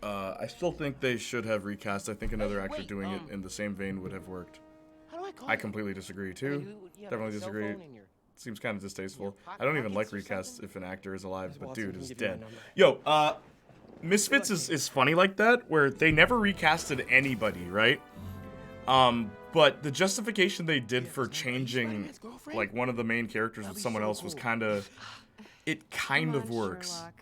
I still think they should have recast. I think another actor doing it in the same vein would have worked. How do I call I completely disagree too. You have Definitely a cell disagree. phone in your Seems kind of distasteful. pocket I don't even like pockets or recasts if an actor is alive, Ms. but Watson dude can is give you my dead. number. Yo, Misfits is funny like that, where they never recasted anybody, right? But the justification they did for changing, like, one of the main characters with someone else was kind of... It kind of works. Sherlock.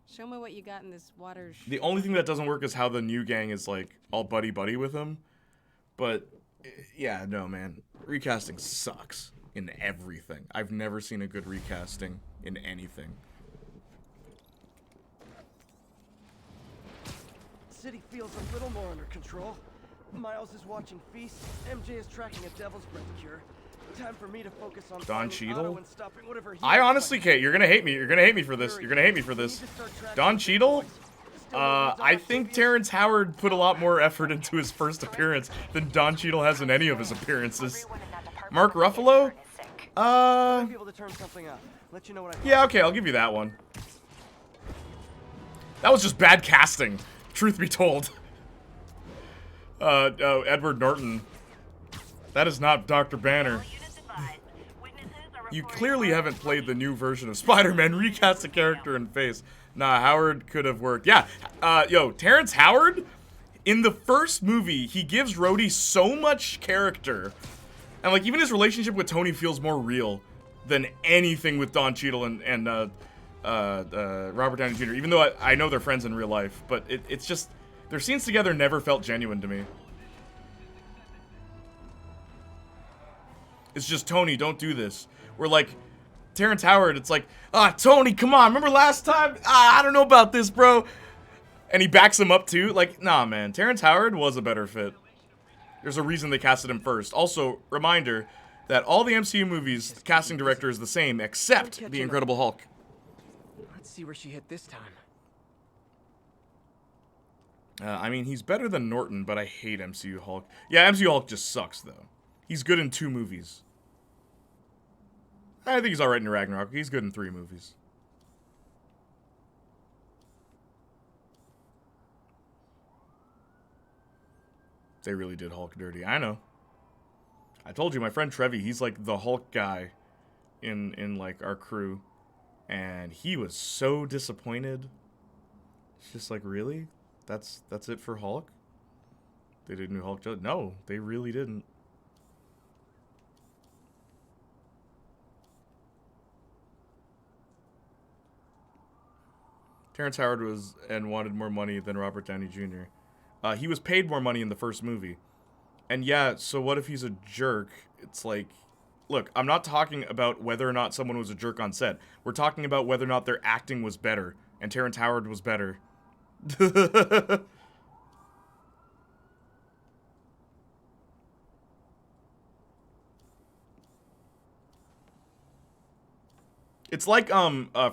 Show me what you got in this water. The only thing that doesn't work is how the new gang is, like, all buddy-buddy with him. But, yeah, no, man. Recasting sucks in everything. I've never seen a good recasting in anything. City feels a little more under control. Miles is watching Feast. MJ is tracking a Devil's Breath cure. Time for me to focus on Don finding Cheadle? Otto and stopping whatever he I is honestly can't. You're gonna hate me. You're gonna hate me for this. You're gonna hate me for this. Don Cheadle? I think Terrence Howard put a lot more effort into his first appearance than Don Cheadle has in any of his appearances. Mark Ruffalo? I'll be able to turn something up. Let you know what I Yeah, okay, I'll give you that one. That was just bad casting, truth be told. Edward Norton. That is not Dr. Banner. You clearly haven't played the new version of Spider-Man. Recast the character and face. Nah, Howard could have worked. Yeah, yo, Terrence Howard, in the first movie, he gives Rhodey so much character. And, like, even his relationship with Tony feels more real than anything with Don Cheadle and Robert Downey Jr., even though I know they're friends in real life. But it's just, their scenes together never felt genuine to me. It's just, Tony, don't do this. We're like, Terrence Howard, it's like, Tony, come on, remember last time? I don't know about this, bro. And he backs him up too. Like, nah, man, Terrence Howard was a better fit. There's a reason they casted him first. Also, reminder that all the MCU movies, the casting director is the same, except The Incredible Hulk. Let's see where she hit this time. I mean, he's better than Norton, but I hate MCU Hulk. Yeah, MCU Hulk just sucks, though. He's good in 2 movies. I think he's alright in Ragnarok. He's good in 3 movies. They really did Hulk dirty. I know. I told you, my friend Trevi, he's like the Hulk guy in like our crew. And he was so disappointed. It's just like, really? That's it for Hulk? They did new Hulk? No, they really didn't. Terrence Howard wanted more money than Robert Downey Jr. He was paid more money in the first movie. And yeah, so what if he's a jerk? It's like, look, I'm not talking about whether or not someone was a jerk on set. We're talking about whether or not their acting was better. And Terrence Howard was better. It's like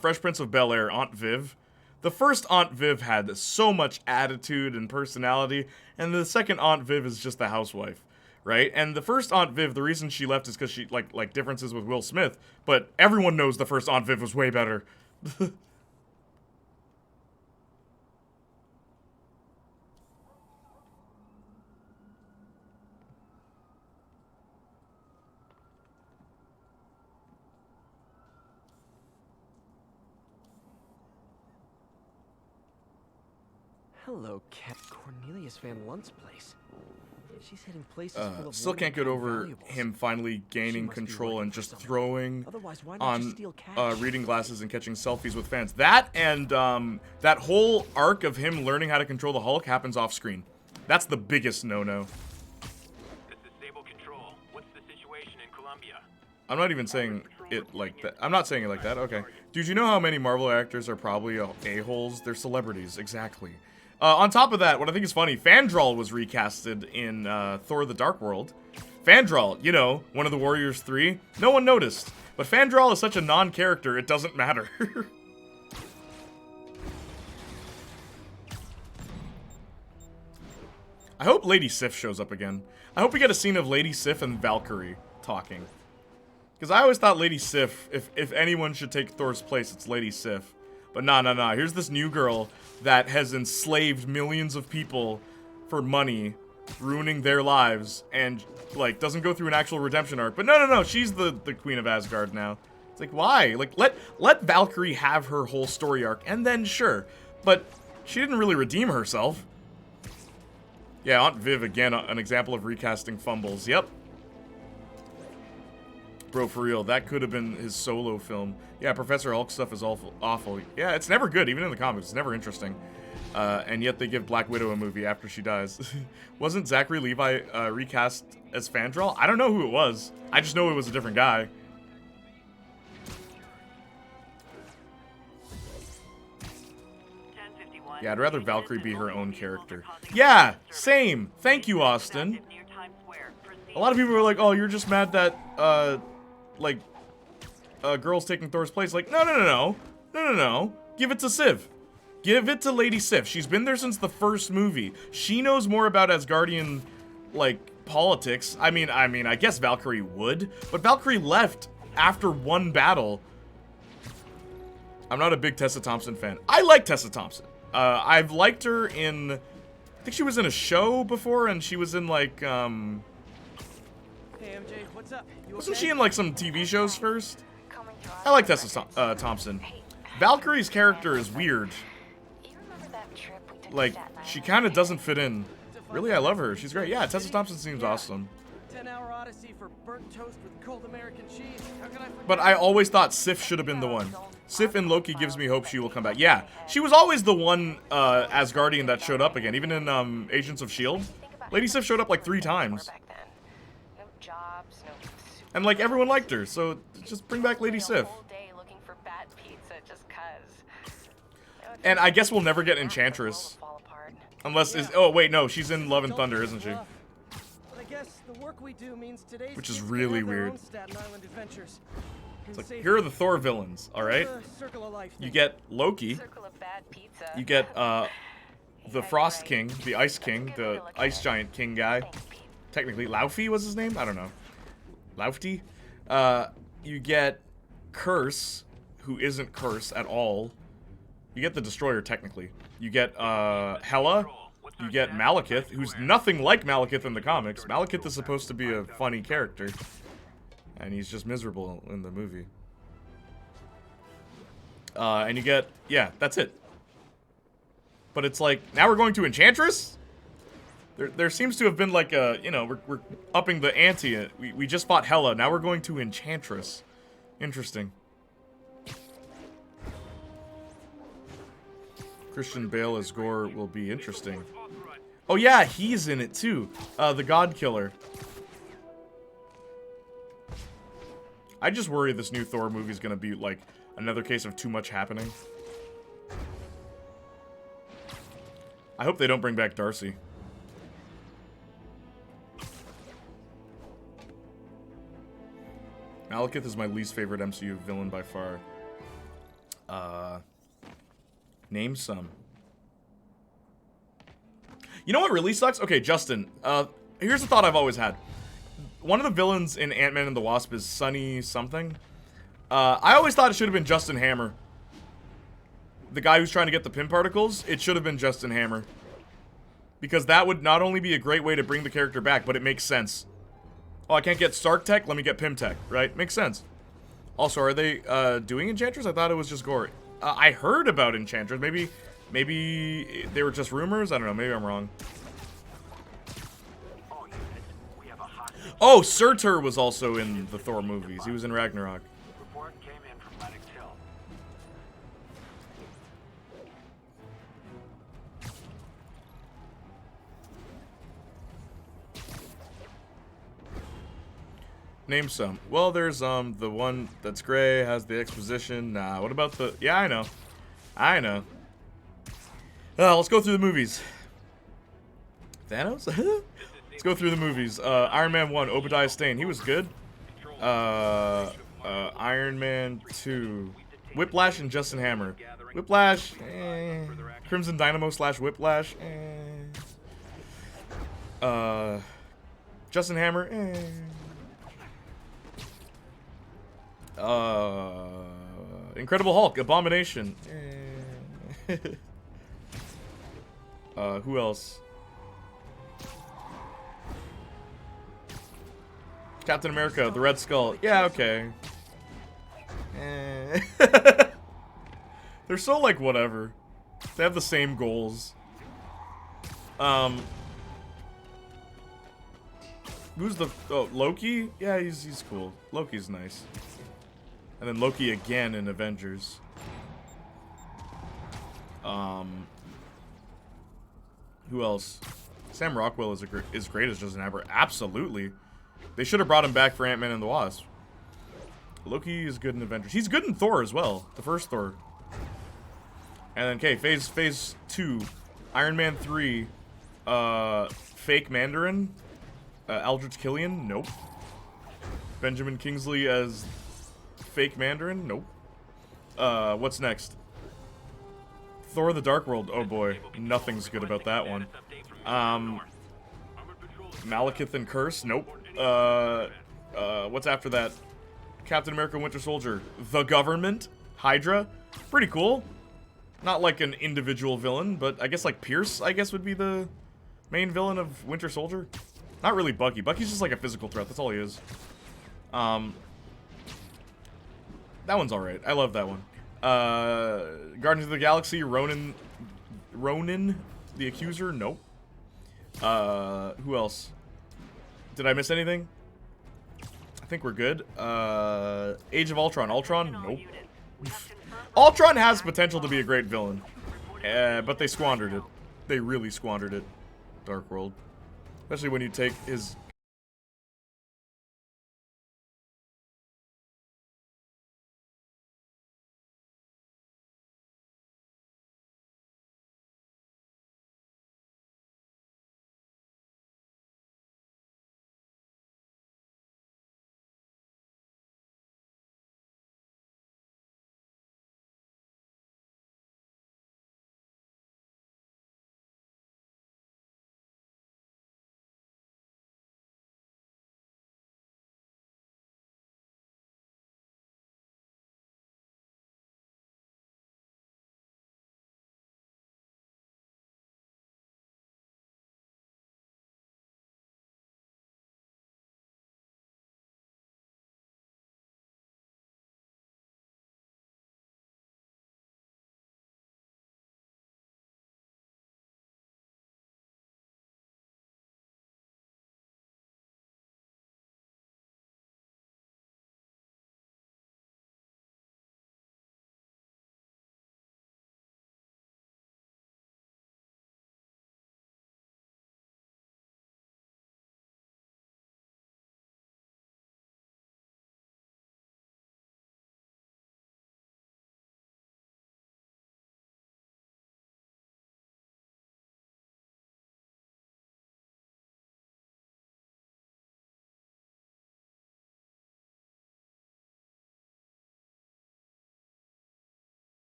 Fresh Prince of Bel-Air, Aunt Viv. The first Aunt Viv had so much attitude and personality, and the second Aunt Viv is just the housewife, right? And the first Aunt Viv, the reason she left is because she like differences with Will Smith, but everyone knows the first Aunt Viv was way better. Hello, Cat. Cornelius Van Lunt's place. She's hitting places full of Still can't get over him finally gaining control and just throwing on reading glasses and catching selfies with fans. That and that whole arc of him learning how to control the Hulk happens off screen. That's the biggest no-no. This is Sable Control. What's the situation in Colombia? I'm not even saying it like that. I'm not saying it like that. Okay. Dude, you know how many Marvel actors are probably a-holes? They're celebrities. Exactly. On top of that, what I think is funny, Fandral was recasted in Thor the Dark World. Fandral, you know, one of the Warriors 3. No one noticed. But Fandral is such a non-character, it doesn't matter. I hope Lady Sif shows up again. I hope we get a scene of Lady Sif and Valkyrie talking. Because I always thought Lady Sif, if anyone should take Thor's place, it's Lady Sif. But nah. Here's this new girl that has enslaved millions of people for money, ruining their lives, and, like, doesn't go through an actual redemption arc. But no. She's the Queen of Asgard now. It's like, why? Like, let Valkyrie have her whole story arc, and then sure. But she didn't really redeem herself. Yeah, Aunt Viv, again, an example of recasting fumbles. Yep. Bro, for real, that could have been his solo film. Yeah, Professor Hulk stuff is awful. Yeah, it's never good, even in the comics. It's never interesting. And yet they give Black Widow a movie after she dies. Wasn't Zachary Levi recast as Fandral? I don't know who it was. I just know it was a different guy. Yeah, I'd rather Valkyrie be her own character. Yeah, same. Thank you, Austin. A lot of people are like, oh, you're just mad that, like, girl's taking Thor's place. Like, no. Give it to Civ. Give it to Lady Sif. She's been there since the first movie. She knows more about Asgardian, like, politics. I mean, I guess Valkyrie would, but Valkyrie left after one battle. I'm not a big Tessa Thompson fan. I like Tessa Thompson. I've liked her in, I think she was in a show before, and she was in, like, Hey, MJ, what's up? wasn't she in, like, some TV shows first? I like Tessa Thompson. Valkyrie's character is weird. Like, she kind of doesn't fit in. Really, I love her. She's great. Yeah, Tessa Thompson seems awesome. 10-hour odyssey for burnt toast with cold American cheese. How could I forget? But I always thought Sif should have been the one. Sif in Loki gives me hope she will come back. Yeah, she was always the one Asgardian that showed up again. Even in Agents of S.H.I.E.L.D. Lady Sif showed up like 3 times. And like everyone liked her, so just bring back Lady Sif. And I guess we'll never get Enchantress. Unless oh wait, no, she's in Love and Thunder, isn't she? Which is really weird. It's like, here are the Thor villains, alright? You get Loki. You get the Frost King, the Ice King, the Ice Giant King guy. Technically, Laufey was his name? I don't know. Laufey? You get Curse, who isn't Curse at all. You get the Destroyer, technically. You get Hela. You get Malekith, who's nothing like Malekith in the comics. Malekith is supposed to be a funny character. And he's just miserable in the movie. And you get, yeah, that's it. But it's like, now we're going to Enchantress? There seems to have been like a, you know, we're upping the ante. We just fought Hela, now we're going to Enchantress. Interesting. Christian Bale as Gore will be interesting. Oh yeah, he's in it too. The God Killer. I just worry this new Thor movie is gonna be like another case of too much happening. I hope they don't bring back Darcy. Malekith is my least favorite MCU villain by far. Name some. You know what really sucks? Okay, Justin, here's a thought I've always had. One of the villains in Ant-Man and the Wasp is Sonny something. I always thought it should have been Justin Hammer. The guy who's trying to get the Pym particles, it should have been Justin Hammer. Because that would not only be a great way to bring the character back, but it makes sense. Oh, I can't get Stark Tech? Let me get Pym Tech, right? Makes sense. Also, are they doing Enchantress? I thought it was just Gore. I heard about Enchantress. Maybe they were just rumors? I don't know. Maybe I'm wrong. Oh, Surtur was also in the Thor movies. He was in Ragnarok. Name some. Well, there's the one that's gray, has the exposition. Nah, what about the... Yeah, I know. I know. Let's go through the movies. Thanos? Let's go through the movies. Iron Man 1, Obadiah Stane. He was good. Iron Man 2. Whiplash and Justin Hammer. Whiplash, Crimson Dynamo / Whiplash, Justin Hammer, Incredible Hulk, Abomination. Who else? Captain America, the Red Skull. Yeah, okay. They're so like whatever. They have the same goals. Who's the Loki? Yeah, he's cool. Loki's nice. And then Loki again in Avengers. Who else? Sam Rockwell is great as Justin Hammer. Absolutely. They should have brought him back for Ant-Man and the Wasp. Loki is good in Avengers. He's good in Thor as well. The first Thor. And then, okay, phase 2. Iron Man 3. Fake Mandarin. Aldrich Killian? Nope. Benjamin Kingsley as fake Mandarin? Nope. What's next? Thor the Dark World. Oh boy. Nothing's good about that one. Malekith and Curse? Nope. What's after that? Captain America Winter Soldier. The Government? Hydra? Pretty cool. Not like an individual villain, but I guess like Pierce, I guess, would be the main villain of Winter Soldier. Not really Bucky. Bucky's just like a physical threat. That's all he is. That one's alright. I love that one. Guardians of the Galaxy, Ronan the Accuser? Nope. Who else? Did I miss anything? I think we're good. Age of Ultron. Ultron? Nope. Ultron has potential to be a great villain. But they squandered it. They really squandered it. Dark World. Especially when you take his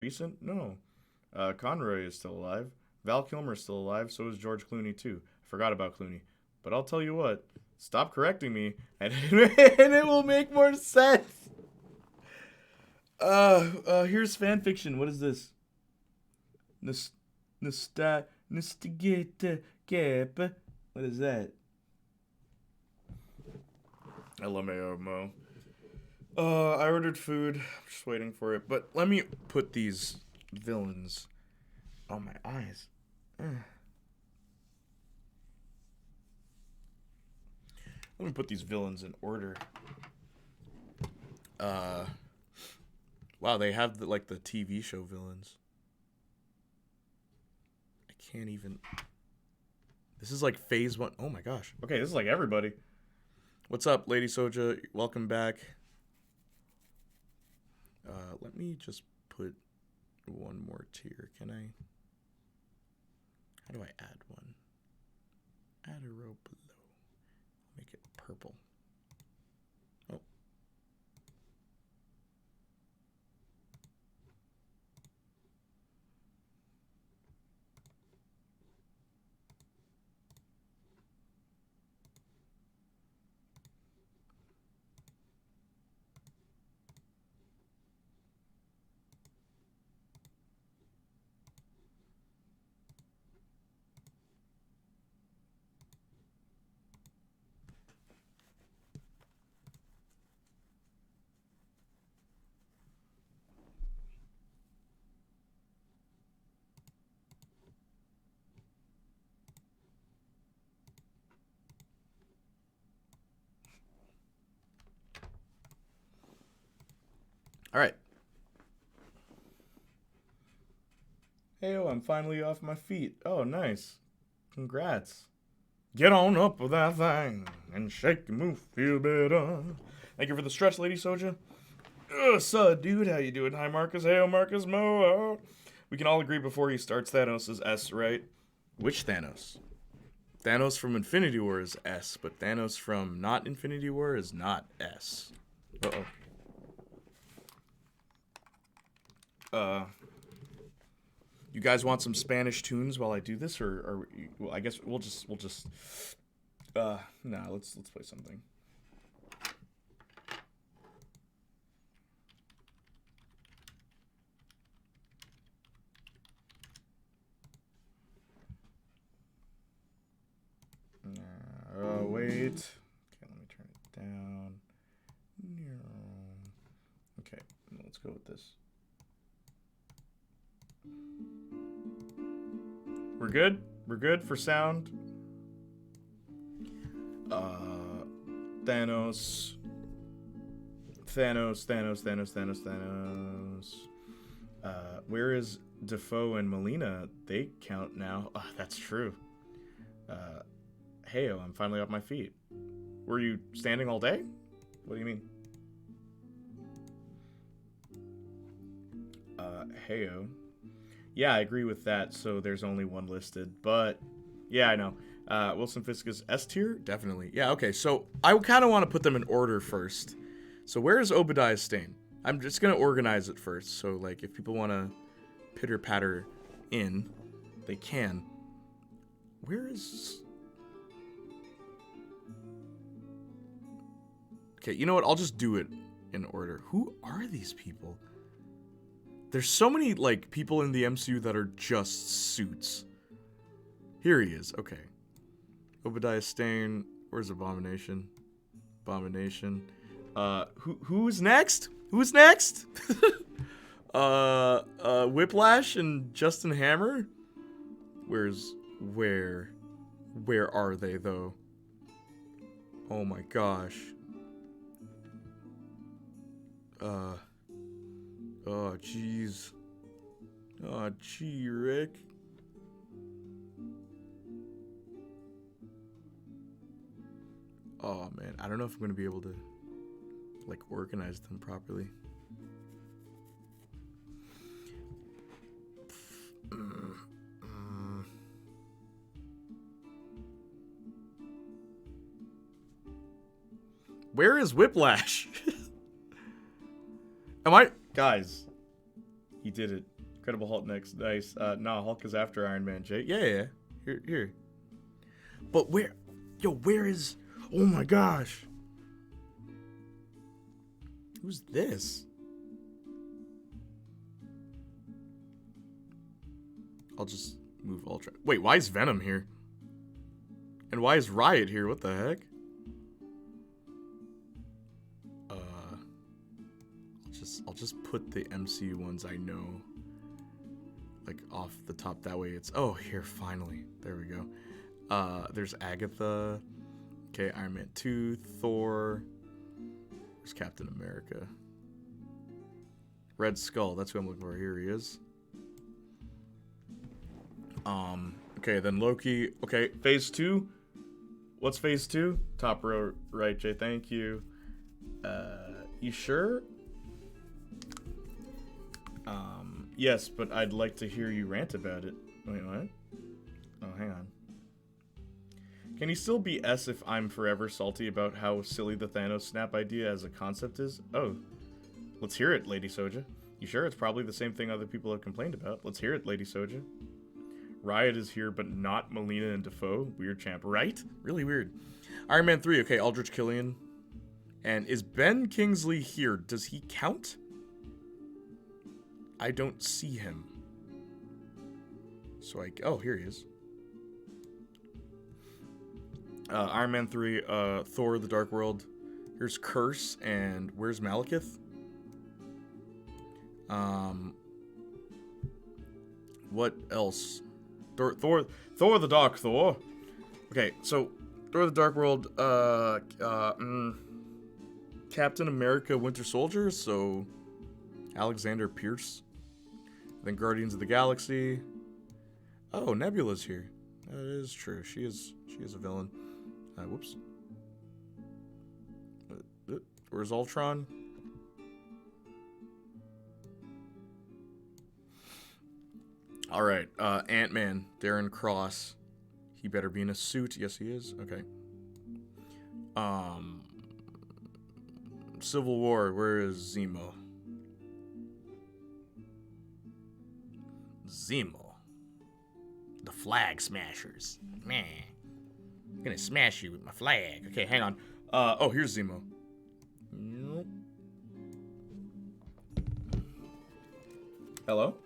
Recent? No. Conroy is still alive. Val Kilmer is still alive. So is George Clooney too. I forgot about Clooney. But I'll tell you what. Stop correcting me, and it will make more sense. Here's fanfiction. What is this? Nostigate cap. What is that? LMAO. I ordered food. I'm just waiting for it. But let me put these villains on my eyes. Let me put these villains in order. Wow, they have the TV show villains. I can't even. This is like phase 1. Oh my gosh. Okay, this is like everybody. What's up, Lady Soja? Welcome back. Let me just put one more tier. Can I? How do I add one? Add a row below. Make it purple. Oh. All right. Heyo, I'm finally off my feet. Oh, nice. Congrats. Get on up with that thing and shake and move, feel better. Thank you for the stretch, Lady Soja. Dude, how you doing? Hi, Marcus. Heyo, Marcus Mo. We can all agree before he starts Thanos is S, right? Which Thanos? Thanos from Infinity War is S, but Thanos from not Infinity War is not S. Uh-oh. You guys want some Spanish tunes while I do this, or well, I guess we'll just nah, let's play something. Wait. Okay, let me turn it down. Okay, let's go with this. We're good? We're good for sound? Thanos. Where is Defoe and Molina? They count now. Oh, that's true. Heyo, I'm finally off my feet. Were you standing all day? What do you mean? Heyo. Yeah, I agree with that, so there's only one listed, but yeah, I know. Wilson Fisk is S tier? Definitely. Yeah, okay, so I kind of want to put them in order first. So where is Obadiah Stane? I'm just going to organize it first, so like if people want to pitter-patter in, they can. Where is... Okay, you know what? I'll just do it in order. Who are these people? There's so many, like, people in the MCU that are just suits. Here he is. Okay. Obadiah Stane. Where's Abomination? Abomination. Who's next? Who's next? Whiplash and Justin Hammer? Where are they, though? Oh my gosh. Oh, jeez. Oh, gee, Rick. Oh, man. I don't know if I'm going to be able to, like, organize them properly. Where is Whiplash? Am I... Guys, he did it. Incredible Hulk next. Nice. Nah, Hulk is after Iron Man, Jay. Yeah. Here. But where? Yo, where is... Oh my gosh. Who's this? I'll just move Ultra. Wait, why is Venom here? And why is Riot here? What the heck? I'll just put the MCU ones I know, like, off the top. That way it's... Oh, here, finally. There we go. There's Agatha. Okay, Iron Man 2, Thor. There's Captain America. Red Skull, that's who I'm looking for. Here he is. Okay, then Loki. Okay, phase 2. What's phase 2? Top row right, Jay, thank you. You sure? Yes, but I'd like to hear you rant about it. Wait, what? Oh, hang on. Can you still be S if I'm forever salty about how silly the Thanos snap idea as a concept is? Oh. Let's hear it, Lady Soja. You sure? It's probably the same thing other people have complained about. Let's hear it, Lady Soja. Riot is here, but not Melina and Defoe. Weird champ, right? Really weird. Iron Man 3, okay, Aldrich Killian. And is Ben Kingsley here? Does he count? I don't see him. So oh, here he is. Iron Man 3, Thor, The Dark World. Here's Curse, and where's Malekith? What else? Thor, The Dark Thor. Okay, so Thor, The Dark World, Captain America, Winter Soldier, so Alexander Pierce. Then Guardians of the Galaxy. Oh, Nebula's here. That is true. She is a villain. Whoops. Where's Ultron? All right. Ant-Man, Darren Cross. He better be in a suit. Yes, he is. Okay. Civil War. Where is Zemo? Zemo. The Flag Smashers. Man. I'm gonna smash you with my flag. Okay, hang on. Oh, here's Zemo. Nope. Hello?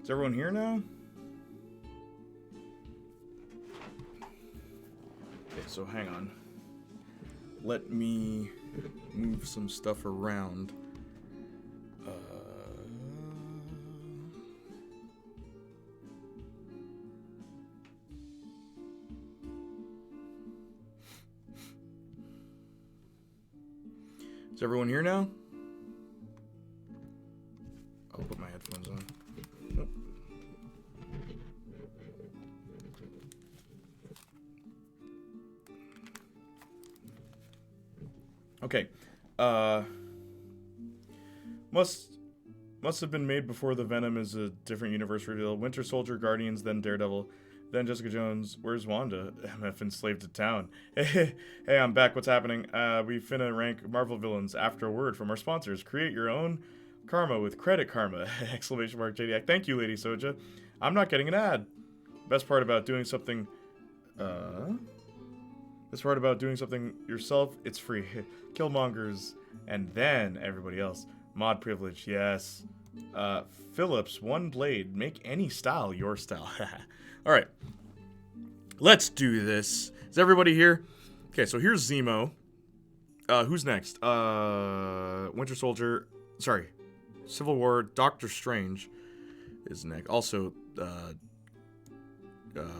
Is everyone here now? Okay, so hang on. Let me move some stuff around. Is everyone here now? I'll put my headphones on. Nope. Okay. Must have been made before the Venom is a different universe reveal. Winter Soldier, Guardians, then Daredevil, then Jessica Jones. Where's Wanda? MF enslaved to town. Hey, I'm back. What's happening? We finna rank Marvel villains after a word from our sponsors. Create your own karma with Credit Karma! Exclamation mark JDAC. Thank you, Lady Soja. I'm not getting an ad. Best part about doing something... Best part about doing something yourself, it's free. Killmongers, and then everybody else. Mod privilege, yes. Phillips, one blade. Make any style your style. Alright. Let's do this. Is everybody here? Okay, so here's Zemo. Who's next? Winter Soldier. Sorry. Civil War. Doctor Strange is next. Also,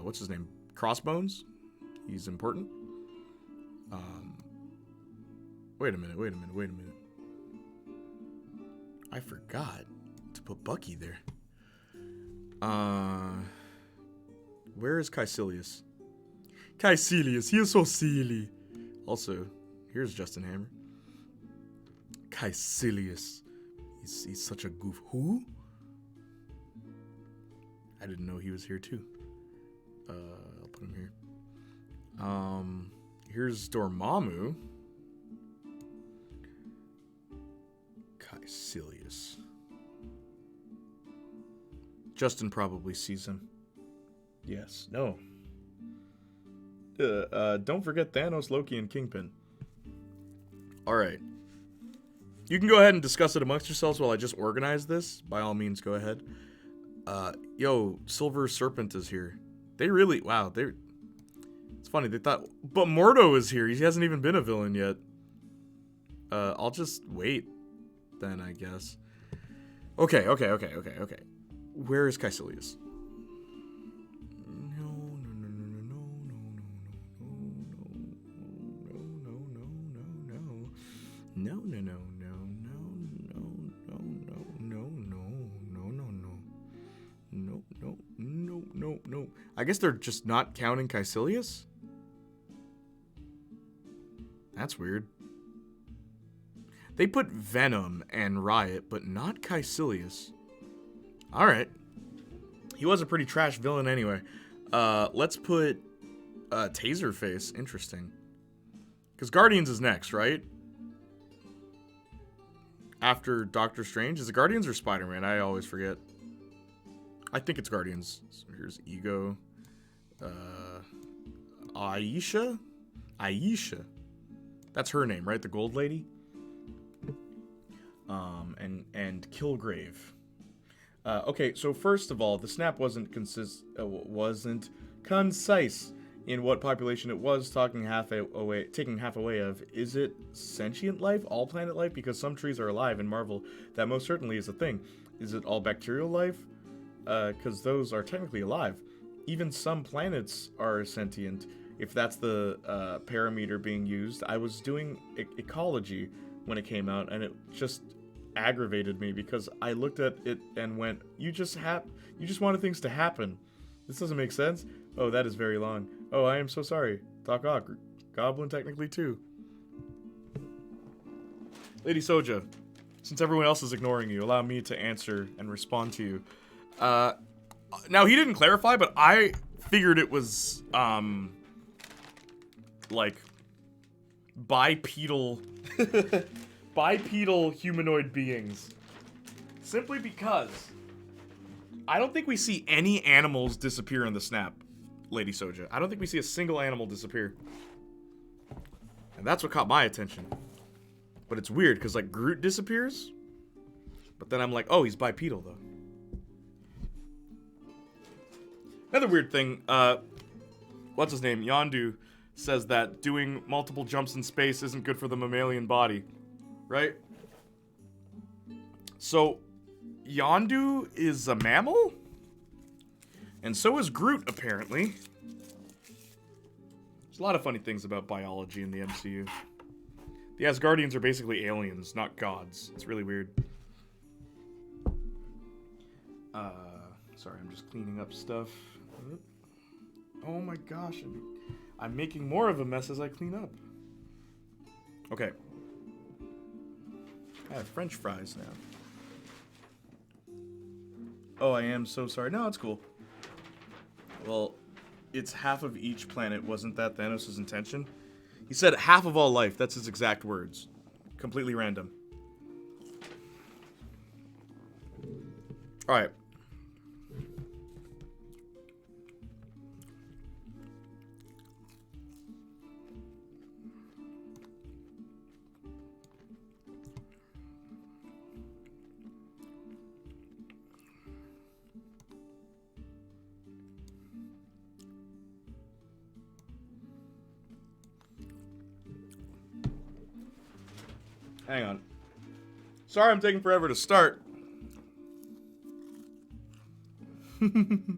what's his name? Crossbones? He's important. Wait a minute. I forgot to put Bucky there. Where is Caecilius? Caecilius, he is so silly. Also, here's Justin Hammer. Caecilius. He's such a goof. Who? I didn't know he was here too. I'll put him here. Here's Dormammu. Caecilius. Justin probably sees him. Yes. No. Don't forget Thanos, Loki, and Kingpin. Alright. You can go ahead and discuss it amongst yourselves while I just organize this. By all means, go ahead. Yo, Silver Serpent is here. They really... Wow, they... It's funny, they thought... But Mordo is here. He hasn't even been a villain yet. I'll just wait then, I guess. Okay. Where is Caecilius? No. I guess they're just not counting Caecilius? That's weird. They put Venom and Riot, but not Caecilius. Alright. He was a pretty trash villain anyway. Let's put Taserface. Interesting. Because Guardians is next, right? After Doctor Strange. Is it Guardians or Spider-Man? I always forget. I think it's Guardians. So here's Ego. Aisha? That's her name, right? The gold lady? And Kilgrave. Okay, so first of all, the snap wasn't concise in what population it was taking half away of. Is it sentient life, all planet life? Because some trees are alive in Marvel. That most certainly is a thing. Is it all bacterial life? Because those are technically alive. Even some planets are sentient, if that's the parameter being used. I was doing ecology when it came out, and it just aggravated me because I looked at it and went, you just wanted things to happen. This doesn't make sense. Oh, that is very long. Oh, I am so sorry. Doc Ock, Goblin technically too. Lady Soja, since everyone else is ignoring you, allow me to answer and respond to you. Now he didn't clarify, but I figured it was like bipedal humanoid beings. Simply because I don't think we see any animals disappear in the snap, Lady Soja. I don't think we see a single animal disappear. And that's what caught my attention. But it's weird, because like Groot disappears, but then I'm like, oh, he's bipedal though. Another weird thing, what's his name? Yondu says that doing multiple jumps in space isn't good for the mammalian body, right? So, Yondu is a mammal? And so is Groot, apparently. There's a lot of funny things about biology in the MCU. The Asgardians are basically aliens, not gods. It's really weird. Sorry, I'm just cleaning up stuff. Oh my gosh, I'm making more of a mess as I clean up. Okay. I have French fries now. Oh, I am so sorry. No, it's cool. Well, it's half of each planet. Wasn't that Thanos' intention? He said half of all life. That's his exact words. Completely random. Alright. Hang on. Sorry I'm taking forever to start. The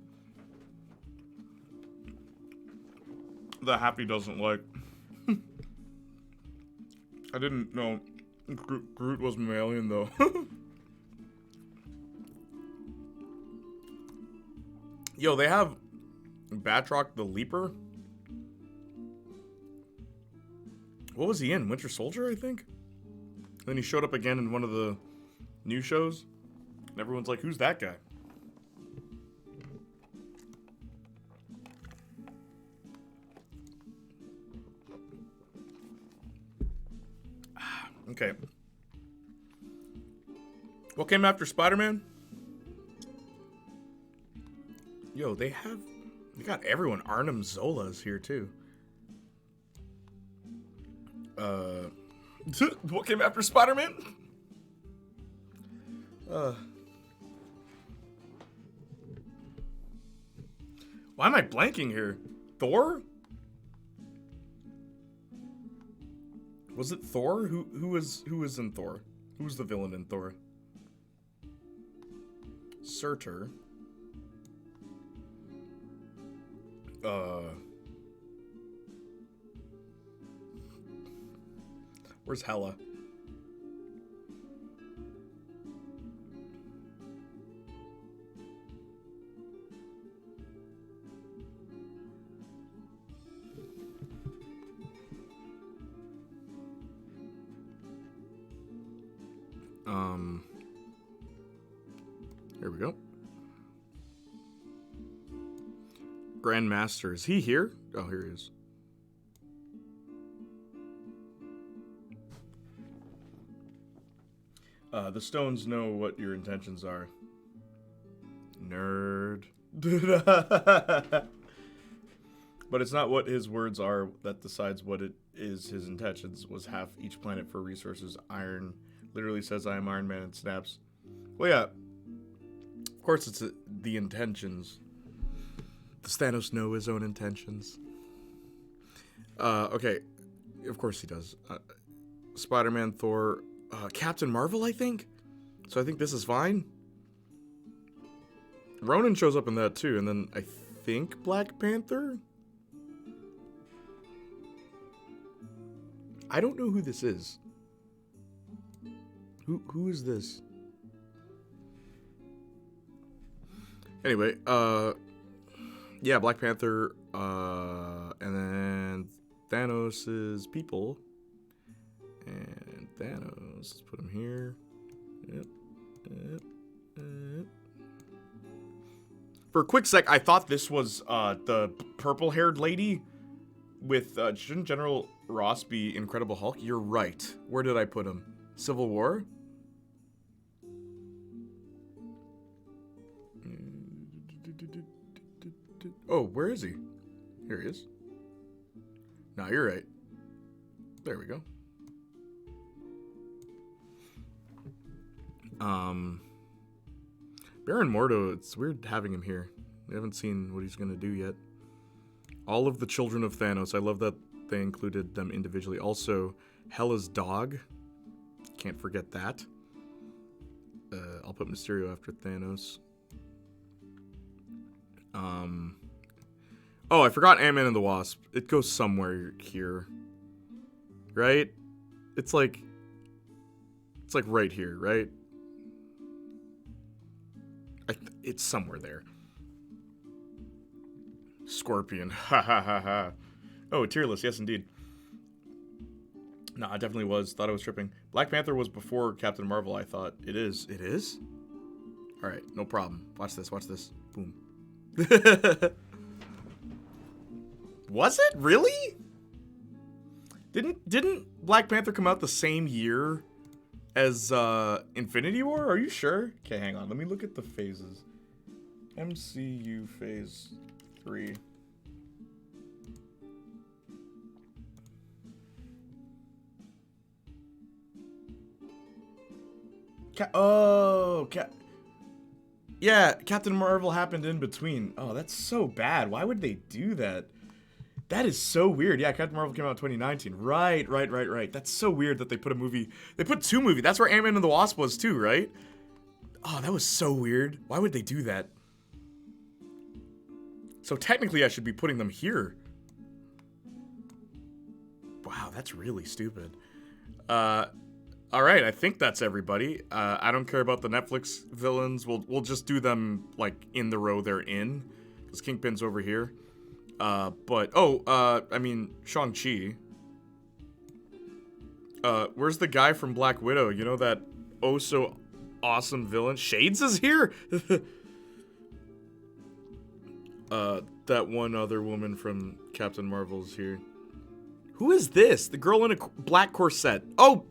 Happy doesn't like. I didn't know Groot was mammalian though. Yo, they have Batroc the Leaper. What was he in? Winter Soldier, I think? Then he showed up again in one of the new shows. And everyone's like, who's that guy? Okay. What came after Spider-Man? Yo, they got everyone. Arnim Zola's here too. What came after Spider-Man? Why am I blanking here? Thor? Was it Thor? Who was in Thor? Who was the villain in Thor? Surtur. Where's Hela? Here we go. Grandmaster, is he here? Oh, here he is. The stones know what your intentions are. Nerd. But it's not what his words are that decides what it is his intentions. Was half each planet for resources. Iron literally says I am Iron Man and snaps. Well, yeah. Of course it's the intentions. Does Thanos know his own intentions? Okay. Of course he does. Spider-Man, Thor, Captain Marvel, I think? So I think this is fine. Ronan shows up in that too, and then I think Black Panther? I don't know who this is. Who is this? Anyway, yeah, Black Panther, and then Thanos' people. And Thanos, let's put him here. Yep. For a quick sec, I thought this was the purple-haired lady with, shouldn't General Ross be Incredible Hulk? You're right. Where did I put him? Civil War? Oh, where is he? Here he is. No, you're right. There we go. Baron Mordo, it's weird having him here. We haven't seen what he's gonna do yet. All of the children of Thanos. I love that they included them individually. Also, Hela's dog. Can't forget that. I'll put Mysterio after Thanos. Oh, I forgot Ant-Man and the Wasp. It goes somewhere here. Right? It's like right here, right? It's somewhere there. Scorpion. Ha ha ha ha. Oh, tier list. Yes, indeed. No, it definitely was. Thought I was tripping. Black Panther was before Captain Marvel, I thought. It is. It is? Alright, no problem. Watch this, watch this. Boom. Was it? Really? Didn't Black Panther come out the same year as Infinity War? Are you sure? Okay, hang on. Let me look at the phases. MCU Phase 3. Yeah, Captain Marvel happened in between. Oh, that's so bad. Why would they do that? That is so weird. Yeah, Captain Marvel came out in 2019. Right. That's so weird that they put a movie. They put two movies. That's where Ant-Man and the Wasp was too, right? Oh, that was so weird. Why would they do that? So technically I should be putting them here. Wow, that's really stupid. Alright, I think that's everybody. I don't care about the Netflix villains. We'll just do them, like, in the row they're in. Because Kingpin's over here. I mean, Shang-Chi. Where's the guy from Black Widow? You know that oh-so-awesome villain? Shades is here? That one other woman from Captain Marvel's here. Who is this? The girl in a black corset. Oh!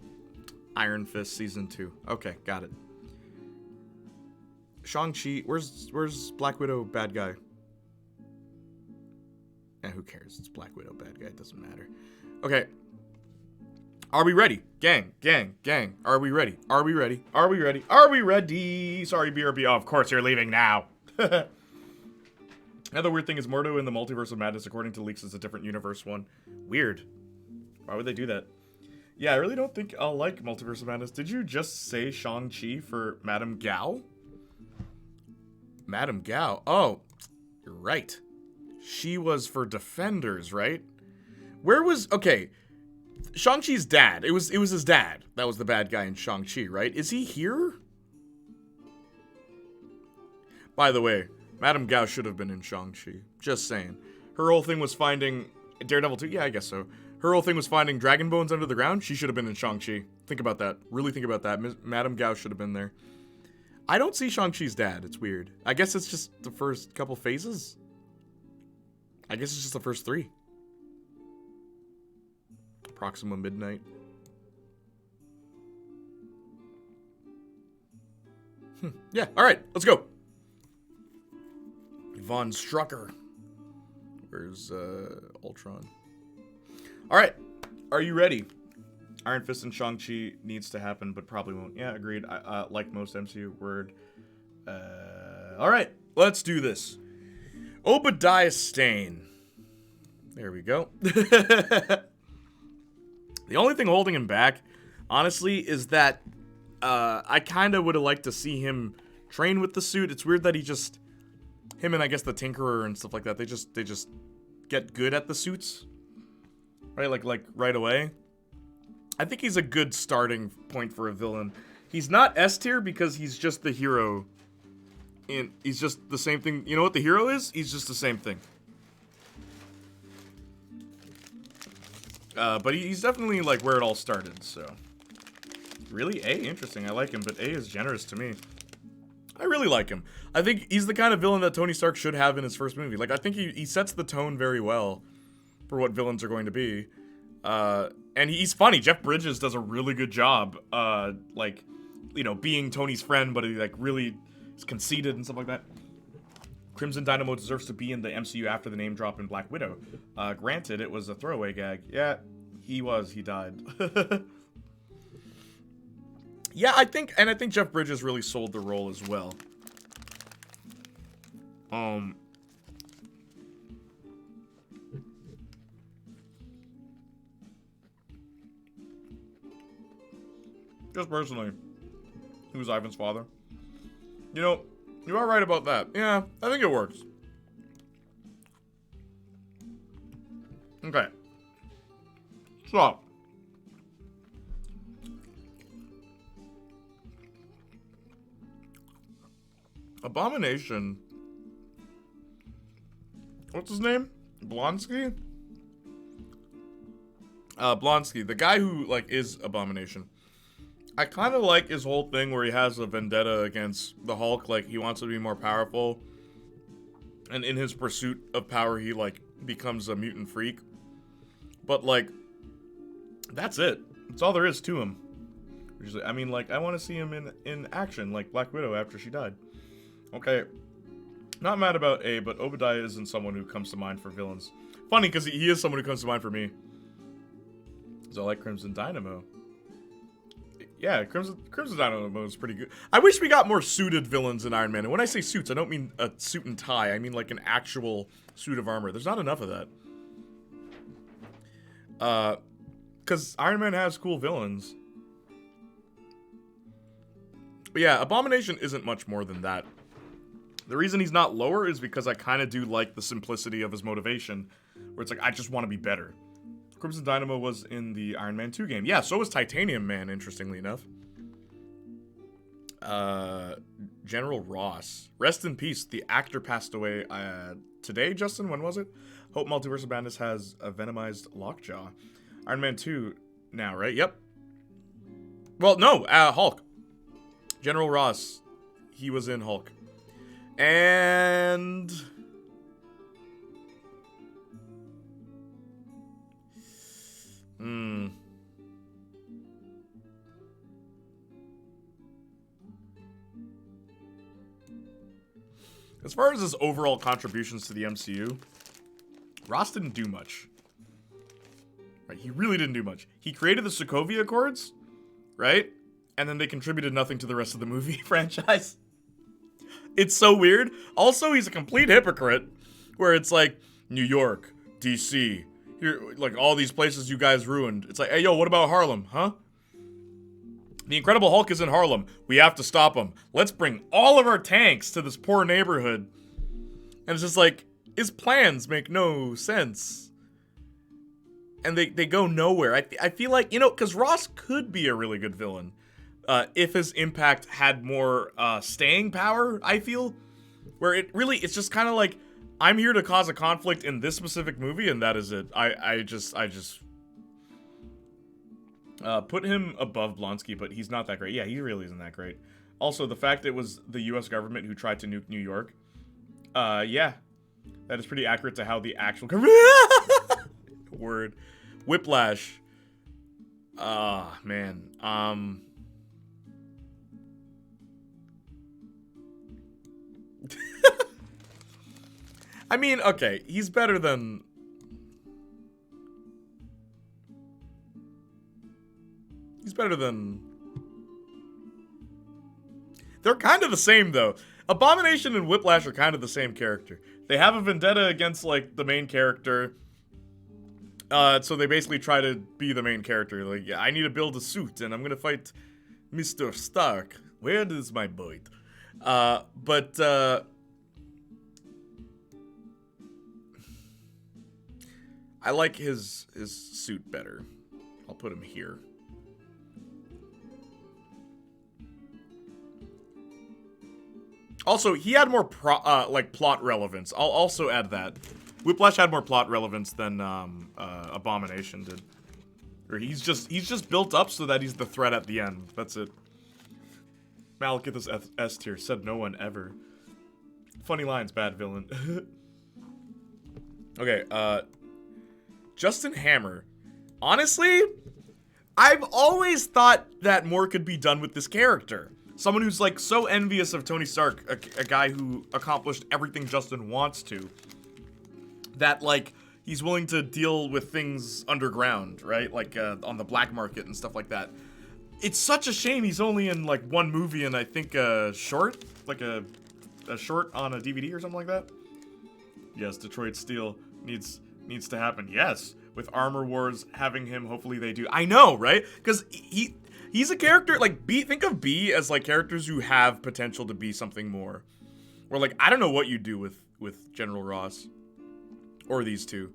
Iron Fist Season 2. Okay, got it. Shang-Chi. Where's Black Widow bad guy? Who cares? It's Black Widow bad guy. It doesn't matter. Okay. Are we ready? Gang. Are we ready? Are we ready? Sorry, BRB. Oh, of course you're leaving now. Another weird thing is Mordo in the Multiverse of Madness, according to leaks, is a different universe one. Weird. Why would they do that? Yeah, I really don't think I'll like Multiverse of Madness. Did you just say Shang-Chi for Madame Gao? Madame Gao. Oh, you're right. She was for Defenders, right? Okay, Shang-Chi's dad. It was his dad. That was the bad guy in Shang-Chi, right? Is he here? By the way, Madame Gao should have been in Shang-Chi. Just saying. Her whole thing was finding Daredevil 2? Yeah, I guess so. Her whole thing was finding dragon bones under the ground. She should have been in Shang-Chi. Think about that. Really think about that. Madame Gao should have been there. I don't see Shang-Chi's dad. It's weird. I guess it's just the first couple phases. I guess it's just the first 3. Proxima Midnight. Yeah, alright, let's go. Von Strucker. Where's Ultron? Alright, are you ready? Iron Fist and Shang-Chi needs to happen, but probably won't. Yeah, agreed. I like most MCU word. Alright, let's do this. Obadiah Stane. There we go. The only thing holding him back, honestly, is that I kind of would have liked to see him train with the suit. It's weird that him and I guess the Tinkerer and stuff like that, they just get good at the suits. Right? Like right away. I think he's a good starting point for a villain. He's not S tier because he's just the hero. And he's just the same thing. You know what the hero is? He's just the same thing. But he's definitely like where it all started, so. Really? A? Interesting. I like him, but A is generous to me. I really like him. I think he's the kind of villain that Tony Stark should have in his first movie. Like, I think he sets the tone very well for what villains are going to be. And he's funny. Jeff Bridges does a really good job, like, you know, being Tony's friend, but he, like, really is conceited and stuff like that. Crimson Dynamo deserves to be in the MCU after the name drop in Black Widow. Granted, it was a throwaway gag. Yeah, he died. Yeah, I think Jeff Bridges really sold the role as well. Just personally. He was Ivan's father. You know, you are right about that. Yeah, I think it works. Okay. So. Abomination. What's his name? Blonsky? Blonsky. The guy who, like, is Abomination. I kind of like his whole thing where he has a vendetta against the Hulk. Like, he wants to be more powerful. And in his pursuit of power, he, like, becomes a mutant freak. But, like, that's it. That's all there is to him. I mean, like, I want to see him in action, like Black Widow after she died. Okay. Not mad about A, but Obadiah isn't someone who comes to mind for villains. Funny, because he is someone who comes to mind for me. So I like Crimson Dynamo. Yeah, Crimson Dynamo is pretty good. I wish we got more suited villains in Iron Man. And when I say suits, I don't mean a suit and tie. I mean like an actual suit of armor. There's not enough of that. Because Iron Man has cool villains. But yeah, Abomination isn't much more than that. The reason he's not lower is because I kind of do like the simplicity of his motivation. Where it's like, I just want to be better. Crimson Dynamo was in the Iron Man 2 game. Yeah, so was Titanium Man, interestingly enough. General Ross. Rest in peace. The actor passed away today, Justin? When was it? Hope Multiverse of Madness has a venomized lockjaw. Iron Man 2 now, right? Yep. Well, no, Hulk. General Ross. He was in Hulk. And... As far as his overall contributions to the MCU, Ross didn't do much. Right, he really didn't do much. He created the Sokovia Accords, right? And then they contributed nothing to the rest of the movie franchise. It's so weird. Also, he's a complete hypocrite, where it's like, New York, DC, here, like all these places you guys ruined. It's like, hey, yo, what about Harlem, huh? The Incredible Hulk is in Harlem. We have to stop him. Let's bring all of our tanks to this poor neighborhood. And it's just like, his plans make no sense. And they go nowhere. I feel like, you know, because Ross could be a really good villain. If his impact had more staying power, I feel. Where it's just kind of like, I'm here to cause a conflict in this specific movie, and that is it. I just put him above Blonsky, but he's not that great. Yeah, he really isn't that great. Also, the fact it was the U.S. government who tried to nuke New York. Yeah. That is pretty accurate to how the actual... Word. Whiplash. Ah, man. I mean, okay. He's better than... He's better than... They're kind of the same, though. Abomination and Whiplash are kind of the same character. They have a vendetta against, like, the main character. So they basically try to be the main character. Like, yeah, I need to build a suit, and I'm gonna fight Mr. Stark. Where is my boy? I like his suit better. I'll put him here. Also, he had more plot relevance. I'll also add that. Whiplash had more plot relevance than Abomination did. Or he's just built up so that he's the threat at the end. That's it. Malekith's S tier said no one ever. Funny lines, bad villain. Okay, Justin Hammer. Honestly, I've always thought that more could be done with this character. Someone who's, like, so envious of Tony Stark, a guy who accomplished everything Justin wants to, that, like, he's willing to deal with things underground, right? Like, on the black market and stuff like that. It's such a shame he's only in, like, one movie and I think a short? Like, a short on a DVD or something like that? Yes, Detroit Steel needs to happen. Yes, with Armor Wars, having him, hopefully they do. I know, right? Because he's a character, like, think of B as, like, characters who have potential to be something more. Or, like, I don't know what you do with General Ross. Or these two.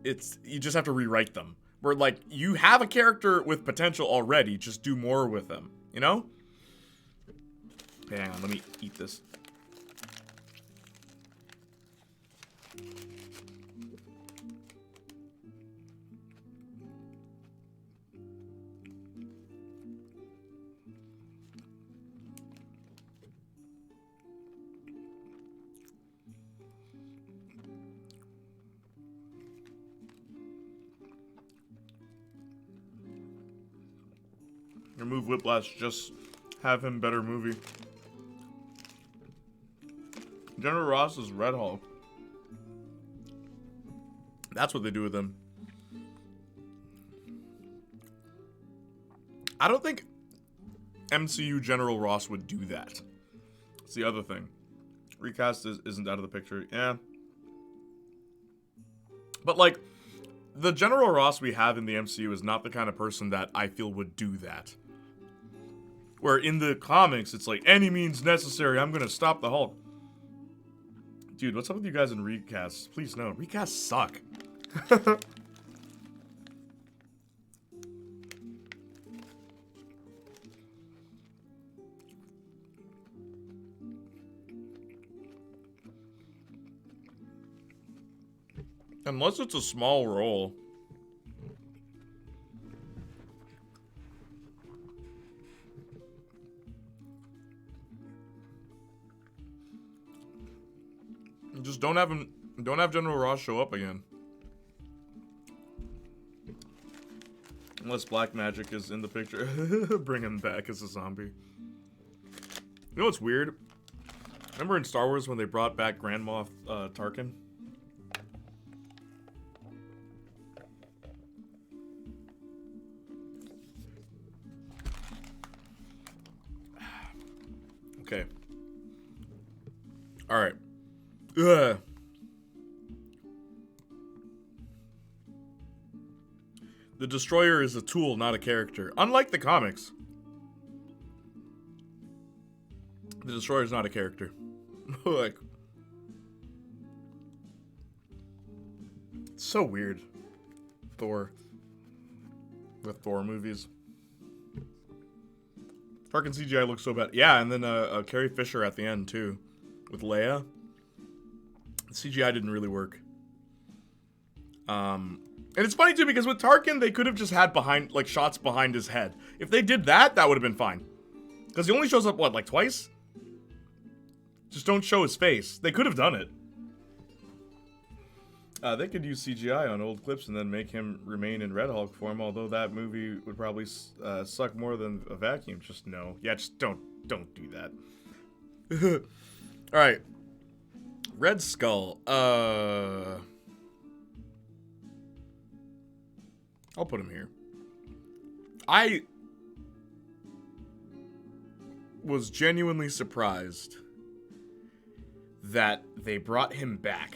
You just have to rewrite them. Where, like, you have a character with potential already, just do more with them. You know? Hang on, let me eat this. Remove Whiplash, just have him better movie. General Ross is Red Hulk. That's what they do with him. I don't think MCU General Ross would do that. It's the other thing. Recast isn't out of the picture. Yeah. But, like, the General Ross we have in the MCU is not the kind of person that I feel would do that. Where in the comics, it's like, any means necessary, I'm gonna stop the Hulk. Dude, what's up with you guys in recasts? Please no. Recasts suck. Unless it's a small role. Just don't have General Ross show up again. Unless Black Magic is in the picture. Bring him back as a zombie. You know what's weird? Remember in Star Wars when they brought back Grand Moff Tarkin? Okay. Alright. Ugh. The Destroyer is a tool, not a character. Unlike the comics. The Destroyer is not a character. Like, it's so weird. Thor. The Thor movies. Tarkin CGI looks so bad. Yeah, and then Carrie Fisher at the end, too. With Leia. CGI didn't really work. And it's funny, too, because with Tarkin, they could have just had shots behind his head. If they did that, that would have been fine. Because he only shows up, what, like twice? Just don't show his face. They could have done it. They could use CGI on old clips and then make him remain in Red Hulk form, although that movie would probably suck more than a vacuum. Just no. Yeah, just don't do that. Alright. Red Skull. I'll put him here. I was genuinely surprised that they brought him back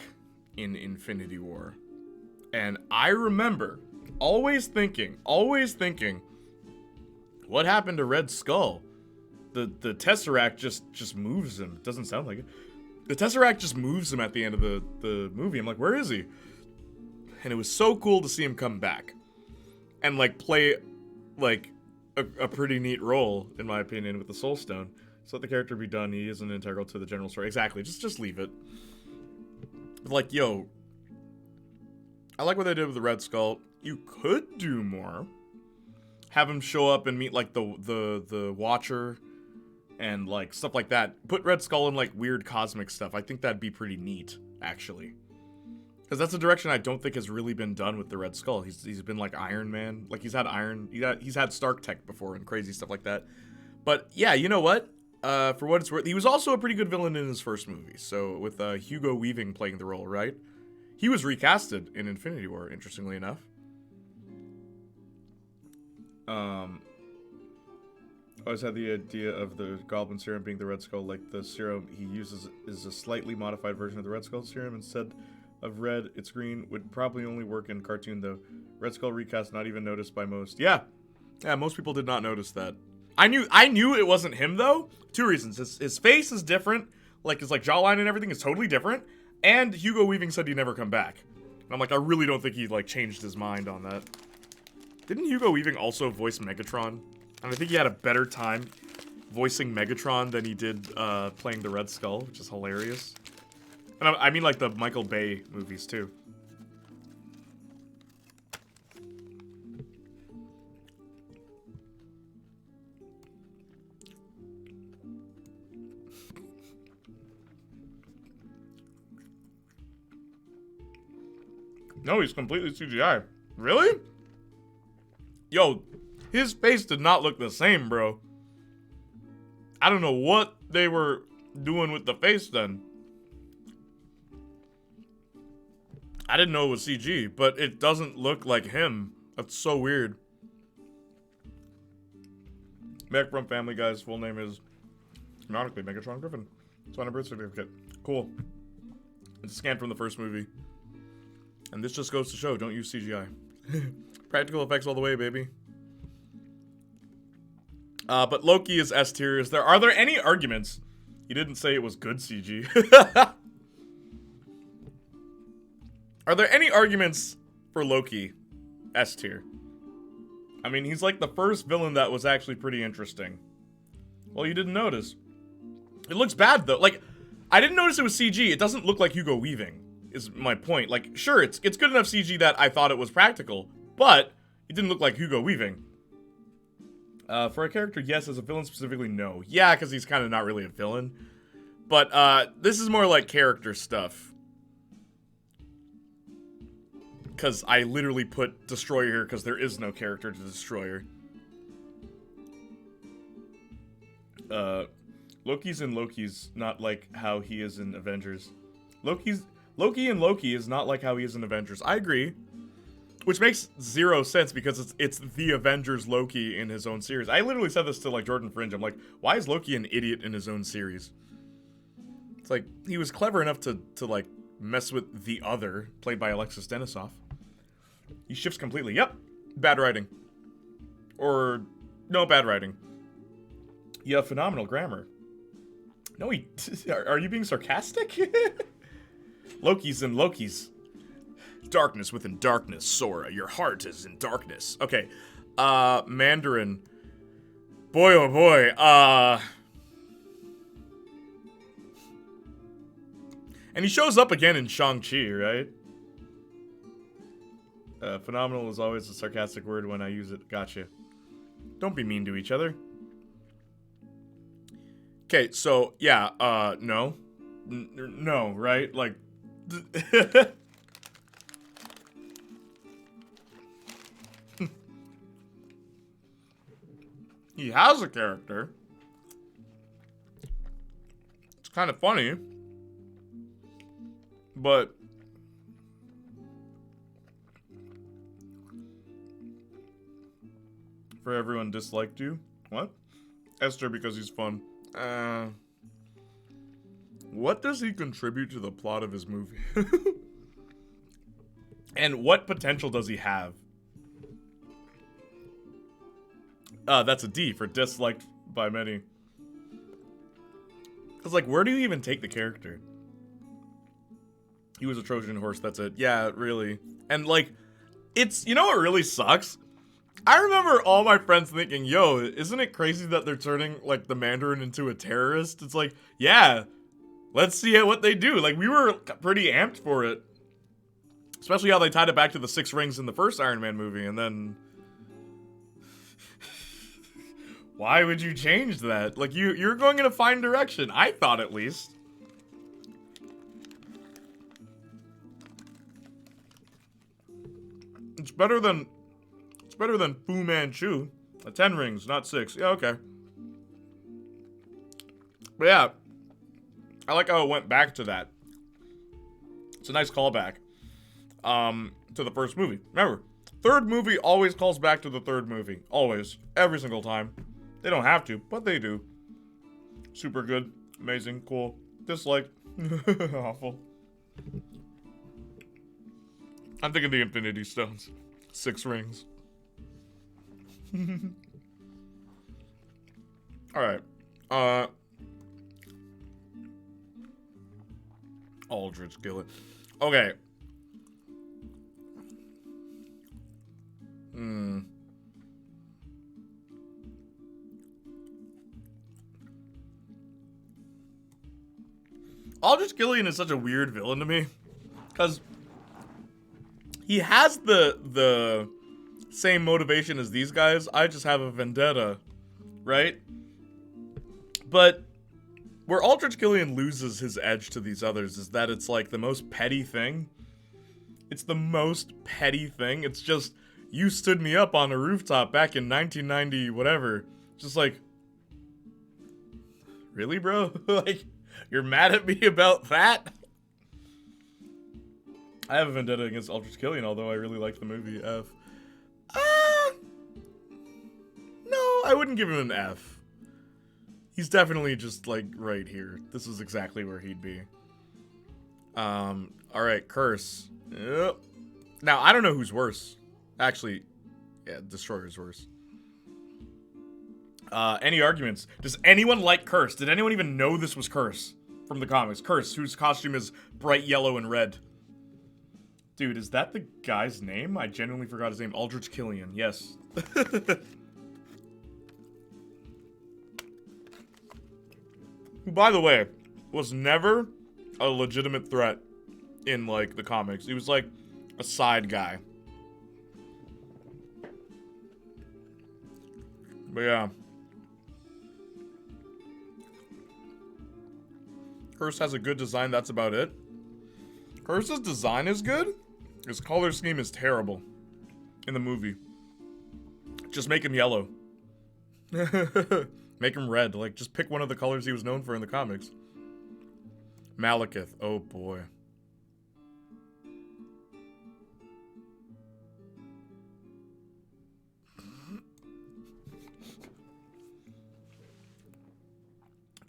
in Infinity War. And I remember always thinking, what happened to Red Skull? The Tesseract just moves him. Doesn't sound like it. The Tesseract just moves him at the end of the movie. I'm like, where is he? And it was so cool to see him come back. And, like, play, like, a pretty neat role, in my opinion, with the Soul Stone. So let the character be done. He isn't integral to the general story. Exactly. Just leave it. But, like, yo, I like what they did with the Red Skull. You could do more. Have him show up and meet, like, the Watcher and, like, stuff like that. Put Red Skull in, like, weird cosmic stuff. I think that'd be pretty neat, actually. Because that's a direction I don't think has really been done with the Red Skull. He's been, like, Iron Man. Like, he's had Stark Tech before and crazy stuff like that. But, yeah, you know what? For what it's worth, he was also a pretty good villain in his first movie. So, with Hugo Weaving playing the role, right? He was recasted in Infinity War, interestingly enough. I always had the idea of the Goblin Serum being the Red Skull, like the serum he uses is a slightly modified version of the Red Skull Serum. Instead, of Red, it's green, would probably only work in cartoon though. Red Skull recast not even noticed by most. Yeah. Yeah, most people did not notice that. I knew it wasn't him though. Two reasons. His face is different. Like his jawline and everything is totally different. And Hugo Weaving said he'd never come back. And I'm like, I really don't think he changed his mind on that. Didn't Hugo Weaving also voice Megatron? And I think he had a better time voicing Megatron than he did playing the Red Skull, which is hilarious. And I mean like the Michael Bay movies too. No, he's completely CGI. Really? Yo, his face did not look the same, bro. I don't know what they were doing with the face then. I didn't know it was CG, but it doesn't look like him. That's so weird. Meg from Family Guy's full name is canonically Megatron Griffin. It's on a birth certificate. Cool. It's a scan from the first movie. And this just goes to show, don't use CGI. Practical effects all the way, baby. But Loki is S tier. Are there any arguments? He didn't say it was good CG. Are there any arguments for Loki S tier? I mean, he's like the first villain that was actually pretty interesting. Well, you didn't notice. It looks bad though. Like, I didn't notice it was CG. It doesn't look like Hugo Weaving, is my point. Like, sure, it's good enough CG that I thought it was practical, but it didn't look like Hugo Weaving. For a character, yes. As a villain specifically, no. Yeah, because he's kind of not really a villain. But this is more like character stuff. Because I literally put Destroyer here because there is no character to Destroyer. Loki's in Loki's not like how he is in Avengers. Loki in Loki is not like how he is in Avengers. I agree. Which makes zero sense because it's the Avengers Loki in his own series. I literally said this to Jordan Fringe. I'm like, why is Loki an idiot in his own series? It's like, he was clever enough to mess with the other, played by Alexis Denisof. He shifts completely. Yep. Bad writing. Or, no, bad writing. You have phenomenal grammar. No, are you being sarcastic? Loki's in Loki's. Darkness within darkness, Sora. Your heart is in darkness. Okay. Mandarin. Boy, oh boy. And he shows up again in Shang-Chi, right? Phenomenal is always a sarcastic word when I use it. Gotcha. Don't be mean to each other. Okay, so, yeah, no. No, right? Like... He has a character. It's kind of funny. But... for everyone disliked you? What? Esther because he's fun. What does he contribute to the plot of his movie? And what potential does he have? That's a D for disliked by many. Because, like, where do you even take the character? He was a Trojan horse, that's it. Yeah, really. And, like, it's, you know what really sucks? I remember all my friends thinking, yo, isn't it crazy that they're turning, like, the Mandarin into a terrorist? It's like, yeah, let's see what they do. Like, we were pretty amped for it. Especially how they tied it back to the 6 rings in the first Iron Man movie, and then... why would you change that? Like, you're going in a fine direction. I thought, at least. It's better than Fu Manchu. 10 rings, not 6. Yeah, okay. But yeah, I like how it went back to that. It's a nice callback to the first movie. Remember, third movie always calls back to the third movie. Always. Every single time. They don't have to, but they do. Super good. Amazing. Cool. Dislike. Awful. I'm thinking the Infinity Stones. 6 rings. Alright. Aldrich Gillet. Okay. Aldrich Gillian is such a weird villain to me. Because he has the same motivation as these guys. I just have a vendetta. Right? But where Aldrich Gillian loses his edge to these others is that it's like the most petty thing. It's the most petty thing. It's just, you stood me up on a rooftop back in 1990, whatever. Just like, really, bro? Like, you're mad at me about that? I have a vendetta against Aldrich Gillian, although I really like the movie F. No, I wouldn't give him an F. He's definitely just, like, right here. This is exactly where he'd be. Alright, Curse. Yep. Now, I don't know who's worse. Actually, yeah, Destroyer's worse. Any arguments? Does anyone like Curse? Did anyone even know this was Curse from the comics? Curse, whose costume is bright yellow and red. Dude, is that the guy's name? I genuinely forgot his name. Aldrich Killian, yes. Who, by the way, was never a legitimate threat in, like, the comics. He was, like, a side guy. But, yeah. Curse has a good design, that's about it. Curse's design is good. His color scheme is terrible in the movie. Just make him yellow. Make him red. Like, just pick one of the colors he was known for in the comics. Malekith. Oh, boy.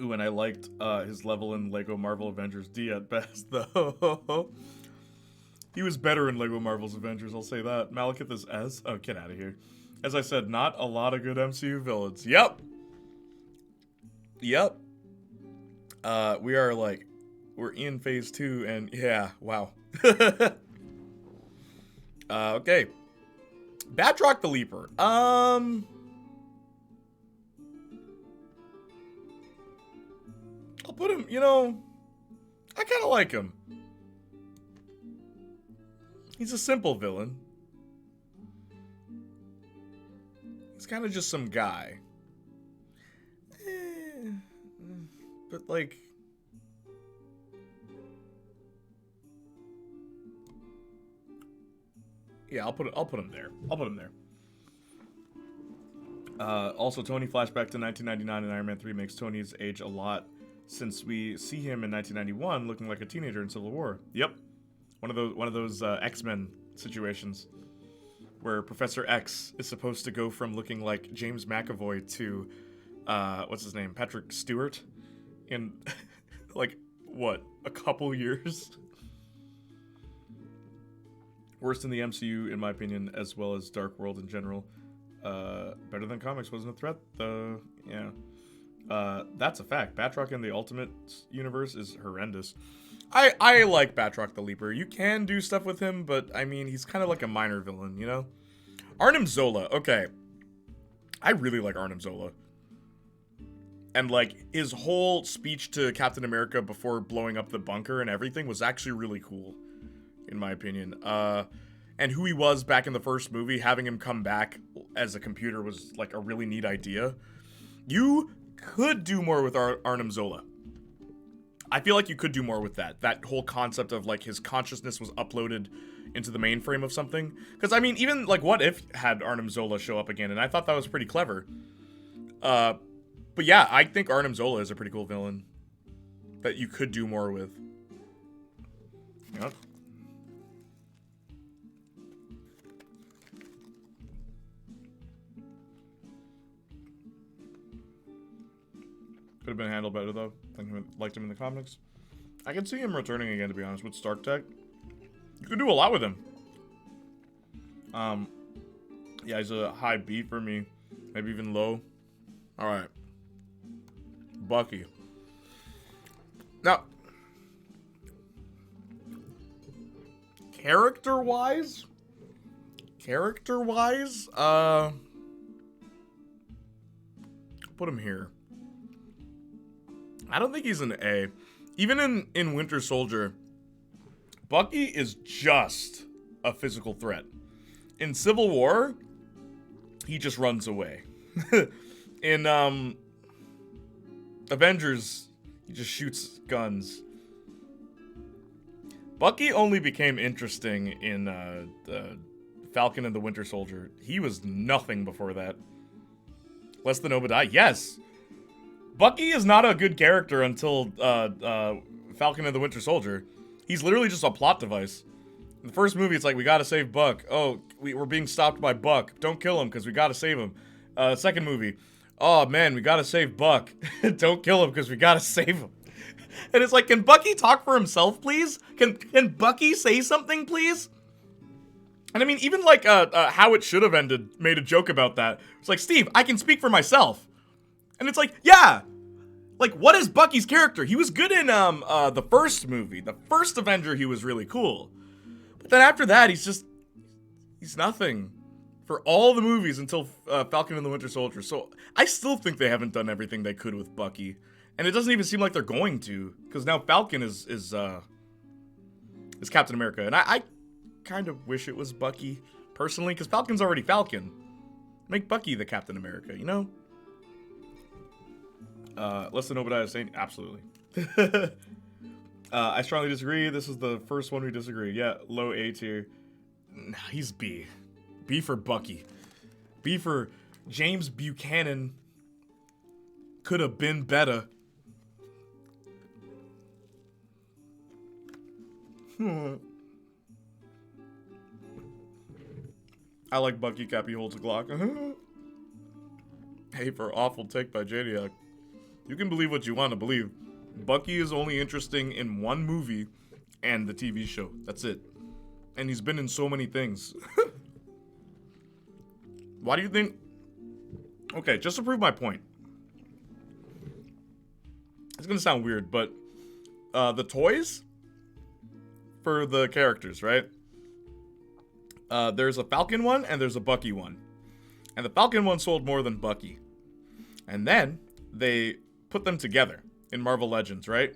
Ooh, and I liked his level in Lego Marvel Avengers D at best, though. He was better in Lego Marvel's Avengers, I'll say that. Malekith is S? Oh, get out of here. As I said, not a lot of good MCU villains. Yep! Yep. We are, like, we're in phase 2, and yeah, wow. Okay. Batroc the Leaper. I'll put him, you know, I kind of like him. He's a simple villain. He's kind of just some guy. But like, yeah, I'll put him there. I'll put him there. Also, Tony flashback to 1999 and Iron Man 3 makes Tony's age a lot since we see him in 1991 looking like a teenager in Civil War. Yep. One of those X-Men situations where Professor X is supposed to go from looking like James McAvoy to what's his name? Patrick Stewart in like what? A couple years. Worst in the MCU in my opinion, as well as Dark World in general. Better than comics wasn't a threat though. Yeah. That's a fact. Batroc in the Ultimate Universe is horrendous. I like Batroc the Leaper. You can do stuff with him, but I mean, he's kind of like a minor villain, you know? Arnim Zola, okay. I really like Arnim Zola. And like, his whole speech to Captain America before blowing up the bunker and everything was actually really cool, in my opinion. And who he was back in the first movie, having him come back as a computer was like a really neat idea. You could do more with Arnim Zola. I feel like you could do more with that. That whole concept of like his consciousness was uploaded into the mainframe of something. Because I mean, even like What If had Arnim Zola show up again, and I thought that was pretty clever. But yeah, I think Arnim Zola is a pretty cool villain that you could do more with. Yep. Could have been handled better though. I liked him in the comics. I can see him returning again, to be honest, with Stark Tech. You could do a lot with him. Yeah, he's a high B for me. Maybe even low. Alright. Bucky. Now, character-wise, put him here. I don't think he's an A. Even in Winter Soldier, Bucky is just a physical threat. In Civil War, he just runs away. In Avengers, he just shoots guns. Bucky only became interesting in the Falcon and the Winter Soldier. He was nothing before that. Less than Obadiah. Yes! Bucky is not a good character until Falcon and the Winter Soldier. He's literally just a plot device. In the first movie, it's like, we gotta save Buck. Oh, we're being stopped by Buck. Don't kill him, because we gotta save him. Second movie, oh man, we gotta save Buck. Don't kill him, because we gotta save him. And it's like, can Bucky talk for himself, please? Can Bucky say something, please? And I mean, even like How It Should Have Ended made a joke about that. It's like, Steve, I can speak for myself. And it's like, yeah! Like, what is Bucky's character? He was good in the first movie. The first Avenger, he was really cool. But then after that, he's nothing. For all the movies until Falcon and the Winter Soldier. So, I still think they haven't done everything they could with Bucky. And it doesn't even seem like they're going to. Because now Falcon is Captain America. And I kind of wish it was Bucky, personally. Because Falcon's already Falcon. Make Bucky the Captain America, you know? Less than Obadiah saying, absolutely. I strongly disagree. This is the first one we disagree. Yeah, low A tier. Nah, he's B. B for Bucky. B for James Buchanan. Could have been better. I like Bucky. Cappy holds a Glock. Hey, for awful take by Jadiac. You can believe what you want to believe. Bucky is only interesting in one movie and the TV show. That's it. And he's been in so many things. Why do you think... Okay, just to prove my point. It's gonna sound weird, but... the toys... for the characters, right? There's a Falcon one and there's a Bucky one. And the Falcon one sold more than Bucky. And then, they put them together in Marvel Legends, right?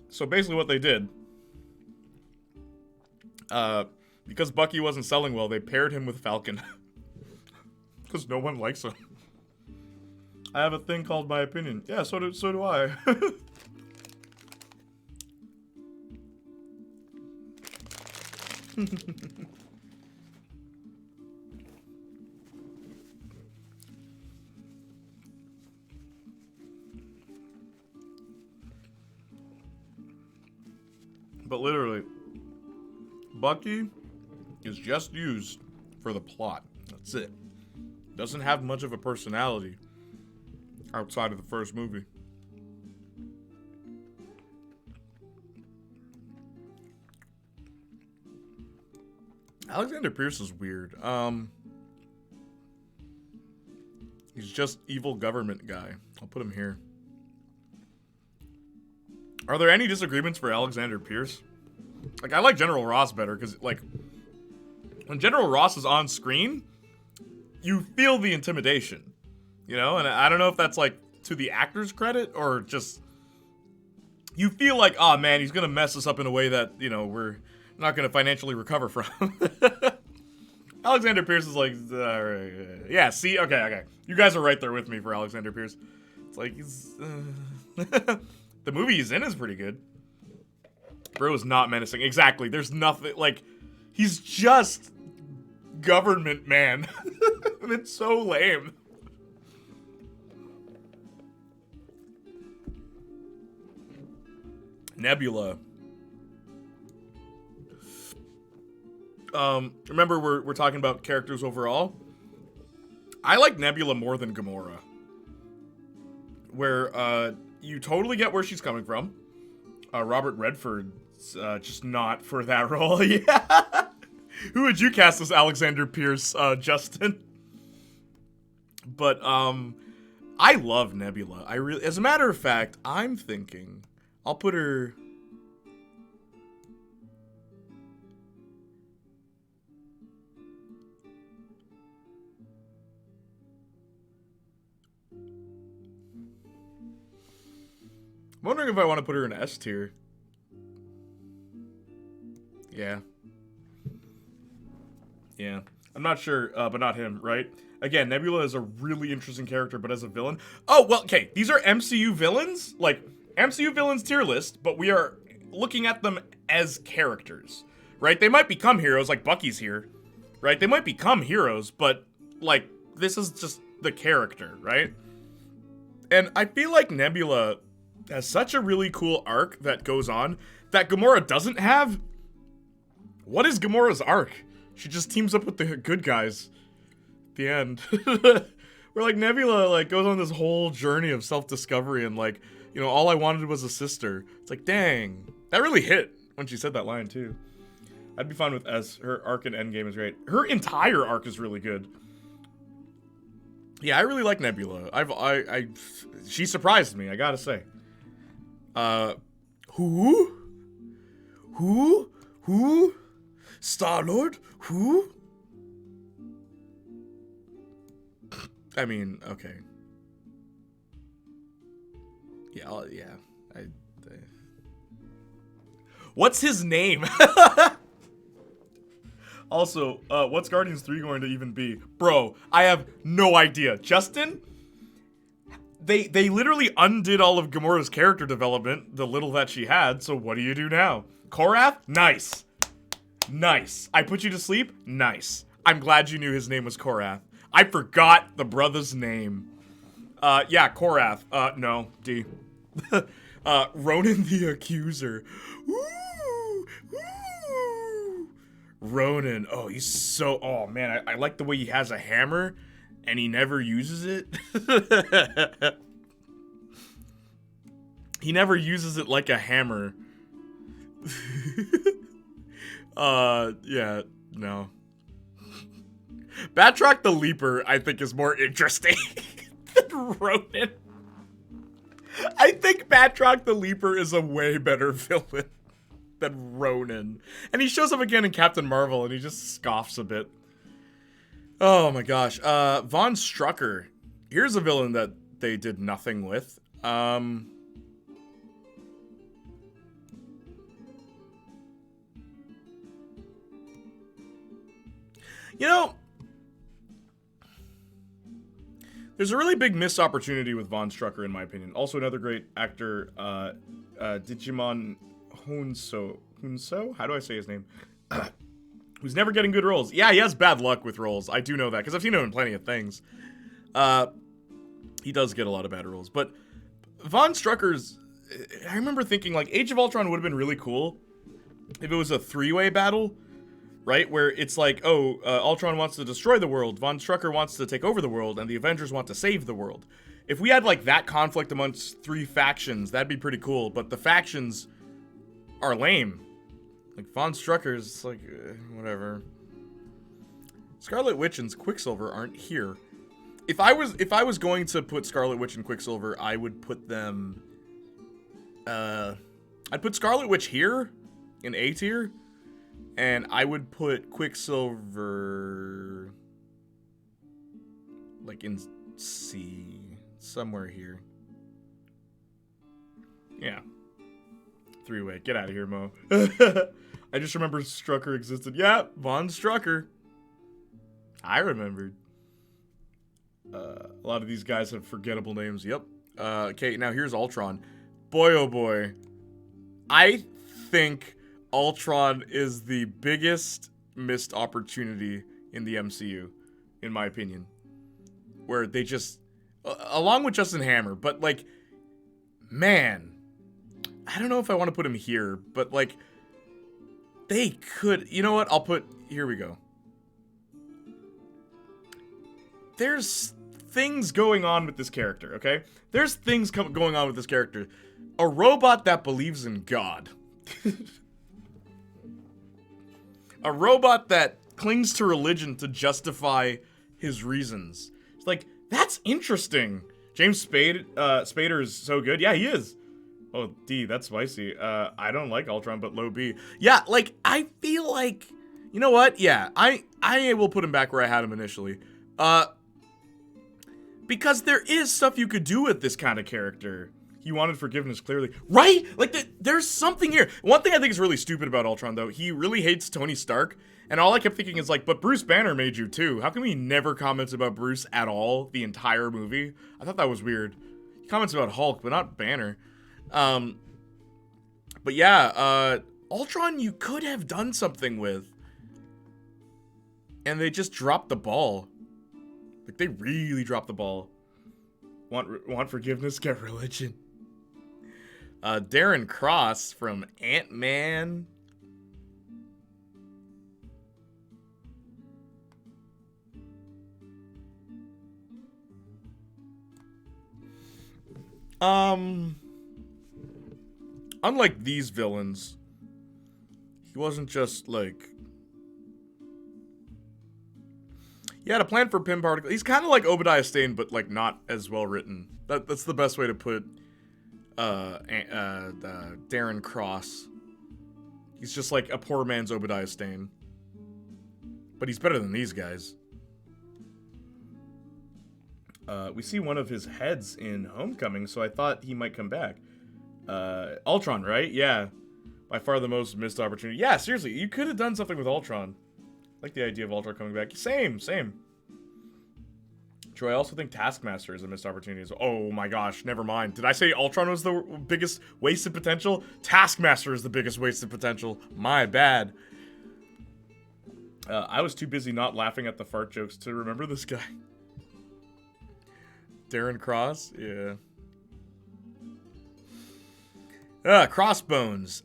So basically what they did, because Bucky wasn't selling well, they paired him with Falcon. Because no one likes him. I have a thing called my opinion. Yeah, so do I. But literally, Bucky is just used for the plot. That's it. Doesn't have much of a personality outside of the first movie. Alexander Pierce is weird. He's just evil government guy. I'll put him here. Are there any disagreements for Alexander Pierce? Like, I like General Ross better, because, like, when General Ross is on screen, you feel the intimidation, you know? And I don't know if that's, like, to the actor's credit, or just, you feel like, oh man, he's gonna mess us up in a way that, you know, we're not gonna financially recover from. Alexander Pierce is like, yeah, see, okay. You guys are right there with me for Alexander Pierce. It's like, he's, the movie he's in is pretty good. Bro is not menacing. Exactly. There's nothing, like, he's just government man. And it's so lame. Nebula. Remember we're talking about characters overall? I like Nebula more than Gamora. Where, you totally get where she's coming from. Robert Redford's just not for that role. Yeah. Who would you cast as Alexander Pierce, Justin? But, I love Nebula. As a matter of fact, I'm thinking I'll put her... I'm wondering if I want to put her in S tier. Yeah. Yeah. I'm not sure, but not him, right? Again, Nebula is a really interesting character, but as a villain... Oh, well, okay. These are MCU villains. Like, MCU villains tier list, but we are looking at them as characters, right? They might become heroes, like Bucky's here, right? They might become heroes, but, like, this is just the character, right? And I feel like Nebula has such a really cool arc that goes on that Gamora doesn't have. What is Gamora's arc? She just teams up with the good guys at the end. Where, like, Nebula, like, goes on this whole journey of self-discovery and, like, you know, all I wanted was a sister. It's like, dang. That really hit when she said that line, too. I'd be fine with S. Her arc in Endgame is great. Her entire arc is really good. Yeah, I really like Nebula. She surprised me, I gotta say. Who? Star-Lord? Who? I mean, okay. Yeah, What's his name? Also, what's Guardians 3 going to even be? Bro, I have no idea. Justin? They literally undid all of Gamora's character development, the little that she had, so what do you do now? Korath? Nice. Nice. I put you to sleep? Nice. I'm glad you knew his name was Korath. I forgot the brother's name. Yeah, Korath. No, D. Ronan the Accuser. Ooh, ooh. Ronan. Oh, he's so... Oh, man, I like the way he has a hammer, and he never uses it. He never uses it like a hammer. Yeah, no. Batroc the Leaper, I think, is more interesting than Ronan. I think Batroc the Leaper is a way better villain than Ronan. And he shows up again in Captain Marvel, and he just scoffs a bit. Oh my gosh. Von Strucker. Here's a villain that they did nothing with. You know, there's a really big missed opportunity with Von Strucker, in my opinion. Also, another great actor, Digimon Hunso. How do I say his name? Who's never getting good roles. Yeah, he has bad luck with roles. I do know that, because I've seen him in plenty of things. He does get a lot of bad roles. But Von Strucker's... I remember thinking, like, Age of Ultron would have been really cool if it was a three-way battle. Right? Where it's like, oh, Ultron wants to destroy the world, Von Strucker wants to take over the world, and the Avengers want to save the world. If we had, like, that conflict amongst three factions, that'd be pretty cool, but the factions are lame. Like, Von Strucker's, like, whatever. Scarlet Witch and Quicksilver aren't here. If I was going to put Scarlet Witch and Quicksilver, I would put them... I'd put Scarlet Witch here, in A tier, and I would put Quicksilver, like, in C, somewhere here. Yeah. Three-way. Get out of here, Mo. I just remember Strucker existed. Yeah, Von Strucker. I remembered. A lot of these guys have forgettable names. Yep. Okay, now here's Ultron. Boy, oh boy. I think Ultron is the biggest missed opportunity in the MCU, in my opinion. Where they just... along with Justin Hammer, but, like... Man... I don't know if I want to put him here, but, like... They could... You know what? I'll put... Here we go. There's things going on with this character, okay? There's things going on with this character. A robot that believes in God. A robot that clings to religion to justify his reasons. It's like, that's interesting. James Spader is so good. Yeah, he is. Oh, D, that's spicy. I don't like Ultron, but low B. Yeah, like, I feel like, you know what? Yeah, I will put him back where I had him initially. Because there is stuff you could do with this kind of character. He wanted forgiveness, clearly. Right? Like, there's something here. One thing I think is really stupid about Ultron, though, he really hates Tony Stark. And all I kept thinking is like, but Bruce Banner made you too. How come he never comments about Bruce at all the entire movie? I thought that was weird. He comments about Hulk, but not Banner. But yeah, Ultron you could have done something with. And they just dropped the ball. Like, they really dropped the ball. Want forgiveness? Get religion. Darren Cross from Ant-Man. Unlike these villains, he wasn't just like, he had a plan for Pym Particle. He's kind of like Obadiah Stane, but like not as well written. That's the best way to put Darren Cross. He's just like a poor man's Obadiah Stane, but he's better than these guys. We see one of his heads in Homecoming, so I thought he might come back. Ultron, right? Yeah. By far the most missed opportunity. Yeah, seriously, you could have done something with Ultron. I like the idea of Ultron coming back. Same. Troy, I also think Taskmaster is a missed opportunity. Oh my gosh, never mind. Did I say Ultron was the biggest wasted potential? Taskmaster is the biggest wasted potential. My bad. I was too busy not laughing at the fart jokes to remember this guy. Darren Cross? Yeah. Crossbones.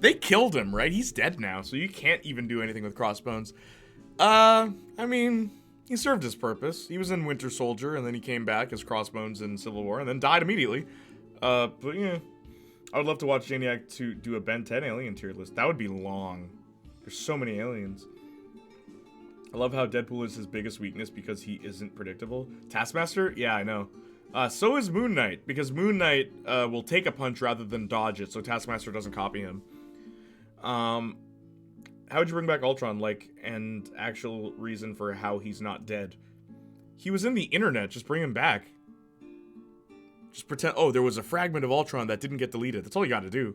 They killed him, right? He's dead now, so you can't even do anything with Crossbones. I mean, he served his purpose. He was in Winter Soldier, and then he came back as Crossbones in Civil War, and then died immediately. But yeah, I would love to watch Playniac to do a Ben 10 alien tier list. That would be long. There's so many aliens. I love how Deadpool is his biggest weakness because he isn't predictable. Taskmaster? Yeah, I know. So is Moon Knight, because Moon Knight will take a punch rather than dodge it, so Taskmaster doesn't copy him. How would you bring back Ultron, like, and actual reason for how he's not dead? He was in the internet, just bring him back. Just pretend, oh, there was a fragment of Ultron that didn't get deleted. That's all you gotta do.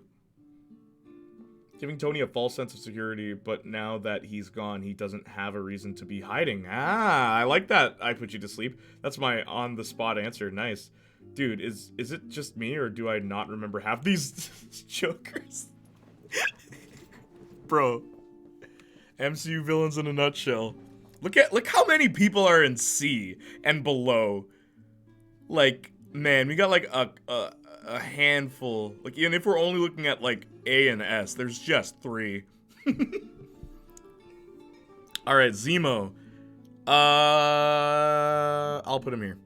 Giving Tony a false sense of security, but now that he's gone, he doesn't have a reason to be hiding. Ah, I like that. I put you to sleep. That's my on-the-spot answer. Nice. Dude, is it just me, or do I not remember half these jokers? Bro. MCU villains in a nutshell. Look how many people are in C and below. Like, man, we got like a handful. Like, even if we're only looking at like A and S, there's just 3. All right, Zemo. I'll put him here.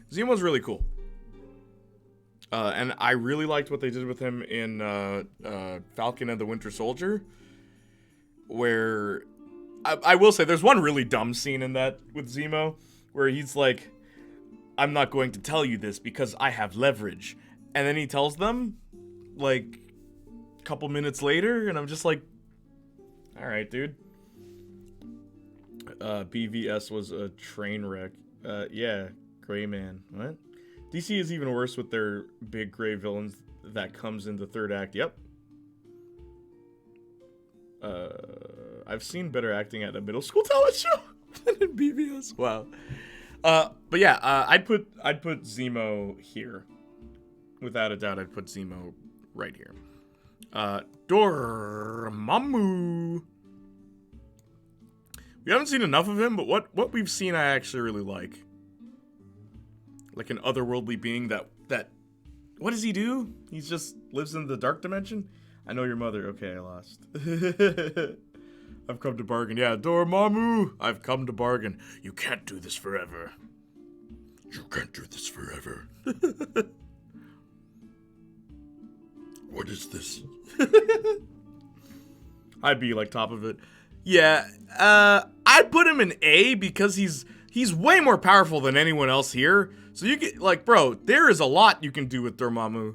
Zemo's really cool. And I really liked what they did with him in Falcon and the Winter Soldier. Where, I will say, there's one really dumb scene in that with Zemo. Where he's like, I'm not going to tell you this because I have leverage. And then he tells them, like, a couple minutes later. And I'm just like, alright, dude. BVS was a train wreck. Yeah. Gray Man. What? DC is even worse with their big gray villains that comes in the third act. Yep. I've seen better acting at a middle school talent show than in BVS. Wow. But yeah, I'd put Zemo here. Without a doubt, I'd put Zemo right here. Dormammu. We haven't seen enough of him, but what we've seen I actually really like. Like an otherworldly being that what does he do? He just lives in the dark dimension? I know your mother. Okay, I lost. I've come to bargain. Yeah, Dormammu! I've come to bargain. You can't do this forever. You can't do this forever. What is this? I'd be like top of it. Yeah, I'd put him in A because he's way more powerful than anyone else here. So you get, like, bro, there is a lot you can do with Dormammu.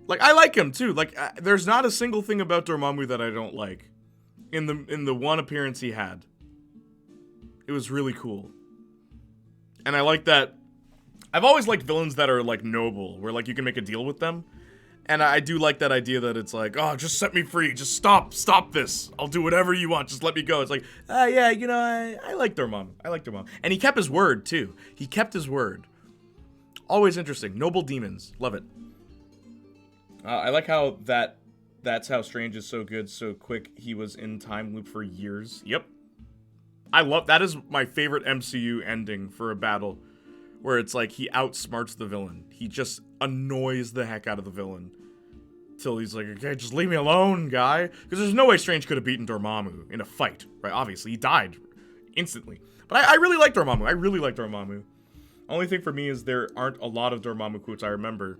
Like, I like him too. Like, there's not a single thing about Dormammu that I don't like. In the one appearance he had. It was really cool. And I like that. I've always liked villains that are, like, noble, where, like, you can make a deal with them. And I do like that idea that it's like, oh, just set me free. Just stop this. I'll do whatever you want. Just let me go. It's like, yeah, you know, I like Dormammu. I like Dormammu. And he kept his word, too. He kept his word. Always interesting. Noble demons. Love it. I like how that's how Strange is so good, so quick. He was in time loop for years. Yep. That is my favorite MCU ending for a battle. Where it's like he outsmarts the villain. He just annoys the heck out of the villain. Till he's like, okay, just leave me alone, guy. Because there's no way Strange could have beaten Dormammu in a fight, right? Obviously, he died instantly. But I really like Dormammu. I really like Dormammu. Only thing for me is there aren't a lot of Dormammu quotes I remember.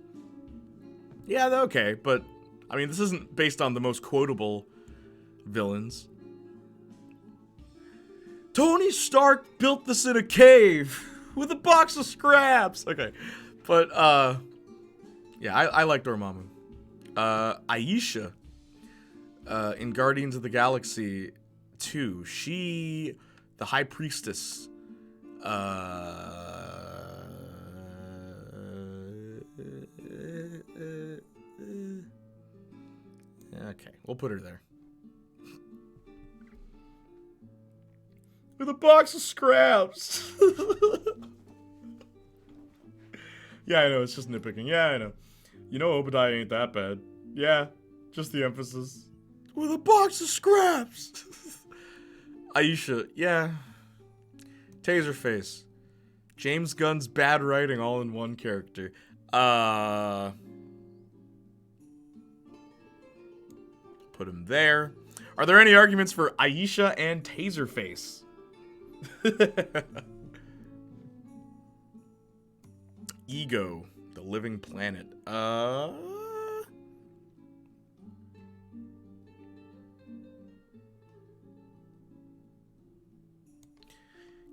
Yeah, they're okay, but I mean, this isn't based on the most quotable villains. Tony Stark built this in a cave with a box of scraps. Okay, but yeah, I like Dormammu. Aisha in Guardians of the Galaxy 2, she, the High Priestess. Okay, we'll put her there. With a box of scraps. Yeah, I know, it's just nitpicking. Yeah, I know. You know Obadiah ain't that bad. Yeah, just the emphasis. With a box of scraps. Aisha, yeah. Taserface. James Gunn's bad writing all in one character. Put him there. Are there any arguments for Aisha and Taserface? Ego, the living planet.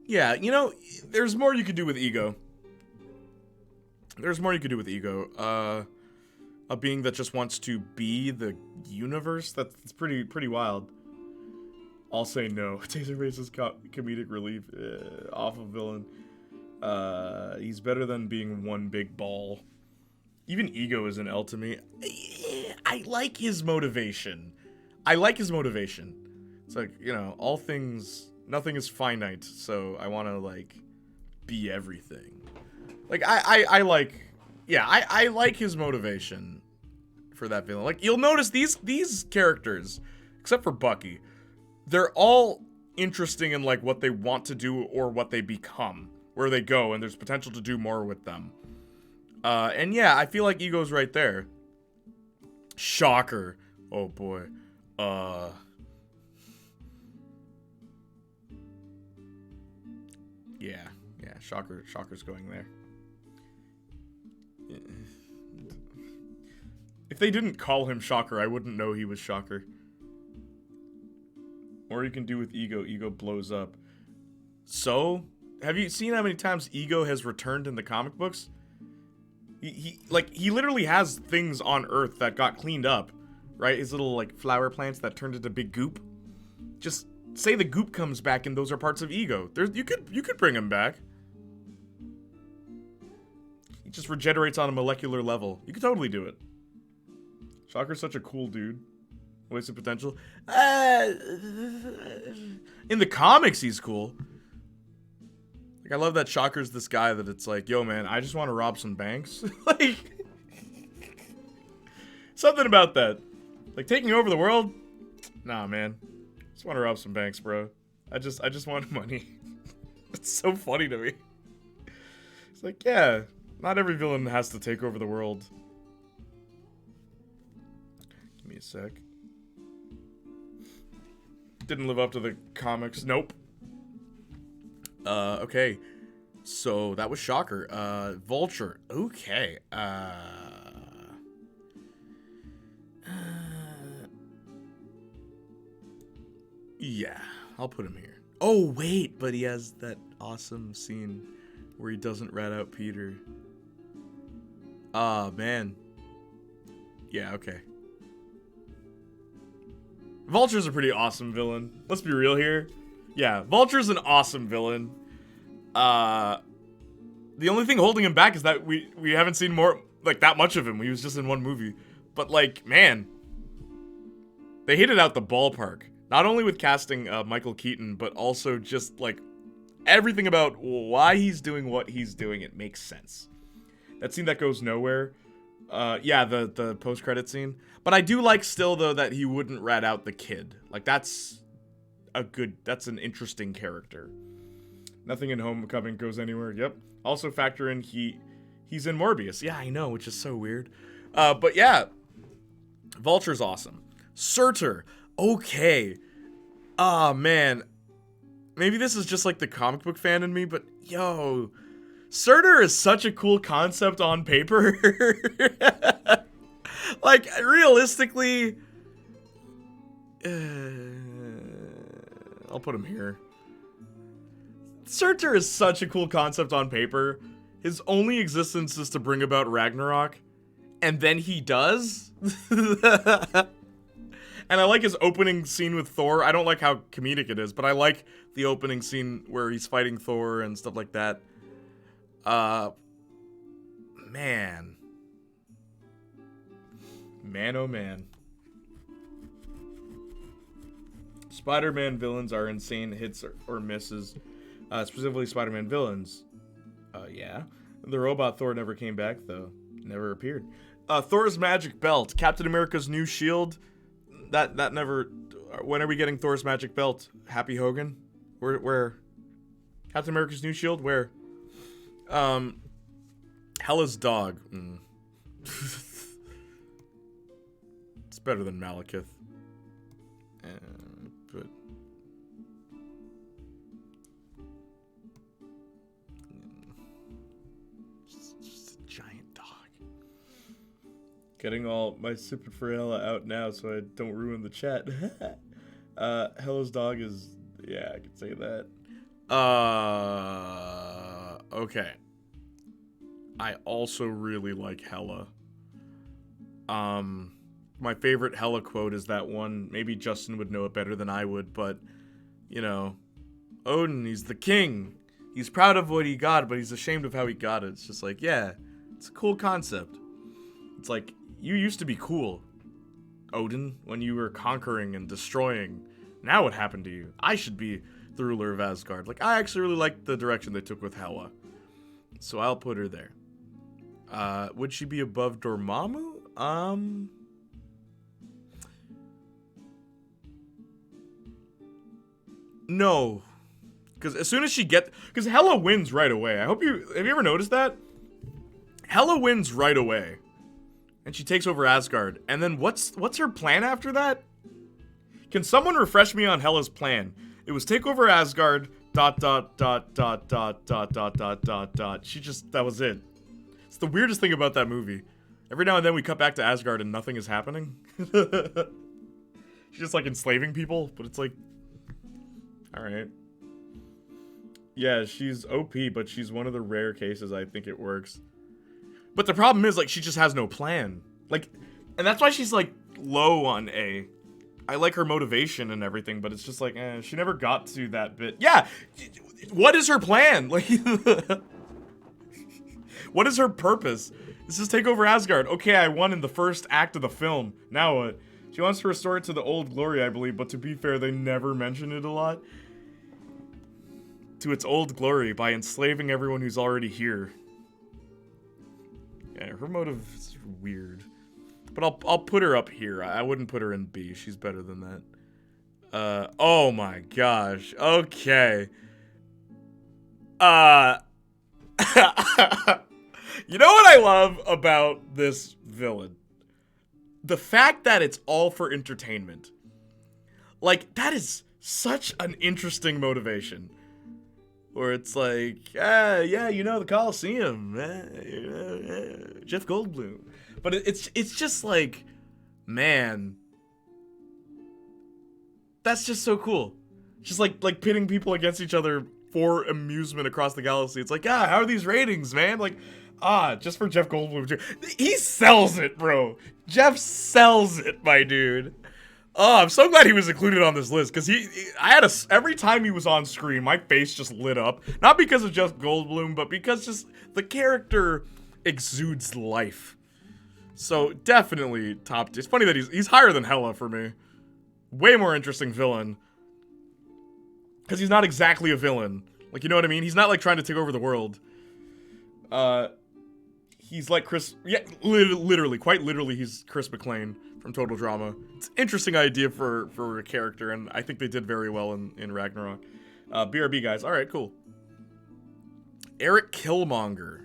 Yeah, you know, there's more you could do with Ego. There's more you could do with Ego. A being that just wants to be the universe. That's pretty wild. I'll say no. Taserface's comedic relief, awful villain. He's better than being one big ball. Even Ego is an L to me. I like his motivation. It's like, you know, nothing is finite, so I want to, like, be everything. Like, I like his motivation for that villain. Like, you'll notice these characters, except for Bucky, they're all interesting in, like, what they want to do or what they become, where they go, and there's potential to do more with them. And yeah, I feel like Ego's right there. Shocker. Oh boy. Yeah, Shocker's going there. If they didn't call him Shocker, I wouldn't know he was Shocker. Or you can do with Ego. Ego blows up. So, have you seen how many times Ego has returned in the comic books? He literally has things on Earth that got cleaned up, right? His little, like, flower plants that turned into big goop. Just say the goop comes back and those are parts of Ego. You could bring him back. He just regenerates on a molecular level. You could totally do it. Shocker's such a cool dude. Wasted potential. In the comics, he's cool. Like, I love that Shocker's this guy that it's like, yo, man, I just want to rob some banks. Like, something about that. Like, taking over the world? Nah, man. Just want to rob some banks, bro. I just want money. It's so funny to me. It's like, yeah, not every villain has to take over the world. Give me a sec. Didn't live up to the comics. Nope. Okay. So that was Shocker. Vulture. Okay. Yeah, I'll put him here. Oh, wait, but he has that awesome scene where he doesn't rat out Peter. Ah, man. Yeah, okay. Vulture's a pretty awesome villain. Let's be real here. Yeah, Vulture's an awesome villain. The only thing holding him back is that we haven't seen more, like, that much of him. He was just in one movie. But, like, man, they hit it out the ballpark. Not only with casting Michael Keaton, but also just, like, everything about why he's doing what he's doing. It makes sense. That scene that goes nowhere. Yeah, the post-credit scene. But I do like still, though, that he wouldn't rat out the kid. Like, that's an interesting character. Nothing in Homecoming goes anywhere. Yep. Also factor in he's in Morbius. Yeah, I know, which is so weird. But yeah, Vulture's awesome. Surtur. Okay. Ah, man. Maybe this is just like the comic book fan in me, but yo, Surtur is such a cool concept on paper. Like, realistically, I'll put him here. Surtur is such a cool concept on paper. His only existence is to bring about Ragnarok, and then he does. And I like his opening scene with Thor. I don't like how comedic it is, but I like the opening scene where he's fighting Thor and stuff like that. Man. Man, oh man. Spider-Man villains are insane hits or misses. Specifically Spider-Man villains. Yeah. The robot Thor never came back, though. Never appeared. Thor's magic belt. Captain America's new shield. That never... When are we getting Thor's magic belt? Happy Hogan? Where? Captain America's new shield? Where? Hela's dog. It's better than Malekith. But... Just a giant dog. Getting all my super for Hela out now so I don't ruin the chat. Hela's dog is... Yeah, I can say that. Okay. I also really like Hela. My favorite Hela quote is that one. Maybe Justin would know it better than I would, but, you know, Odin, he's the king. He's proud of what he got, but he's ashamed of how he got it. It's just like, yeah, it's a cool concept. It's like, you used to be cool, Odin, when you were conquering and destroying. Now what happened to you? I should be the ruler of Asgard. Like, I actually really like the direction they took with Hela. So I'll put her there. Would she be above Dormammu? No. Because as soon as she because Hela wins right away. Have you ever noticed that? Hela wins right away. And she takes over Asgard. And then what's her plan after that? Can someone refresh me on Hela's plan? It was take over Asgard, ... She just, that was it. It's the weirdest thing about that movie. Every now and then we cut back to Asgard and nothing is happening. She's just like enslaving people, but it's like, alright. Yeah, she's OP, but she's one of the rare cases I think it works. But the problem is, like, she just has no plan. Like, and that's why she's, like, low on A. I like her motivation and everything, but it's just like, she never got to that bit. Yeah! What is her plan? Like, what is her purpose? This is take over Asgard. Okay, I won in the first act of the film. Now what? She wants to restore it to the old glory, I believe, but to be fair, they never mention it a lot. To its old glory by enslaving everyone who's already here. Yeah, her motive is weird. But I'll put her up here. I wouldn't put her in B. She's better than that. Oh my gosh. Okay. You know what I love about this villain? The fact that it's all for entertainment. Like, that is such an interesting motivation. Where it's like, yeah, you know, the Coliseum, Jeff Goldblum. But it's just like, man, that's just so cool. Just like pitting people against each other for amusement across the galaxy. It's like, how are these ratings, man? Like, just for Jeff Goldblum. He sells it, bro. Jeff sells it, my dude. Oh, I'm so glad he was included on this list, because every time he was on screen, my face just lit up. Not because of Jeff Goldblum, but because just the character exudes life. So definitely top. It's funny that he's higher than Hela for me. Way more interesting villain. Because he's not exactly a villain. Like, you know what I mean? He's not like trying to take over the world. He's like Chris. Yeah, literally, quite literally, he's Chris McClane from Total Drama. It's an interesting idea for a character, and I think they did very well in Ragnarok. BRB guys. All right, cool. Eric Killmonger.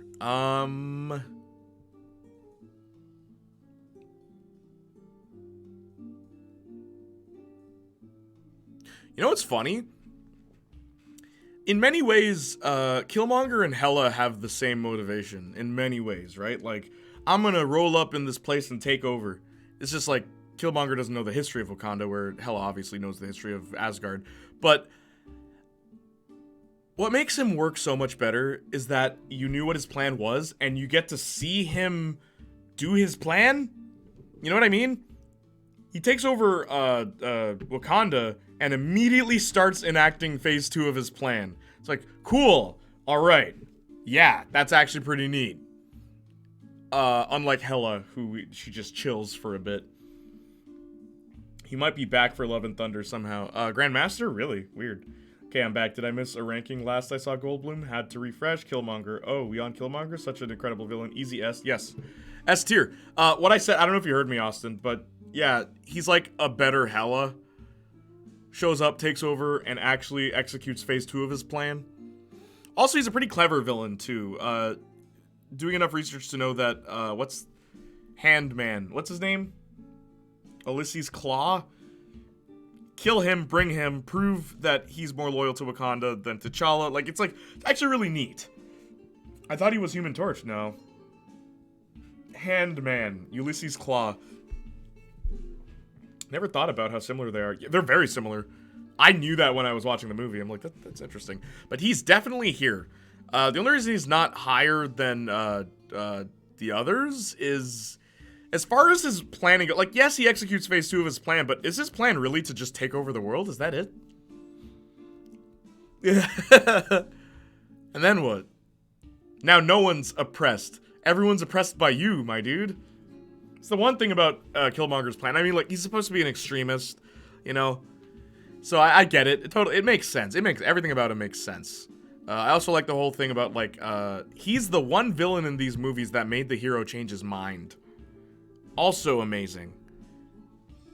You know what's funny? In many ways, Killmonger and Hela have the same motivation. In many ways, right? Like, I'm gonna roll up in this place and take over. It's just like, Killmonger doesn't know the history of Wakanda, where Hela obviously knows the history of Asgard. But what makes him work so much better is that you knew what his plan was, and you get to see him do his plan? You know what I mean? He takes over Wakanda and immediately starts enacting phase 2 of his plan. It's like, cool, alright. Yeah, that's actually pretty neat. Unlike Hela, she just chills for a bit. He might be back for Love and Thunder somehow. Grandmaster? Really? Weird. Okay, I'm back. Did I miss a ranking last I saw Goldblum? Had to refresh. Killmonger. Oh, we on Killmonger? Such an incredible villain. Easy S. Yes. S tier. What I said, I don't know if you heard me, Austin, but yeah, he's like a better Hela. Shows up, takes over, and actually executes phase 2 of his plan. Also, he's a pretty clever villain, too. Doing enough research to know that, what's Handman? What's his name? Ulysses Claw? Kill him, bring him, prove that he's more loyal to Wakanda than T'Challa. Like, it's actually really neat. I thought he was Human Torch. No. Handman. Ulysses Claw. Never thought about how similar they are. Yeah, they're very similar. I knew that when I was watching the movie. I'm like, that's interesting. But he's definitely here. The only reason he's not higher than the others is, as far as his planning, like, yes, he executes phase 2 of his plan, but is his plan really to just take over the world? Is that it? Yeah. And then what? Now no one's oppressed. Everyone's oppressed by you, my dude. It's the one thing about Killmonger's plan. I mean, like, he's supposed to be an extremist, you know? So I get it. It makes sense. Everything about him makes sense. I also like the whole thing about, like, he's the one villain in these movies that made the hero change his mind. Also amazing.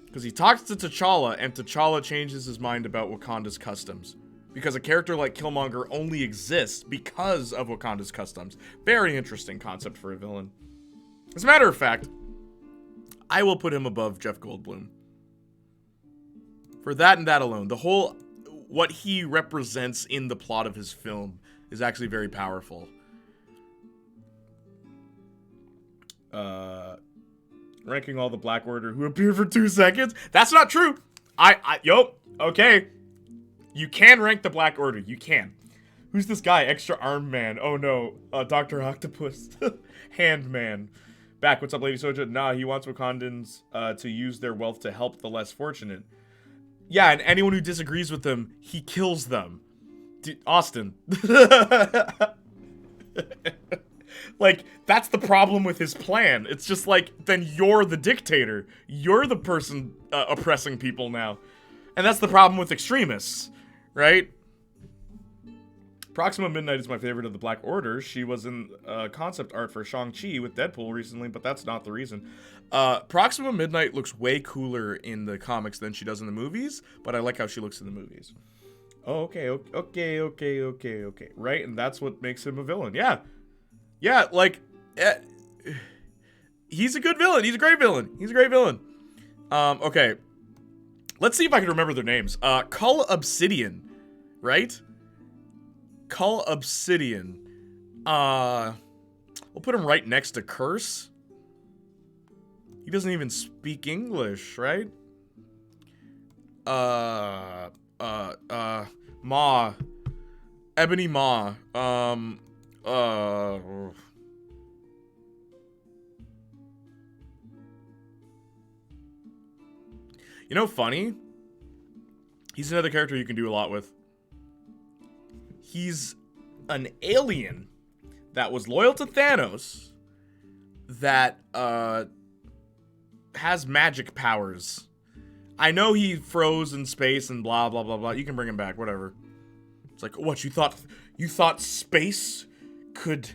Because he talks to T'Challa, and T'Challa changes his mind about Wakanda's customs. Because a character like Killmonger only exists because of Wakanda's customs. Very interesting concept for a villain. As a matter of fact, I will put him above Jeff Goldblum. For that and that alone. The whole, what he represents in the plot of his film is actually very powerful. Ranking all the Black Order who appear for 2 seconds? That's not true! Okay. You can rank the Black Order. You can. Who's this guy? Extra Arm Man. Oh no. Dr. Octopus. Hand Man. Back. What's up, Lady Soja? Nah, he wants Wakandans to use their wealth to help the less fortunate. Yeah, and anyone who disagrees with them, he kills them. Austin. Like, that's the problem with his plan. It's just like, then you're the dictator. You're the person oppressing people now. And that's the problem with extremists, right? Proxima Midnight is my favorite of the Black Order. She was in concept art for Shang-Chi with Deadpool recently, but that's not the reason. Proxima Midnight looks way cooler in the comics than she does in the movies, but I like how she looks in the movies. Oh, okay. Right, and that's what makes him a villain. Yeah. Yeah, like, he's a good villain. He's a great villain. Okay. Let's see if I can remember their names. Cull Obsidian, right? Cull Obsidian. We'll put him right next to Curse. He doesn't even speak English, right? Ma. Ebony Ma. You know, funny? He's another character you can do a lot with. He's an alien that was loyal to Thanos that has magic powers. I know he froze in space and blah blah blah blah. You can bring him back, whatever. It's like, what, you thought space could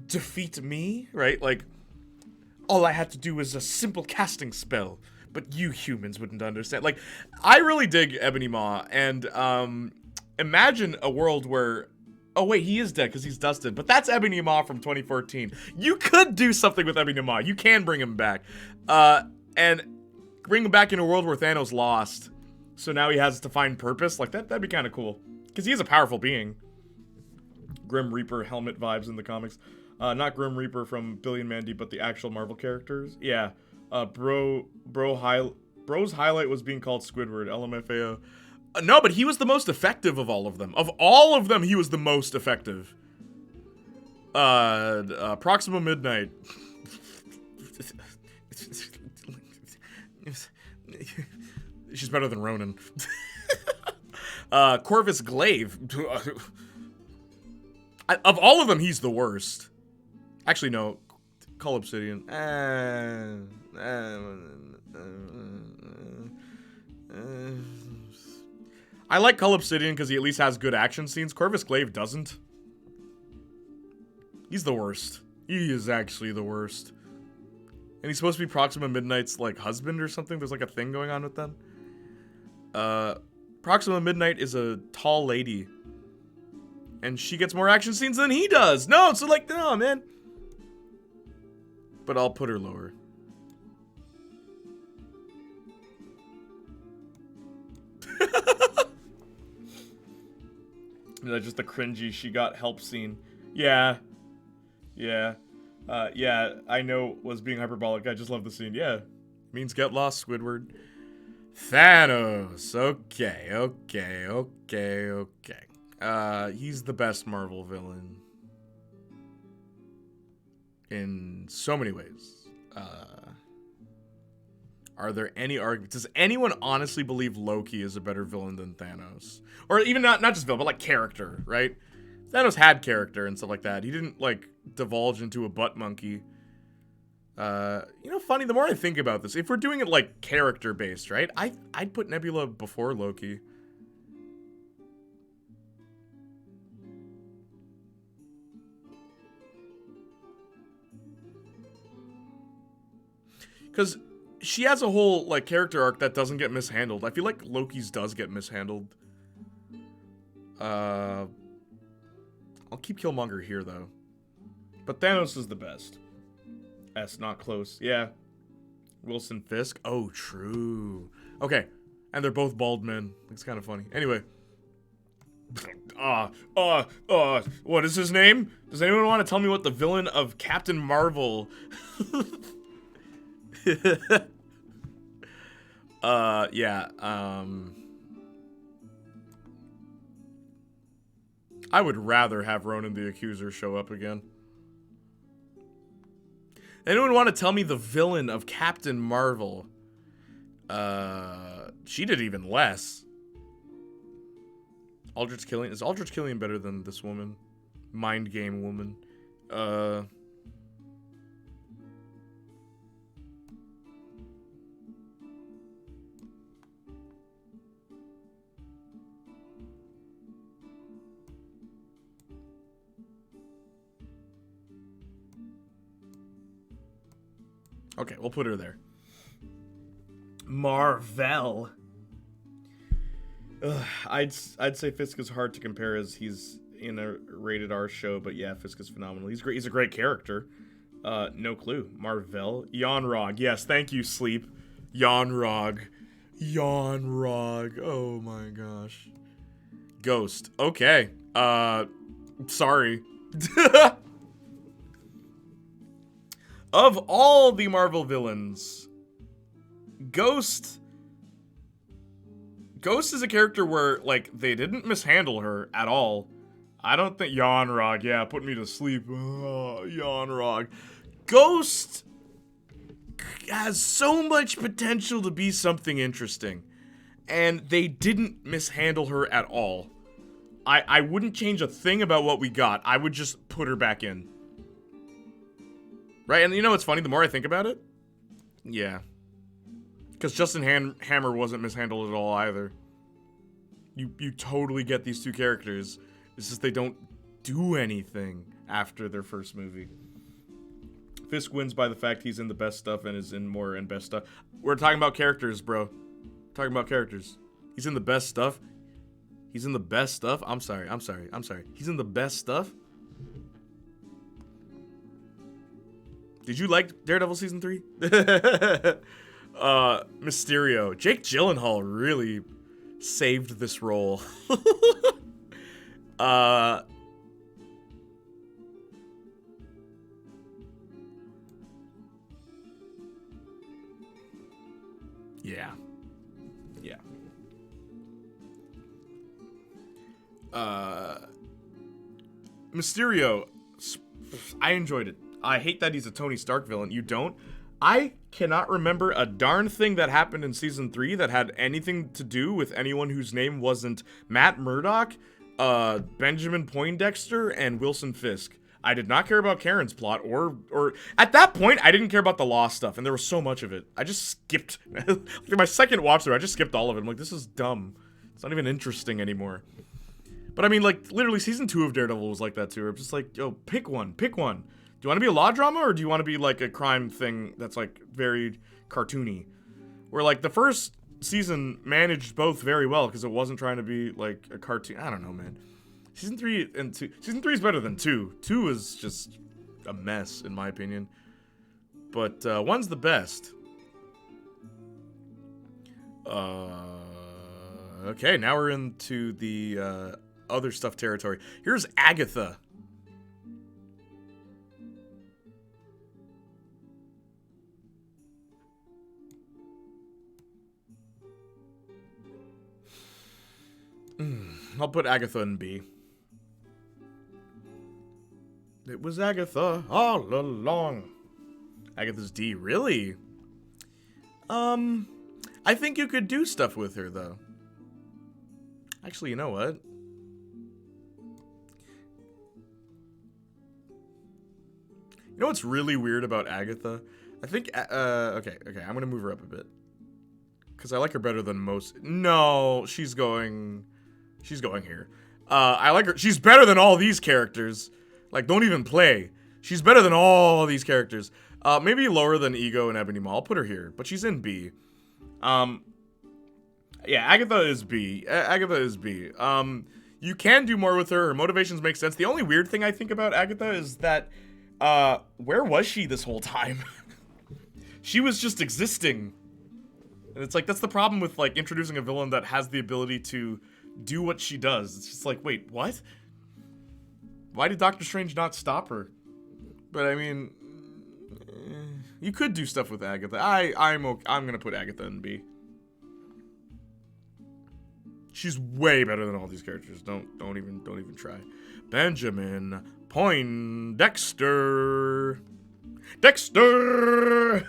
defeat me, right? Like, all I had to do was a simple casting spell, but you humans wouldn't understand. Like, I really dig Ebony Maw, and imagine a world where, oh wait, he is dead because he's dusted, but that's Ebony Maw from 2014. You could do something with Ebony Maw. You can bring him back, and bring him back in a world where Thanos lost, so now he has to find purpose. Like, that'd be kind of cool, because he is a powerful being. Grim Reaper helmet vibes in the comics. Not Grim Reaper from Billion Man Deep, but the actual Marvel characters. Yeah. Bro's highlight was being called Squidward. LMFAO. No, but he was the most effective of all of them. Of all of them, he was the most effective. Proxima Midnight. She's better than Ronan. Corvus Glaive. Of all of them, he's the worst. Actually, no. Cull Obsidian. I like Cull Obsidian because he at least has good action scenes. Corvus Glaive doesn't. He's the worst. He is actually the worst. And he's supposed to be Proxima Midnight's, like, husband or something. There's, like, a thing going on with them. Proxima Midnight is a tall lady. And she gets more action scenes than he does. No, so, like, no, man. But I'll put her lower. Just the cringy she got help scene. Yeah. Yeah. Yeah, I know was being hyperbolic. I just love the scene. Yeah. Means get lost, Squidward. Thanos. Okay. He's the best Marvel villain. In so many ways. Are there any arguments? Does anyone honestly believe Loki is a better villain than Thanos? Or even not just villain, but like character, right? Thanos had character and stuff like that. He didn't like divulge into a butt monkey. You know, funny, the more I think about this, if we're doing it like character based, right? I'd put Nebula before Loki. Because she has a whole, like, character arc that doesn't get mishandled. I feel like Loki's does get mishandled. I'll keep Killmonger here, though. But Thanos is the best. S, not close. Yeah. Wilson Fisk. Oh, true. Okay. And they're both bald men. It's kind of funny. Anyway. What is his name? Does anyone want to tell me what the villain of Captain Marvel... yeah, I would rather have Ronan the Accuser show up again. Anyone want to tell me the villain of Captain Marvel? She did even less. Aldrich Killian. Is Aldrich Killian better than this woman? Mind Game woman. Okay, we'll put her there. Marvel. Ugh, I'd say Fisk is hard to compare as he's in a rated R show, but yeah, Fisk is phenomenal. He's great. He's a great character. No clue. Marvel. Yonrog. Yes, thank you, Sleep. Yonrog. Yonrog. Oh my gosh. Ghost. Okay. Sorry. Of all the Marvel villains, Ghost is a character where, like, they didn't mishandle her at all. I don't think... Yonrog, yeah, put me to sleep. Yonrog. Ghost has so much potential to be something interesting. And they didn't mishandle her at all. I wouldn't change a thing about what we got. I would just put her back in. Right? And you know what's funny? The more I think about it... Yeah. Because Justin Hammer wasn't mishandled at all either. You totally get these two characters. It's just they don't do anything after their first movie. Fisk wins by the fact he's in the best stuff and is in more and best stuff. We're talking about characters, bro. Talking about characters. He's in the best stuff. He's in the best stuff. I'm sorry. He's in the best stuff. Did you like Daredevil Season 3? Mysterio. Jake Gyllenhaal really saved this role. Yeah. Yeah. Mysterio. I enjoyed it. I hate that he's a Tony Stark villain. You don't? I cannot remember a darn thing that happened in Season 3 that had anything to do with anyone whose name wasn't Matt Murdock, Benjamin Poindexter, and Wilson Fisk. I did not care about Karen's plot, or at that point, I didn't care about the law stuff, and there was so much of it. I just skipped. My second watch through, I just skipped all of it. I'm like, this is dumb. It's not even interesting anymore. But I mean, like, literally, Season 2 of Daredevil was like that too. I'm just like, yo, pick one. Pick one. Do you want to be a law drama, or do you want to be, like, a crime thing that's, like, very cartoony? Where, like, the first season managed both very well, because it wasn't trying to be, like, a cartoon. I don't know, man. Season 3 and 2... Season 3 is better than 2. 2 is just a mess, in my opinion. But, 1's the best. Okay, now we're into the, other stuff territory. Here's Agatha. I'll put Agatha in B. It was Agatha all along. Agatha's D, really? I think you could do stuff with her, though. Actually, you know what? You know what's really weird about Agatha? I think, okay, I'm gonna move her up a bit. Because I like her better than most. No, she's going here. I like her. She's better than all these characters. Like, don't even play. She's better than all these characters. Maybe lower than Ego and Ebony Maw. I'll put her here, but she's in B. Yeah, Agatha is B. Agatha is B. You can do more with her. Her motivations make sense. The only weird thing I think about Agatha is that, where was she this whole time? She was just existing. And it's like, that's the problem with, like, introducing a villain that has the ability to do what she does. It's just like, wait, what? Why did Doctor Strange not stop her? But I mean, you could do stuff with Agatha. I'm gonna put Agatha in B. She's way better than all these characters. Don't even try. Benjamin Poindexter. Dexter.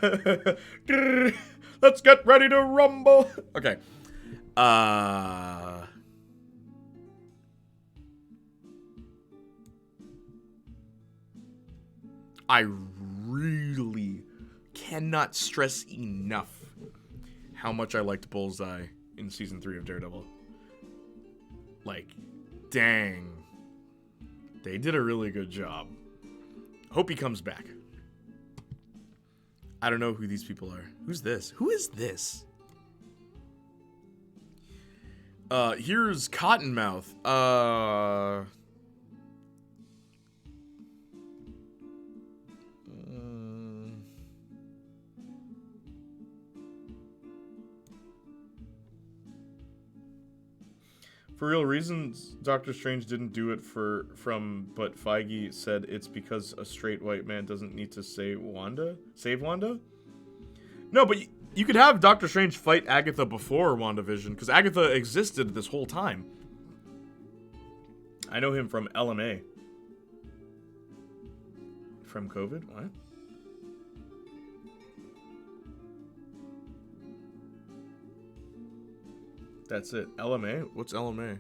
Let's get ready to rumble. Okay. I really cannot stress enough how much I liked Bullseye in Season 3 of Daredevil. Like, dang. They did a really good job. Hope he comes back. I don't know who these people are. Who's this? Who is this? Here's Cottonmouth. For real reasons, Doctor Strange didn't do it but Feige said it's because a straight white man doesn't need to save Wanda? No, but you could have Doctor Strange fight Agatha before WandaVision, because Agatha existed this whole time. I know him from LMA. From COVID? What? That's it. LMA? What's LMA?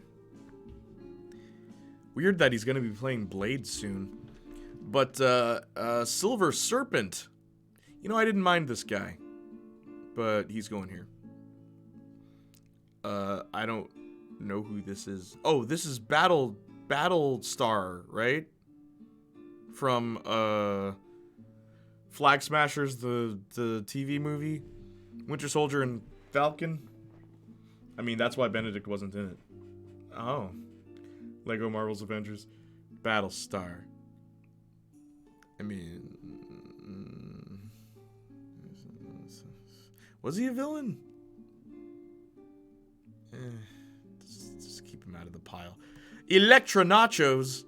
Weird that he's gonna be playing Blade soon. But, Silver Serpent. You know, I didn't mind this guy. But he's going here. I don't know who this is. Oh, this is Battlestar, right? From, Flag Smashers, the TV movie. Winter Soldier and Falcon. I mean, that's why Benedict wasn't in it. Oh. Lego Marvel's Avengers. Battlestar. I mean... Was he a villain? Just keep him out of the pile. Electra Nachos.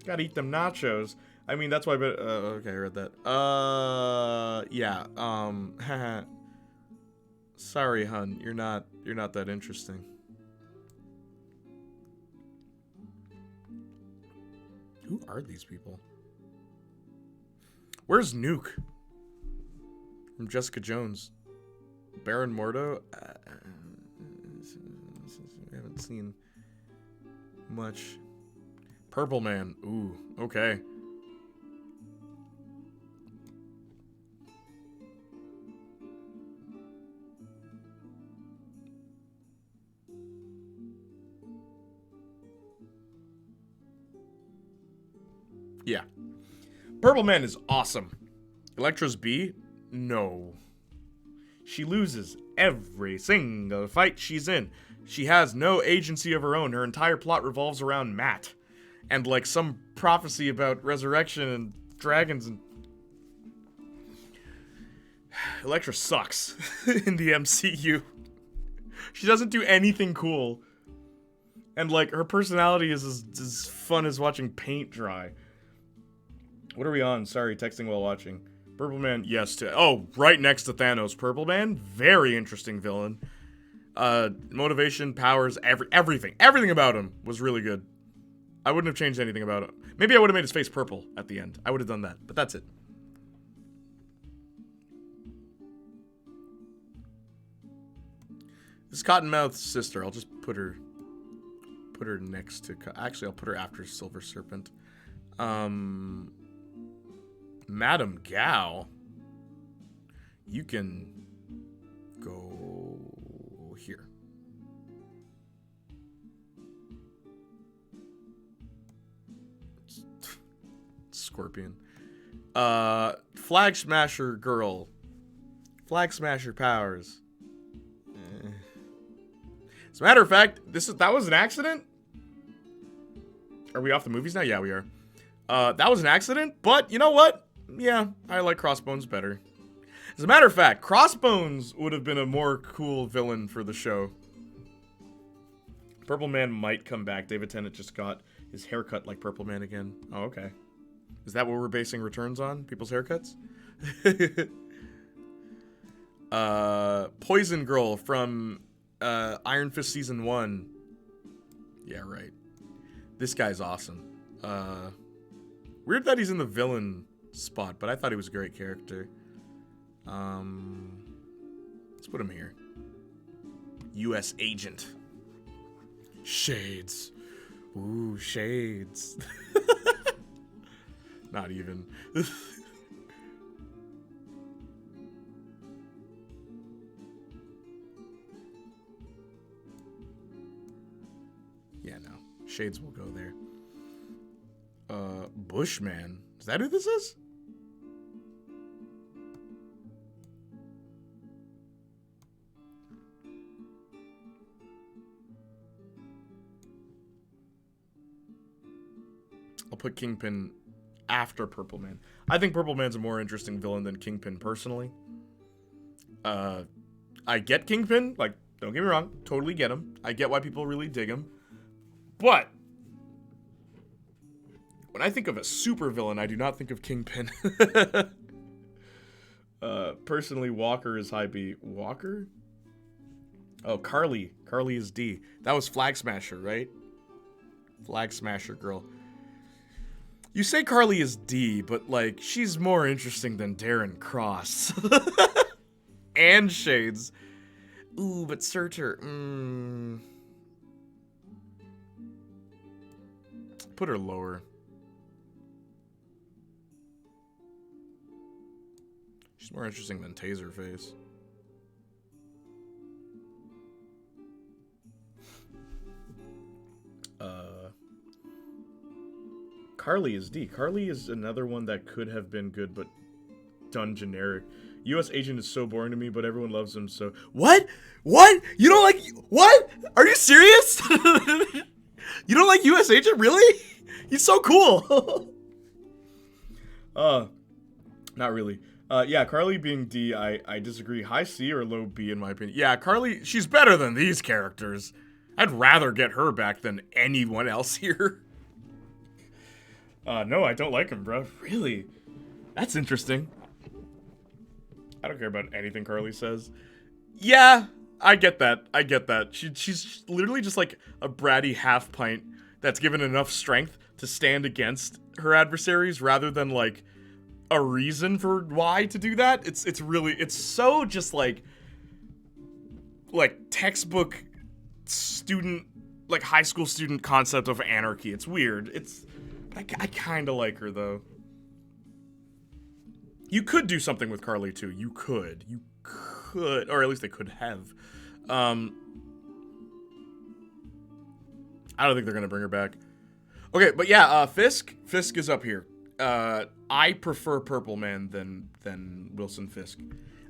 Gotta eat them nachos. I mean, that's why... okay, I read that. Yeah, sorry, hun. You're not that interesting. Who are these people? Where's Nuke? From Jessica Jones. Baron Mordo? We haven't seen much. Purple Man. Ooh, okay. Yeah. Purple Man is awesome. Elektra's B? No. She loses every single fight she's in. She has no agency of her own. Her entire plot revolves around Matt. And like some prophecy about resurrection and dragons and... Elektra sucks in the MCU. She doesn't do anything cool. And like her personality is as fun as watching paint dry. What are we on? Sorry, texting while watching. Purple Man, yes. Right next to Thanos. Purple Man, very interesting villain. Motivation, powers, everything. Everything about him was really good. I wouldn't have changed anything about him. Maybe I would have made his face purple at the end. I would have done that, but that's it. This is Cottonmouth's sister. I'll just put her next to... Actually, I'll put her after Silver Serpent. Madame Gao, you can go here. Scorpion. Flag Smasher girl. Flag Smasher powers. As a matter of fact, that was an accident? Are we off the movies now? Yeah, we are. That was an accident, but you know what? Yeah, I like Crossbones better. As a matter of fact, Crossbones would have been a more cool villain for the show. Purple Man might come back. David Tennant just got his haircut like Purple Man again. Oh, okay. Is that what we're basing returns on? People's haircuts? Poison Girl from Iron Fist Season 1. Yeah, right. This guy's awesome. Weird that he's in the villain spot, but I thought he was a great character. Let's put him here. U.S. Agent. Shades. Ooh, shades. Not even. Yeah, no. Shades will go there. Bushman. Is that who this is? put Kingpin after Purple Man. I think Purple Man's a more interesting villain than Kingpin, personally. I get Kingpin, like, don't get me wrong, totally get him. I get why people really dig him. But when I think of a super villain, I do not think of Kingpin. Personally, Walker is high B. Walker? Oh, Carly. Carly is D. That was Flag Smasher, right? Flag Smasher girl. You say Carly is D, but, like, she's more interesting than Darren Cross. And Shades. Ooh, but Surtur. Put her lower. She's more interesting than Taserface. Carly is D. Carly is another one that could have been good, but done generic. U.S. Agent is so boring to me, but everyone loves him, so... What? What? You don't like... What? Are you serious? You don't like U.S. Agent? Really? He's so cool. Not really. Yeah, Carly being D, I disagree. High C or low B, in my opinion. Yeah, Carly, she's better than these characters. I'd rather get her back than anyone else here. No, I don't like him, bro. Really? That's interesting. I don't care about anything Carly says. Yeah, I get that. I get that. She's literally just like a bratty half pint that's given enough strength to stand against her adversaries rather than like a reason for why to do that. It's so just like textbook student, like high school student concept of anarchy. It's weird. I kind of like her though. You could do something with Carly too. You could, or at least they could have. I don't think they're gonna bring her back. Okay, but yeah, Fisk is up here. I prefer Purple Man than Wilson Fisk.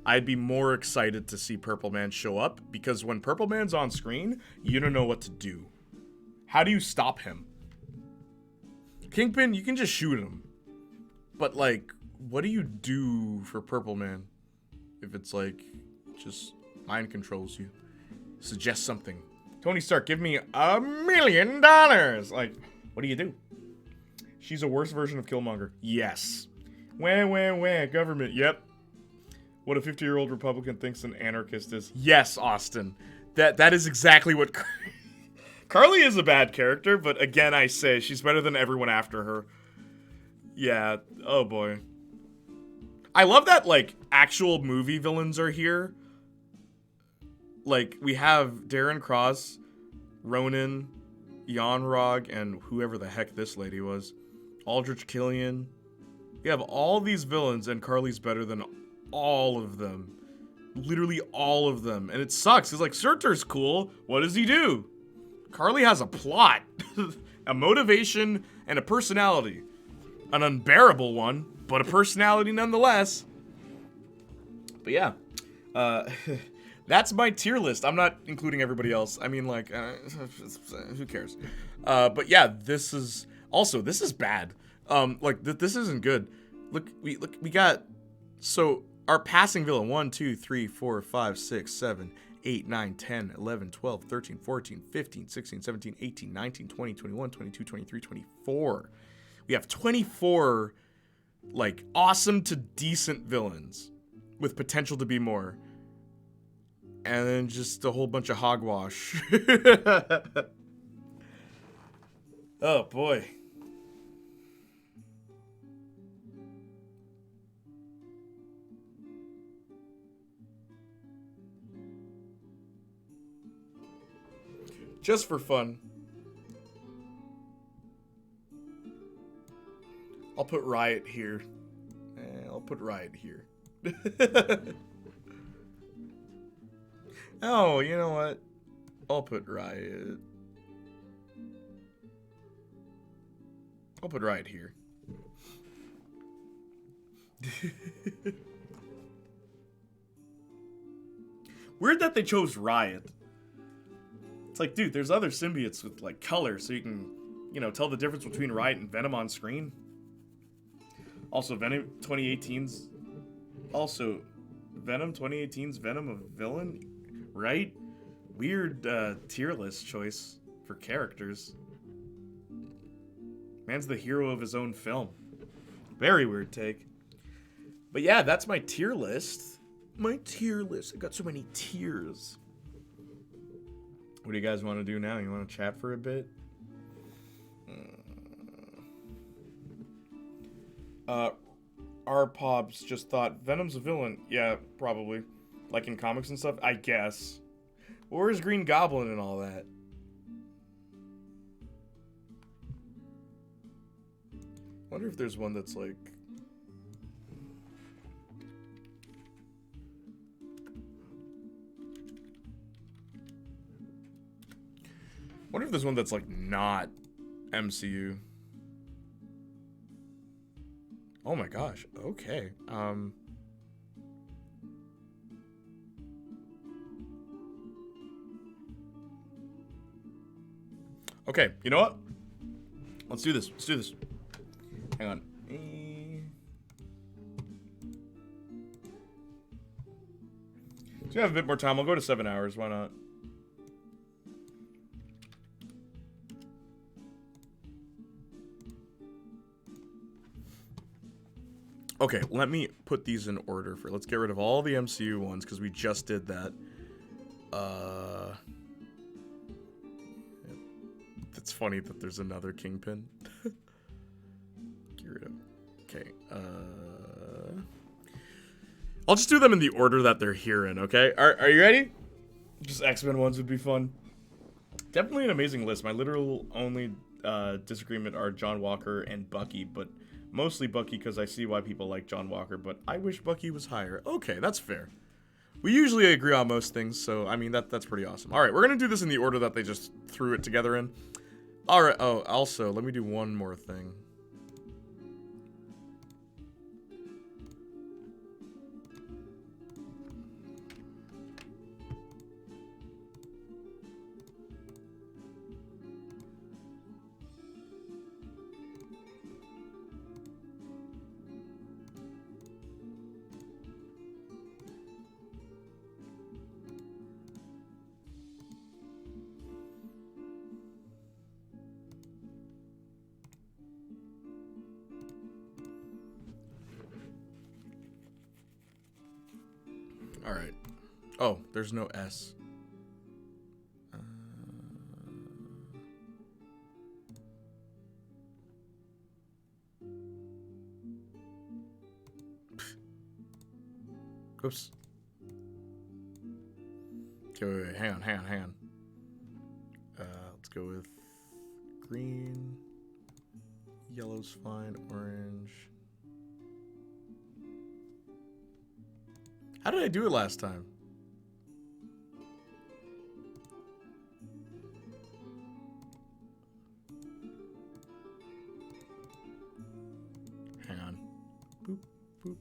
I'd be more excited to see Purple Man show up because when Purple Man's on screen, you don't know what to do. How do you stop him? Kingpin, you can just shoot him. But like, what do you do for Purple Man if it's like just mind controls you? Suggest something. Tony Stark, give me $1 million. Like, what do you do? She's a worse version of Killmonger. Yes. Wah, government. Yep. What a 50-year-old Republican thinks an anarchist is. Yes, Austin. That is exactly what... Carly is a bad character, but again, I say she's better than everyone after her. Yeah. Oh, boy. I love that, like, actual movie villains are here. Like, we have Darren Cross, Ronan, Yonrog, and whoever the heck this lady was. Aldrich Killian. We have all these villains, and Carly's better than all of them. Literally all of them. And it sucks. It's like, Surtur's cool. What does he do? Carly has a plot, a motivation, and a personality. An unbearable one, but a personality nonetheless. But yeah, that's my tier list. I'm not including everybody else. I mean, like, who cares? But yeah, this is bad. Like, this isn't good. Look, we got, so our passing villain, 1, 2, 3, 4, 5, 6, 7, 8, 9, 10, 11, 12, 13, 14, 15, 16, 17, 18, 19, 20, 21, 22, 23, 24. We have 24, like, awesome to decent villains with potential to be more. And then just a whole bunch of hogwash. Oh, boy. Just for fun, I'll put Riot here. I'll put Riot here. Oh, you know what? I'll put Riot. I'll put Riot here. Weird that they chose Riot. It's like, dude, there's other symbiotes with, like, color, so you can, you know, tell the difference between Riot and Venom on screen. Also, Venom 2018's Venom a villain, right? Weird tier list choice for characters. Man's the hero of his own film. Very weird take. But yeah, that's my tier list. My tier list. I got so many tiers. What do you guys want to do now? You want to chat for a bit? Our Pops just thought Venom's a villain. Yeah, probably. Like in comics and stuff, I guess. Where's Green Goblin and all that? Wonder if there's one that's like... Wonder if there's one that's like not MCU. Oh my gosh. Okay. Okay, you know what? Let's do this. Let's do this. Hang on. So we have a bit more time. I'll go to 7 hours. Why not? Okay, let me put these in order. Let's get rid of all the MCU ones because we just did that. It's funny that there's another Kingpin. Get rid of. Okay. I'll just do them in the order that they're here in. Okay. Are you ready? Just X-Men ones would be fun. Definitely an amazing list. My literal only disagreement are John Walker and Bucky, but mostly Bucky because I see why people like John Walker, but I wish Bucky was higher. Okay, that's fair. We usually agree on most things, so I mean that's pretty awesome. All right, we're gonna do this in the order that they just threw it together in. All right. Oh, also, let me do one more thing. All right. Oh, there's no S. Oops. Okay, wait, hang on. Let's go with green. Yellow's fine. Orange. How did I do it last time? Hang on. Boop, boop.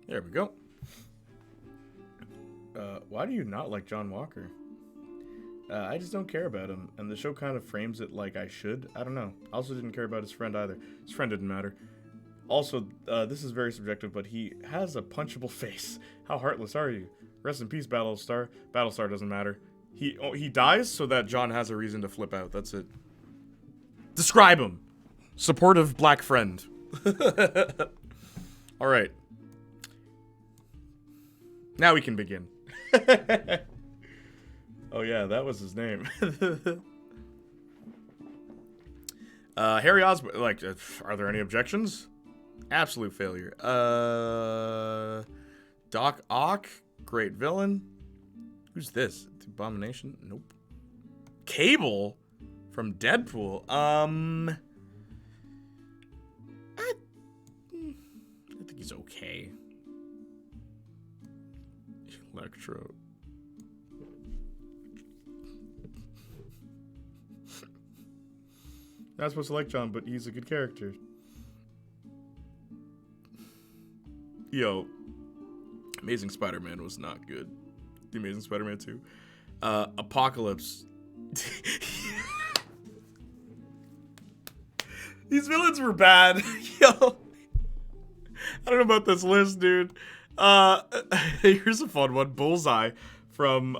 There we go. Why do you not like John Walker? I just don't care about him, and the show kind of frames it like I should. I don't know. I also didn't care about his friend either. His friend didn't matter. Also, this is very subjective, but he has a punchable face. How heartless are you? Rest in peace, Battlestar. Battlestar doesn't matter. He dies so that John has a reason to flip out. That's it. Describe him. Supportive black friend. All right. Now we can begin. Oh yeah, that was his name. Harry Osborn, like, are there any objections? Absolute failure. Doc Ock, great villain. Who's this? The Abomination? Nope. Cable from Deadpool. I think he's okay. Electro. Not supposed to like John, but he's a good character. Yo, Amazing Spider-Man was not good. The Amazing Spider-Man 2. Apocalypse. These villains were bad. Yo. I don't know about this list, dude. Here's a fun one. Bullseye from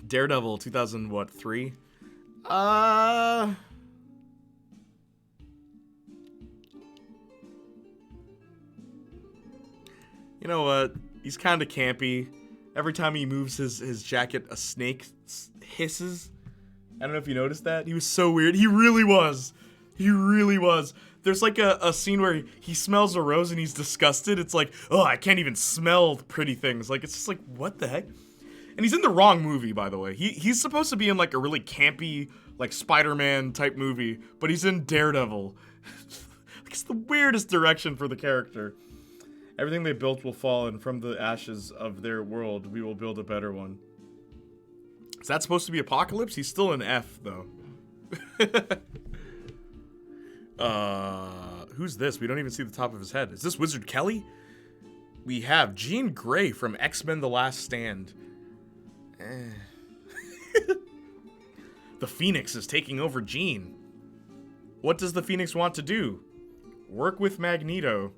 Daredevil 2003. You know what? He's kind of campy. Every time he moves his jacket, a snake hisses. I don't know if you noticed that. He was so weird. He really was. He really was. There's like a scene where he smells a rose and he's disgusted. It's like, oh, I can't even smell pretty things. Like, it's just like, what the heck? And he's in the wrong movie, by the way. He's supposed to be in like a really campy, like Spider-Man type movie, but he's in Daredevil. It's the weirdest direction for the character. Everything they built will fall, and from the ashes of their world, we will build a better one. Is that supposed to be Apocalypse? He's still an F, though. Who's this? We don't even see the top of his head. Is this Wizard Kelly? We have Jean Grey from X-Men The Last Stand. The Phoenix is taking over Jean. What does the Phoenix want to do? Work with Magneto.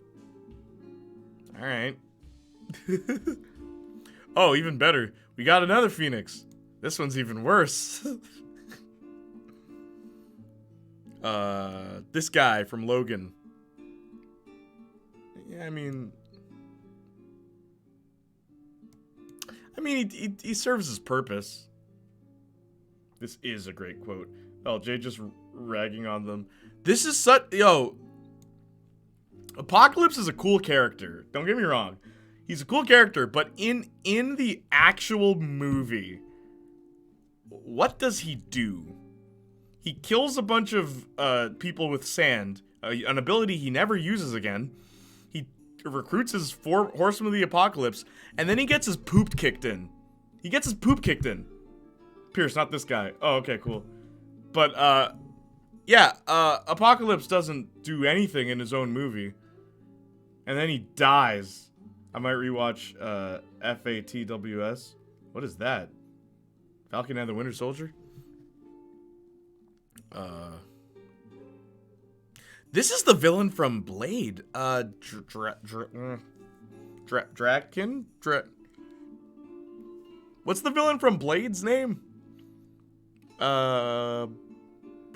Alright. Oh, even better. We got another Phoenix. This one's even worse. This guy from Logan. Yeah, I mean, he serves his purpose. This is a great quote. Oh, Jay just ragging on them. This is such... Yo, Apocalypse is a cool character. Don't get me wrong. He's a cool character, but in the actual movie, what does he do? He kills a bunch of people with sand, an ability he never uses again. He recruits his 4 horsemen of the apocalypse, and then he gets his poop kicked in. Pierce, not this guy. Oh, okay, cool. But, yeah, Apocalypse doesn't do anything in his own movie. And then he dies. I might rewatch FATWS. What is that? Falcon and the Winter Soldier? This is the villain from Blade. Draken? What's the villain from Blade's name? But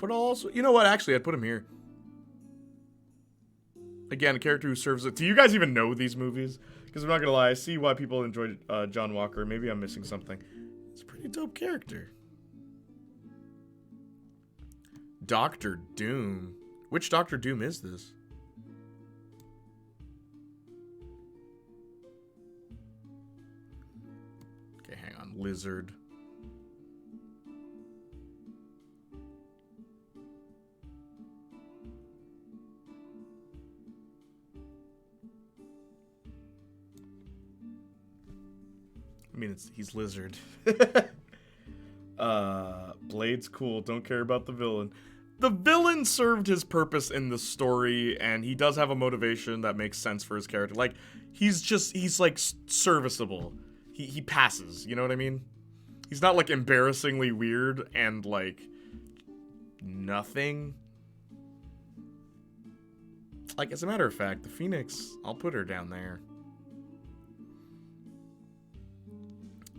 also, you know what? Actually, I'd put him here. Again, a character who serves it. Do you guys even know these movies? Because I'm not gonna lie, I see why people enjoyed John Walker. Maybe I'm missing something. It's a pretty dope character. Doctor Doom. Which Doctor Doom is this? Okay, hang on. Lizard. I mean, he's Lizard. Blade's cool. Don't care about the villain. The villain served his purpose in the story, and he does have a motivation that makes sense for his character. Like, he's like serviceable. He passes, you know what I mean? He's not like embarrassingly weird and like nothing. Like, as a matter of fact, the Phoenix, I'll put her down there.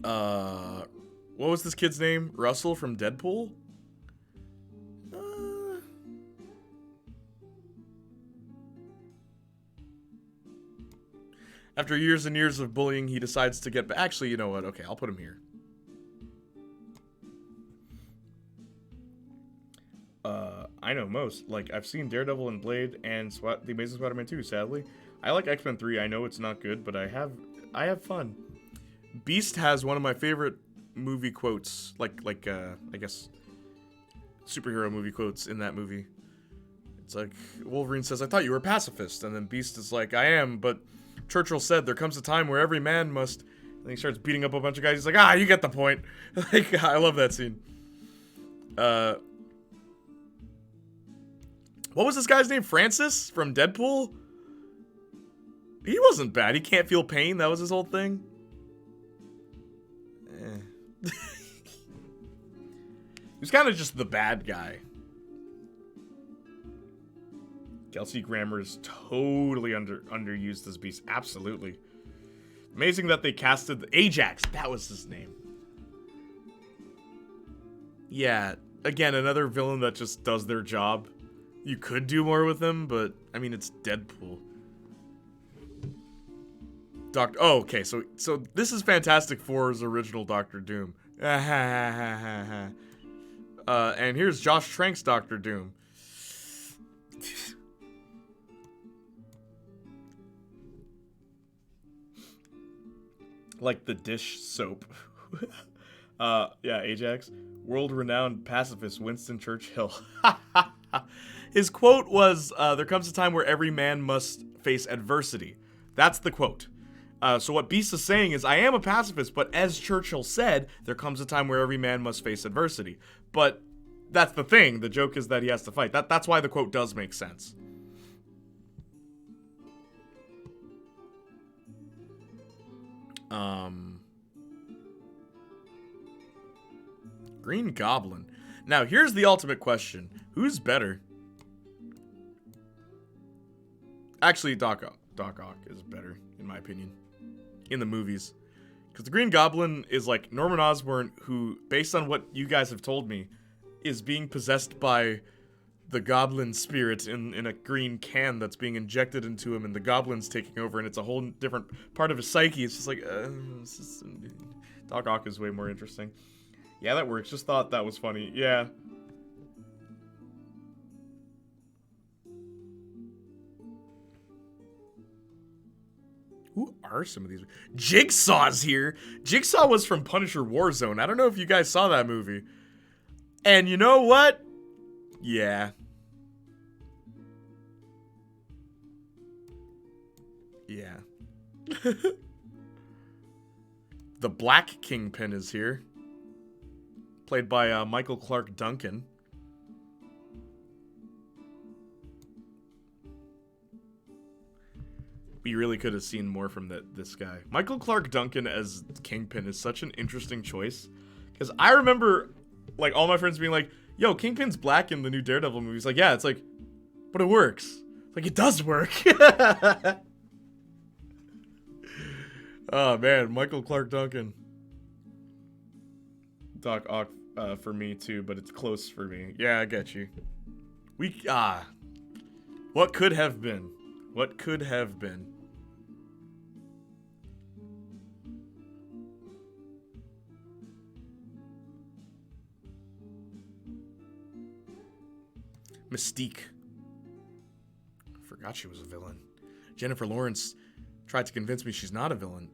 What was this kid's name? Russell from Deadpool? After years and years of bullying, he decides to get back. Actually, you know what? Okay, I'll put him here. I know most. Like, I've seen Daredevil and Blade and The Amazing Spider-Man 2, sadly. I like X-Men 3. I know it's not good, but I have fun. Beast has one of my favorite movie quotes, like I guess superhero movie quotes in that movie. It's like Wolverine says, "I thought you were a pacifist," and then Beast is like, "I am, but Churchill said there comes a time where every man must." And he starts beating up a bunch of guys. He's like, "Ah, you get the point." Like, I love that scene. What was this guy's name? Francis from Deadpool? He wasn't bad. He can't feel pain. That was his whole thing. He was kind of just the bad guy. Kelsey Grammer is totally underused as Beast. Absolutely. Amazing that they casted Ajax. That was his name. Yeah. Again, another villain that just does their job. You could do more with him, but I mean, it's Deadpool. Oh, okay. So this is Fantastic Four's original Doctor Doom. And here's Josh Trank's Doctor Doom. Like the dish soap. Yeah, Ajax. World-renowned pacifist Winston Churchill. His quote was, there comes a time where every man must face adversity. That's the quote. So what Beast is saying is, I am a pacifist, but as Churchill said, there comes a time where every man must face adversity. But that's the thing. The joke is that he has to fight. That's why the quote does make sense. Green Goblin. Now, here's the ultimate question. Who's better? Actually, Doc Ock is better, in my opinion. In the movies. Because the Green Goblin is like Norman Osborn, who, based on what you guys have told me, is being possessed by the goblin spirit in a green can that's being injected into him, and the goblin's taking over, and it's a whole different part of his psyche. It's just like, Doc Ock is way more interesting. Yeah, that works. Just thought that was funny. Yeah. Who are some of these? Jigsaw's here. Jigsaw was from Punisher Warzone. I don't know if you guys saw that movie. And you know what? Yeah. Yeah. The Black Kingpin is here. Played by Michael Clark Duncan. We really could have seen more from this guy. Michael Clark Duncan as Kingpin is such an interesting choice. Because I remember, like, all my friends being like, yo, Kingpin's black in the new Daredevil movie. It's like, yeah, it's like, but it works. Like, it does work. Oh, man, Michael Clark Duncan. Doc Ock for me, too, but it's close for me. Yeah, I get you. What could have been? What could have been? Mystique. Forgot she was a villain. Jennifer Lawrence tried to convince me she's not a villain.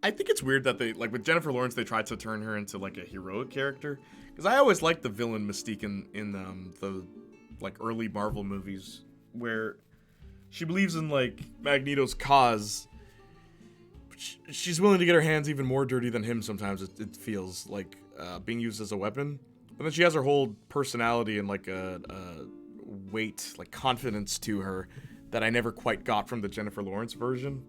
I think it's weird that they, like, with Jennifer Lawrence, they tried to turn her into, like, a heroic character. Because I always liked the villain Mystique in the, like, early Marvel movies, where she believes in, like, Magneto's cause. She's willing to get her hands even more dirty than him sometimes, it feels, like, being used as a weapon. And then she has her whole personality and, like, a weight, like, confidence to her that I never quite got from the Jennifer Lawrence version.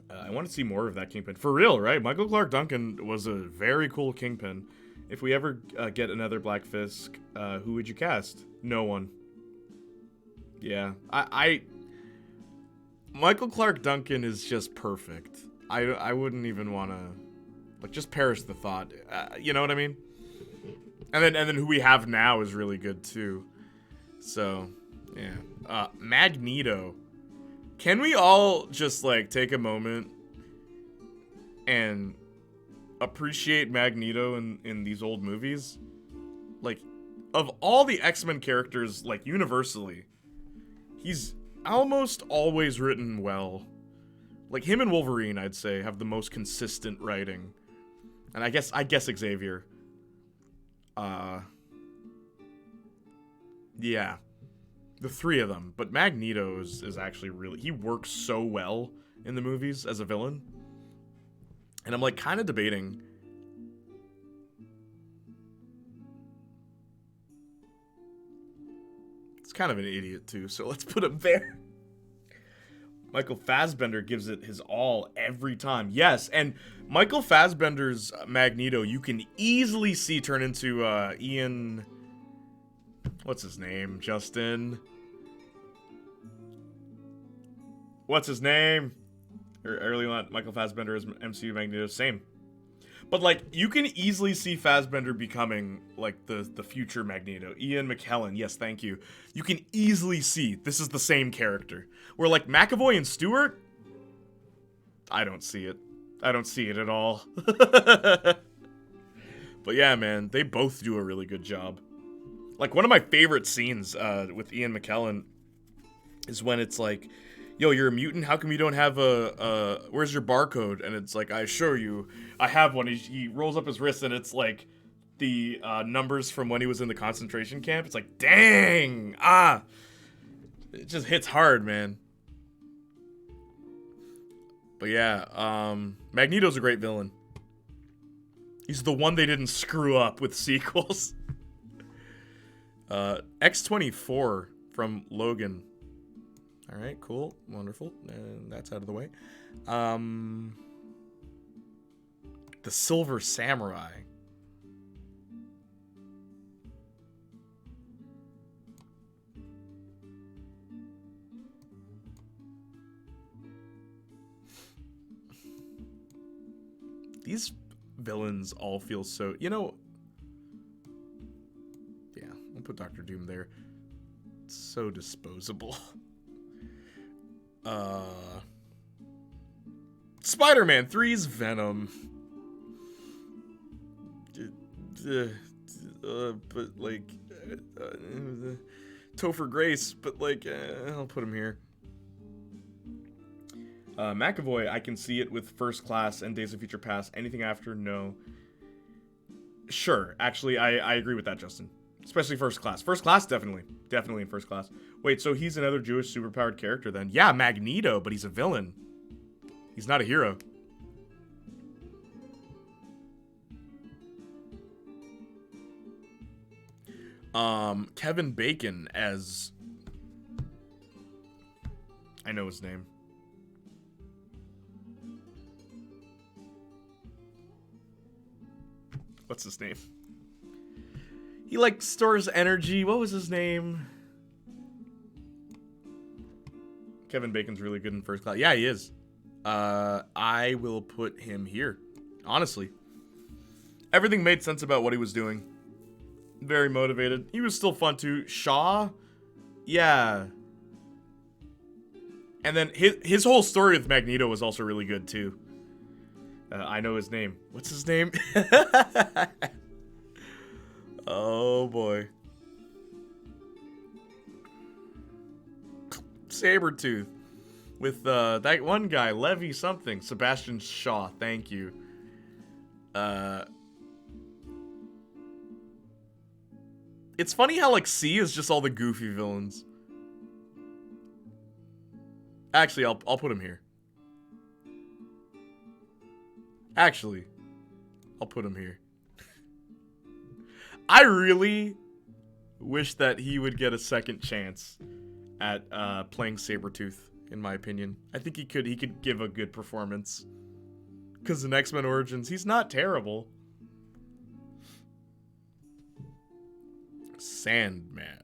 I want to see more of that Kingpin. For real, right? Michael Clark Duncan was a very cool Kingpin. If we ever get another Black Fisk, who would you cast? No one. Yeah. Michael Clark Duncan is just perfect. I wouldn't even want to, like, just perish the thought. You know what I mean? And then who we have now is really good too. So, yeah. Magneto. Can we all just, like, take a moment and appreciate Magneto in these old movies? Like, of all the X-Men characters, like, universally, he's almost always written well. Like, him and Wolverine, I'd say, have the most consistent writing. And I guess Xavier. Yeah. The three of them. But Magneto is actually really... He works so well in the movies as a villain. And I'm like kind of debating. It's kind of an idiot too, so let's put him there. Michael Fassbender gives it his all every time. Yes, and Michael Fassbender's Magneto, you can easily see turn into Ian... What's his name, Justin? What's his name? Early on, Michael Fassbender as MCU Magneto, same. But, like, you can easily see Fassbender becoming, like, the future Magneto. Ian McKellen, yes, thank you. You can easily see this is the same character. Where, like, McAvoy and Stewart, I don't see it. I don't see it at all. But yeah, man, they both do a really good job. Like, one of my favorite scenes with Ian McKellen is when it's like, yo, you're a mutant? How come you don't have where's your barcode? And it's like, I assure you, I have one. He rolls up his wrist and it's like the numbers from when he was in the concentration camp. It's like, dang! It just hits hard, man. But yeah, Magneto's a great villain. He's the one they didn't screw up with sequels. X-24 from Logan. Alright, cool. Wonderful. And that's out of the way. The Silver Samurai. These villains all feel so... You know... Yeah, we'll put Dr. Doom there. It's so disposable. Spider-Man 3's Venom. But like... Topher Grace, but like... I'll put him here. McAvoy, I can see it with First Class and Days of Future Past. Anything after, no. Sure, actually, I agree with that, Justin. Especially First Class. First Class, definitely. Definitely in First Class. Wait, so he's another Jewish superpowered character then? Yeah, Magneto, but he's a villain. He's not a hero. Kevin Bacon as... I know his name. What's his name? He, like, stores energy. What was his name? Kevin Bacon's really good in First Class. Yeah, he is. I will put him here. Honestly. Everything made sense about what he was doing. Very motivated. He was still fun, too. Shaw? Yeah. And then his whole story with Magneto was also really good, too. I know his name. What's his name? Oh, boy. Sabretooth. With that one guy, Levy something. Sebastian Shaw, thank you. It's funny how, like, C is just all the goofy villains. Actually, I'll put him here. Actually, I'll put him here. I really wish that he would get a second chance at playing Sabretooth, in my opinion. I think he could give a good performance. Because in X-Men Origins, he's not terrible. Sandman.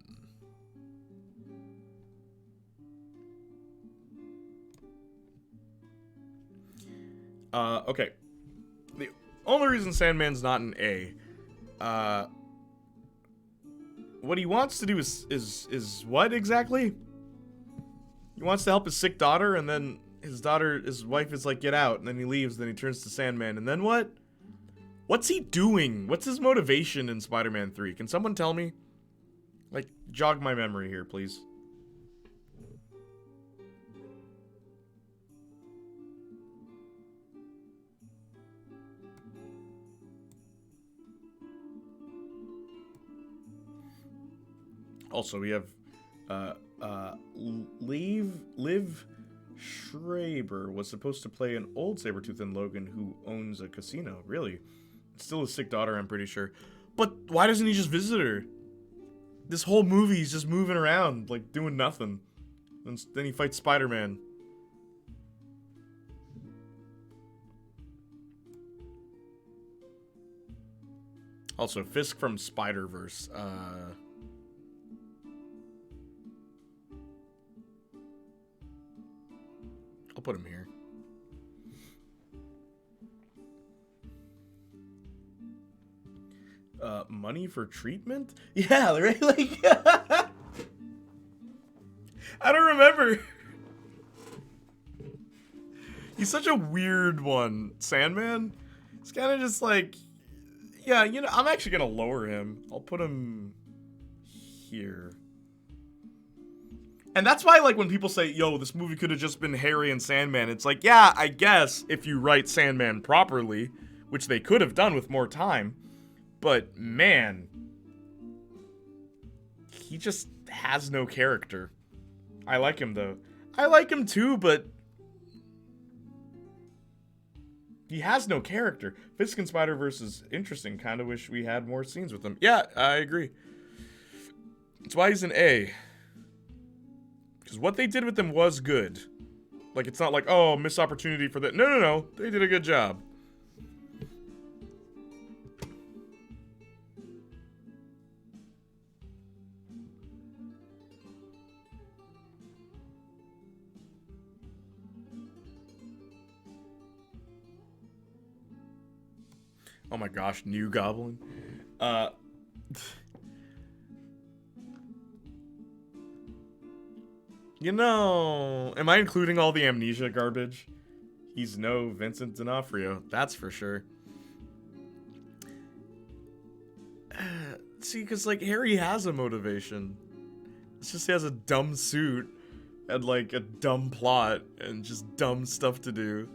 Okay. The only reason Sandman's not an A, what he wants to do is what exactly? He wants to help his sick daughter, and then his wife is like, get out, and then he leaves, then he turns to Sandman, and then what? What's he doing? What's his motivation in Spider-Man 3? Can someone tell me? Like, jog my memory here, please. Also, we have Liv Schreiber was supposed to play an old Sabretooth in Logan who owns a casino. Really? Still a sick daughter, I'm pretty sure. But why doesn't he just visit her? This whole movie, he's just moving around, like, doing nothing. And then he fights Spider-Man. Also, Fisk from Spider-Verse. I'll put him here. Money for treatment? Yeah, right? Like, I don't remember. He's such a weird one. Sandman? It's kind of just like, yeah, you know, I'm actually going to lower him. I'll put him here. And that's why, like, when people say, yo, this movie could have just been Harry and Sandman, it's like, yeah, I guess if you write Sandman properly, which they could have done with more time. But, man, he just has no character. I like him, though. I like him, too, but he has no character. Fisk and Spider-Verse is interesting. Kind of wish we had more scenes with him. Yeah, I agree. That's why he's an A. Because what they did with him was good. Like, it's not like, oh, missed opportunity for that. No. They did a good job. Oh my gosh, New Goblin. You know, am I including all the amnesia garbage? He's no Vincent D'Onofrio, that's for sure. See, because, like, Harry has a motivation. It's just he has a dumb suit and, like, a dumb plot and just dumb stuff to do.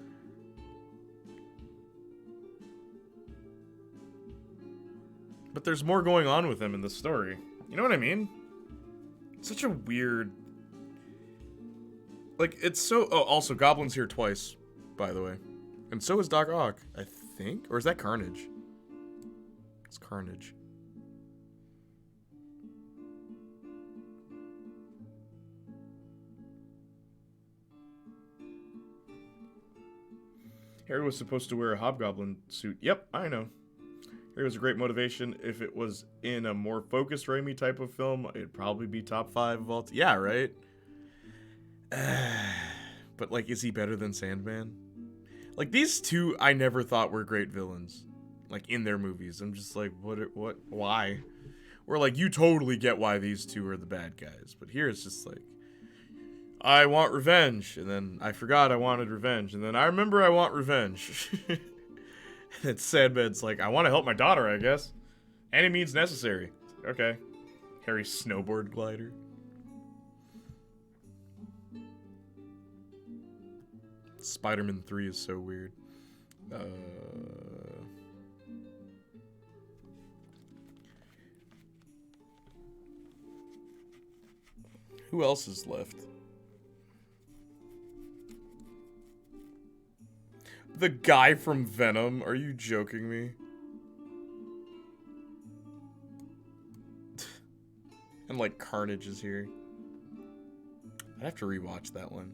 But there's more going on with him in the story. You know what I mean? Such a weird... Like, it's so... Oh, also, Goblin's here twice, by the way. And so is Doc Ock, I think? Or is that Carnage? It's Carnage. Harry was supposed to wear a Hobgoblin suit. Yep, I know. It was a great motivation. If it was in a more focused Raimi type of film, it'd probably be top 5 of all time. Yeah, right? But, like, is he better than Sandman? Like, these two I never thought were great villains. Like, in their movies. I'm just like, what, why? Or, like, you totally get why these two are the bad guys. But here it's just like, I want revenge. And then I forgot I wanted revenge. And then I remember I want revenge. And Sandman's like, I want to help my daughter, I guess. Any means necessary. Okay. Harry's snowboard glider. Spider-Man 3 is so weird. Who else is left? The guy from Venom? Are you joking me? And, like, Carnage is here. I'd have to rewatch that one.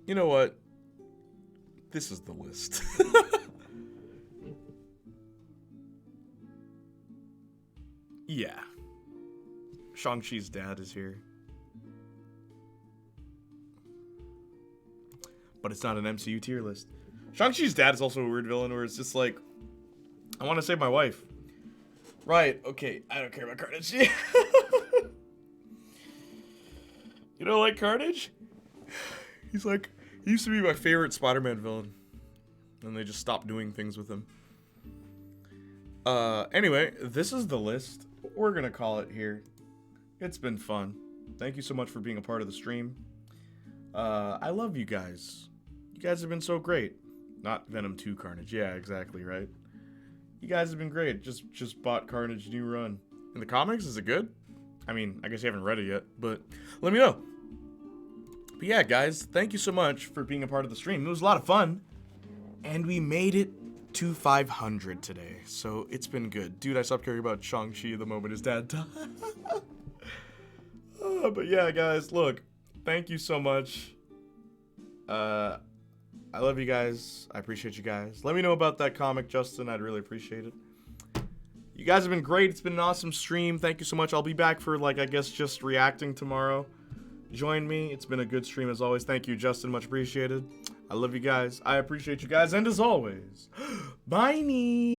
You know what? This is the list. Yeah. Shang-Chi's dad is here. But it's not an MCU tier list. Shang-Chi's dad is also a weird villain where it's just like, I want to save my wife. Right, okay, I don't care about Carnage. You don't like Carnage? He's like, he used to be my favorite Spider-Man villain. And they just stopped doing things with him. Anyway, this is the list. We're gonna call it here. It's been fun. Thank you so much for being a part of the stream. I love you guys. You guys have been so great. Not Venom 2 Carnage. Yeah, exactly, right? You guys have been great. Just bought Carnage new run. In the comics, is it good? I mean, I guess you haven't read it yet, but let me know. But yeah, guys, thank you so much for being a part of the stream. It was a lot of fun. And we made it to 500 today, so it's been good. Dude, I stopped caring about Shang-Chi the moment his dad died. But yeah, guys, look, thank you so much. I love you guys. I appreciate you guys. Let me know about that comic, Justin. I'd really appreciate it. You guys have been great. It's been an awesome stream. Thank you so much. I'll be back for, like, I guess just reacting tomorrow. Join me. It's been a good stream as always. Thank you, Justin. Much appreciated. I love you guys. I appreciate you guys. And as always, bye-nie.